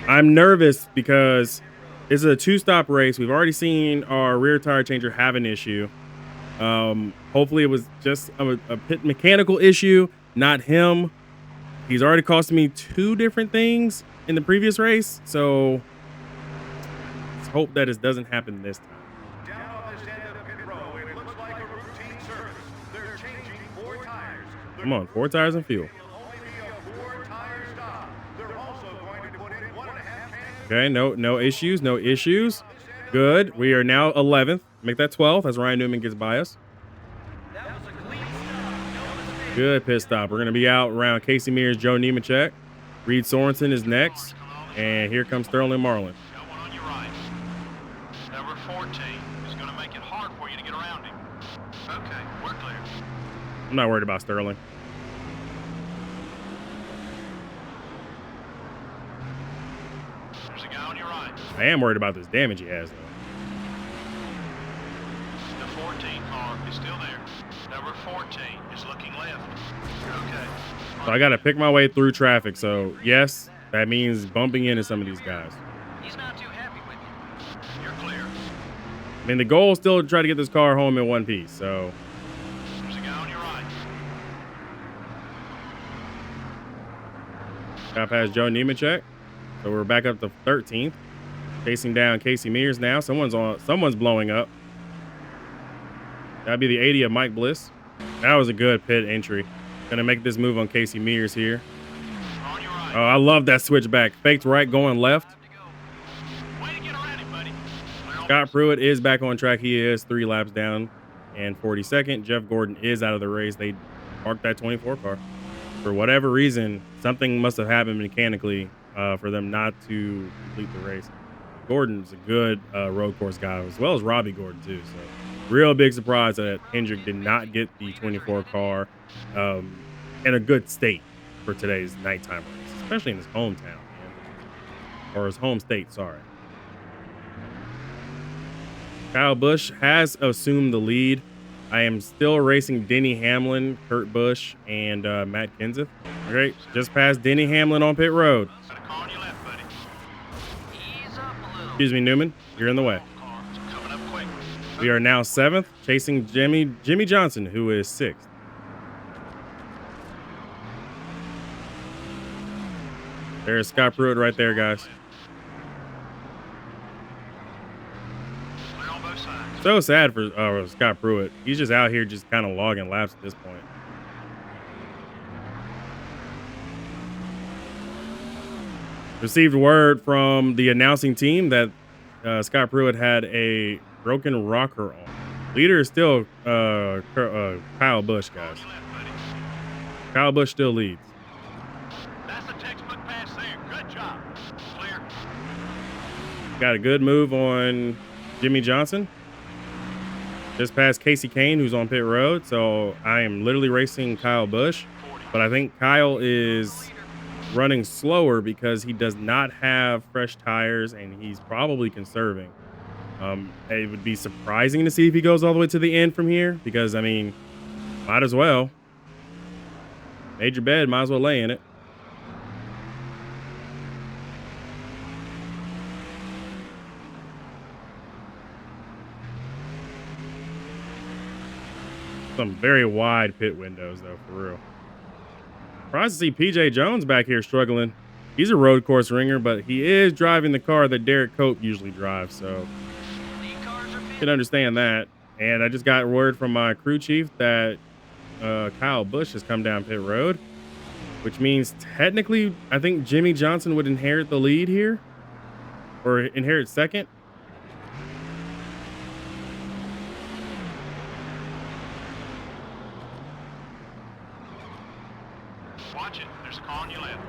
I'm nervous because this is a 2-stop race. We've already seen our rear tire changer have an issue. Hopefully it was just a pit mechanical issue, not him. He's already cost me 2 different things in the previous race, so let's hope that it doesn't happen this time. Down on this end of pit row, it looks like a routine service. They're changing 4 tires. Come on, 4 tires and fuel. It'll only be a 4-tire stop. They're also going to put in 1.5 cans. Okay, no issues. Good. We are now 11th. Make that 12th as Ryan Newman gets by us. Good pit stop. We're going to be out around Casey Mears, Joe Nemechek. Reed Sorensen is next. And here comes Sterling Marlin. Got one on your right. Number 14 is going to make it hard for you to get around him. Okay, we're clear. I'm not worried about Sterling. There's a guy on your right. I am worried about this damage he has, though. The 14 car is still there. Number 14 is looking left. Okay. So I got to pick my way through traffic. So, yes, that means bumping into some of these guys. He's not too happy with you. You're clear. I mean, the goal is still to try to get this car home in one piece. So, There's a guy on your right. got past Joe Nemechek. So we're back up to 13th. Chasing down Casey Mears now. Someone's blowing up. That'd be the 80 of Mike Bliss. That was a good pit entry. Gonna make this move on Casey Mears here. Oh, I love that switchback. Faked right, going left. Way to get around him, buddy. Scott Pruitt is back on track. He is 3 laps down and 42nd. Jeff Gordon is out of the race. They parked that 24 car. For whatever reason, something must have happened mechanically for them not to complete the race. Gordon's a good road course guy, as well as Robbie Gordon, too. So, real big surprise that Hendrick did not get the 24 car in a good state for today's nighttime race, especially in his hometown, man. Or his home state, sorry. Kyle Busch has assumed the lead. I am still racing Denny Hamlin, Kurt Busch, and Matt Kenseth. All right, just passed Denny Hamlin on pit road. Got a car on your left, buddy. Ease up a little. Excuse me, Newman. You're in the way. Car coming up quick. We are now 7th, chasing Jimmy Johnson, who is 6th. There's Scott Pruitt right there, guys. Clear on both sides. So sad for Scott Pruitt. He's just out here just kind of logging laps at this point. Received word from the announcing team that Scott Pruitt had a broken rocker on. Leader is still Kyle Busch, guys. On your left, buddy. Kyle Busch still leads. That's a textbook pass there. Good job. Clear. Got a good move on Jimmy Johnson. Just past Casey Kane, who's on pit road. So I am literally racing Kyle Busch. But I think Kyle is running slower because he does not have fresh tires and he's probably conserving. It would be surprising to see if he goes all the way to the end from here because, I mean, might as well. Made your bed, might as well lay in it. Some very wide pit windows, though, for real. Surprised to see PJ Jones back here struggling. He's a road course ringer, but he is driving the car that Derek Cope usually drives, so you can understand that. And I just got word from my crew chief that Kyle Busch has come down pit road, which means technically I think Jimmy Johnson would inherit the lead here, or inherit second. Watch it. There's a car on your left.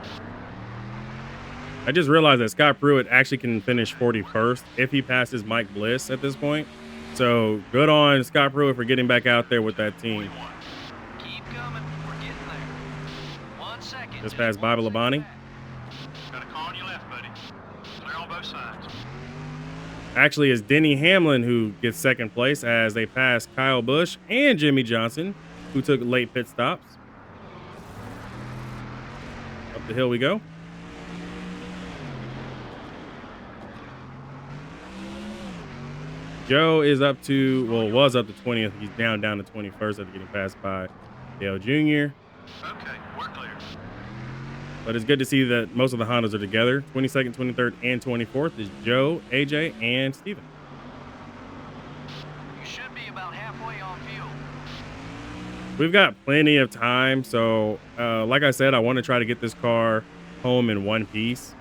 I just realized that Scott Pruitt actually can finish 41st if he passes Mike Bliss at this point. So good on Scott Pruitt for getting back out there with that team. 41. Keep coming. We're getting there. 1 second. Just past Bobby Labonte. Got a car on your left, buddy. Clear on both sides. Actually, it's Denny Hamlin who gets second place as they pass Kyle Busch and Jimmy Johnson, who took late pit stops. Up the hill we go. Joe is up to, well, was up to 20th. He's down to 21st after getting passed by Dale Jr. Okay, we're clear. But it's good to see that most of the Hondas are together. 22nd, 23rd, and 24th is Joe, AJ, and Steven. You should be about halfway on fuel. We've got plenty of time. So, like I said, I want to try to get this car home in one piece.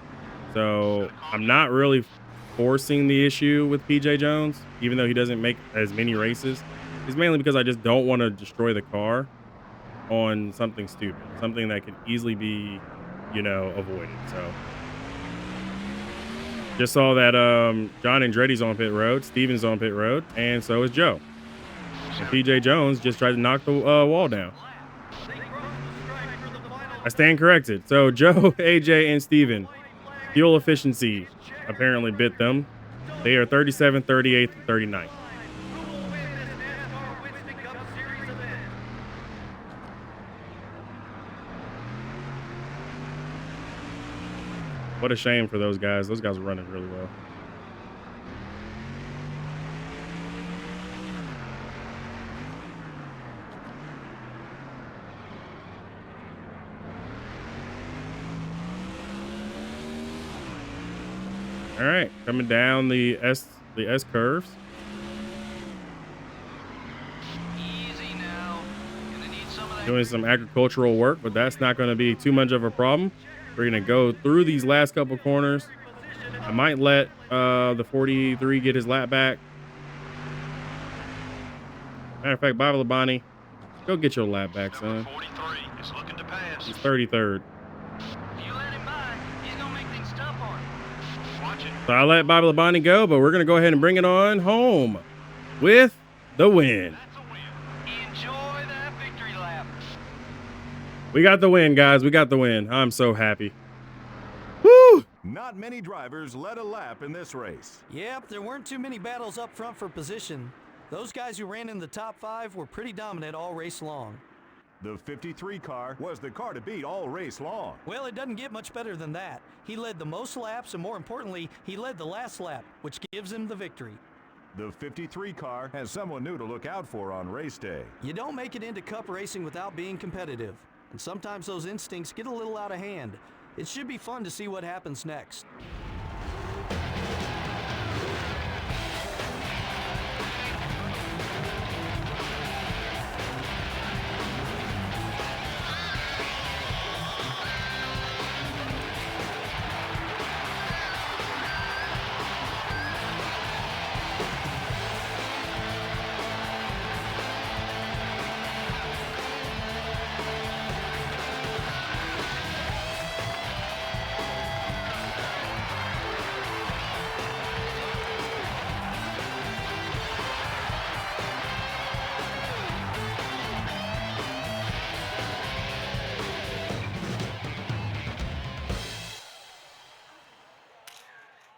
So I'm not really forcing the issue with PJ Jones, even though he doesn't make as many races. It's mainly because I just don't want to destroy the car on something stupid, something that could easily be, avoided. So just saw that John Andretti's on pit road, Steven's on pit road, and so is Joe. And PJ Jones just tried to knock the wall down. I stand corrected. So Joe, AJ, and Steven, fuel efficiency apparently bit them. They are 37th, 38th, and 39th. Who will win this NASCAR Winston Cup Series event? What a shame for those guys. Those guys are running really well. All right, coming down the S curves. Easy now. Gonna need some of that. Doing some agricultural work, but that's not going to be too much of a problem. We're gonna go through these last couple corners. I might let the 43 get his lap back. Matter of fact, Bobby Labonte, go get your lap back, son. 43 is looking to pass. He's 33rd. If you let him by, he's gonna make things tough on him. Watch it. So I let Bobby Labonte go, but we're gonna go ahead and bring it on home with the win. That's a win. Enjoy that victory lap. We got the win, guys. We got the win. I'm so happy. Woo! Not many drivers led a lap in this race. Yep, there weren't too many battles up front for position. Those guys who ran in the top 5 were pretty dominant all race long. The 53 car was the car to beat all race long. Well, it doesn't get much better than that. He led the most laps, and more importantly, he led the last lap, which gives him the victory. The 53 car has someone new to look out for on race day. You don't make it into cup racing without being competitive, and sometimes those instincts get a little out of hand. It should be fun to see what happens next.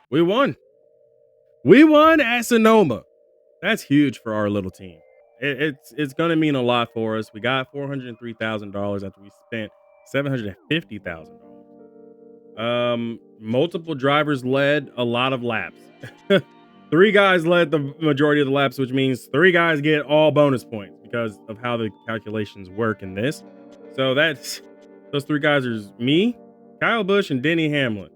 We won. We won at Sonoma. That's huge for our little team. It's going to mean a lot for us. We got $403,000 after we spent $750,000. Multiple drivers led a lot of laps. 3 guys led the majority of the laps, which means 3 guys get all bonus points because of how the calculations work in this. So those 3 guys are me, Kyle Busch, and Denny Hamlin.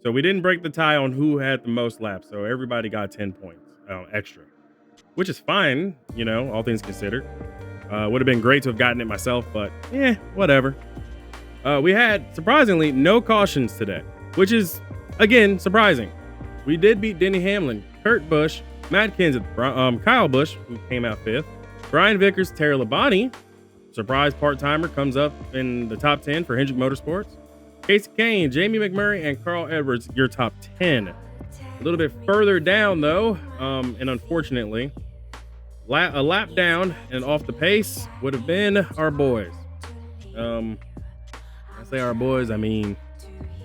So we didn't break the tie on who had the most laps. So everybody got 10 points extra, which is fine, you know, all things considered. Would have been great to have gotten it myself, but whatever. We had, surprisingly, no cautions today, which is, again, surprising. We did beat Denny Hamlin, Kurt Busch, Matt Kenseth, Kyle Busch, who came out 5th, Brian Vickers, Terry Labonte, surprise part-timer, comes up in the top 10 for Hendrick Motorsports. Casey Kane, Jamie McMurray, and Carl Edwards, your top 10. A little bit further down, though, and unfortunately, a lap down and off the pace would have been our boys. I say our boys, I mean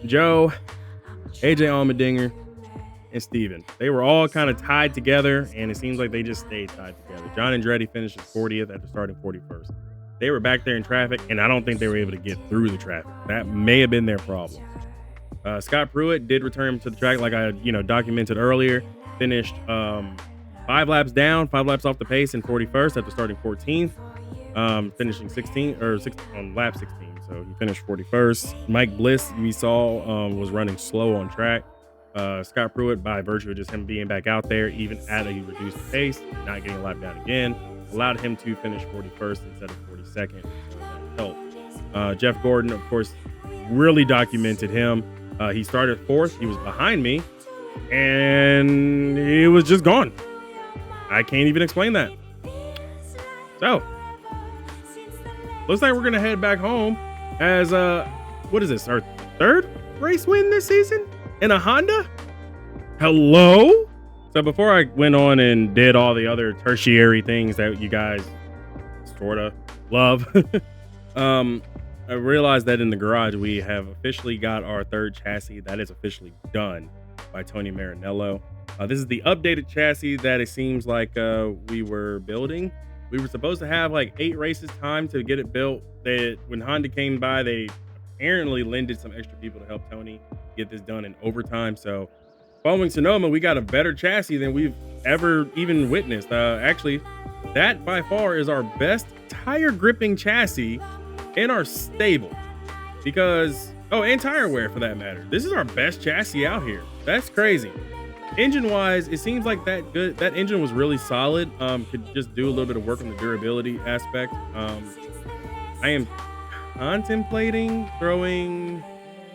Joe, AJ Allmendinger, and Steven. They were all kind of tied together, and it seems like they just stayed tied together. John Andretti finished 40th after starting 41st. They were back there in traffic, and I don't think they were able to get through the traffic. That may have been their problem. Scott Pruitt did return to the track, like I documented earlier. Finished 5 laps down, 5 laps off the pace in 41st after starting 14th, finishing 16th on lap 16. So he finished 41st. Mike Bliss, we saw, was running slow on track. Scott Pruitt, by virtue of just him being back out there, even at a reduced pace, not getting a lap down again, allowed him to finish 41st instead of 42nd. So that helped. Jeff Gordon, of course, really documented him. He started 4th. He was behind me, and he was just gone. I can't even explain that. So, looks like we're going to head back home as, what is this, our 3rd race win this season in a Honda? Hello? So before I went on and did all the other tertiary things that you guys sort of love, I realized that in the garage, we have officially got our 3rd chassis. That is officially done by Tony Marinello. This is the updated chassis that it seems like we were building. We were supposed to have like 8 races time to get it built. When Honda came by, they apparently lended some extra people to help Tony get this done in overtime. So following Sonoma, we got a better chassis than we've ever even witnessed. Actually, that by far is our best tire gripping chassis in our stable, because and tire wear for that matter. This is our best chassis out here. That's crazy. Engine wise, it seems like that engine was really solid. Could just do a little bit of work on the durability aspect. I am contemplating throwing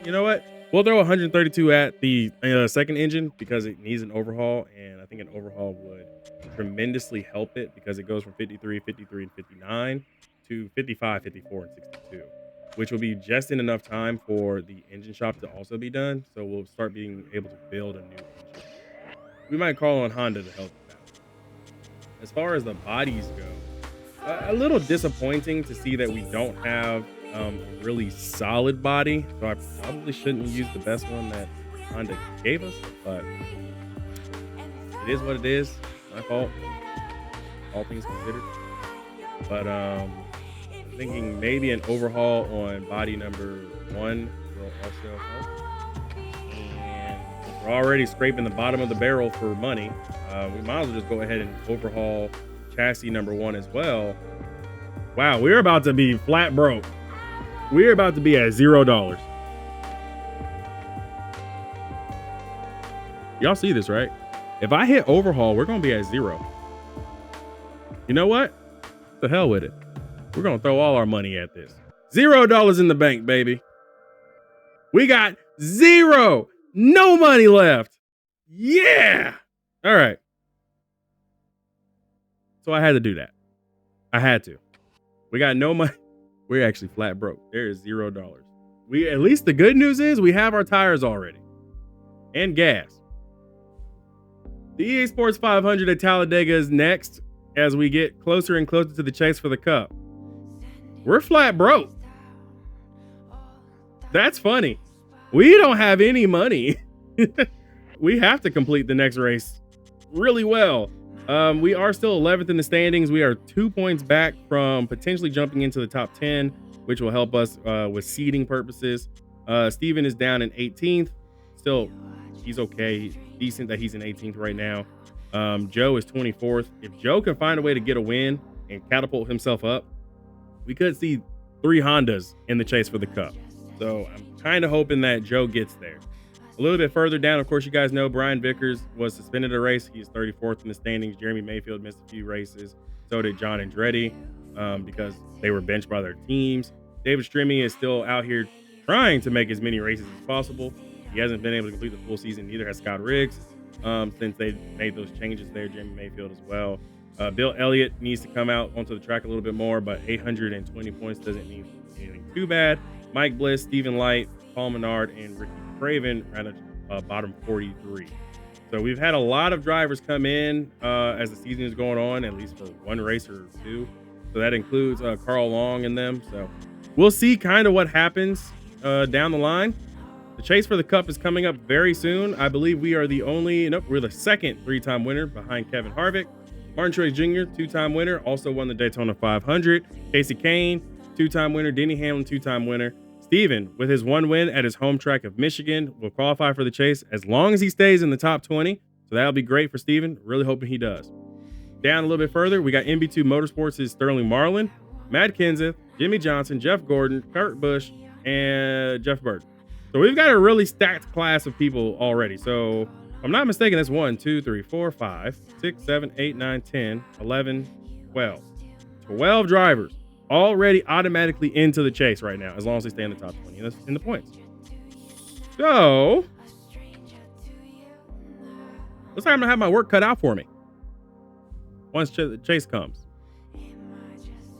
you know what? We'll throw 132 at the second engine because it needs an overhaul, and I think an overhaul would tremendously help it because it goes from 53, 53, and 59 to 55, 54, and 62, which will be just in enough time for the engine shop to also be done. So we'll start being able to build a new engine. We might call on Honda to help us out. As far as the bodies go, a little disappointing to see that we don't have a really solid body. So I probably shouldn't use the best one that Honda gave us, but it is what it is. My fault, all things considered. But I'm thinking maybe an overhaul on body number 1 will also help. And we're already scraping the bottom of the barrel for money. We might as well just go ahead and overhaul chassis number 1 as well. Wow, we're about to be flat broke. We're about to be at $0. Y'all see this, right? If I hit overhaul, we're going to be at 0. You know what? The hell with it. We're going to throw all our money at this. $0 in the bank, baby. We got 0. No money left. Yeah. All right. So I had to do that. I had to. We got no money. We're actually flat broke. There is $0. We, at least the good news is we have our tires already and gas. The EA Sports 500 at Talladega is next as we get closer and closer to the chase for the cup. We're flat broke. That's funny. We don't have any money. We have to complete the next race really well. We are still 11th in the standings. We are 2 points back from potentially jumping into the top 10, which will help us with seeding purposes. Steven is down in 18th. Still, he's okay. Decent that he's in 18th right now. Joe is 24th. If Joe can find a way to get a win and catapult himself up, we could see 3 Hondas in the chase for the cup. So I'm kind of hoping that Joe gets there. A little bit further down, of course, you guys know Brian Vickers was suspended a race. He's 34th in the standings. Jeremy Mayfield missed a few races. So did John Andretti because they were benched by their teams. David Strimmy is still out here trying to make as many races as possible. He hasn't been able to complete the full season. Neither has Scott Riggs since they made those changes there. Jeremy Mayfield as well. Bill Elliott needs to come out onto the track a little bit more, but 820 points doesn't mean anything too bad. Mike Bliss, Stephen Light, Paul Menard, and Ricky Craven at a bottom 43. So we've had a lot of drivers come in as the season is going on, at least for one race or two. So that includes Carl Long and them. So we'll see kind of what happens down the line. The chase for the cup is coming up very soon. I believe we are we're the second 3-time winner behind Kevin Harvick. Martin Truex Jr., 2-time winner, also won the Daytona 500. Casey Kane, 2-time winner. Denny Hamlin, 2-time winner. Steven, with his 1 win at his home track of Michigan, will qualify for the chase as long as he stays in the top 20. So that'll be great for Steven. Really hoping he does. Down a little bit further, we got MB2 Motorsports' Sterling Marlin, Matt Kenseth, Jimmy Johnson, Jeff Gordon, Kurt Busch, and Jeff Burton. So we've got a really stacked class of people already. So if I'm not mistaken, that's 1, 2, 3, 4, 5, 6, 7, 8, 9, 10, 11, 12. 12 drivers already automatically into the chase right now, as long as they stay in the top 20 in the points. So looks like I'm gonna have my work cut out for me once the chase comes.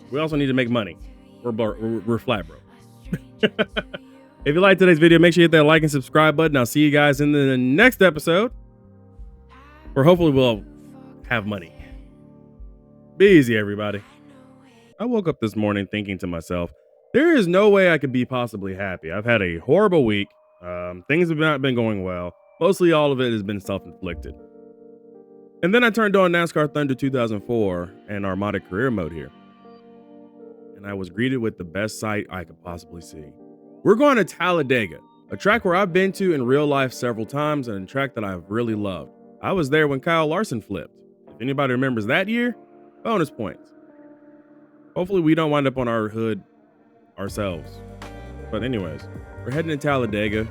We also need to make money. We're flat broke. If you liked today's video, make sure you hit that like and subscribe button. I'll see you guys in the next episode, where hopefully we'll have money. Be easy, everybody. I woke up this morning thinking to myself, there is no way I could be possibly happy. I've had a horrible week. Things have not been going well. Mostly all of it has been self-inflicted. And then I turned on NASCAR Thunder 2004 and Armada career mode here. And I was greeted with the best sight I could possibly see. We're going to Talladega, a track where I've been to in real life several times and a track that I've really loved. I was there when Kyle Larson flipped. If anybody remembers that year, bonus points. Hopefully we don't wind up on our hood ourselves. But anyways, we're heading to Talladega.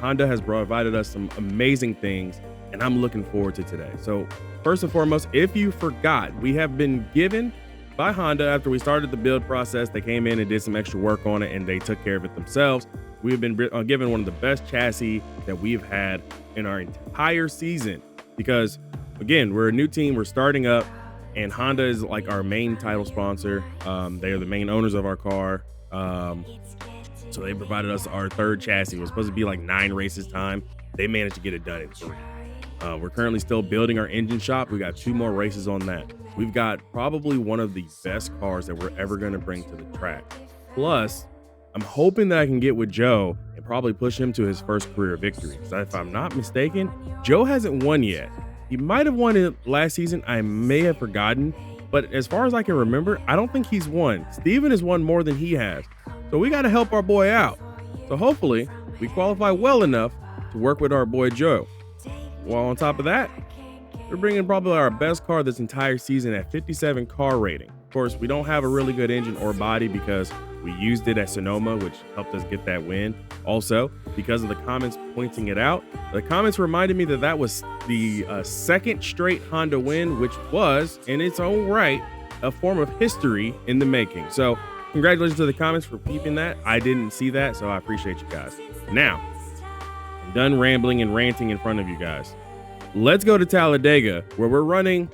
Honda has provided us some amazing things, and I'm looking forward to today. So first and foremost, if you forgot, we have been given by Honda after we started the build process. They came in and did some extra work on it, and they took care of it themselves. we have been given one of the best chassis that we've had in our entire season because, again, we're a new team. We're starting up, and Honda is like our main title sponsor. They are the main owners of our car. So they provided us our third chassis. It was supposed to be like 9 races time. They managed to get it done in 3. We're currently still building our engine shop. We got 2 more races on that. We've got probably one of the best cars that we're ever going to bring to the track. Plus, I'm hoping that I can get with Joe and probably push him to his first career victory. Because if I'm not mistaken, Joe hasn't won yet. He might have won it last season. I may have forgotten. But as far as I can remember, I don't think he's won. Steven has won more than he has. So we got to help our boy out. So hopefully we qualify well enough to work with our boy Joe. While on top of that, we're bringing probably our best car this entire season at 57 car rating. Of course, we don't have a really good engine or body because we used it at Sonoma, which helped us get that win. Also, because of the comments pointing it out, the comments reminded me that that was the second straight Honda win, which was, in its own right, a form of history in the making. So congratulations to the comments for keeping that. I didn't see that, so I appreciate you guys. Now, I'm done rambling and ranting in front of you guys. Let's go to Talladega, where we're running,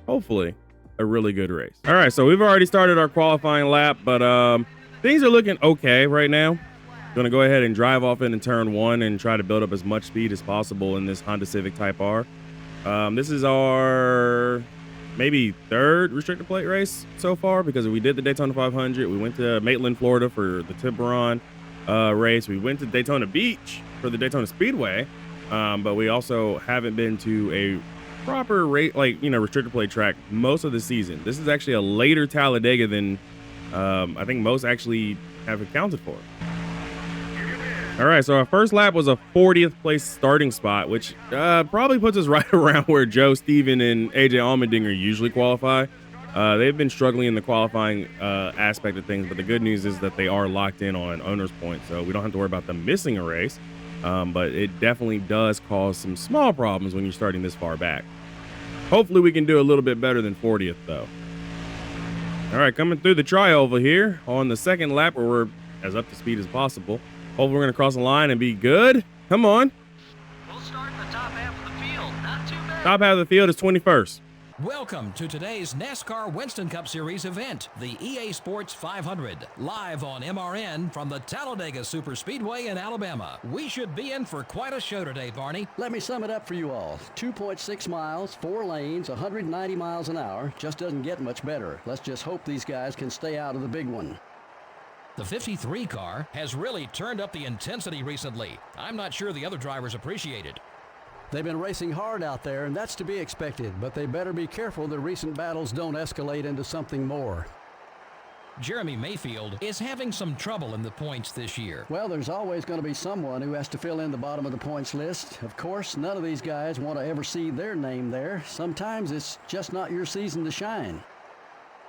hopefully, a really good race. All right, so we've already started our qualifying lap, but things are looking okay right now. Gonna go ahead and drive off in turn 1 and try to build up as much speed as possible in this Honda Civic Type R. This is our maybe 3rd restrictor plate race so far because we did the Daytona 500. We went to Maitland, Florida for the Tiburon race. We went to Daytona Beach for the Daytona Speedway, but we also haven't been to a proper rate, like, restrictor plate track most of the season. This is actually a later Talladega than I think most actually have accounted for. All right, so our first lap was a 40th place starting spot, which probably puts us right around where Joe, Steven, and AJ Allmendinger usually qualify. They've been struggling in the qualifying aspect of things, but the good news is that they are locked in on owner's points, so we don't have to worry about them missing a race. But it definitely does cause some small problems when you're starting this far back. Hopefully we can do a little bit better than 40th, though. All right, coming through the trioval here on the second lap where we're as up to speed as possible. Hopefully we're going to cross the line and be good. Come on. We'll start in the top half of the field. Not too bad. Top half of the field is 21st. Welcome to today's NASCAR Winston Cup Series event, the EA Sports 500, live on MRN from the Talladega Superspeedway in Alabama. We should be in for quite a show today, Barney. Let me sum it up for you all. 2.6 miles, 4 lanes, 190 miles an hour. Just doesn't get much better. Let's just hope these guys can stay out of the big one. The 53 car has really turned up the intensity recently. I'm not sure the other drivers appreciate it. They've been racing hard out there, and that's to be expected, but they better be careful the recent battles don't escalate into something more. Jeremy Mayfield is having some trouble in the points this year. Well, there's always going to be someone who has to fill in the bottom of the points list. Of course, none of these guys want to ever see their name there. Sometimes it's just not your season to shine.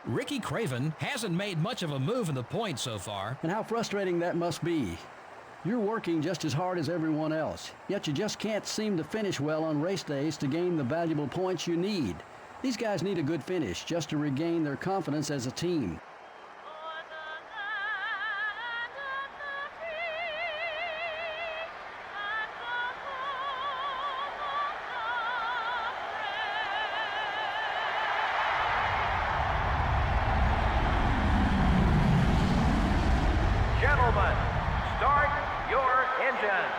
Ricky Craven hasn't made much of a move in the points so far. And how frustrating that must be. You're working just as hard as everyone else, yet you just can't seem to finish well on race days to gain the valuable points you need. These guys need a good finish just to regain their confidence as a team. Gentlemen, start your engines.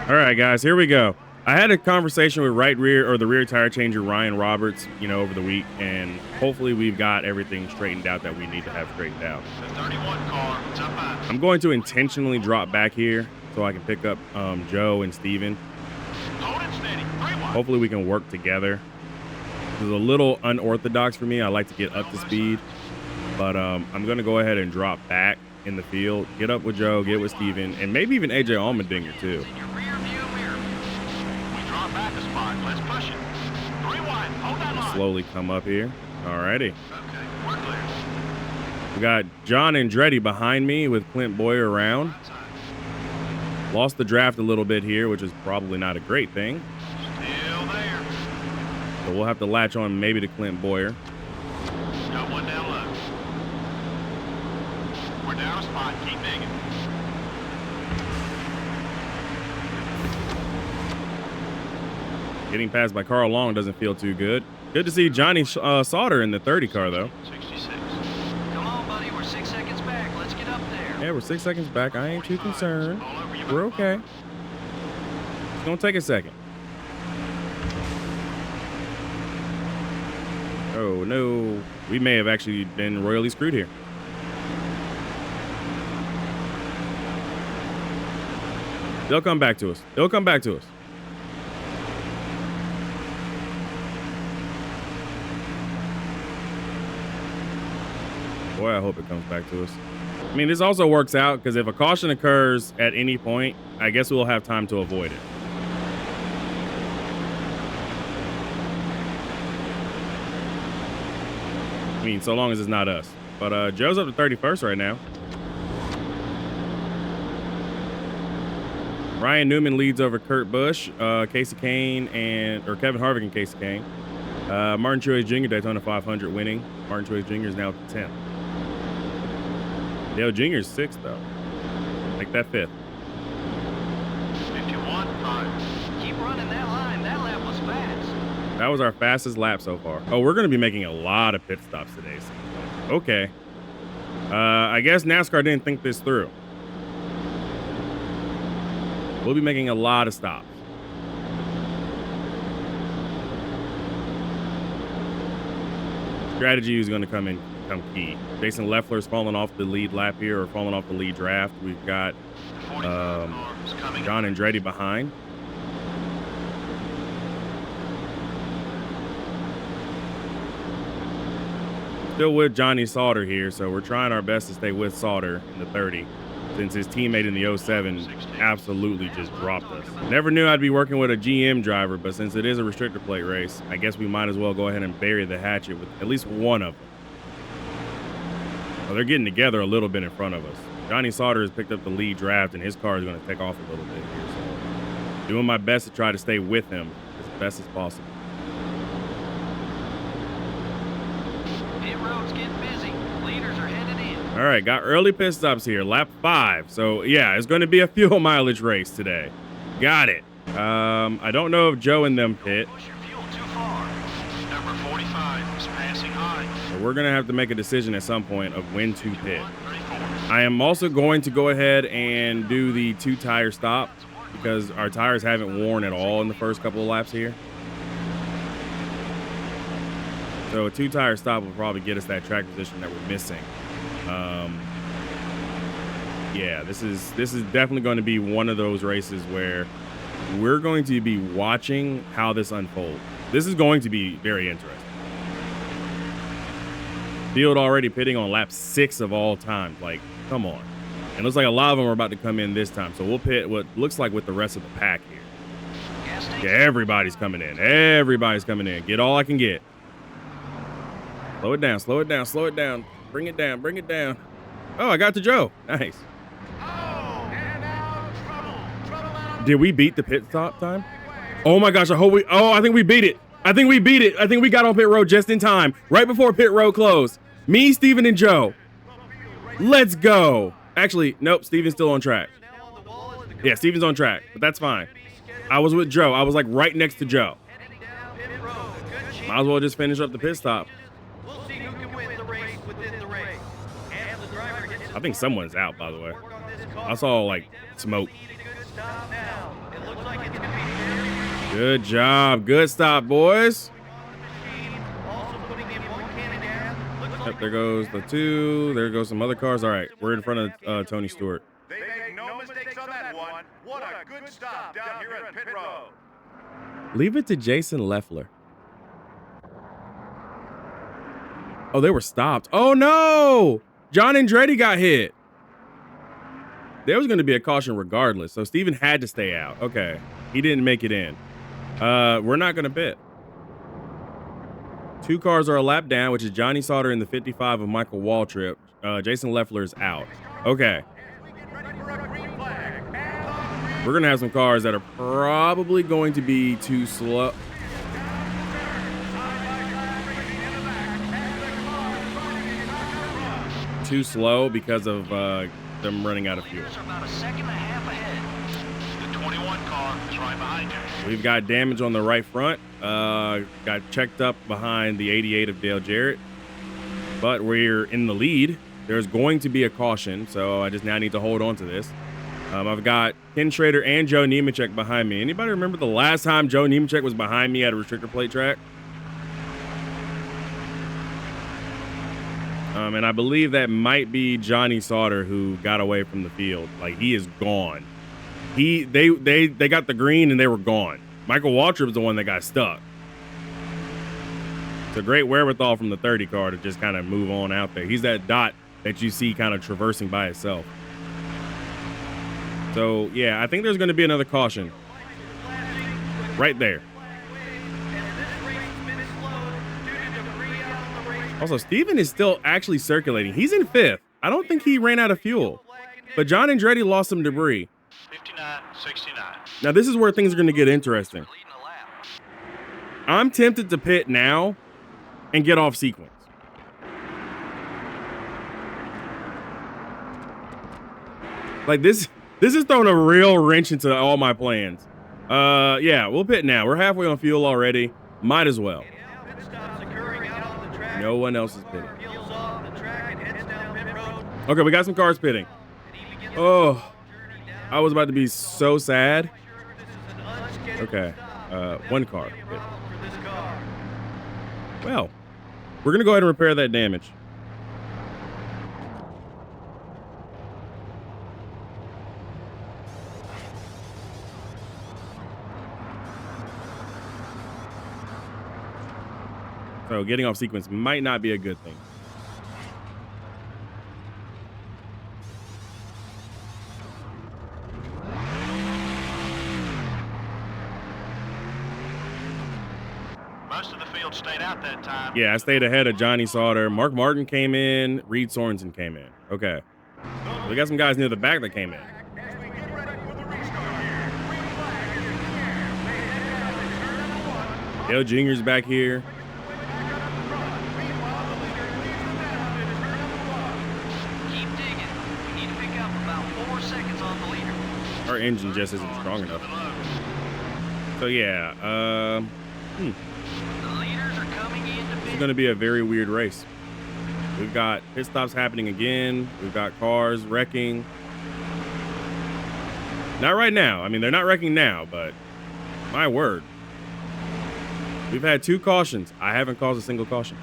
All right, guys, here we go. I had a conversation with the rear tire changer, Ryan Roberts, over the week, and hopefully we've got everything straightened out that we need to have straightened out. The 31 car, top 5. I'm going to intentionally drop back here so I can pick up Joe and Steven. Hold it steady. 3 wide. Hopefully we can work together. This is a little unorthodox for me. I like to get up to speed, but I'm going to go ahead and drop back in the field, get up with Joe, get with Steven, and maybe even AJ Allmendinger too. In your rear view mirror. We draw back a spot. Let's push it. 3 wide. Hold that line. Slowly come up here. Alrighty. Okay, we're clear. We got John Andretti behind me with Clint Boyer around. Lost the draft a little bit here, which is probably not a great thing. Still there. So we'll have to latch on maybe to Clint Boyer. Got one down We're down a spot. Keep digging. Getting passed by Carl Long doesn't feel too good. Good to see Johnny Sauter in the 30 car, though. 66. Come on, buddy. We're 6 seconds back. Let's get up there. Yeah, we're 6 seconds back. I ain't too concerned. All over you, We're my okay. bumper. It's gonna take a second. Oh no, we may have actually been royally screwed here. They'll come back to us. They'll come back to us. Boy, I hope it comes back to us. I mean, this also works out because if a caution occurs at any point, I guess we'll have time to avoid it. I mean, so long as it's not us. But Joe's up to 31st right now. Ryan Newman leads over Kurt Busch, Casey Kane, or Kevin Harvick and Casey Kane. Martin Truex Jr. Daytona 500 winning. Martin Truex Jr. is now 10th. Dale Jr. is 6th, though. Like that 5th. 51.5. Keep running that line. That lap was fast. That was our fastest lap so far. Oh, we're going to be making a lot of pit stops today. So. Okay. I guess NASCAR didn't think this through. We'll be making a lot of stops. Strategy is going to come key. Jason Leffler's falling off the lead lap here, or falling off the lead draft. We've got John Andretti behind. Still with Johnny Sauter here, so we're trying our best to stay with Sauter in the 30, since his teammate in the 07 absolutely just dropped us. Never knew I'd be working with a GM driver, but since it is a restrictor plate race, I guess we might as well go ahead and bury the hatchet with at least one of them. Well, they're getting together a little bit in front of us. Johnny Sauter has picked up the lead draft, and his car is going to take off a little bit here. So doing my best to try to stay with him as best as possible. Pit road's getting busy. Leaders are headed in. All right, got early pit stops here, lap 5. So yeah, it's going to be a fuel mileage race today. Got it. I don't know if Joe and them pit. Push your fuel too far. Number 45 is passing high. So we're going to have to make a decision at some point of when to pit. 34. I am also going to go ahead and do the 2-tire stop because our tires haven't worn at all in the first couple of laps here. So a 2-tire stop will probably get us that track position that we're missing. Yeah, this is definitely going to be one of those races where we're going to be watching how this unfolds. This is going to be very interesting. Field already pitting on lap 6 of all time. Like, come on. And it looks like a lot of them are about to come in this time. So we'll pit what looks like with the rest of the pack here. Yeah, everybody's coming in. Everybody's coming in. Get all I can get. Slow it down, slow it down, slow it down. Bring it down, bring it down. Oh, I got to Joe. Nice. Did we beat the pit stop time? Oh my gosh, I think we beat it. I think we beat it. I think we got on pit road just in time, right before pit road closed. Me, Steven, and Joe. Let's go. Actually, nope, Steven's still on track. Yeah, Steven's on track, but that's fine. I was with Joe. I was like right next to Joe. Might as well just finish up the pit stop. We'll see who can win the race within the race. As the driver gets I think someone's out, by the way. I saw like smoke. stop now. It looks like it's going to be very Good job. Good stop, boys. also putting in one can of gas. Looks Yep, there goes the 2. There goes some other cars. All right, we're in front of Tony Stewart. They make no mistakes on that one. What a good stop down here at pit road. Leave it to Jason Leffler. Oh, they were stopped. Oh, no. John Andretti got hit. There was going to be a caution regardless, so Steven had to stay out. Okay, he didn't make it in. We're not going to pit. 2 cars are a lap down, which is Johnny Sauter in the 55 of Michael Waltrip. Jason Leffler is out. Okay. We're going to have some cars that are probably going to be too slow. too slow because of them running out of fuel. Leaders are about a second and a half ahead. The 21 car is right behind you. We've got damage on the right front. Got checked up behind the 88 of Dale Jarrett, but we're in the lead. There's going to be a caution, so I just now need to hold on to this. I've got Ken Schrader and Joe Nemechek behind me. Anybody remember the last time Joe Nemechek was behind me at a restrictor plate track? And I believe that might be Johnny Sauter who got away from the field. Like, he is gone. They got the green and they were gone. Michael Waltrip was the one that got stuck. It's a great wherewithal from the 30 car to just kind of move on out there. He's that dot that you see kind of traversing by itself. So, yeah, I think there's going to be another caution right there. Also, Steven is still actually circulating. He's in 5th. I don't think he ran out of fuel. But John Andretti lost some debris. 59-69. Now, this is where things are going to get interesting. I'm tempted to pit now and get off sequence. Like, this is throwing a real wrench into all my plans. Yeah, we'll pit now. We're halfway on fuel already. Might as well. No one else is pitting. Okay, we got some cars pitting. Oh, I was about to be so sad. Okay, one car. Well, we're going to go ahead and repair that damage. So getting off sequence might not be a good thing. Most of the field stayed out that time. Yeah, I stayed ahead of Johnny Sauter. Mark Martin came in. Reed Sorensen came in. Okay. We got some guys near the back that came in. Dale Jr.'s back here. Keep digging. We need to pick up about 4 seconds on the leader. Our engine just isn't strong enough. So yeah, The leaders are coming in to this is going to be a very weird race. We've got pit stops happening again. We've got cars wrecking. Not right now. I mean, they're not wrecking now, but my word. We've had 2 cautions. I haven't caused a single caution.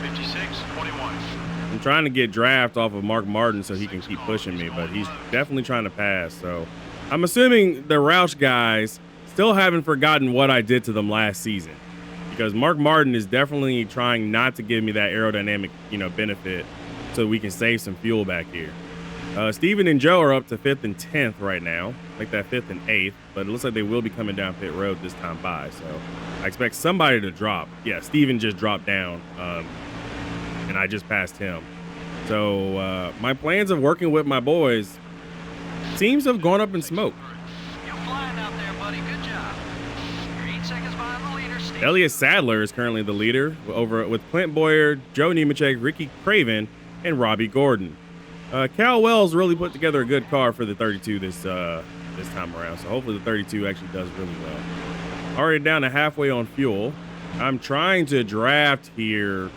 56-21. I'm trying to get draft off of Mark Martin so he can keep pushing me, but he's definitely trying to pass. So I'm assuming the Roush guys still haven't forgotten what I did to them last season, because Mark Martin is definitely trying not to give me that aerodynamic, benefit so we can save some fuel back here. Steven and Joe are up to 5th and 10th right now, like that 5th and 8th, but it looks like they will be coming down pit road this time by. So I expect somebody to drop. Yeah, Steven just dropped down, and I just passed him. So my plans of working with my boys seems to have gone up in smoke. You're flying out there, buddy. Good job. You're 8 seconds behind the leader, Steve. Elliott Sadler is currently the leader, over with Clint Boyer, Joe Nemechek, Ricky Craven, and Robbie Gordon. Cal Wells really put together a good car for the 32 this time around, so hopefully the 32 actually does really well. Already down to halfway on fuel. I'm trying to draft here.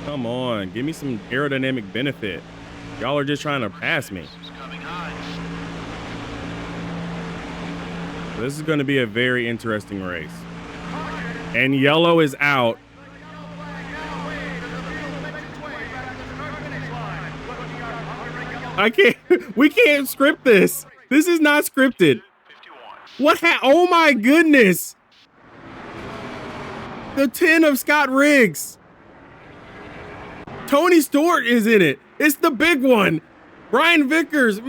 Come on, give me some aerodynamic benefit. Y'all are just trying to pass me. This is going to be a very interesting race. And yellow is out. We can't script this. This is not scripted. Oh my goodness. The 10 of Scott Riggs. Tony Stewart is in it. It's the big one. Brian Vickers,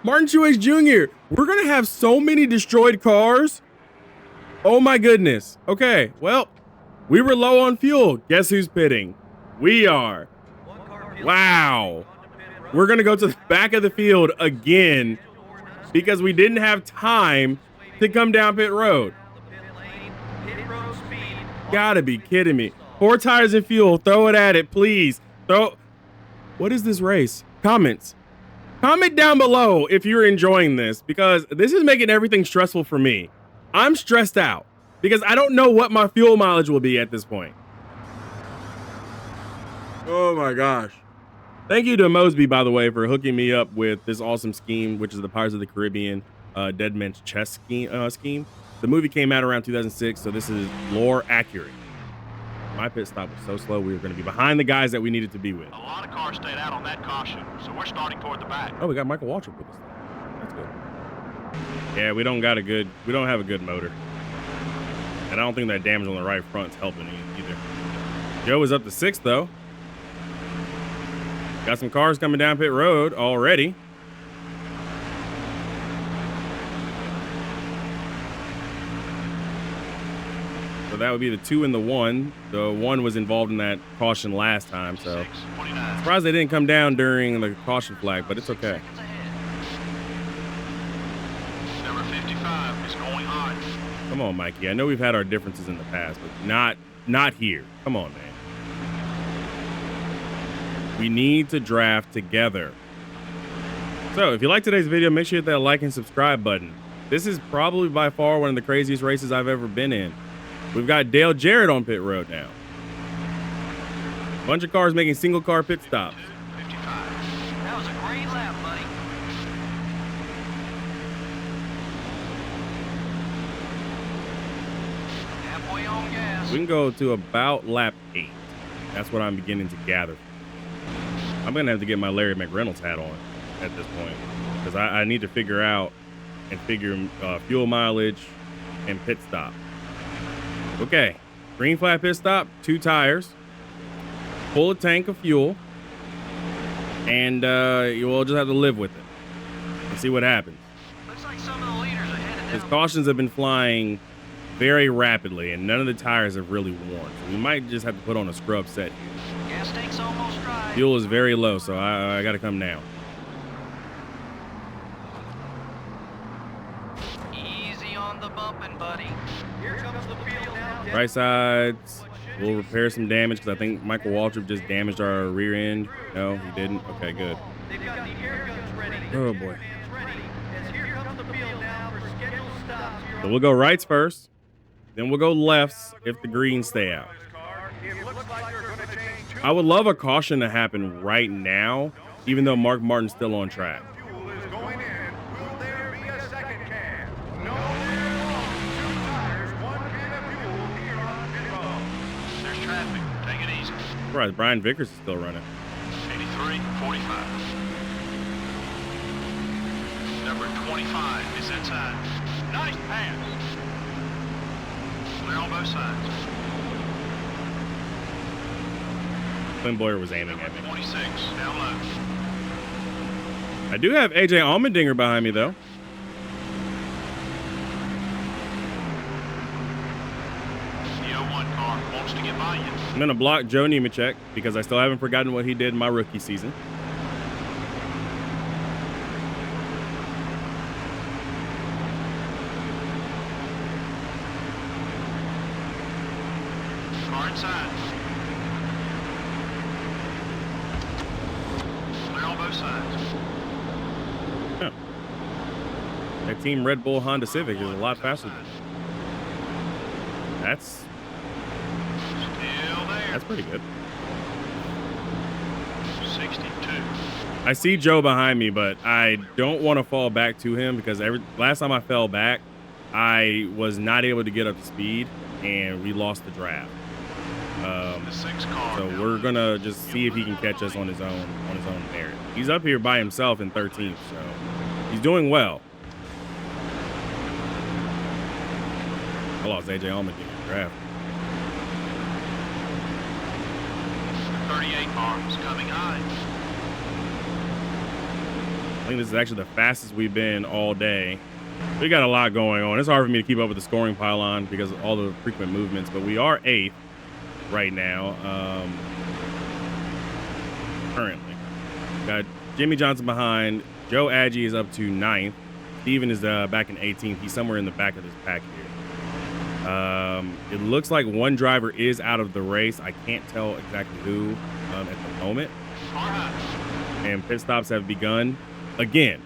Martin Truex Jr. We're going to have so many destroyed cars. Oh my goodness. Okay, well, we were low on fuel. Guess who's pitting? We are. Wow. We're going to go to the back of the field again because we didn't have time to come down pit road. Gotta be kidding me. 4 tires and fuel. Throw it at it, please. What is this race? Comments. Comment down below if you're enjoying this, because this is making everything stressful for me. I'm stressed out because I don't know what my fuel mileage will be at this point. Oh my gosh. Thank you to Mosby, by the way, for hooking me up with this awesome scheme, which is the Pirates of the Caribbean Dead Man's Chest scheme. The movie came out around 2006, so this is lore accurate. My pit stop was so slow, we were going to be behind the guys that we needed to be with. A lot of cars stayed out on that caution, so we're starting toward the back. Oh, we got Michael Waltrip with us. That's good. Yeah, we don't have a good motor. And I don't think that damage on the right front's helping either. Joe is up to 6th, though. Got some cars coming down pit road already. So that would be the 2 and the 1. The 1 was involved in that caution last time, so surprised they didn't come down during the caution flag, but it's okay. Number 55 is going hard. Come on, Mikey. I know we've had our differences in the past, but not here. Come on, man. We need to draft together. So if you like today's video, make sure you hit that like and subscribe button. This is probably by far one of the craziest races I've ever been in. We've got Dale Jarrett on pit road now. Bunch of cars making single car pit stops. 55. That was a great lap, buddy. Halfway on gas. We can go to about lap 8. That's what I'm beginning to gather. I'm going to have to get my Larry McReynolds hat on at this point, because I need to figure fuel mileage and pit stop. Okay, green flag pit stop, 2 tires, full a tank of fuel, and you will just have to live with it and see what happens. Looks like some of the leaders are headed His down. cautions have been flying very rapidly, and none of the tires have really worn. So we might just have to put on a scrub set here. Gas tank's almost dry. Fuel is very low, so I got to come now. Easy on the bumping, buddy. Here comes the field now. Right sides, we'll repair some damage because I think Michael Waltrip just damaged our rear end. No, he didn't. Okay, good. They've got the air guns ready. Oh boy. Fans ready. As here comes the field now for scheduled stops here So we'll go rights first, then we'll go lefts if the greens stay out. It looks like they're going to change two. I would love a caution to happen right now, even though Mark Martin's still on track. Fuel is going in. Will there be a second can? No, there won't. 2 tires, 1 can of fuel here on pit road. There's traffic. Take it easy. Surprised Brian Vickers is still running. 83, 45. Number 25 is inside. Nice pass. Clear on both sides. Clint Boyer was aiming at me. 26, down low. I do have AJ Allmendinger behind me, though. The 01 car wants to get by you. I'm going to block Joe Nemechek because I still haven't forgotten what he did in my rookie season. Car inside. Clear on both sides. Huh. That Team Red Bull Honda Civic is a lot faster than that's Still there. that's pretty good. 62. I see Joe behind me, but I don't want to fall back to him because last time I fell back, I was not able to get up to speed and we lost the draft. The 6 car. So we're gonna just see if he can catch us on his own merit. He's up here by himself in 13th, so he's doing well. I lost AJ Allmendinger in the draft. 38 car is coming high. I think this is actually the fastest we've been all day. We got a lot going on. It's hard for me to keep up with the scoring pylon because of all the frequent movements, but we are 8th right now. Currently. Got Jimmy Johnson behind. Joe Agee is up to 9th. Steven is back in 18th. He's somewhere in the back of this pack here. It looks like one driver is out of the race. I can't tell exactly who at the moment. And pit stops have begun again.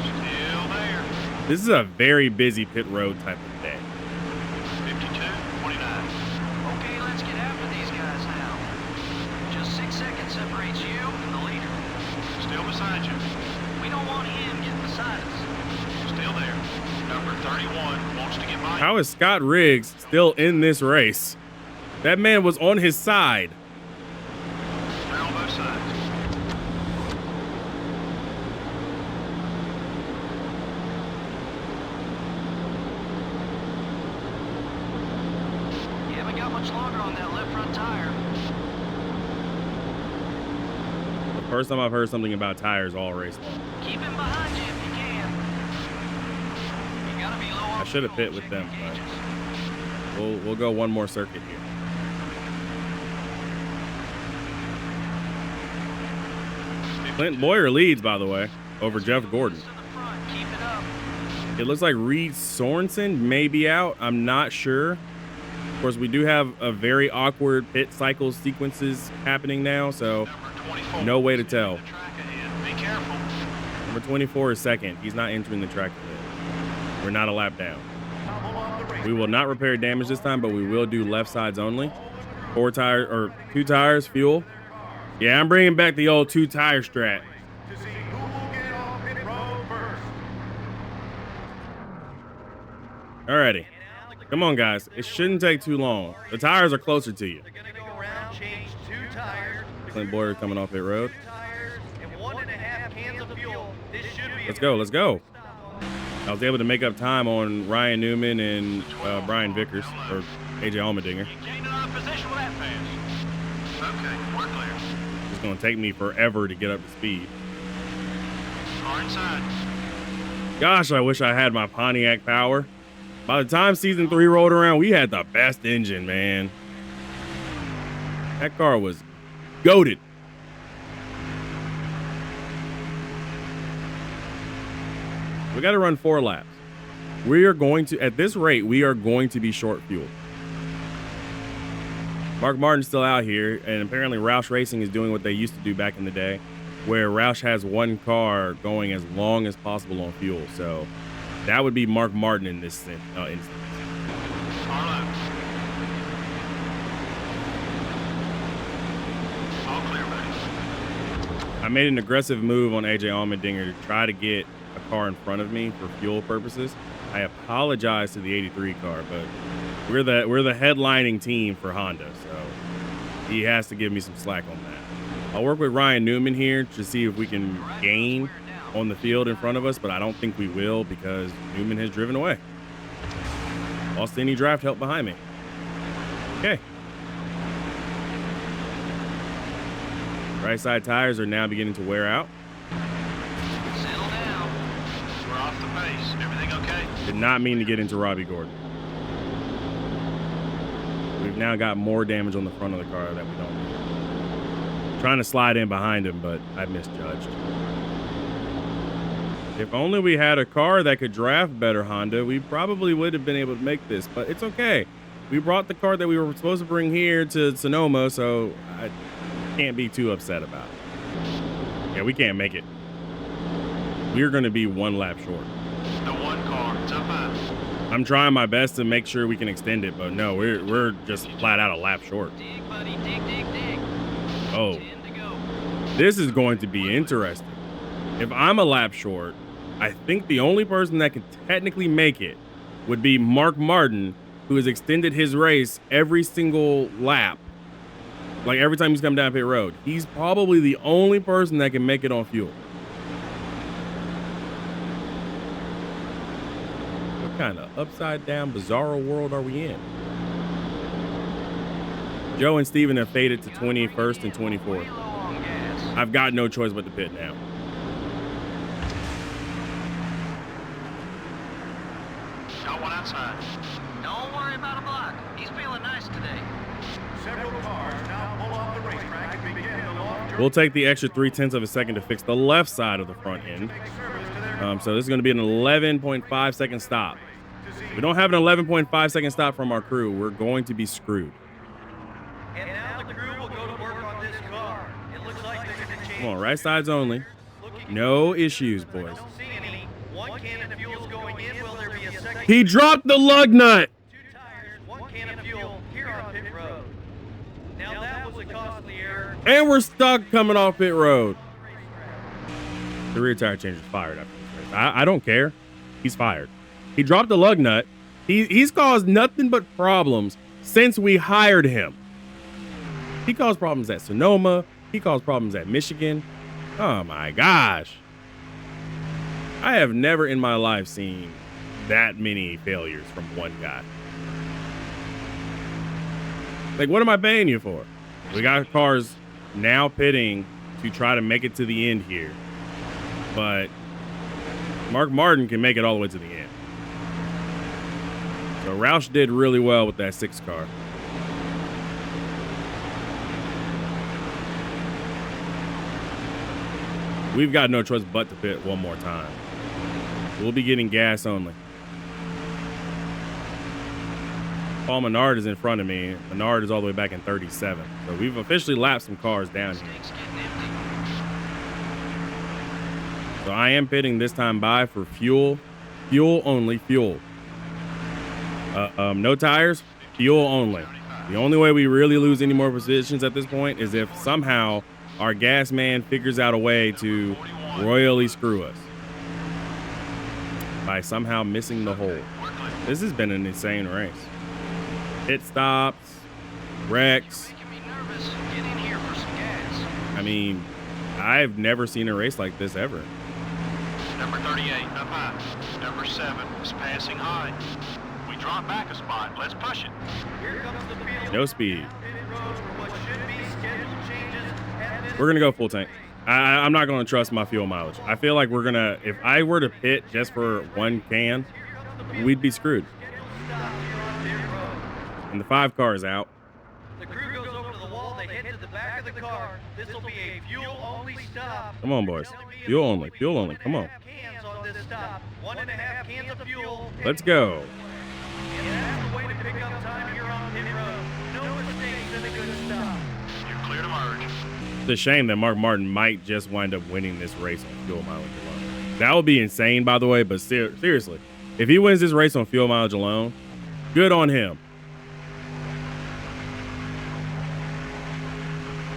Still there. This is a very busy pit road type of day. 52-29. Okay, let's get after these guys now. Just 6 seconds separates you and the leader. Still beside you. We don't want him getting beside us. Still there. Number 31 wants to get by. How is Scott Riggs still in this race? That man was on his side. They're on both sides. You haven't got much longer on that left front tire. The first time I've heard something about tires all race long. Keep him behind you if you can. You gotta be low on I should have fuel, pit with check them, your but gauges. we'll go one more circuit here. Clint Boyer leads, by the way, over Jeff Gordon. To the front, keep it up. It looks like Reed Sorensen may be out. I'm not sure. Of course, we do have a very awkward pit cycle sequences happening now, so Number 24. no way to tell. The track ahead. Be careful. Number 24 is second. He's not entering the track ahead. We're not a lap down. We will not repair damage this time, but we will do left sides only. 4 tires or 2 tires, fuel. Yeah, I'm bringing back the old 2 tire strat. To see who will get off pit road first. Alrighty. Come on, guys. It shouldn't take too long. The tires are closer to you. They're gonna go around, change 2 tires. Clint Boyer coming off pit road. 2 tires and 1.5 cans of fuel. This should be. Let's go. Let's go. I was able to make up time on Ryan Newman and Brian Vickers, or AJ Allmendinger. You gained enough position with that pass. Okay, we're clear. It's going to take me forever to get up to speed. Car inside. Gosh, I wish I had my Pontiac power. By the time season 3 rolled around, we had the best engine, man. That car was goated. We got to run 4 laps. We are going to, at this rate, we are going to be short fuel. Mark Martin's still out here, and apparently Roush Racing is doing what they used to do back in the day, where Roush has one car going as long as possible on fuel. So that would be Mark Martin in this instance. Carlo. All clear, buddy. I made an aggressive move on AJ Allmendinger to try to get a car in front of me for fuel purposes. I apologize to the 83 car, but we're the headlining team for Honda, so he has to give me some slack on that. I'll work with Ryan Newman here to see if we can gain on the field in front of us, but I don't think we will because Newman has driven away. Lost any draft help behind me. Okay. Right side tires are now beginning to wear out. Settle down. We're off the pace. Everything okay? Did not mean to get into Robbie Gordon. We've now got more damage on the front of the car that we don't need. Trying to slide in behind him, but I misjudged. If only we had a car that could draft better, Honda, we probably would have been able to make this, but it's okay. We brought the car that we were supposed to bring here to Sonoma, so I can't be too upset about it. Yeah, we can't make it. We're going to be 1 lap short. The 1 car. It's up high. I'm trying my best to make sure we can extend it, but no, we're just flat out a lap short. Dig, buddy, dig, dig, dig. Oh, 10 to go. this is going to be interesting. If I'm a lap short, I think the only person that could technically make it would be Mark Martin, who has extended his race every single lap. Like every time he's come down pit road. He's probably the only person that can make it on fuel. What kind of upside down, bizarro world are we in? Joe and Steven have faded to 21st and 24th. Way low on gas. I've got no choice but to pit now. Got one outside. Don't worry about a block. He's feeling nice today. Several cars now pull off the racetrack and begin the long We'll take the extra 0.3 of a second to fix the left side of the front end. service to their So this is going to be an 11.5 second stop. to We don't have an 11.5 second stop from our crew. We're going to be screwed. And now the crew will go to work on this car. It looks like they're going to change. Come on, right sides only. No issues, boys. I don't see any. One can of fuel's going in. Will there be a second? He dropped the lug nut. 2 tires, 1 can of fuel here on pit road. Now that was a costly error. And we're stuck coming off pit road. The rear tire changer's fired after this race. I don't care. He's fired. He dropped the lug nut. He's caused nothing but problems since we hired him. He caused problems at Sonoma. He caused problems at Michigan. Oh my gosh. I have never in my life seen that many failures from one guy. Like, what am I paying you for? We got cars now pitting to try to make it to the end here. But Mark Martin can make it all the way to the end. So Roush did really well with that 6 car. We've got no choice but to pit one more time. We'll be getting gas only. Paul Menard is in front of me. Menard is all the way back in 37. So we've officially lapped some cars down here. So I am pitting this time by for fuel. Fuel only, fuel. No tires, fuel only. The only way we really lose any more positions at this point is if somehow our gas man figures out a way to royally screw us by somehow missing the hole. This has been an insane race. Pit stops, wrecks. I mean, I've never seen a race like this ever. Number 38 up high. Number 7 is passing high. We drop back a spot. Let's push it. Here comes the field. No speed. Pit road for what should be scheduled changes at this We're going to go full tank. I'm not going to trust my fuel mileage. I feel like we're going to, if I were to pit just for 1 can, we'd be screwed. stop here on pit road. And the 5 car is out. The crew goes over to the wall. They head to the back of the car. This will be a fuel-only stop. Come on, boys. Fuel only. Fuel only. Come on. Cans on this stop. 1.5 cans of fuel. Let's go. And that's the way to pick up time here on pit road. No mistakes and a good stop. You're clear to merge. It's a shame that Mark Martin might just wind up winning this race on fuel mileage alone. That would be insane, by the way, but seriously, if he wins this race on fuel mileage alone, good on him.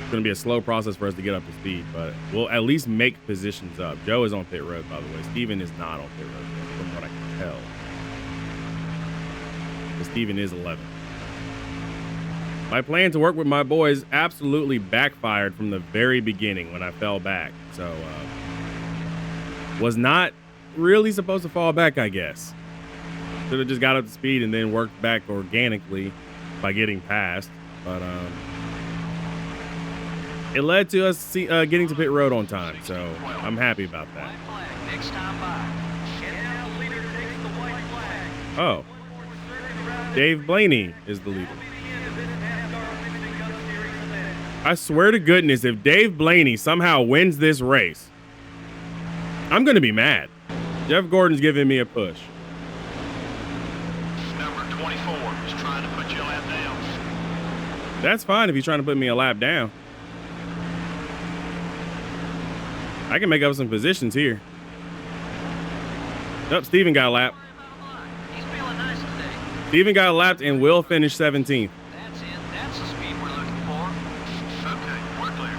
It's going to be a slow process for us to get up to speed, but we'll at least make positions up. Joe is on pit road, by the way. Steven is not on pit road, from what I can tell. But Steven is 11. My plan to work with my boys absolutely backfired from the very beginning when I fell back. So, was not really supposed to fall back, I guess. Should have just got up to speed and then worked back organically by getting past. But, it led to us getting to pit road on time, so I'm happy about that. Next time by. And now the leader takes the white flag. Oh, Dave Blaney is the leader. I swear to goodness, if Dave Blaney somehow wins this race, I'm going to be mad. Jeff Gordon's giving me a push. Number 24 is trying to put you a lap down. That's fine if he's trying to put me a lap down. I can make up some positions here. Nope, Steven got a lap. He's feeling nice today. Steven got lapped and will finish 17th. That's it. That's the speed we're looking for. Okay, we're clear.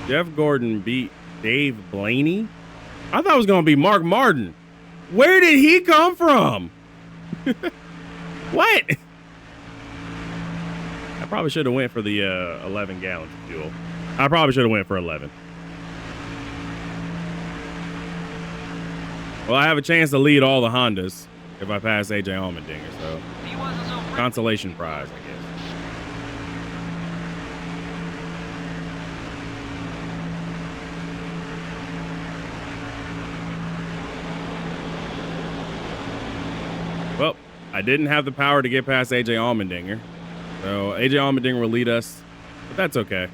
Jeff Gordon beat Dave Blaney? I thought it was going to be Mark Martin. Where did he come from? What? I probably should have went for the 11 gallons of fuel. I probably should have went for 11. Well, I have a chance to lead all the Hondas if I pass AJ Allmendinger, so He wasn't so brave. consolation prize, I guess. Well, I didn't have the power to get past AJ Allmendinger, so AJ Allmendinger will lead us, but that's okay.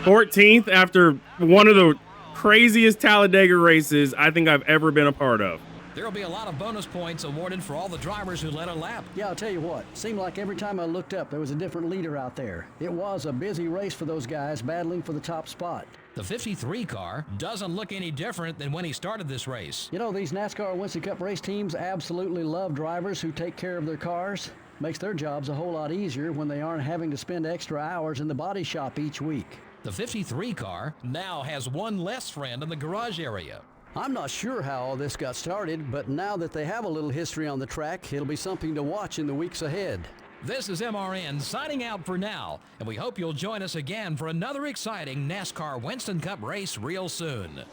14th after one of the craziest Talladega races I think I've ever been a part of. There'll be a lot of bonus points awarded for all the drivers who led a lap. Yeah, I'll tell you what, seemed like every time I looked up, there was a different leader out there. It was a busy race for those guys battling for the top spot. The 53 car doesn't look any different than when he started this race. You know, these NASCAR Winston Cup race teams absolutely love drivers who take care of their cars. Makes their jobs a whole lot easier when they aren't having to spend extra hours in the body shop each week. The 53 car now has one less friend in the garage area. I'm not sure how all this got started, but now that they have a little history on the track, it'll be something to watch in the weeks ahead. This is MRN signing out for now, and we hope you'll join us again for another exciting NASCAR Winston Cup race real soon.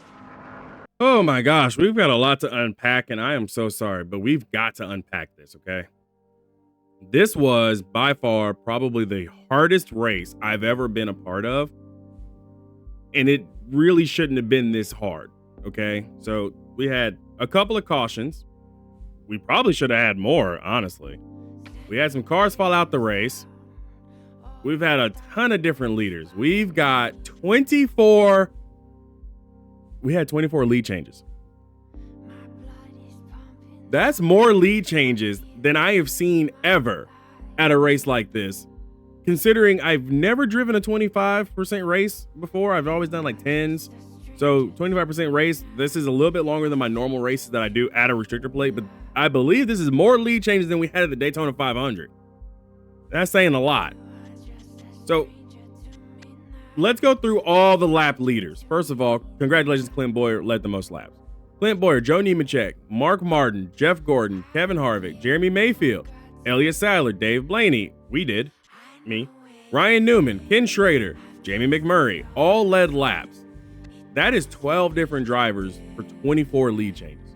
Oh my gosh, we've got a lot to unpack, and I am so sorry, but we've got to unpack this, okay? This was by far probably the hardest race I've ever been a part of, and it really shouldn't have been this hard. Okay, so we had a couple of cautions. We probably should have had more, honestly. We had some cars fall out the race. We've had a ton of different leaders. We've got 24. We had 24 lead changes. That's more lead changes than I have seen ever at a race like this. Considering I've never driven a 25% race before. I've always done like 10s. So 25% race, this is a little bit longer than my normal races that I do at a restrictor plate, but I believe this is more lead changes than we had at the Daytona 500. That's saying a lot. So let's go through all the lap leaders. First of all, congratulations, Clint Boyer led the most laps. Clint Boyer, Joe Nemechek, Mark Martin, Jeff Gordon, Kevin Harvick, Jeremy Mayfield, Elliott Sadler, Dave Blaney, me, Ryan Newman, Ken Schrader, Jamie McMurray, all led laps. That is 12 different drivers for 24 lead changes.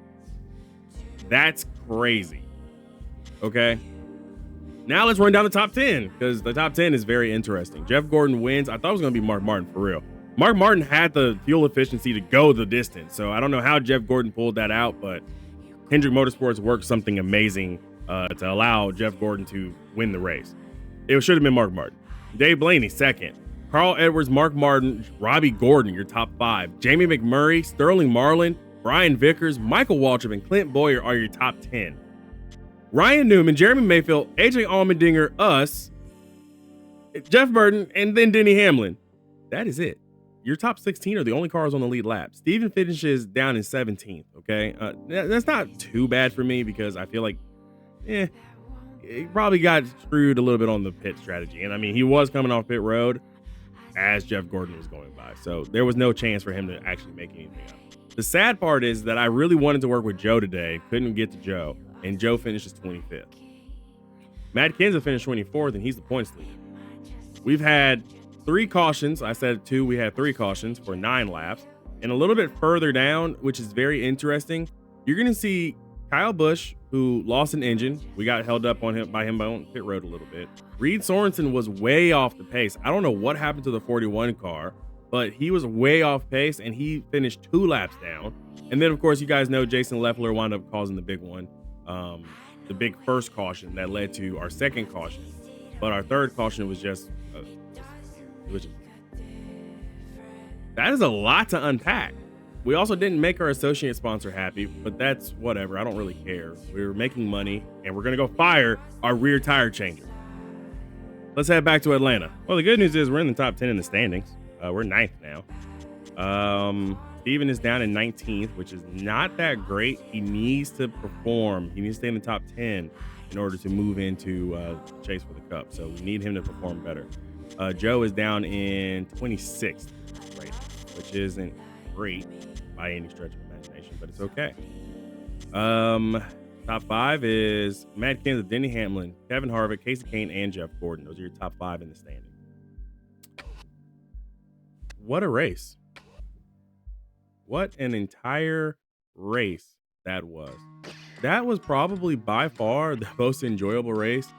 That's crazy. Okay. Now let's run down the top 10 because the top 10 is very interesting. Jeff Gordon wins. I thought it was going to be Mark Martin for real. Mark Martin had the fuel efficiency to go the distance. So I don't know how Jeff Gordon pulled that out, but Hendrick Motorsports worked something amazing to allow Jeff Gordon to win the race. It should have been Mark Martin. Dave Blaney, second. Carl Edwards, Mark Martin, Robbie Gordon, your top 5. Jamie McMurray, Sterling Marlin, Brian Vickers, Michael Waltrip, and Clint Boyer are your top 10. Ryan Newman, Jeremy Mayfield, AJ Allmendinger, us, Jeff Burton, and then Denny Hamlin. That is it. Your top 16 are the only cars on the lead lap. Steven finishes down in 17th, okay? That's not too bad for me because I feel like, he probably got screwed a little bit on the pit strategy. And I mean, he was coming off pit road as Jeff Gordon was going by. So there was no chance for him to actually make anything up. The sad part is that I really wanted to work with Joe today. Couldn't get to Joe. And Joe finishes 25th. Matt Kenseth finished 24th, and he's the points leader. We've had 3 cautions. I said 2. We had 3 cautions for 9 laps. And a little bit further down, which is very interesting, you're going to see Kyle Busch, who lost an engine. We got held up on him on pit road a little bit. Reed Sorensen was way off the pace. I don't know what happened to the 41 car, but he was way off pace, and he finished 2 laps down. And then, of course, you guys know Jason Leffler wound up causing the big one. The big first caution that led to our second caution, but our third caution was just that is a lot to unpack. We also didn't make our associate sponsor happy, but that's whatever. I don't really care. We're making money, and we're gonna go fire our rear tire changer. Let's head back to Atlanta. Well, the good news is we're in the top 10 in the standings. We're 9th now. Steven is down in 19th, which is not that great. He needs to perform. He needs to stay in the top 10 in order to move into chase for the cup. So we need him to perform better. Joe is down in 26th, right, which isn't great by any stretch of imagination, but it's okay. Top 5 is Matt Kenseth, Denny Hamlin, Kevin Harvick, Casey Kane, and Jeff Gordon. Those are your top 5 in the standing. What a race. What an entire race that was. That was probably by far the most enjoyable race,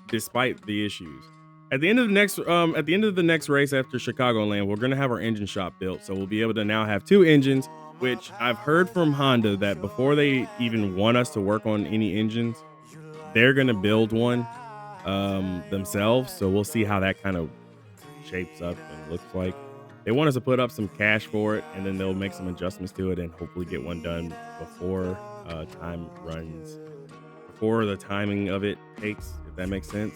despite the issues. At the end of the next race after Chicagoland, we're gonna have our engine shop built, so we'll be able to now have 2 engines. Which I've heard from Honda that before they even want us to work on any engines, they're gonna build one themselves. So we'll see how that kind of shapes up and looks like. They want us to put up some cash for it, and then they'll make some adjustments to it and hopefully get one done before time runs before the timing of it takes, if that makes sense.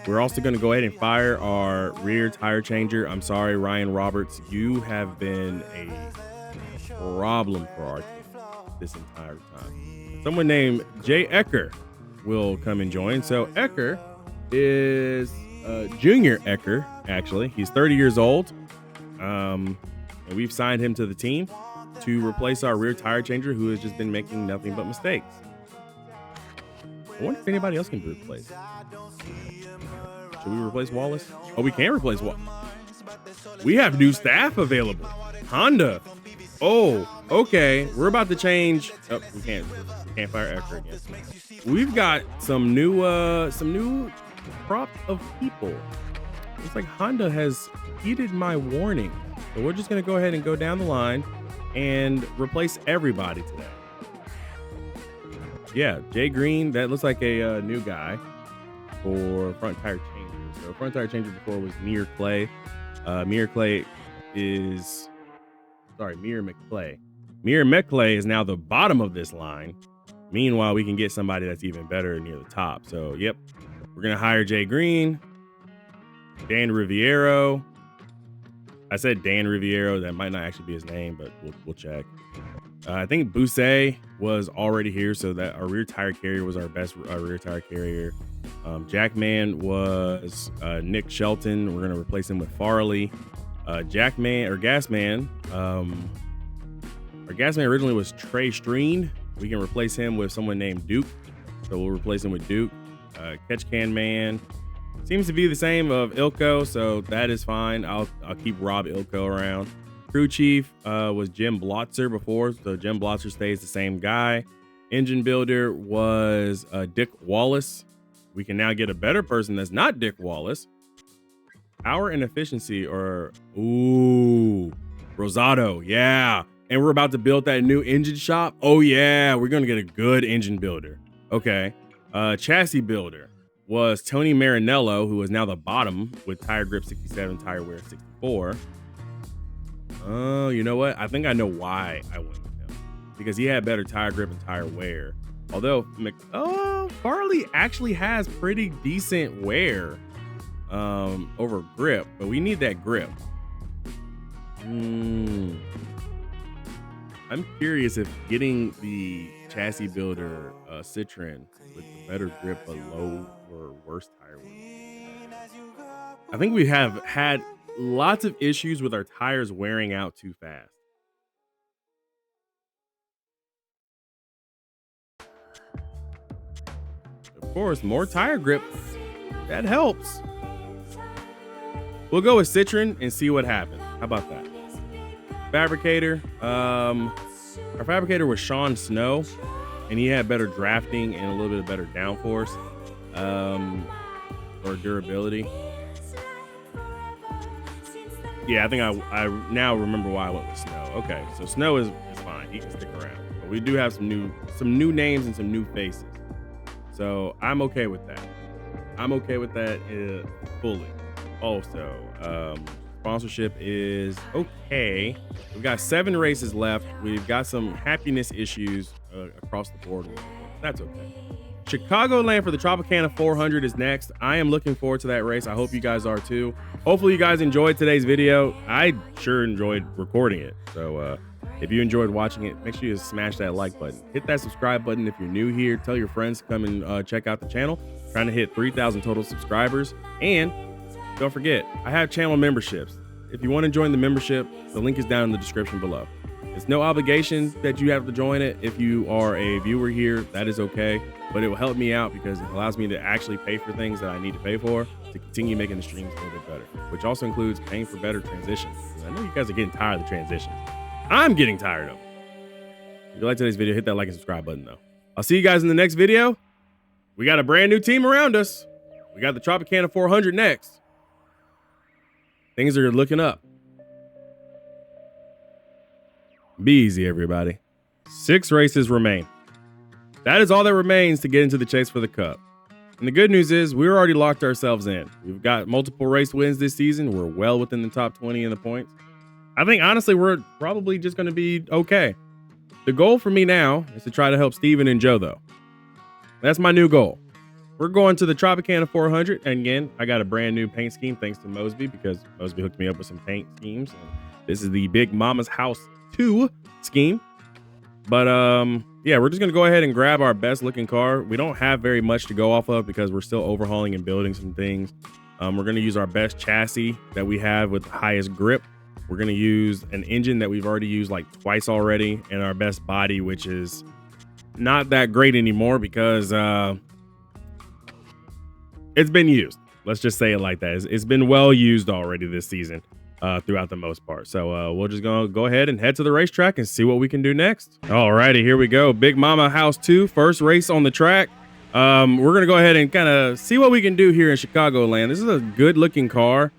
We're also going to go ahead and fire our rear tire changer. I'm sorry, Ryan Roberts, you have been a problem for our team this entire time. Someone named Jay Ecker will come and join. So Ecker is Junior Ecker, actually. He's 30 years old. And we've signed him to the team to replace our rear tire changer, who has just been making nothing but mistakes. I wonder if anybody else can be replaced. Should we replace Wallace? Oh, we can replace Wallace. We have new staff available. Honda. Oh, okay. We're about to change. Oh, we can't fire Ecker again. We've got some new crop of people. It's like Honda has heeded my warning. So we're just gonna go ahead and go down the line and replace everybody today. Yeah, Jay Green, that looks like a new guy for front tire changer. So front tire changer before was Mir Clay. Mir McClay is now the bottom of this line. Meanwhile, we can get somebody that's even better near the top. So, yep, we're going to hire Jay Green, Dan Riviero. I said Dan Riviero. That might not actually be his name, but we'll check. I think Bousset was already here, so that our rear tire carrier was our best rear tire carrier. Jackman was Nick Shelton. We're going to replace him with Farley. Gasman. Our Gasman originally was Trey Streen. We can replace him with someone named Duke. So we'll replace him with Duke. Catch Can Man seems to be the same of Ilko, so that is fine. I'll keep Rob Ilko around. Crew chief was Jim Blotzer before, so Jim Blotzer stays the same guy. Engine builder was Dick Wallace. We can now get a better person that's not Dick Wallace. Power and efficiency are Rosado, yeah. And we're about to build that new engine shop. Oh yeah, we're gonna get a good engine builder. Okay. Chassis builder was Tony Marinello, who is now the bottom with tire grip 67, tire wear 64. Oh, you know what? I think I know why I went with him. Because he had better tire grip and tire wear. Although Farley actually has pretty decent wear over grip, but we need that grip. I'm curious if getting the chassis builder Citroen with the better grip but low or worse tire wear. I think we have had lots of issues with our tires wearing out too fast. Of course, more tire grip, that helps. We'll go with Citroen and see what happens. How about that? Fabricator. Our fabricator was Sean Snow, and he had better drafting and a little bit of better downforce or durability. Yeah, I think I now remember why I went with Snow. Okay, so Snow is fine. He can stick around. But we do have some new names and some new faces. So I'm okay with that. I'm okay with that fully. Also, sponsorship is okay. We've got 7 races left. We've got some happiness issues across the board. That's okay. Chicagoland for the Tropicana 400 is next. I am looking forward to that race. I hope you guys are too. Hopefully you guys enjoyed today's video. I sure enjoyed recording it. So if you enjoyed watching it, make sure you smash that like button. Hit that subscribe button if you're new here. Tell your friends to come and check out the channel. Trying to hit 3,000 total subscribers. And don't forget, I have channel memberships. If you want to join the membership, the link is down in the description below. It's no obligation that you have to join it. If you are a viewer here, that is okay. But it will help me out because it allows me to actually pay for things that I need to pay for to continue making the streams a little bit better, which also includes paying for better transitions. I know you guys are getting tired of the transitions. I'm getting tired of them. If you like today's video, hit that like and subscribe button though. I'll see you guys in the next video. We got a brand new team around us. We got the Tropicana 400 next. Things are looking up. Be easy, everybody. 6 races remain. That is all that remains to get into the chase for the cup. And the good news is we're already locked ourselves in. We've got multiple race wins this season. We're well within the top 20 in the points. I think, honestly, we're probably just going to be okay. The goal for me now is to try to help Steven and Joe, though. That's my new goal. We're going to the Tropicana 400. And again, I got a brand new paint scheme thanks to Mosby, because Mosby hooked me up with some paint schemes. And this is the Big Mama's House 2 scheme. But yeah, we're just going to go ahead and grab our best looking car. We don't have very much to go off of because we're still overhauling and building some things. We're going to use our best chassis that we have with the highest grip. We're going to use an engine that we've already used like twice already, and our best body, which is not that great anymore because it's been used. Let's just say it like that. It's been well used already this season throughout the most part. So we're just going to go ahead and head to the racetrack and see what we can do next. All righty, here we go. Big Mama House 2, first race on the track. We're going to go ahead and kind of see what we can do here in Chicagoland. This is a good looking car.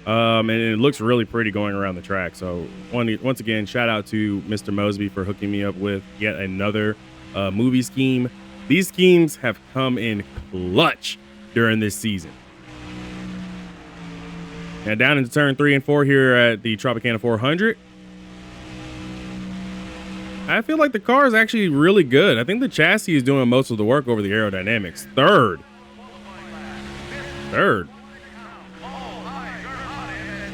And it looks really pretty going around the track. So once again, shout out to Mr. Mosby for hooking me up with yet another movie scheme. These schemes have come in clutch during this season. Now down into turn 3 and 4 here at the Tropicana 400. I feel like the car is actually really good. I think the chassis is doing most of the work over the aerodynamics. Third.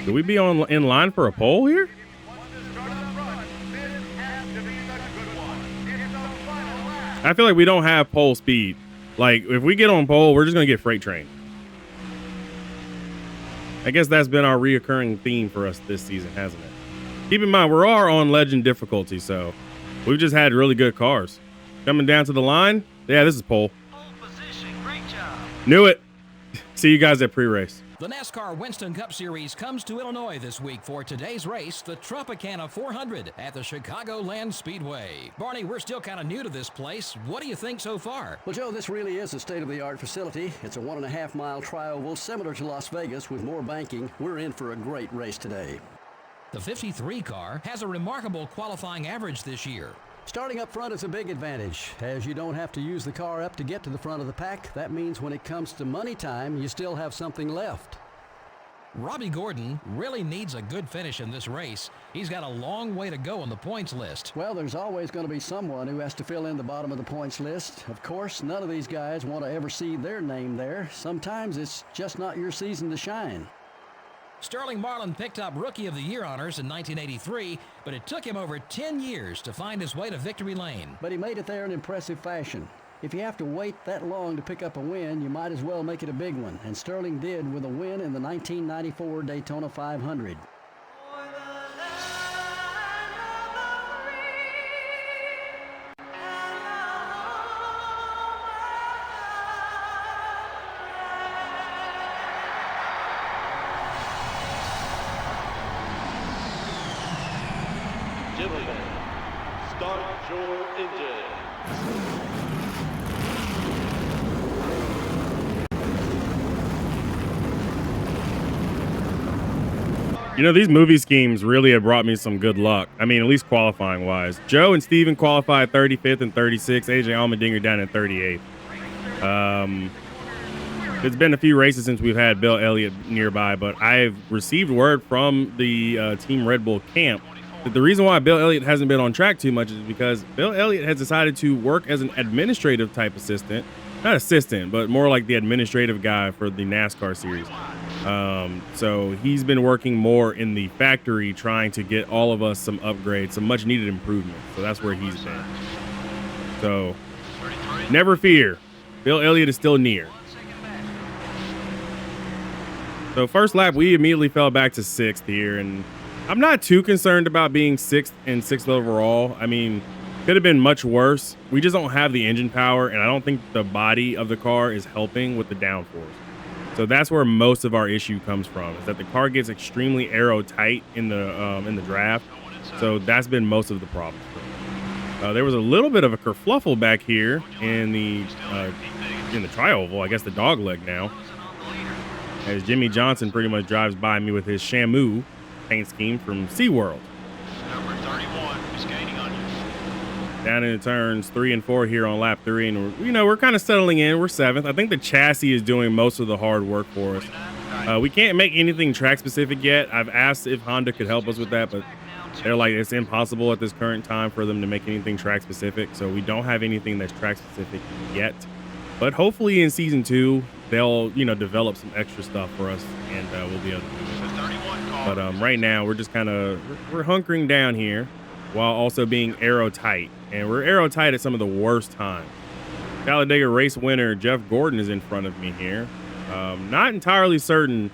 Could we be in line for a pole here? I feel like we don't have pole speed. Like, if we get on pole, we're just going to get freight train. I guess that's been our reoccurring theme for us this season, hasn't it? Keep in mind, we're all on legend difficulty, so we've just had really good cars. Coming down to the line. Yeah, this is pole. Knew it. See you guys at pre-race. The NASCAR Winston Cup Series comes to Illinois this week for today's race, the Tropicana 400 at the Chicagoland Speedway. Barney, we're still kind of new to this place. What do you think so far? Well, Joe, this really is a state-of-the-art facility. It's a 1.5-mile trioval similar to Las Vegas with more banking. We're in for a great race today. The 53 car has a remarkable qualifying average this year. Starting up front is a big advantage, as you don't have to use the car up to get to the front of the pack. That means when it comes to money time, you still have something left. Robbie Gordon really needs a good finish in this race. He's got a long way to go on the points list. Well, there's always going to be someone who has to fill in the bottom of the points list. Of course, none of these guys want to ever see their name there. Sometimes it's just not your season to shine. Sterling Marlin picked up Rookie of the Year honors in 1983, but it took him over 10 years to find his way to victory lane. But he made it there in impressive fashion. If you have to wait that long to pick up a win, you might as well make it a big one. And Sterling did with a win in the 1994 Daytona 500. Gentlemen, start your engine. You know, these movie schemes really have brought me some good luck. I mean, at least qualifying wise. Joe and Steven qualified 35th and 36th. AJ Allmendinger down at 38th. It's been a few races since we've had Bill Elliott nearby, but I've received word from the Team Red Bull camp that the reason why Bill Elliott hasn't been on track too much is because Bill Elliott has decided to work as an administrative type assistant. Not assistant, but more like the administrative guy for the NASCAR series. So he's been working more in the factory trying to get all of us some upgrades, some much needed improvement. So that's where he's been. So never fear. Bill Elliott is still near. So first lap, we immediately fell back to 6th here, and I'm not too concerned about being 6th and 6th overall. I mean, could have been much worse. We just don't have the engine power, and I don't think the body of the car is helping with the downforce. So that's where most of our issue comes from, is that the car gets extremely aero tight in the draft. So that's been most of the problem. There was a little bit of a kerfluffle back here in the tri-oval, I guess the dog leg now, as Jimmy Johnson pretty much drives by me with his Shamu paint scheme from SeaWorld. Number 31 is gaining on you. Down into turns 3 and 4 here on lap 3, and we're kind of settling in. We're 7th. I think the chassis is doing most of the hard work for us. We can't make anything track specific yet. I've asked if Honda could help us with that, but they're like, it's impossible at this current time for them to make anything track specific. So we don't have anything that's track specific yet. But hopefully in season 2, they'll, develop some extra stuff for us, and we'll be able to do it. But right now, we're just we're hunkering down here while also being aero tight. And we're aero tight at some of the worst times. Talladega race winner Jeff Gordon is in front of me here. Not entirely certain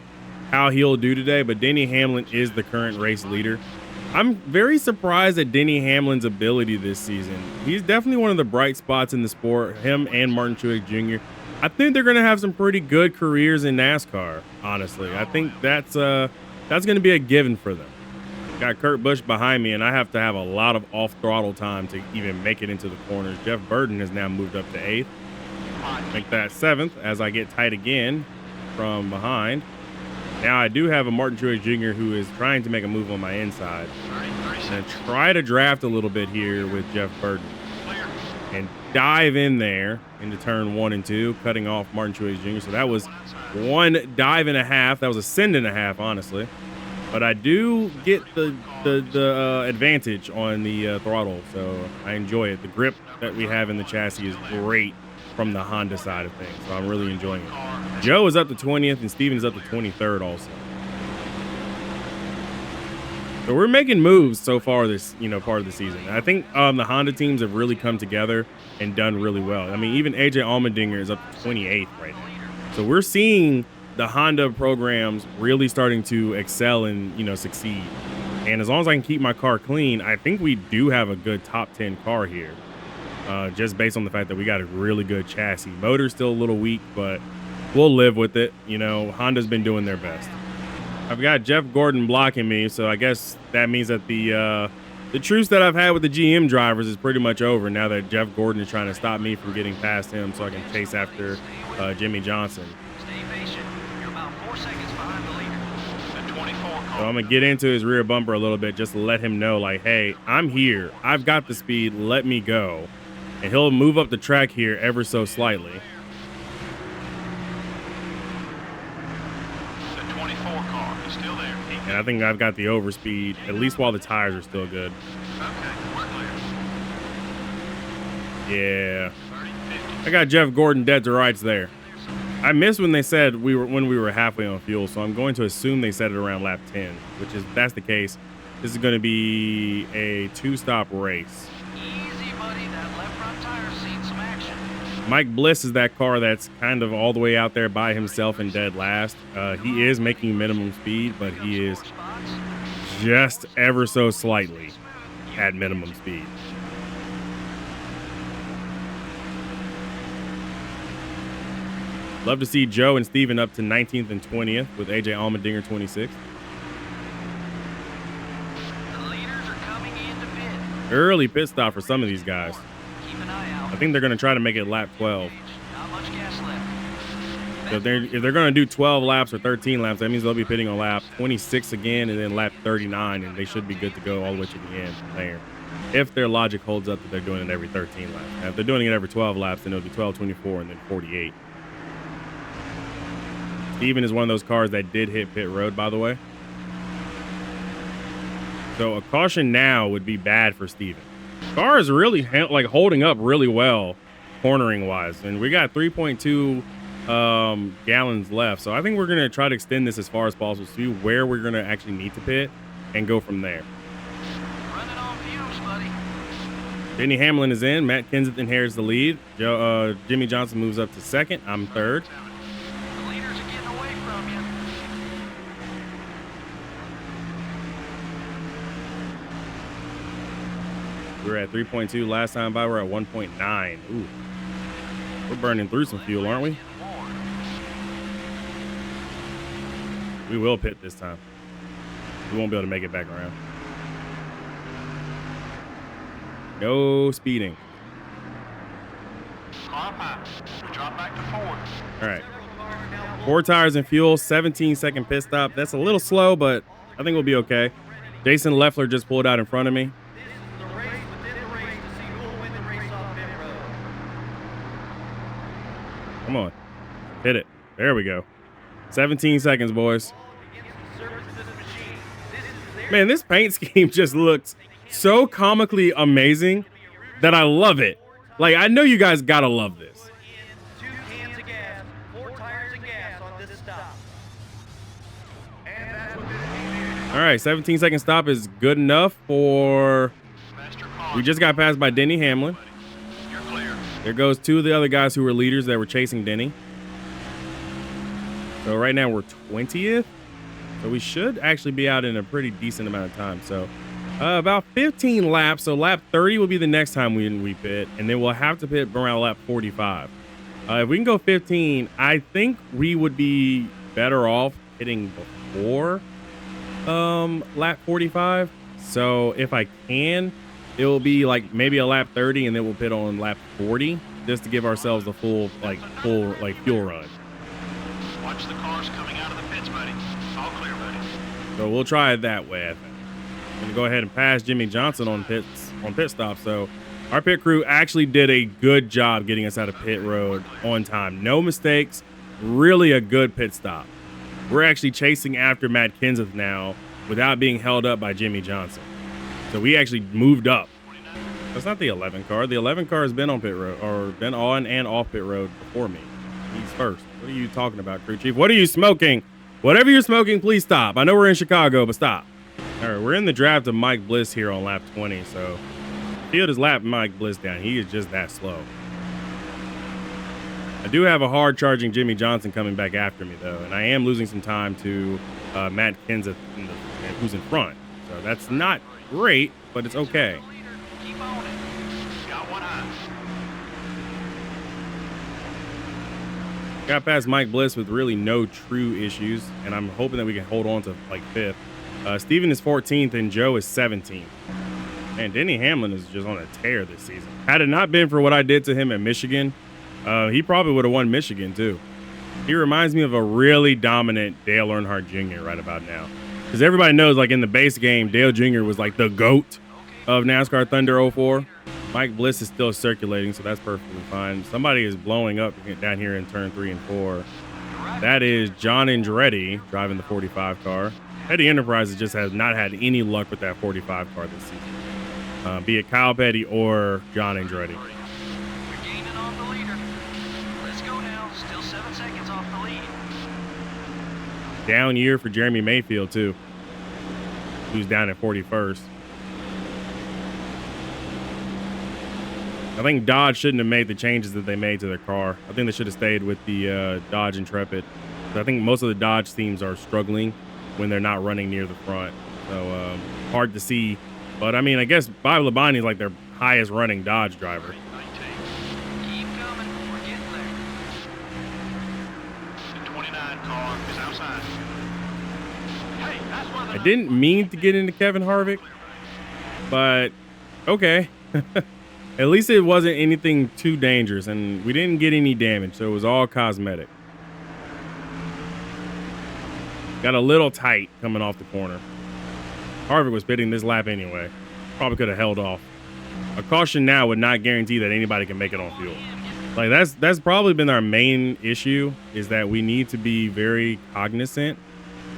how he'll do today, but Denny Hamlin is the current race leader. I'm very surprised at Denny Hamlin's ability this season. He's definitely one of the bright spots in the sport, him and Martin Truex Jr. I think they're going to have some pretty good careers in NASCAR, honestly. I think that's going to be a given for them. Got Kurt Busch behind me, and I have to have a lot of off-throttle time to even make it into the corners. Jeff Burton has now moved up to 8th. Make that 7th as I get tight again from behind. Now I do have a Martin Truex Jr. who is trying to make a move on my inside. And try to draft a little bit here with Jeff Burton. And dive in there into turn 1 and 2, cutting off Martin Truex Jr. So that was 1 dive and a half. That was a send and a half, honestly. But I do get the advantage on the throttle, so I enjoy it. The grip that we have in the chassis is great from the Honda side of things, so I'm really enjoying it. Joe is up to 20th, and Steven is up to 23rd also. So we're making moves so far this, part of the season. I think the Honda teams have really come together and done really well. I mean, even AJ Allmendinger is up to 28th right now. So we're seeing the Honda programs really starting to excel and, succeed. And as long as I can keep my car clean, I think we do have a good top 10 car here. Just based on the fact that we got a really good chassis. Motor's still a little weak, but we'll live with it. Honda's been doing their best. I've got Jeff Gordon blocking me, so I guess that means that the truce that I've had with the GM drivers is pretty much over now that Jeff Gordon is trying to stop me from getting past him so I can chase after Jimmy Johnson. So I'm going to get into his rear bumper a little bit just to let him know, like, hey, I'm here. I've got the speed. Let me go. And he'll move up the track here ever so slightly. The 24 car is still there. And I think I've got the overspeed, at least while the tires are still good. Okay, we're clear. Yeah. I got Jeff Gordon dead to rights there. I missed when they said when we were halfway on fuel, so I'm going to assume they said it around lap 10, which is, if that's the case, this is going to be a 2-stop race. Easy, buddy. That left front tire's seen some action. Mike Bliss is that car that's kind of all the way out there by himself and dead last. He is making minimum speed, but he is just ever so slightly at minimum speed. Love to see Joe and Steven up to 19th and 20th with AJ Allmendinger 26th. The leaders are coming into pit. Early pit stop for some of these guys. Keep an eye out. I think they're going to try to make it lap 12. Not much gas left. So if they're going to do 12 laps or 13 laps, that means they'll be pitting on lap 26 again and then lap 39, and they should be good to go all the way to the end from there. If their logic holds up that they're doing it every 13 laps. Now, if they're doing it every 12 laps, then it'll be 12, 24, and then 48. Steven is one of those cars that did hit pit road, by the way. So a caution now would be bad for Steven. Car is really holding up really well cornering wise. And we got 3.2 gallons left. So I think we're going to try to extend this as far as possible, see where we're going to actually need to pit and go from there. Running on fumes, buddy. Denny Hamlin is in. Matt Kenseth inherits the lead. Jimmy Johnson moves up to 2nd. I'm 3rd. The leaders are getting away from you. We were at 3.2 last time by. We're at 1.9. Ooh. We're burning through some fuel, aren't we? We will pit this time. We won't be able to make it back around. No speeding. Car high. We drop back to 4th. All right. 4 tires and fuel, 17-second pit stop. That's a little slow, but I think we'll be okay. Jason Leffler just pulled out in front of me. The race within the race to see who will win the race off pit road. Come on. Hit it. There we go. 17 seconds, boys. Man, this paint scheme just looks so comically amazing that I love it. Like, I know you guys gotta love this. 2 cans of gas, 4 tires of gas on this stop. All right, 17-second stop is good enough for... We just got passed by Denny Hamlin. You're clear. There goes 2 of the other guys who were leaders that were chasing Denny. So right now we're 20th. So we should actually be out in a pretty decent amount of time. So about 15 laps. So lap 30 will be the next time we pit. And then we'll have to pit around lap 45. If we can go 15, I think we would be better off hitting before lap 45. So if I can, it will be like maybe a lap 30 and then we'll pit on lap 40 just to give ourselves the full fuel run. Watch the cars coming out of the pits, buddy. All clear, buddy. So we'll try it that way. I think. I'm gonna go ahead and pass Jimmy Johnson on pit stop. So our pit crew actually did a good job getting us out of pit road on time. No mistakes. Really a good pit stop. We're actually chasing after Matt Kenseth now without being held up by Jimmy Johnson. So we actually moved up. That's not the 11 car. The 11 car has been on pit road or been on and off pit road before me. He's first. What are you talking about, crew chief? What are you smoking? Whatever you're smoking, please stop. I know we're in Chicago, but stop. All right, we're in the draft of Mike Bliss here on lap 20. So field has lapped Mike Bliss down. He is just that slow. I do have a hard charging Jimmy Johnson coming back after me though, and I am losing some time to Matt Kenseth who's in front. So that's not great, but it's okay. Keep on it. Got one eye. Got past Mike Bliss with really no true issues, and I'm hoping that we can hold on to like 5th. Steven is 14th and Joe is 17th. And Denny Hamlin is just on a tear this season. Had it not been for what I did to him at Michigan, he probably would have won Michigan too. He reminds me of a really dominant Dale Earnhardt Jr. right about now. Because everybody knows, like in the base game, Dale Jr. was like the GOAT of NASCAR Thunder 04. Mike Bliss is still circulating, so that's perfectly fine. Somebody is blowing up down here in turn 3 and 4. That is John Andretti driving the 45 car. Petty Enterprises just has not had any luck with that 45 car this season. Be it Kyle Petty or John Andretti. You're gaining on the leader. Let's go now. Still 7 seconds off the lead. Down year for Jeremy Mayfield, too, who's down at 41st. I think Dodge shouldn't have made the changes that they made to their car. I think they should have stayed with the Dodge Intrepid. I think most of the Dodge teams are struggling when they're not running near the front. So hard to see. But, I mean, I guess Bob Labonte is like their highest running Dodge driver. Keep coming. We're getting there. The 29 car is outside. Hey, that's one of the... I didn't mean to get into Kevin Harvick, but okay. At least it wasn't anything too dangerous, and we didn't get any damage, so it was all cosmetic. Got a little tight coming off the corner. Harvick was pitting this lap anyway. Probably could have held off. A caution now would not guarantee that anybody can make it on fuel. Like that's probably been our main issue, is that we need to be very cognizant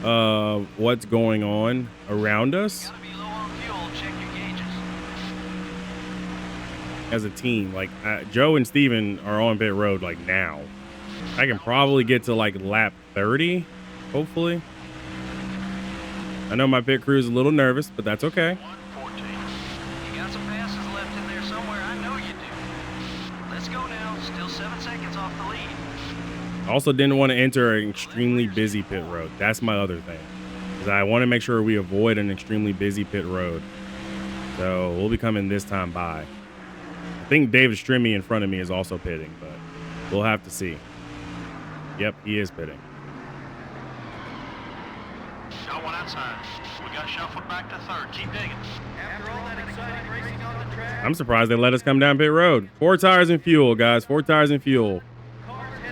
of what's going on around us. Gotta be low on fuel. Check your gauges. As a team, like Joe and Steven are on pit road like now. I can probably get to like lap 30, hopefully. I know my pit crew is a little nervous, but that's okay. 114. You got some passes left in there somewhere. I know you do. Let's go now. Still 7 seconds off the lead. Also didn't want to enter an extremely busy pit road. That's my other thing, is I want to make sure we avoid an extremely busy pit road. So we'll be coming this time by. I think David Strimmy in front of me is also pitting, but we'll have to see. Yep, he is pitting. Got one outside. We got shuffled back to third. Keep digging. After all that exciting racing on the track, I'm surprised they let us come down pit road. 4 tires and fuel, guys. 4 tires and fuel.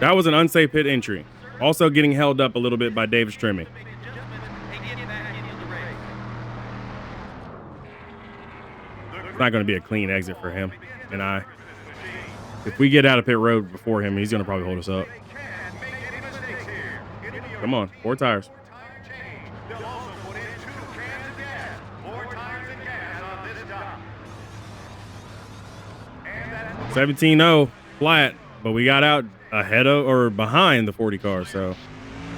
That was an unsafe pit entry. Also getting held up a little bit by David Strimmy. they get back into the race. It's not going to be a clean exit for him and I. If we get out of pit road before him, he's going to probably hold us up. Come on, 4 tires. Tire change. They'll also put in 2 cans of gas. 4 tires and gas on this job. And that's the 17-0 flat, but we got out ahead of or behind the 40 car, so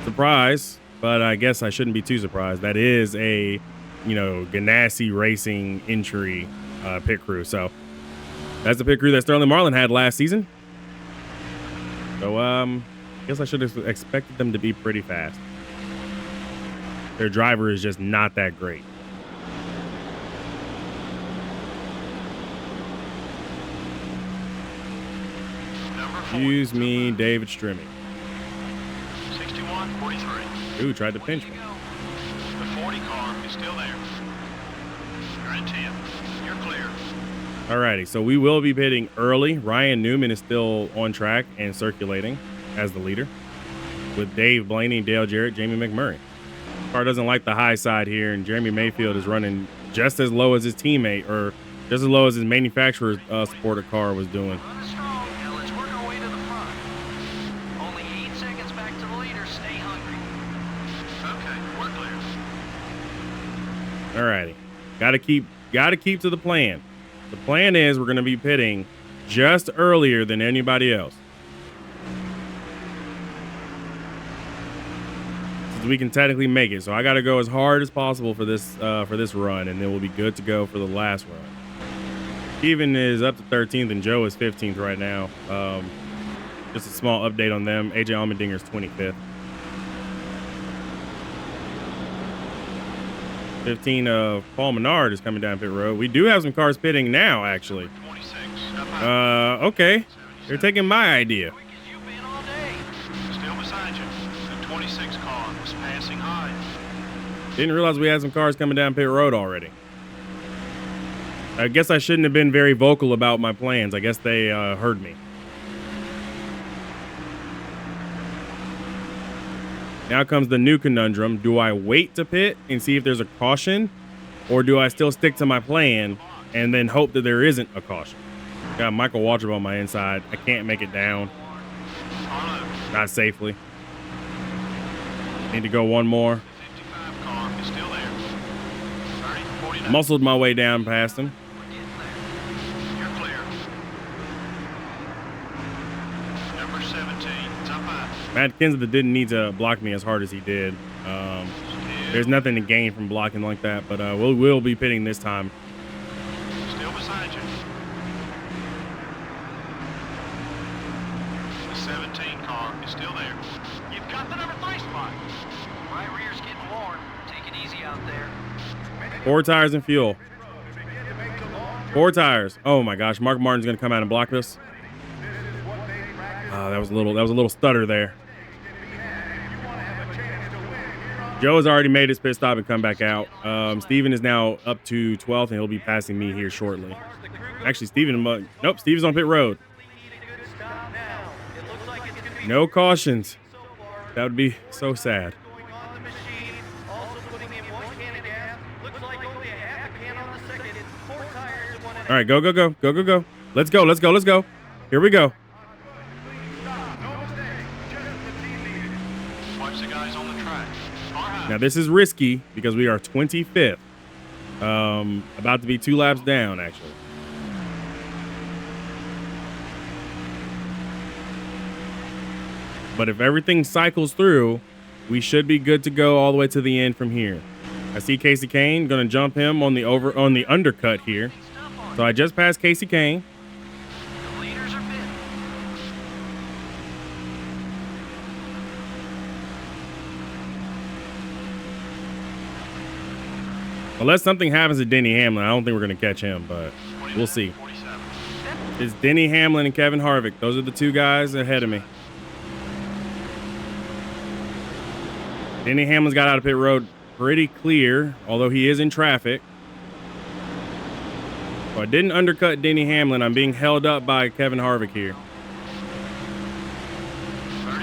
surprise. But I guess I shouldn't be too surprised. That is a, Ganassi Racing entry pit crew. So that's the pit crew that Sterling Marlin had last season. So I guess I should have expected them to be pretty fast. Their driver is just not that great. Excuse me, David Strimmy. 61-43. Ooh, tried to pinch me. The 40 car is still there. You're in 10. You're clear. Alrighty, so we will be pitting early. Ryan Newman is still on track and circulating as the leader, with Dave Blaney, Dale Jarrett, Jamie McMurray. Car doesn't like the high side here, and Jeremy Mayfield is running just as low as his teammate, or just as low as his manufacturer's supported car was doing. Run strong. Now let's work our way to the front. Only 8 seconds back to the leader. Stay hungry. Okay, we're clear. Alrighty, gotta keep to the plan. The plan is we're going to be pitting just earlier than anybody else, so we can technically make it. So I got to go as hard as possible for this run, and then we'll be good to go for the last run. Steven is up to 13th, and Joe is 15th right now. Just a small update on them. AJ Allmendinger is 25th. 15 of Paul Menard is coming down pit road. We do have some cars pitting now, actually. 26. Okay. They're taking my idea. Quick as you've been all day. Still beside you. The 26 car was passing high. Didn't realize we had some cars coming down pit road already. I guess I shouldn't have been very vocal about my plans. I guess they heard me. Now comes the new conundrum. Do I wait to pit and see if there's a caution, or do I still stick to my plan and then hope that there isn't a caution? Got Michael Waltrip on my inside. I can't make it down. Not safely. Need to go one more. 55 car is still there. 30, 49. Muscled my way down past him. You're clear. Number 17. It's up high. Matt Kenseth didn't need to block me as hard as he did. There's nothing to gain from blocking like that, but we'll be pitting this time. Still beside you. The 17 car is still there. You've got the number 3 spot. My rear's getting warm. Take it easy out there. 4 tires and fuel. 4 tires. Oh my gosh, Mark Martin's gonna come out and block this. That was a little stutter there. Joe has already made his pit stop and come back out. Steven is now up to 12th, and he'll be passing me here shortly. Actually, Steven's on pit road. No cautions. That would be so sad. All right, go. Let's go. Here we go. Watch the guys on the track. Car high. Now, this is risky because we are 25th. About to be 2 laps down, actually. But if everything cycles through, we should be good to go all the way to the end from here. I see Casey Kane, going to jump him on the undercut here. So I just passed Casey Kane. The leaders are bit. Unless something happens to Denny Hamlin, I don't think we're going to catch him, but we'll see. 47. It's Denny Hamlin and Kevin Harvick. Those are the 2 guys ahead of me. Denny Hamlin's got out of pit road pretty clear, although he is in traffic. So I didn't undercut Denny Hamlin. I'm being held up by Kevin Harvick here. 33.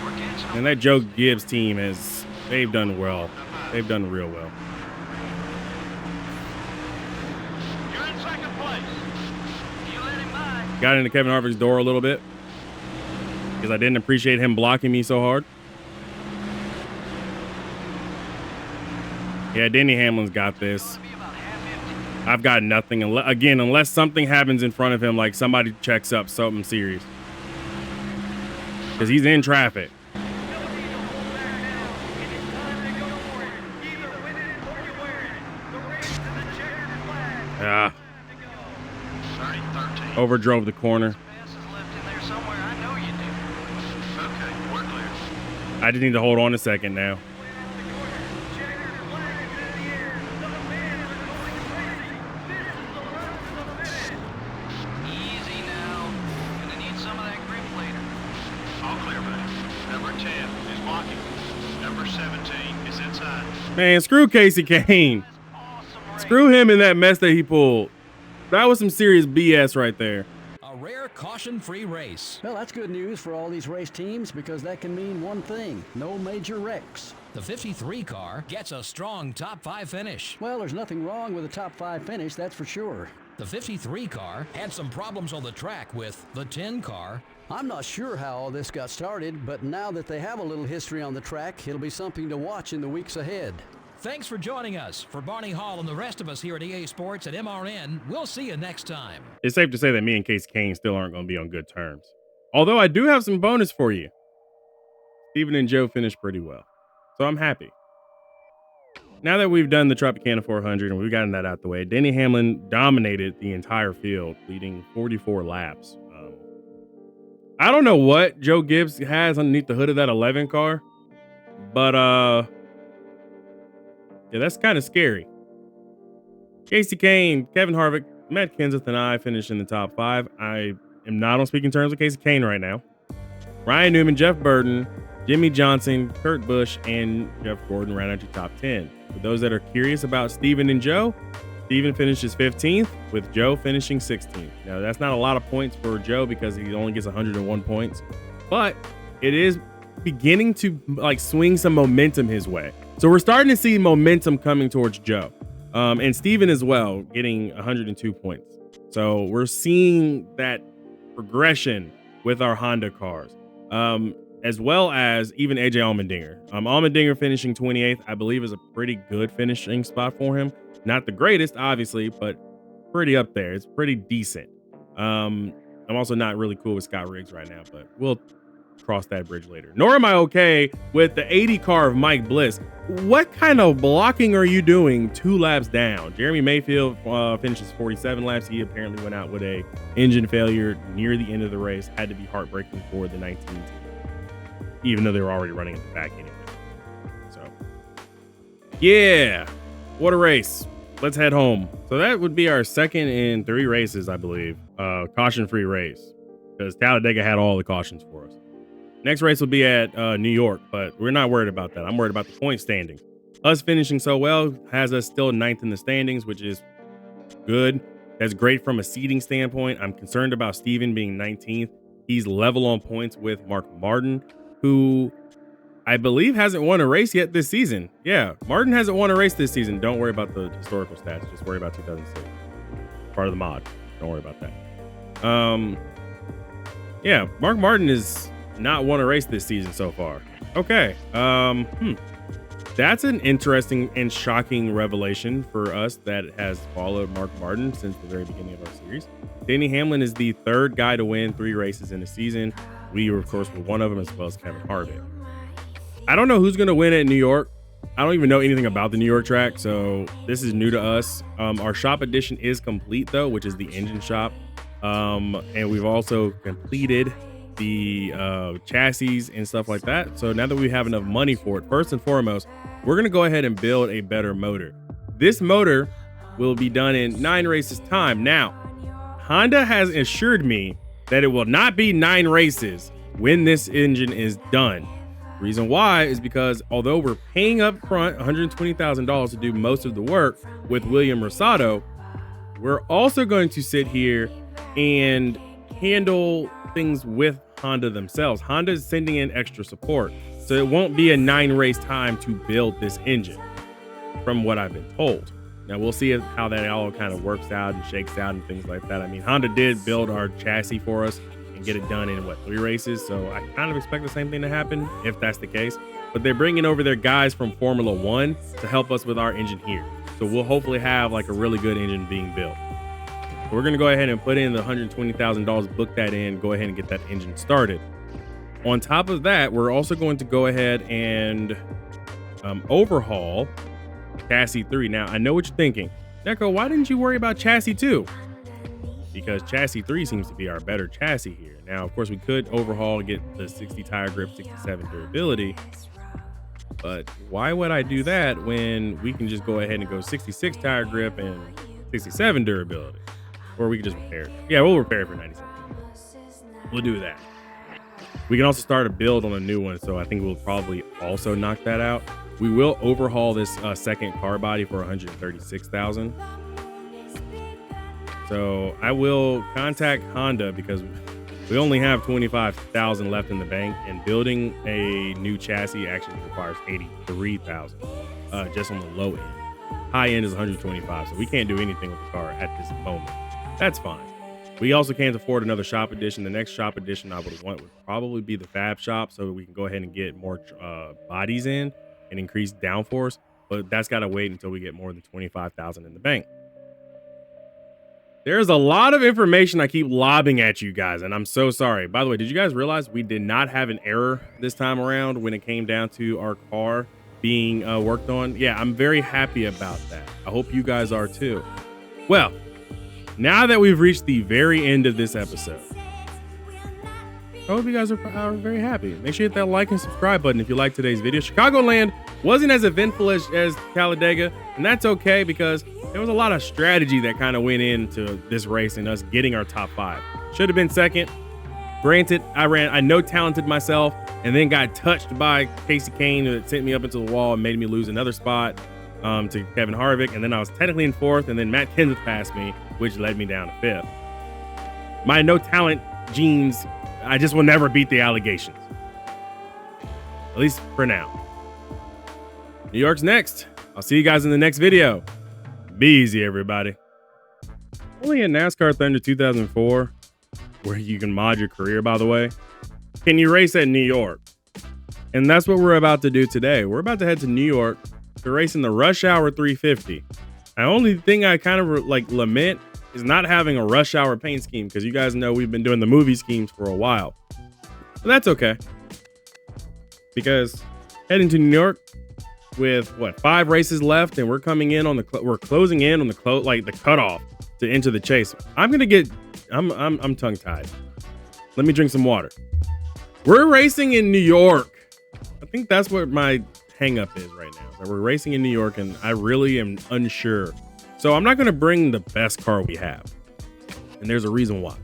We're getting some. And that Joe Gibbs team they've done well. They've done real well. You're in second place. You let him by. Got into Kevin Harvick's door a little bit because I didn't appreciate him blocking me so hard. Yeah, Denny Hamlin's got this. I've got nothing. Again, unless something happens in front of him, like somebody checks up something serious. Because he's in traffic. Yeah. Overdrove the corner. I just need to hold on a second now. Easy now. Gonna need some of that grip later. All clear, buddy. Number 10 is blocking. Number 17 is inside. Man, screw Casey Kane. Screw him in that mess that he pulled. That was some serious BS right there. A rare caution-free race. Well, that's good news for all these race teams because that can mean one thing: no major wrecks. The 53 car gets a strong top 5 finish. Well, there's nothing wrong with a top 5 finish, that's for sure. The 53 car had some problems on the track with the 10 car. I'm not sure how all this got started, but now that they have a little history on the track, it'll be something to watch in the weeks ahead. Thanks for joining us. For Barney Hall and the rest of us here at EA Sports and MRN, we'll see you next time. It's safe to say that me and Casey Kane still aren't going to be on good terms. Although I do have some bonus for you. Steven and Joe finished pretty well, so I'm happy. Now that we've done the Tropicana 400 and we've gotten that out the way, Denny Hamlin dominated the entire field, leading 44 laps. I don't know what Joe Gibbs has underneath the hood of that 11 car, but yeah, that's kind of scary. Casey Kane, Kevin Harvick, Matt Kenseth, and I finished in the top 5. I am not on speaking terms with Casey Kane right now. Ryan Newman, Jeff Burton, Jimmy Johnson, Kurt Busch, and Jeff Gordon round out your top 10. For those that are curious about Steven and Joe, Steven finishes 15th, with Joe finishing 16th. Now, that's not a lot of points for Joe because he only gets 101 points, but it is beginning to like swing some momentum his way. So we're starting to see momentum coming towards Joe, and Steven as well, getting 102 points. So we're seeing that progression with our Honda cars, as well as even AJ Allmendinger. Allmendinger finishing 28th, I believe, is a pretty good finishing spot for him. Not the greatest, obviously, but pretty up there. It's pretty decent. I'm also not really cool with Scott Riggs right now, but we'll cross that bridge later. Nor am I okay with the 80 car of Mike Bliss. What kind of blocking are you doing 2 laps down? Jeremy Mayfield finishes 47 laps. He apparently went out with a engine failure near the end of the race. Had to be heartbreaking for the 19 team, even though they were already running at the back anyway. So, yeah, what a race. Let's head home. So that would be our second in 3 races, I believe. Caution-free race, because Talladega had all the cautions for us. Next race will be at New York, but we're not worried about that. I'm worried about the point standings. Us finishing so well has us still 9th in the standings, which is good. That's great from a seeding standpoint. I'm concerned about Steven being 19th. He's level on points with Mark Martin, who I believe hasn't won a race yet this season. Yeah, Martin hasn't won a race this season. Don't worry about the historical stats. Just worry about 2006. Part of the mod. Don't worry about that. Yeah, Mark Martin is not won a race this season so far. Okay. That's an interesting and shocking revelation for us that has followed Mark Martin since the very beginning of our series. Denny Hamlin is the 3rd guy to win 3 races in a season. We, of course, were one of them, as well as Kevin Harvick. I don't know who's going to win at New York. I don't even know anything about the New York track, so this is new to us. Our shop edition is complete, though, which is the engine shop. And we've also completed the chassis and stuff like that. So now that we have enough money for it, first and foremost, we're going to go ahead and build a better motor. This motor will be done in 9 races time. Now, Honda has assured me that it will not be 9 races when this engine is done. Reason why is because although we're paying up front $120,000 to do most of the work with William Rosado, we're also going to sit here and handle things with Honda themselves. Honda is sending in extra support, so it won't be a 9 race time to build this engine, from what I've been told. Now we'll see how that all kind of works out and shakes out and things like that. I mean, Honda did build our chassis for us, and get it done in what, 3 races. So I kind of expect the same thing to happen if that's the case. But they're bringing over their guys from Formula One to help us with our engine here. So we'll hopefully have like a really good engine being built. So we're going to go ahead and put in the $120,000, book that in, go ahead and get that engine started. On top of that, we're also going to go ahead and overhaul chassis 3. Now, I know what you're thinking. Neko, why didn't you worry about chassis 2? Because chassis 3 seems to be our better chassis here. Now, of course, we could overhaul and get the 60 tire grip, 67 durability. But why would I do that when we can just go ahead and go 66 tire grip and 67 durability? Or we can just repair it. Yeah, we'll repair it for 97. We'll do that. We can also start a build on a new one, so I think we'll probably also knock that out. We will overhaul this second car body for $136,000. So I will contact Honda because we only have $25,000 left in the bank, and building a new chassis actually requires $83,000 just on the low end. High end is $125,000, so we can't do anything with the car at this moment. That's fine. We also can't afford another shop edition. The next shop edition I would want would probably be the Fab Shop, so we can go ahead and get more bodies in and increase downforce, but that's got to wait until we get more than $25,000 in the bank. There's a lot of information I keep lobbing at you guys, and I'm so sorry. By the way, did you guys realize we did not have an error this time around when it came down to our car being worked on? Yeah, I'm very happy about that. I hope you guys are too. Well, now that we've reached the very end of this episode, I hope you guys are very happy. Make sure you hit that like and subscribe button if you like today's video. Chicagoland wasn't as eventful as Talladega, and that's okay because there was a lot of strategy that kind of went into this race and us getting our top 5. Should have been second. Granted, I no-talented myself and then got touched by Casey Kane that sent me up into the wall and made me lose another spot to Kevin Harvick. And then I was technically in 4th, and then Matt Kenseth passed me, which led me down to 5th. My no-talent genes, I just will never beat the allegations. At least for now. New York's next. I'll see you guys in the next video. Be easy, everybody. Only in NASCAR Thunder 2004, where you can mod your career, by the way, can you race at New York. And that's what we're about to do today. We're about to head to New York to race in the Rush Hour 350. The only thing I kind of lament is not having a Rush Hour paint scheme, because you guys know we've been doing the movie schemes for a while. But that's okay. Because heading to New York with 5 races left, and we're coming in on we're closing in on the cutoff to enter the chase. I'm tongue tied. Let me drink some water. We're racing in New York. I think that's what my hang up is right now. That we're racing in New York, and I really am unsure. So I'm not going to bring the best car we have, and there's a reason why.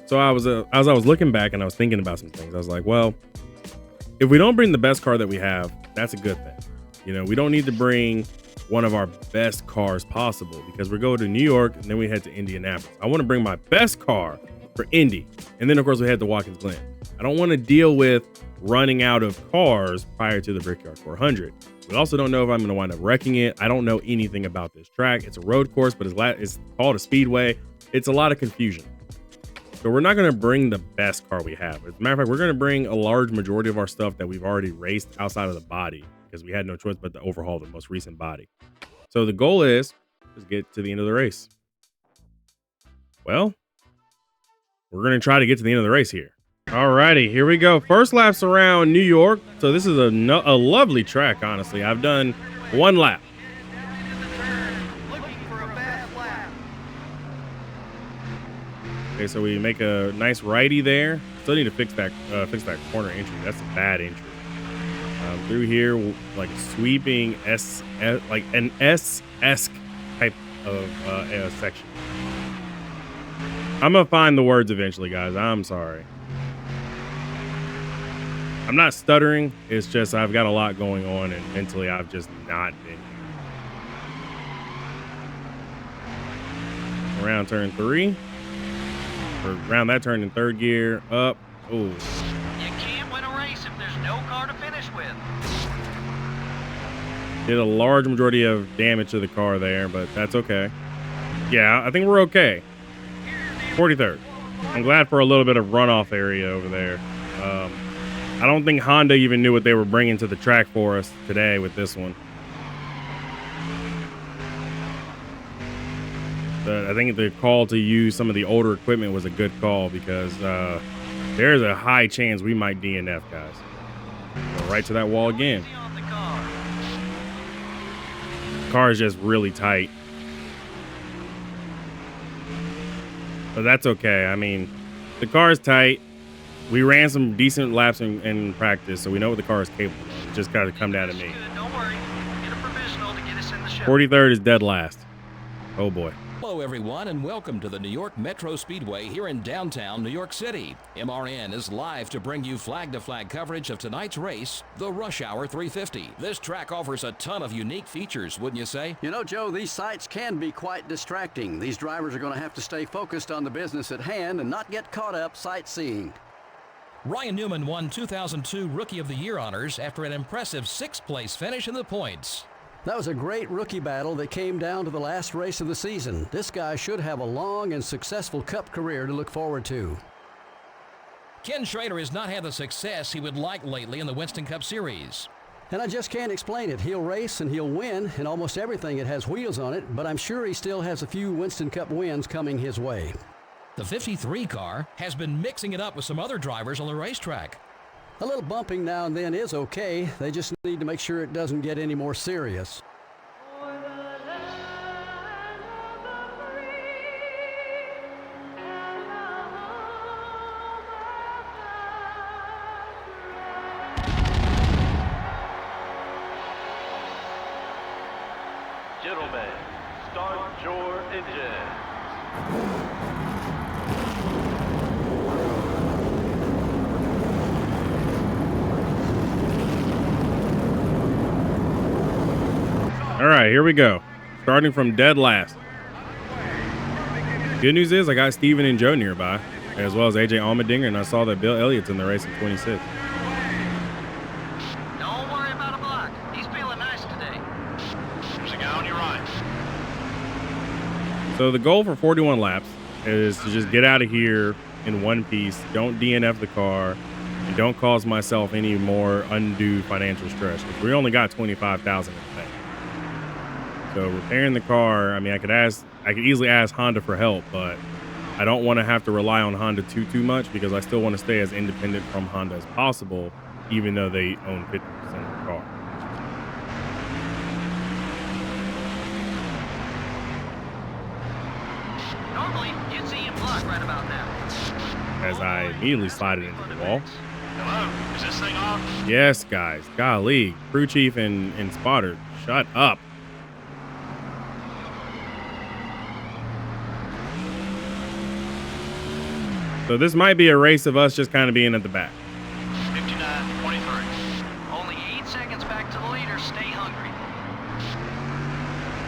So as I was looking back and I was thinking about some things, I was like, well, if we don't bring the best car that we have, that's a good thing. You know, we don't need to bring one of our best cars possible, because we go to New York and then we head to Indianapolis. I want to bring my best car for Indy, and then of course we head to Watkins Glen. I don't want to deal with running out of cars prior to the Brickyard 400. We also don't know if I'm going to wind up wrecking it. I don't know anything about this track. It's a road course, but it's called a speedway. It's a lot of confusion. So we're not going to bring the best car we have. As a matter of fact, we're going to bring a large majority of our stuff that we've already raced outside of the body, because we had no choice but to overhaul the most recent body. So the goal is get to the end of the race. Well, we're going to try to get to the end of the race here. Alrighty, here we go. First laps around New York. So this is a lovely track, honestly. I've done 1 lap. Okay, so we make a nice righty there. Still need to fix that corner entry. That's a bad entry. Through here, like sweeping like an S-esque type of section. I'm gonna find the words eventually, guys. I'm sorry. I'm not stuttering. It's just I've got a lot going on, and mentally I've just not been here. Around turn 3. Or around that turn in 3rd gear. Up. Oh. You can't win a race if there's no car to finish with. Did a large majority of damage to the car there, but that's okay. Yeah, I think we're okay. 43rd. I'm glad for a little bit of runoff area over there. I don't think Honda even knew what they were bringing to the track for us today with this one. I think the call to use some of the older equipment was a good call because there's a high chance we might DNF, guys. Go right to that wall again. The car is just really tight. But that's okay. I mean, the car is tight. We ran some decent laps in practice, so we know what the car is capable of. It just got to come down to me. Don't worry. Get a provisional to get us in the show. 43rd is dead last. Oh, boy. Hello, everyone, and welcome to the New York Metro Speedway here in downtown New York City. MRN is live to bring you flag-to-flag coverage of tonight's race, the Rush Hour 350. This track offers a ton of unique features, wouldn't you say? You know, Joe, these sights can be quite distracting. These drivers are going to have to stay focused on the business at hand and not get caught up sightseeing. Ryan Newman won 2002 Rookie of the Year honors after an impressive sixth-place finish in the points. That was a great rookie battle that came down to the last race of the season. This guy should have a long and successful Cup career to look forward to. Ken Schrader has not had the success he would like lately in the Winston Cup Series. And I just can't explain it. He'll race and he'll win in almost everything that has wheels on it, but I'm sure he still has a few Winston Cup wins coming his way. The 53 car has been mixing it up with some other drivers on the racetrack. A little bumping now and then is okay. They just need to make sure it doesn't get any more serious. Gentlemen, start your engine. All right, here we go. Starting from dead last. Good news is I got Steven and Joe nearby, as well as AJ Allmendinger, and I saw that Bill Elliott's in the race in 26. Don't worry about a block. He's feeling nice today. There's a guy on your right. So the goal for 41 laps is to just get out of here in one piece, don't DNF the car, and don't cause myself any more undue financial stress. We only got $25,000 in the bank. So repairing the car, I mean, I could easily ask Honda for help, but I don't want to have to rely on Honda too much because I still want to stay as independent from Honda as possible, even though they own 50% of the car. Normally, you'd see him block right about now. As I immediately slide it into the wall. Hello? Is this thing off? Yes, guys. Golly. Crew chief and spotter, shut up. So this might be a race of us just kind of being at the back. 59.23. Only 8 seconds back to the leader. Stay hungry.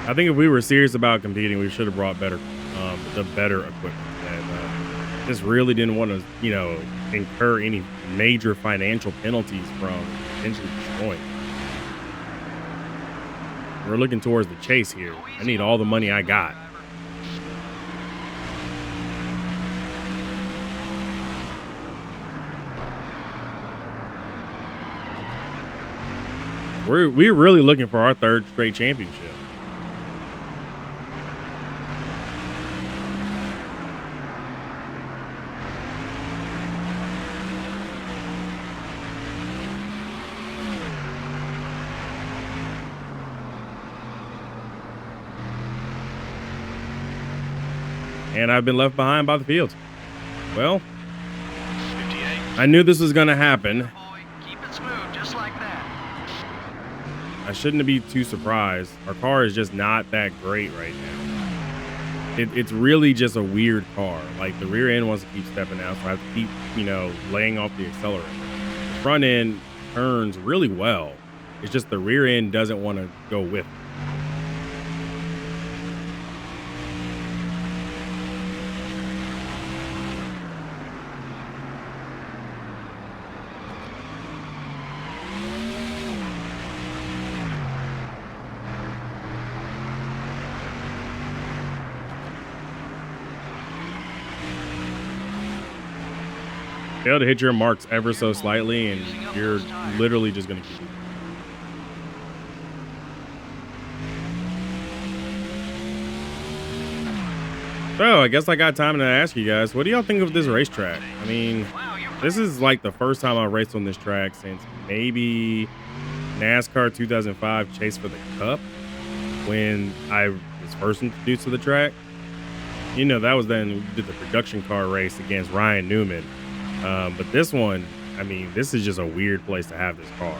I think if we were serious about competing, we should have brought the better equipment. And just really didn't want to, incur any major financial penalties from potentially destroying. We're looking towards the chase here. I need all the money I got. We're really looking for our third straight championship. And I've been left behind by the field. Well, 58. I knew this was going to happen. Boy, keep it smooth, just like that. I shouldn't be too surprised. Our car is just not that great right now. It's really just a weird car. Like, the rear end wants to keep stepping out, so I have to keep, laying off the accelerator. The front end turns really well. It's just the rear end doesn't want to go with it. fail to hit your marks ever so slightly, and you're literally just going to keep. So I guess I got time to ask you guys, what do y'all think of this racetrack? I mean, this is like the first time I raced on this track since maybe NASCAR 2005 Chase for the Cup, when I was first introduced to the track. You know, that was then we did the production car race against Ryan Newman. But this one, I mean, this is just a weird place to have this car.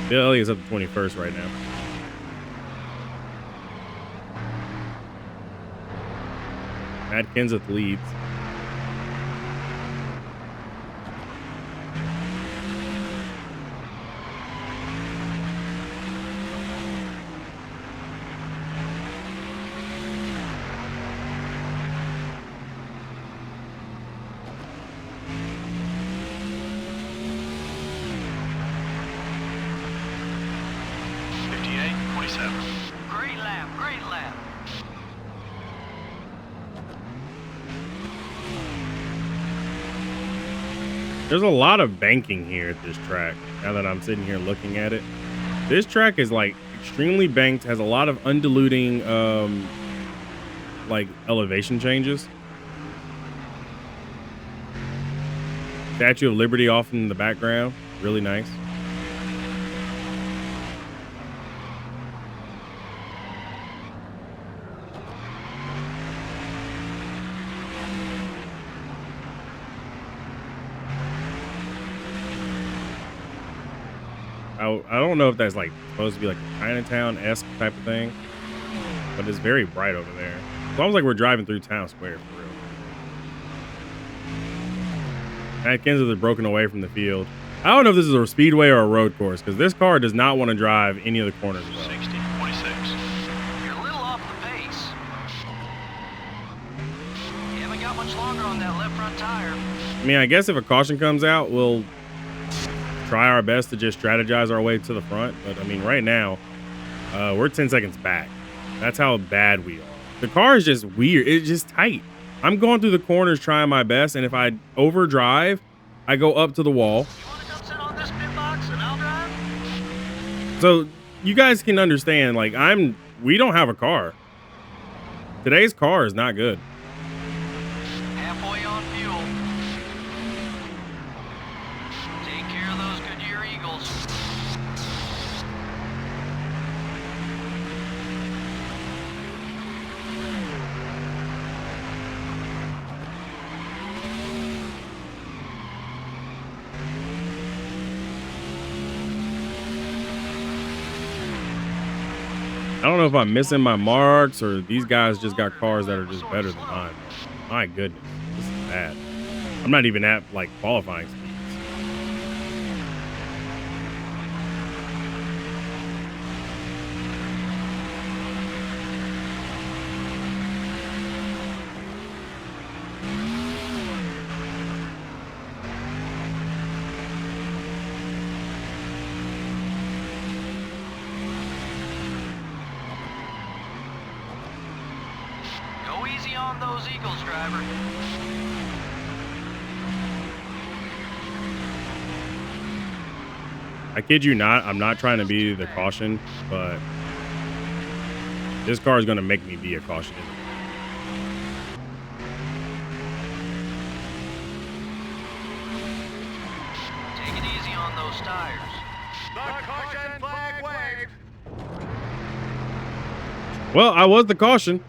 Bill Elliott's up to 21st right now. Matt Kenseth leads. Great lap, great lap. There's a lot of banking here at this track. Now that I'm sitting here looking at it, this track is like extremely banked, has a lot of undulating, like elevation changes. Statue of Liberty off in the background, really nice. I don't know if that's like supposed to be like a Chinatown-esque type of thing, but it's very bright over there. It's almost like we're driving through town square for real. Matt Kenseth is broken away from the field. I don't know if this is a speedway or a road course, because this car does not want to drive any of the corners well. 60, 26. You're a little off the pace. You haven't got much longer on that left front tire. I mean, I guess if a caution comes out, we'll try our best to just strategize our way to the front. But I mean, right now, we're 10 seconds back. That's how bad we are. The car is just weird. It's just tight. I'm going through the corners trying my best, and if I overdrive, I go up to the wall. You want to come sit on this pit box and I'll drive? So you guys can understand, like, we don't have a car. Today's car is not good. Halfway on fuel. Take care of those Goodyear Eagles. I don't know if I'm missing my marks or these guys just got cars that are just better than mine. My goodness, this is bad. I'm not even at like qualifying speeds. Go easy on those Eagles, driver. I kid you not, I'm not trying to be the caution, but this car is going to make me be a caution. Take it easy on those tires. The caution flag waved. Well, I was the caution.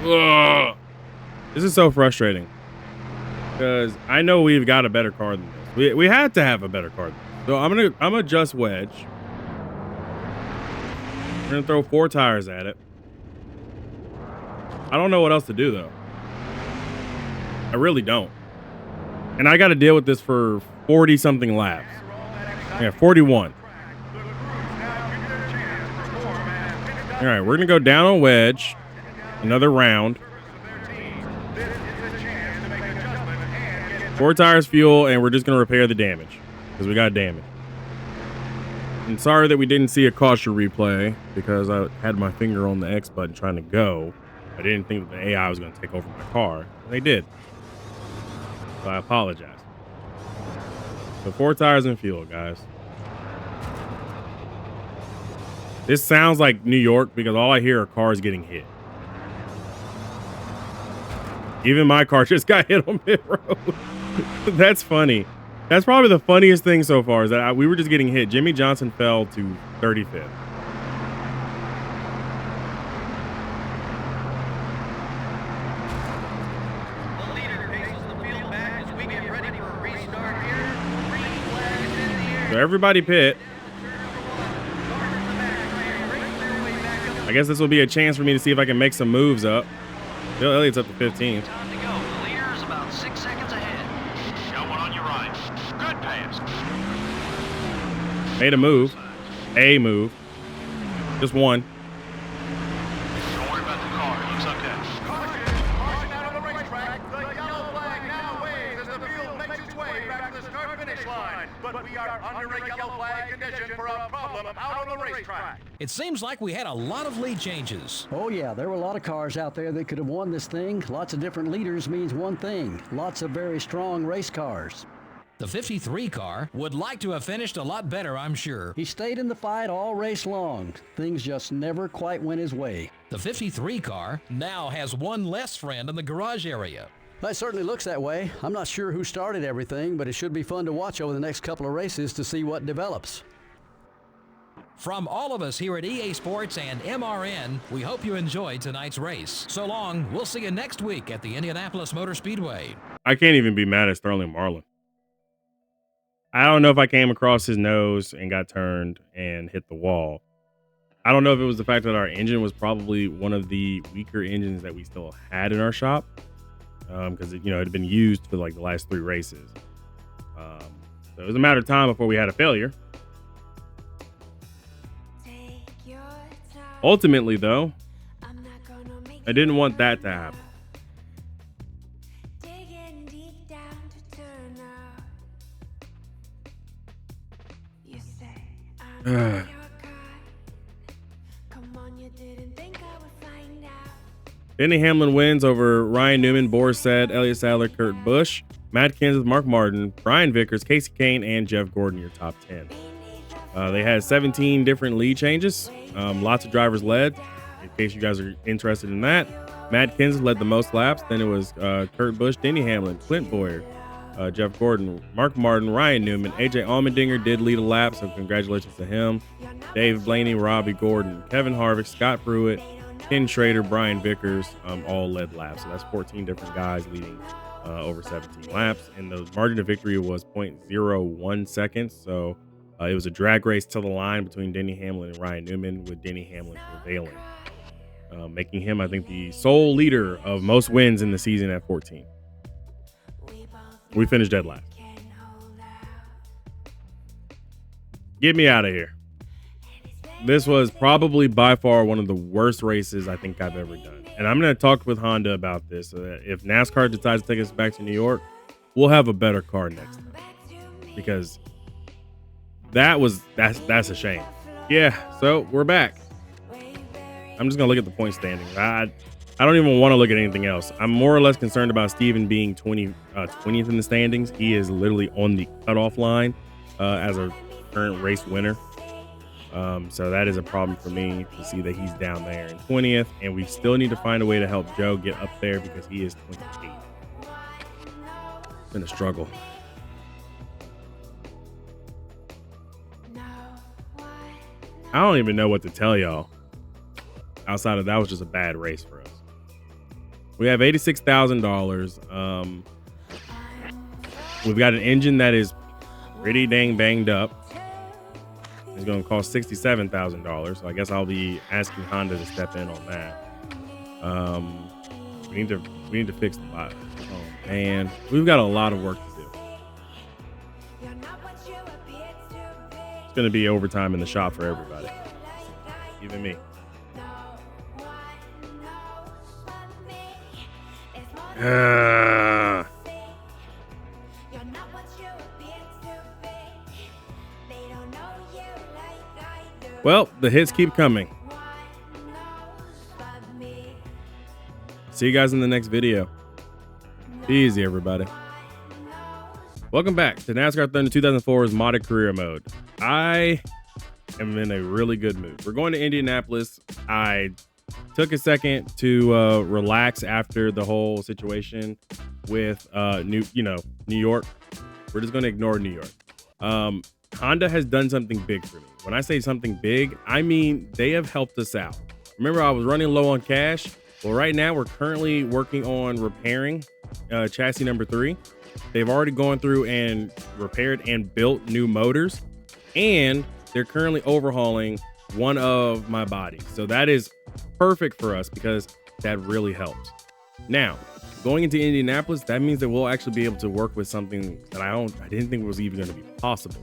Ugh. This is so frustrating because I know we've got a better car than this. We had to have a better car than this. So I'm gonna adjust wedge. We're gonna throw 4 tires at it. I don't know what else to do though. I really don't. And I got to deal with this for 40 something laps. Yeah, 41. All right, we're gonna go down on wedge. Another round. 4 tires, fuel, and we're just going to repair the damage because we got damage. And sorry that we didn't see a caution replay because I had my finger on the X button trying to go. I didn't think that the AI was going to take over my car. And they did. So I apologize. So 4 tires and fuel, guys. This sounds like New York because all I hear are cars getting hit. Even my car just got hit on pit road. That's funny. That's probably the funniest thing so far is that we were just getting hit. Jimmy Johnson fell to 35th. The leader faces the field back as we get ready for a restart here. Green flag is in the air. So everybody pit. I guess this will be a chance for me to see if I can make some moves up. Bill Elliott's up to 15th. Time to go. The leader is about 6 seconds ahead. Got one on your right. Good pass. Made a move. A move. Just one. Don't worry about the car. It looks okay. Caution out on the racetrack. The yellow flag now waves as the field makes its way back to the start-finish line. But we are under a yellow flag condition for a problem out on the racetrack. It seems like we had a lot of lead changes. Oh yeah, there were a lot of cars out there that could have won this thing. Lots of different leaders means one thing. Lots of very strong race cars. The 53 car would like to have finished a lot better, I'm sure. He stayed in the fight all race long. Things just never quite went his way. The 53 car now has one less friend in the garage area. That certainly looks that way. I'm not sure who started everything, but it should be fun to watch over the next couple of races to see what develops. From all of us here at EA Sports and MRN, we hope you enjoyed tonight's race. So long, we'll see you next week at the Indianapolis Motor Speedway. I can't even be mad at Sterling Marlin. I don't know if I came across his nose and got turned and hit the wall. I don't know if it was the fact that our engine was probably one of the weaker engines that we still had in our shop. Because it had been used for like the last 3 races. So it was a matter of time before we had a failure. Ultimately, though, I didn't want that to happen. Denny Hamlin wins over Ryan Newman, Boris Said, Elliott Sadler, Kurt Busch, Matt Kenseth, Mark Martin, Brian Vickers, Casey Kane, and Jeff Gordon, your top 10. They had 17 different lead changes. Lots of drivers led, in case you guys are interested in that. Matt Kenseth led the most laps. Then it was Kurt Busch, Denny Hamlin, Clint Boyer, Jeff Gordon, Mark Martin, Ryan Newman. AJ Allmendinger did lead a lap, so congratulations to him. Dave Blaney, Robbie Gordon, Kevin Harvick, Scott Pruitt, Ken Schrader, Brian Vickers, all led laps. So that's 14 different guys leading over 17 laps. And the margin of victory was 0.01 seconds. So it was a drag race to the line between Denny Hamlin and Ryan Newman, with Denny Hamlin prevailing, making him, I think, the sole leader of most wins in the season at 14. We finished dead last. Get me out of here. This was probably by far one of the worst races I think I've ever done. And I'm going to talk with Honda about this. So that if NASCAR decides to take us back to New York, we'll have a better car next time. Because that's a shame. Yeah, so we're back. I'm just going to look at the point standings. I don't even want to look at anything else. I'm more or less concerned about Steven being 20th in the standings. He is literally on the cutoff line as a current race winner. So that is a problem for me to see that he's down there in 20th, and we still need to find a way to help Joe get up there because he is 28. It's been a struggle. I don't even know what to tell y'all. Outside of that was just a bad race for us. We have $86,000. We've got an engine that is pretty dang banged up. It's going to cost $67,000. So I guess I'll be asking Honda to step in on that. We need to fix the lot. Oh man, we've got a lot of work to do. It's going to be overtime in the shop for everybody, even me. Well, the hits keep coming. See you guys in the next video. Be easy, everybody. Welcome back to NASCAR Thunder 2004's modded career mode. I am in a really good mood. We're going to Indianapolis. I took a second to relax after the whole situation with New York. We're just going to ignore New York. Honda has done something big for me. When I say something big, I mean they have helped us out. Remember, I was running low on cash. Well, right now we're currently working on repairing chassis number 3. They've already gone through and repaired and built new motors, and they're currently overhauling one of my bodies. So that is perfect for us because that really helps. Now, going into Indianapolis, that means that we'll actually be able to work with something that I didn't think was even going to be possible.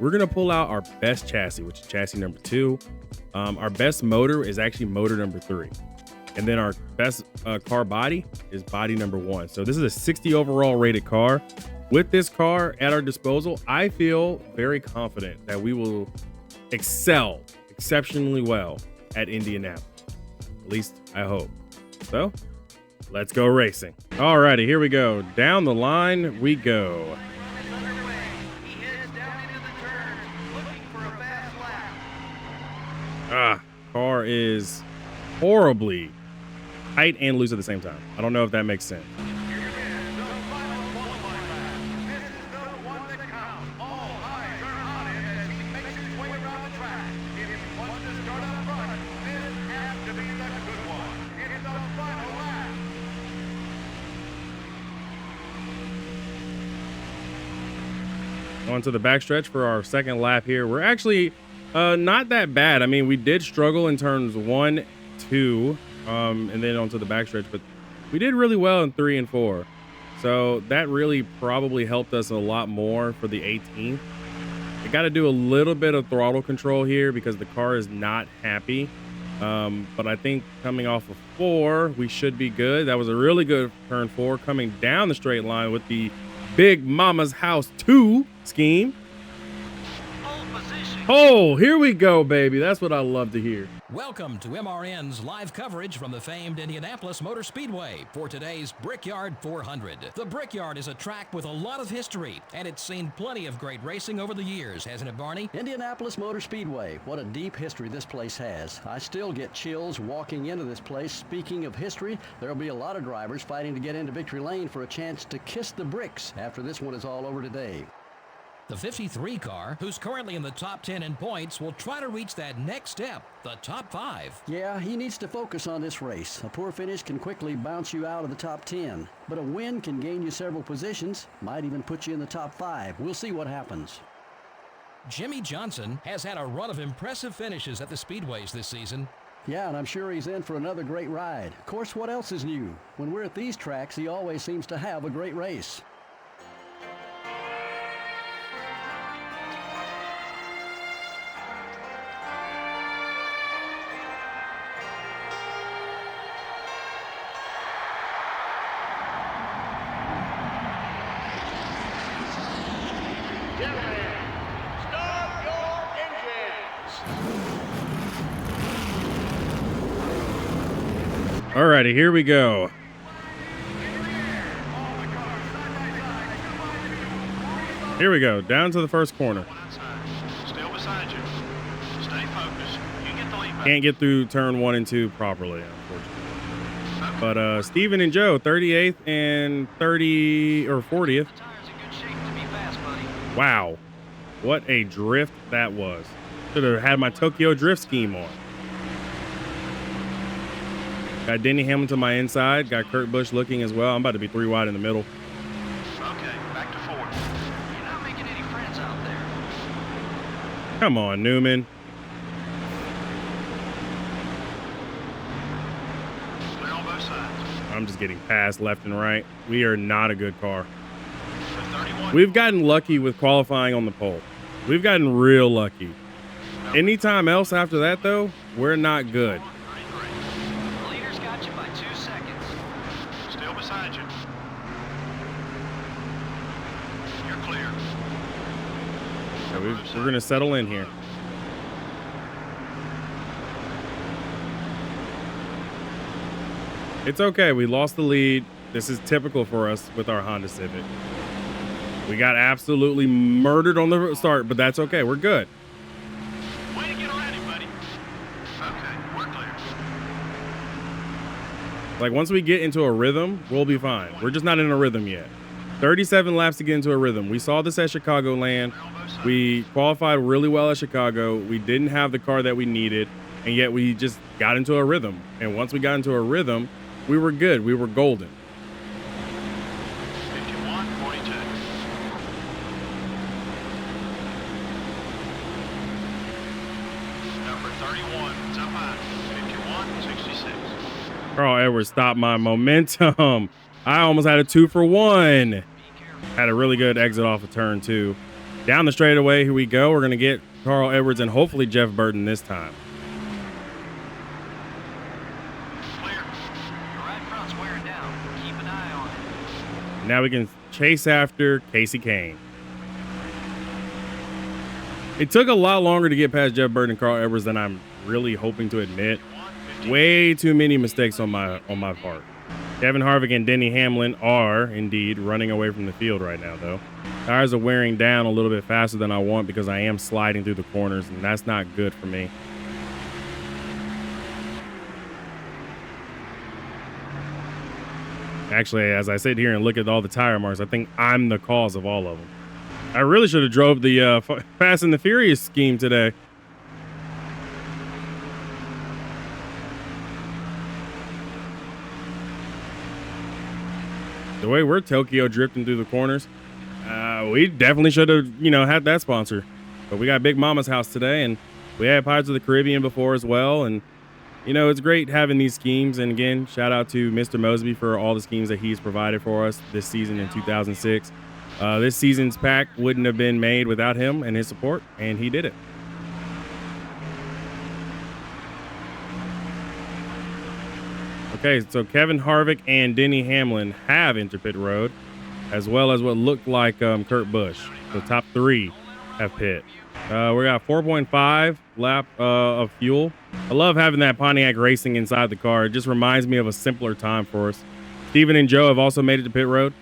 We're going to pull out our best chassis, which is chassis number 2. Our best motor is actually motor number 3. And then our best car body is body number 1. So this is a 60 overall rated car. With this car at our disposal, I feel very confident that we will excel exceptionally well at Indianapolis. At least I hope. So let's go racing. All righty, here we go. Down the line we go. Car is horribly tight and loose at the same time. I don't know if that makes sense. On to the backstretch for our second lap here. We're actually not that bad. I mean, we did struggle in turns 1, 2, and then onto the backstretch, but we did really well in 3 and 4. So that really probably helped us a lot more for the 18th. I got to do a little bit of throttle control here because the car is not happy. But I think coming off of 4, we should be good. That was a really good turn 4 coming down the straight line with the Big Mama's House 2 scheme. Oh, here we go, baby. That's what I love to hear. Welcome to MRN's live coverage from the famed Indianapolis Motor Speedway for today's Brickyard 400. The Brickyard is a track with a lot of history, and it's seen plenty of great racing over the years, hasn't it, Barney? Indianapolis Motor Speedway. What a deep history this place has. I still get chills walking into this place. Speaking of history, there'll be a lot of drivers fighting to get into victory lane for a chance to kiss the bricks after this one is all over today. The 53 car, who's currently in the top 10 in points, will try to reach that next step, the top 5. Yeah, he needs to focus on this race. A poor finish can quickly bounce you out of the top 10, but a win can gain you several positions, might even put you in the top 5. We'll see what happens. Jimmy Johnson has had a run of impressive finishes at the speedways this season. Yeah, and I'm sure he's in for another great ride. Of course, what else is new? When we're at these tracks, he always seems to have a great race. Alrighty, here we go. Here we go, down to the first corner. Still beside you. Stay focused. You get the lead back. Can't get through turn 1 and 2 properly, unfortunately. But Steven and Joe, 38th and 30 or 40th. Wow, what a drift that was. Should have had my Tokyo drift scheme on. Got Denny Hamilton on my inside. Got Kurt Busch looking as well. I'm about to be 3 wide in the middle. Okay, back to 4. You're not making any friends out there. Come on, Newman. Clear on both sides. I'm just getting passed left and right. We are not a good car. For 31. We've gotten lucky with qualifying on the pole. We've gotten real lucky. Anytime else after that, though, we're not good. The leader's got you by 2 seconds. Still beside you. You're clear. So we're going to settle in here. It's okay. We lost the lead. This is typical for us with our Honda Civic. We got absolutely murdered on the start, but that's okay. We're good. Way to get around him, buddy. Okay, we're clear. Like, once we get into a rhythm, we'll be fine. We're just not in a rhythm yet. 37 laps to get into a rhythm. We saw this at Chicagoland. We qualified really well at Chicago. We didn't have the car that we needed, and yet we just got into a rhythm. And once we got into a rhythm, we were good. We were golden. 51-42. Number 31, top high. 51-66. Carl Edwards stopped my momentum. I almost had a 2 for 1. Had a really good exit off of turn 2. Down the straightaway, here we go. We're going to get Carl Edwards and hopefully Jeff Burton this time. Clear. Your right front's wearing down. Keep an eye on it. Now we can chase after Casey Kane. It took a lot longer to get past Jeff Burton and Carl Edwards than I'm really hoping to admit. Way too many mistakes on my part. Kevin Harvick and Denny Hamlin are indeed running away from the field right now, though. Tires are wearing down a little bit faster than I want because I am sliding through the corners, and that's not good for me. Actually, as I sit here and look at all the tire marks, I think I'm the cause of all of them. I really should have drove the Fast and the Furious scheme today. The way we're Tokyo drifting through the corners, we definitely should have, had that sponsor. But we got Big Mama's house today, and we had Pirates of the Caribbean before as well. And, it's great having these schemes. And again, shout out to Mr. Mosby for all the schemes that he's provided for us this season in 2006. This season's pack wouldn't have been made without him and his support, and he did it. Okay, so Kevin Harvick and Denny Hamlin have entered pit road, as well as what looked like Kurt Busch. The top 3 have pit. We got 4.5 lap of fuel. I love having that Pontiac Racing inside the car. It just reminds me of a simpler time for us. Steven and Joe have also made it to pit road.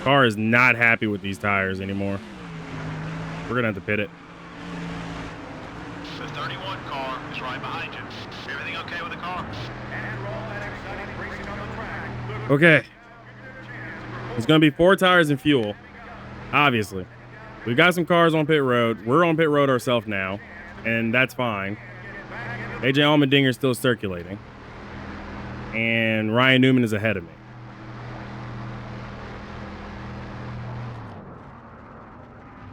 Car is not happy with these tires anymore. We're gonna have to pit it. The 31 car is right behind you. Everything okay with the car? Okay. It's going to be 4 tires and fuel, obviously. We've got some cars on pit road. We're on pit road ourselves now, and that's fine. AJ Allmendinger is still circulating, and Ryan Newman is ahead of me.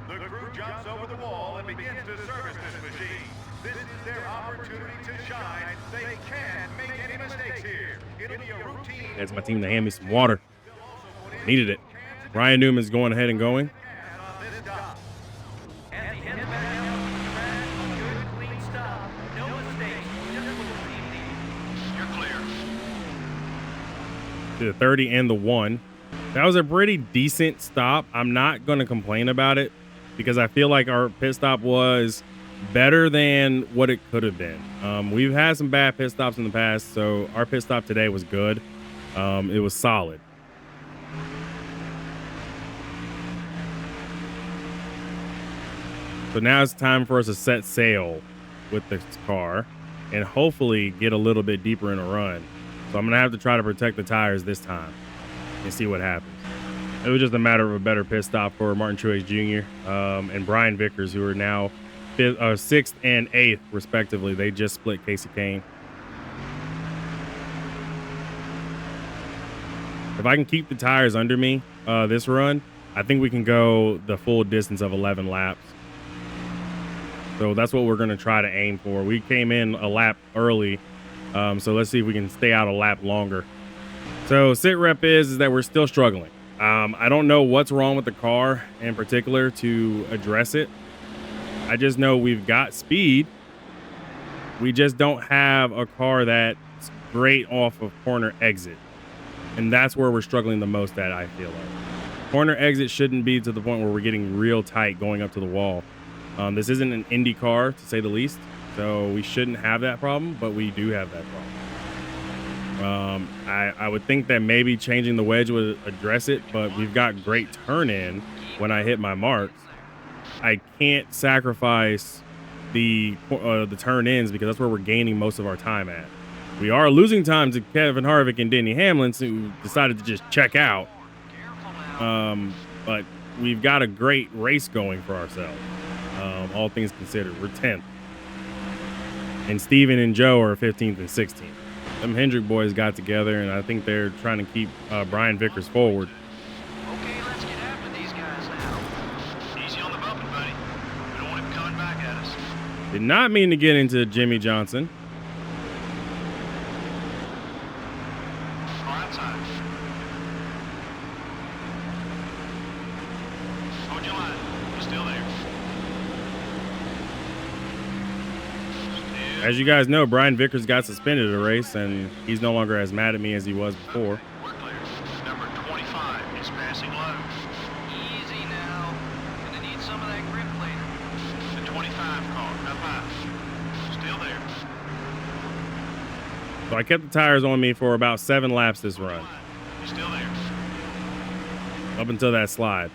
The crew jumps over the wall and begins to service this machine. This is their opportunity to shine. They can't make any mistakes here. It'll be a routine. That's my team to hand me some water. Needed it. Ryan Newman's going ahead and going. To the 30 and the 1. That was a pretty decent stop. I'm not going to complain about it because I feel like our pit stop was better than what it could have been. We've had some bad pit stops in the past, so our pit stop today was good. It was solid. So now it's time for us to set sail with this car and hopefully get a little bit deeper in a run. So I'm going to have to try to protect the tires this time and see what happens. It was just a matter of a better pit stop for Martin Truex Jr. And Brian Vickers, who are now 6th and 8th, respectively. They just split Casey Kane. If I can keep the tires under me this run, I think we can go the full distance of 11 laps. So that's what we're going to try to aim for. We came in a lap early, so let's see if we can stay out a lap longer. So sit rep is that we're still struggling. I don't know what's wrong with the car in particular to address it. I just know we've got speed. We just don't have a car that's great off of corner exit. And that's where we're struggling the most at, I feel like. Corner exit shouldn't be to the point where we're getting real tight going up to the wall. This isn't an Indy car, to say the least, so we shouldn't have that problem, but we do have that problem. I would think that maybe changing the wedge would address it, but we've got great turn in when I hit my marks. I can't sacrifice the turn ins because that's where we're gaining most of our time at. We are losing time to Kevin Harvick and Denny Hamlin, who decided to just check out. But we've got a great race going for ourselves. All things considered, we're 10th. And Steven and Joe are 15th and 16th. Them Hendrick boys got together, and I think they're trying to keep Brian Vickers forward. Okay, let's get after these guys now. Easy on the bumping, buddy. We don't want him coming back at us. Did not mean to get into Jimmy Johnson. Far outside. Hold your line. You're still there. As you guys know, Brian Vickers got suspended at a race, and he's no longer as mad at me as he was before. We're clear. Number 25 is passing low. Easy now. Gonna need some of that grip later. The 25 car up high. Still there. So I kept the tires on me for about 7 laps this run, You're still there. up until that slide.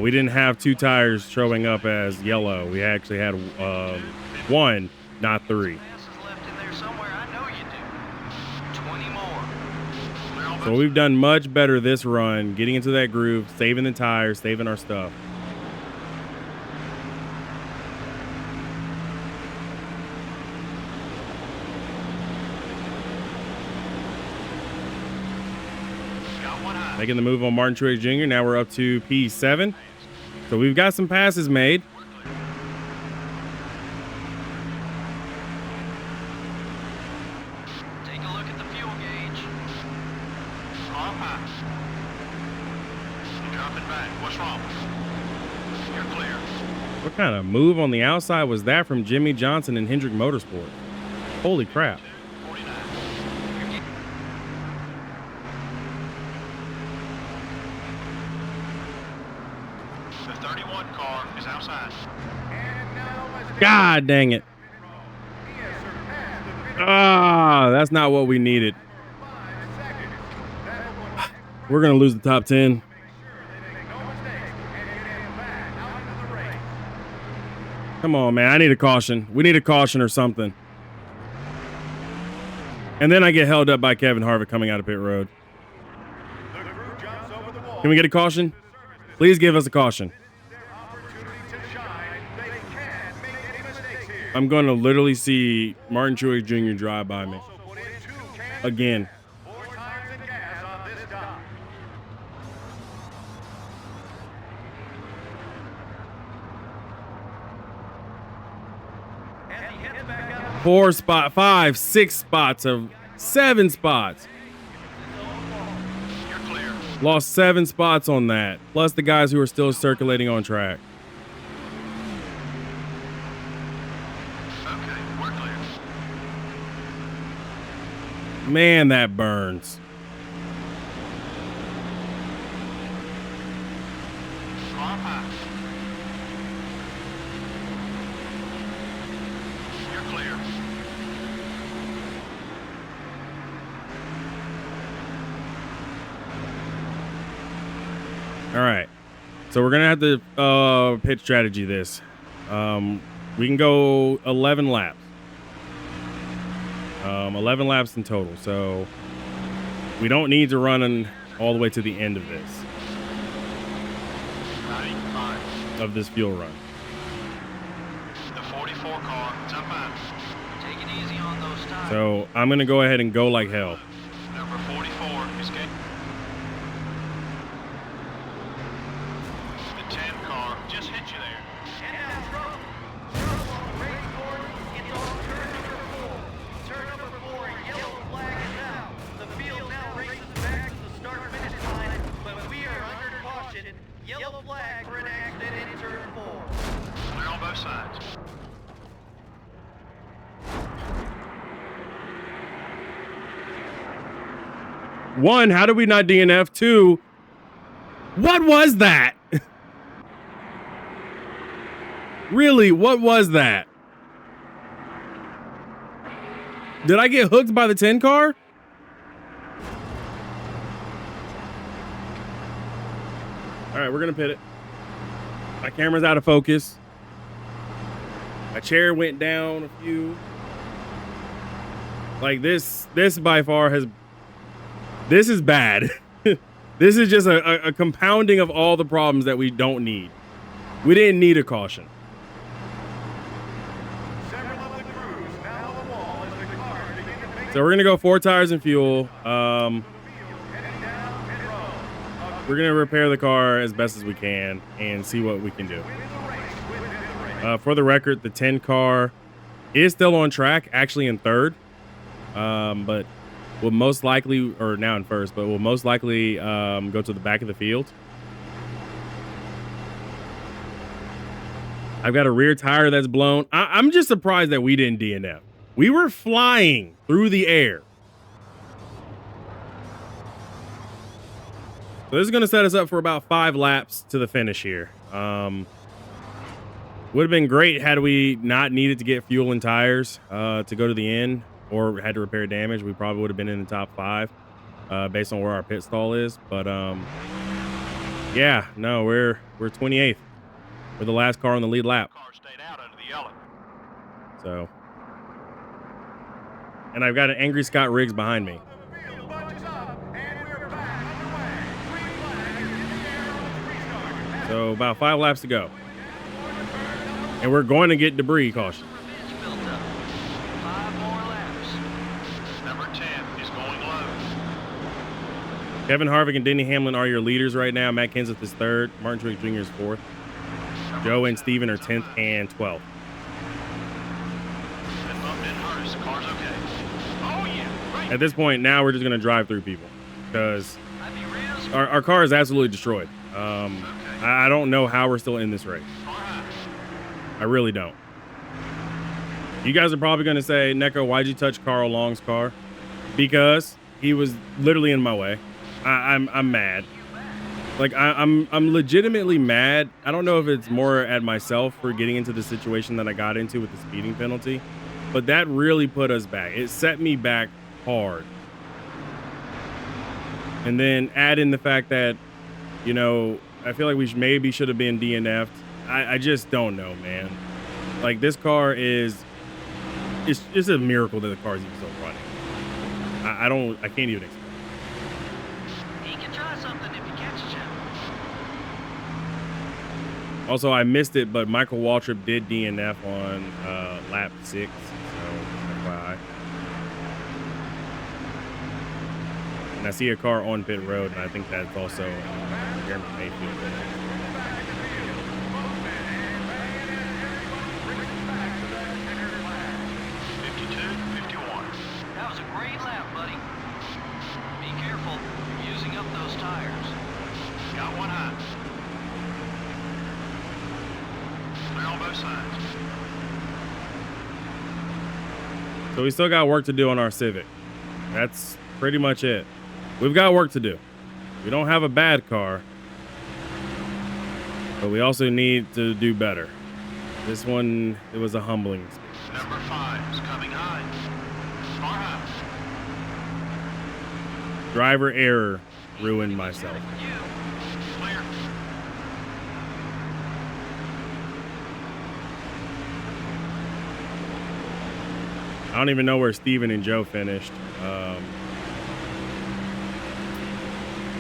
We didn't have 2 tires showing up as yellow. We actually had 1, not 3. Passes left in there somewhere. I know you do. 20 more. Clear on So both we've done much better this run, getting into that groove, saving the tires, saving our stuff. Got one high. Making the move on Martin Truex Jr. Now we're up to P7. So we've got some passes made. Take a look at the fuel gauge. Car up high. You're dropping back. What's wrong? You're clear. What kind of move on the outside was that from Jimmy Johnson and Hendrick Motorsport? Holy crap. 49. The 31 car is outside. God dang it. Ah, that's not what we needed. We're going to lose the top 10. Come on, man. I need a caution. We need a caution or something. And then I get held up by Kevin Harvick coming out of pit road. Can we get a caution? Please give us a caution. I'm going to literally see Martin Truex Jr. drive by me. Again. Four spot, 5, 6 spots of 7 spots. You're clear. Lost 7 spots on that, plus the guys who are still circulating on track. Okay, we're clear. Man, that burns. Car high. You're clear. All right. So we're going to have to pit strategy this. We can go 11 laps. 11 laps in total. So we don't need to run all the way to the end of this. 95. Of this fuel run. The 44 car is up high. Take it easy on those tires. So I'm going to go ahead and go like hell. Number 44 is getting. The 10 car just hit you there. And now trouble. Trouble on the race board. It's on turn number 4. Turn number 4, yellow flag is out. The field now races back to the start-finish line, but we are under caution. Yellow flag for an accident in turn 4. Clear on both sides. One, how did we not DNF? 2, what was that? Really, what was that? Did I get hooked by the 10 car? All right, we're going to pit it. My camera's out of focus. My chair went down a few. Like this by far this is bad. This is just a compounding of all the problems that we don't need. We didn't need a caution. Several of the crews now on the wall as the cars begin to make So we're gonna go 4 tires and fuel. heading down pit road. We're gonna repair the car as best as we can and see what we can do. For the record, the 10 car is still on track, actually in third. But will most likely, or now in first, but will most likely go to the back of the field. I've got a rear tire that's blown. I'm just surprised that we didn't DNF. We were flying through the air. So this is going to set us up for about 5 laps to the finish here. Would have been great had we not needed to get fuel and tires to go to the end, or had to repair damage. We probably would have been in the top 5 based on where our pit stall is. But yeah, no, we're 28th. We're the last car on the lead lap. Car stayed out under the yellow. So, and I've got an angry Scott Riggs behind me. Field bunches up, and we're back underway. Green flag is in the air on the restart. So about 5 laps to go. And we're going to get debris caution. Revenge built up. 5 more laps. Number 10 is going low. Kevin Harvick and Denny Hamlin are your leaders right now. Matt Kenseth is 3rd. Martin Truex Jr. is 4th. Joe and Steven are 10th and 12th. That bump didn't hurt us. The car's okay. Oh, yeah. Great. At this point, now we're just going to drive through people because I'd be real our car is absolutely destroyed. I don't know how we're still in this race. Car high. I really don't. You guys are probably going to say, Neko, why'd you touch Carl Long's car? Because he was literally in my way. I'm mad. Like I'm legitimately mad. I don't know if it's more at myself for getting into the situation that I got into with the speeding penalty, but that really put us back. It set me back hard. And then add in the fact that, you know, I feel like we maybe should have been DNF'd. I just don't know, man. Like this car it's a miracle that the car's even still running. I can't even explain. He can try something if he catches you. Also, I missed it, but Michael Waltrip did DNF on lap 6. So, FYI. And I see a car on pit road, and I think that's also Jeremy Mayfield. 51. That was a great lap, buddy. Be careful. You're using up those tires. Got one high. Clear on both sides. So we still got work to do on our Civic. That's pretty much it. We've got work to do. We don't have a bad car, but we also need to do better. This one, it was a humbling experience. Number 5 is coming high. Car high. Driver error ruined myself. You. Clear. I don't even know where Steven and Joe finished.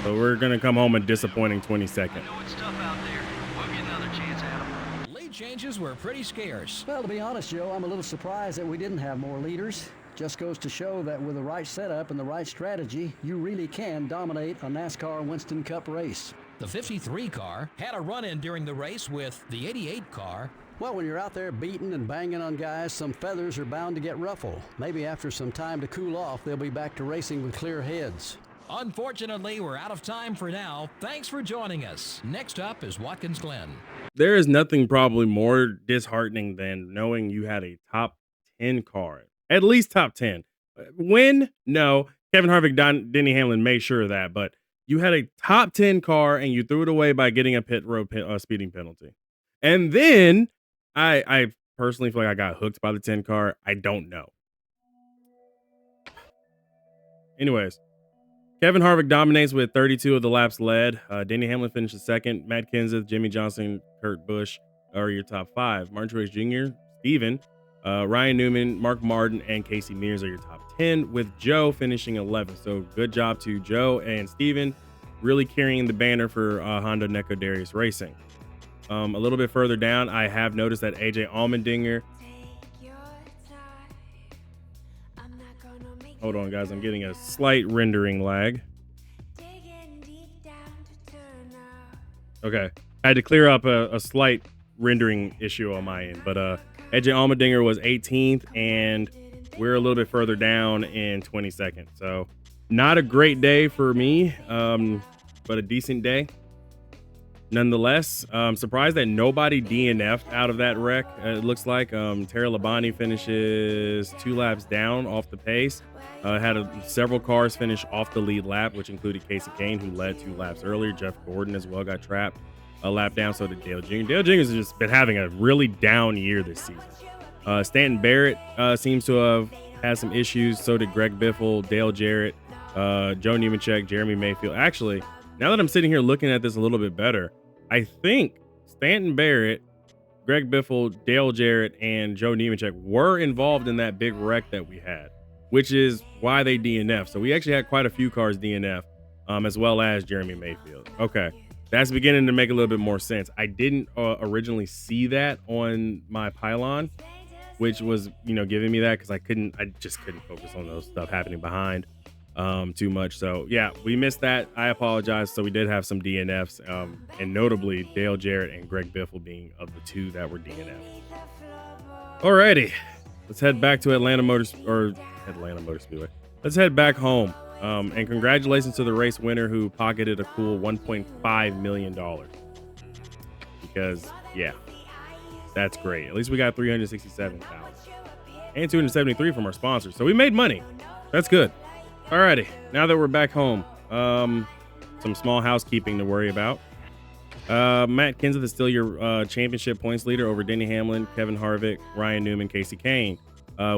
So we're going to come home a disappointing 22nd. I know it's tough out there. We'll get another chance at him. Lead changes were pretty scarce. Well, to be honest, Joe, I'm a little surprised that we didn't have more leaders. Just goes to show that with the right setup and the right strategy, you really can dominate a NASCAR Winston Cup race. The 53 car had a run-in during the race with the 88 car. Well, when you're out there beating and banging on guys, some feathers are bound to get ruffled. Maybe after some time to cool off, they'll be back to racing with clear heads. Unfortunately, we're out of time for now. Thanks for joining us. Next up is Watkins Glen. There is nothing probably more disheartening than knowing you had a top 10 car, at least top 10. Win? No. Kevin Harvick, Denny Hamlin made sure of that, but you had a top 10 car and you threw it away by getting a pit road speeding penalty. And then I personally feel like I got hooked by the 10 car. I don't know. Anyways, Kevin Harvick dominates with 32 of the laps led. Denny Hamlin finishes second. Matt Kenseth, Jimmy Johnson, Kurt Busch are your top 5. Martin Truex Jr., Steven, Ryan Newman, Mark Martin, and Casey Mears are your top 10, with Joe finishing 11. So good job to Joe and Steven, really carrying the banner for Honda Neco Darius Racing. A little bit further down, I have noticed that AJ Allmendinger. Hold on, guys. I'm getting a slight rendering lag. Okay. I had to clear up a slight rendering issue on my end. But AJ Allmendinger was 18th, and we're a little bit further down in 22nd. So not a great day for me, but a decent day. Nonetheless, I'm surprised that nobody DNF'd out of that wreck. It looks like Terry Labonte finishes 2 laps down off the pace. Had several cars finish off the lead lap, which included Casey Kane, who led 2 laps earlier. Jeff Gordon as well got trapped a lap down, so did Dale Jr. Dale Jr. has just been having a really down year this season. Stanton Barrett seems to have had some issues. So did Greg Biffle, Dale Jarrett, Joe Nemechek, Jeremy Mayfield. Actually, now that I'm sitting here looking at this a little bit better, I think Stanton Barrett, Greg Biffle, Dale Jarrett, and Joe Nemechek were involved in that big wreck that we had, which is why they DNF. So we actually had quite a few cars DNF, as well as Jeremy Mayfield. Okay, that's beginning to make a little bit more sense. I didn't originally see that on my pylon, which was, giving me that because I just couldn't focus on those stuff happening behind too much. So yeah, we missed that. I apologize. So we did have some DNFs, and notably Dale Jarrett and Greg Biffle being of the 2 that were DNF. Alrighty, let's head back to Atlanta Motor Speedway. Let's head back home. And congratulations to the race winner who pocketed a cool $1.5 million. Because yeah, that's great. At least we got $367,000 and $273 from our sponsors. So we made money. That's good. Alrighty, now that we're back home, some small housekeeping to worry about. Matt Kenseth is still your championship points leader over Denny Hamlin, Kevin Harvick, Ryan Newman, Casey Kane.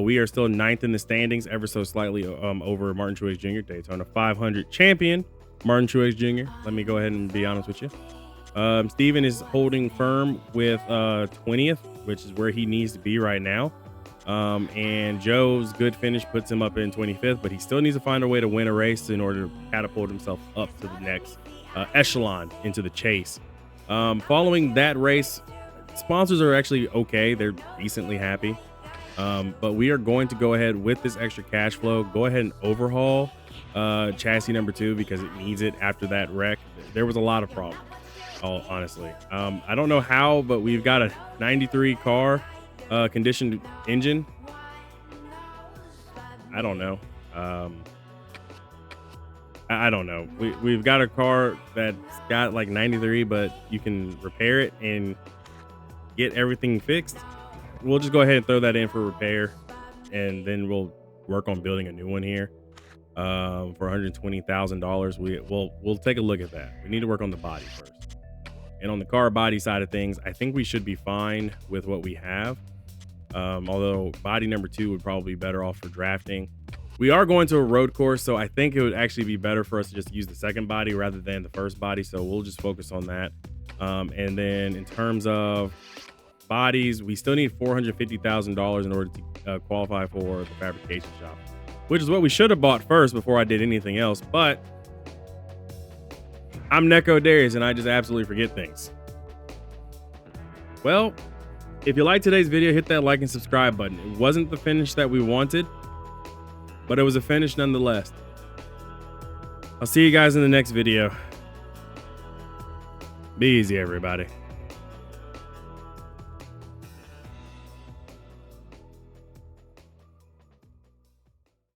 We are still 9th in the standings, ever so slightly over Martin Truex Jr., Daytona 500 champion Martin Truex Jr. Let me go ahead and be honest with you. Steven is holding firm with 20th, which is where he needs to be right now. And Joe's good finish puts him up in 25th, but he still needs to find a way to win a race in order to catapult himself up to the next echelon into the chase. Following that race, sponsors are actually okay. They're decently happy. But we are going to go ahead with this extra cash flow, go ahead and overhaul chassis number 2 because it needs it after that wreck. There was a lot of problems, honestly. I don't know how, but we've got a 93 car conditioned engine. I don't know. I don't know. We've got a car that's got like 93, but you can repair it and get everything fixed. We'll just go ahead and throw that in for repair, and then we'll work on building a new one here for $120,000. We'll take a look at that. We need to work on the body first. And on the car body side of things, I think we should be fine with what we have. Although body number 2 would probably be better off for drafting. We are going to a road course, so I think it would actually be better for us to just use the second body rather than the first body. So we'll just focus on that. And then in terms of bodies, we still need $450,000 in order to qualify for the fabrication shop, which is what we should have bought first before I did anything else. But I'm Neco Darius, and I just absolutely forget things. Well, if you liked today's video, hit that like and subscribe button. It wasn't the finish that we wanted, but it was a finish nonetheless. I'll see you guys in the next video. Be easy, everybody.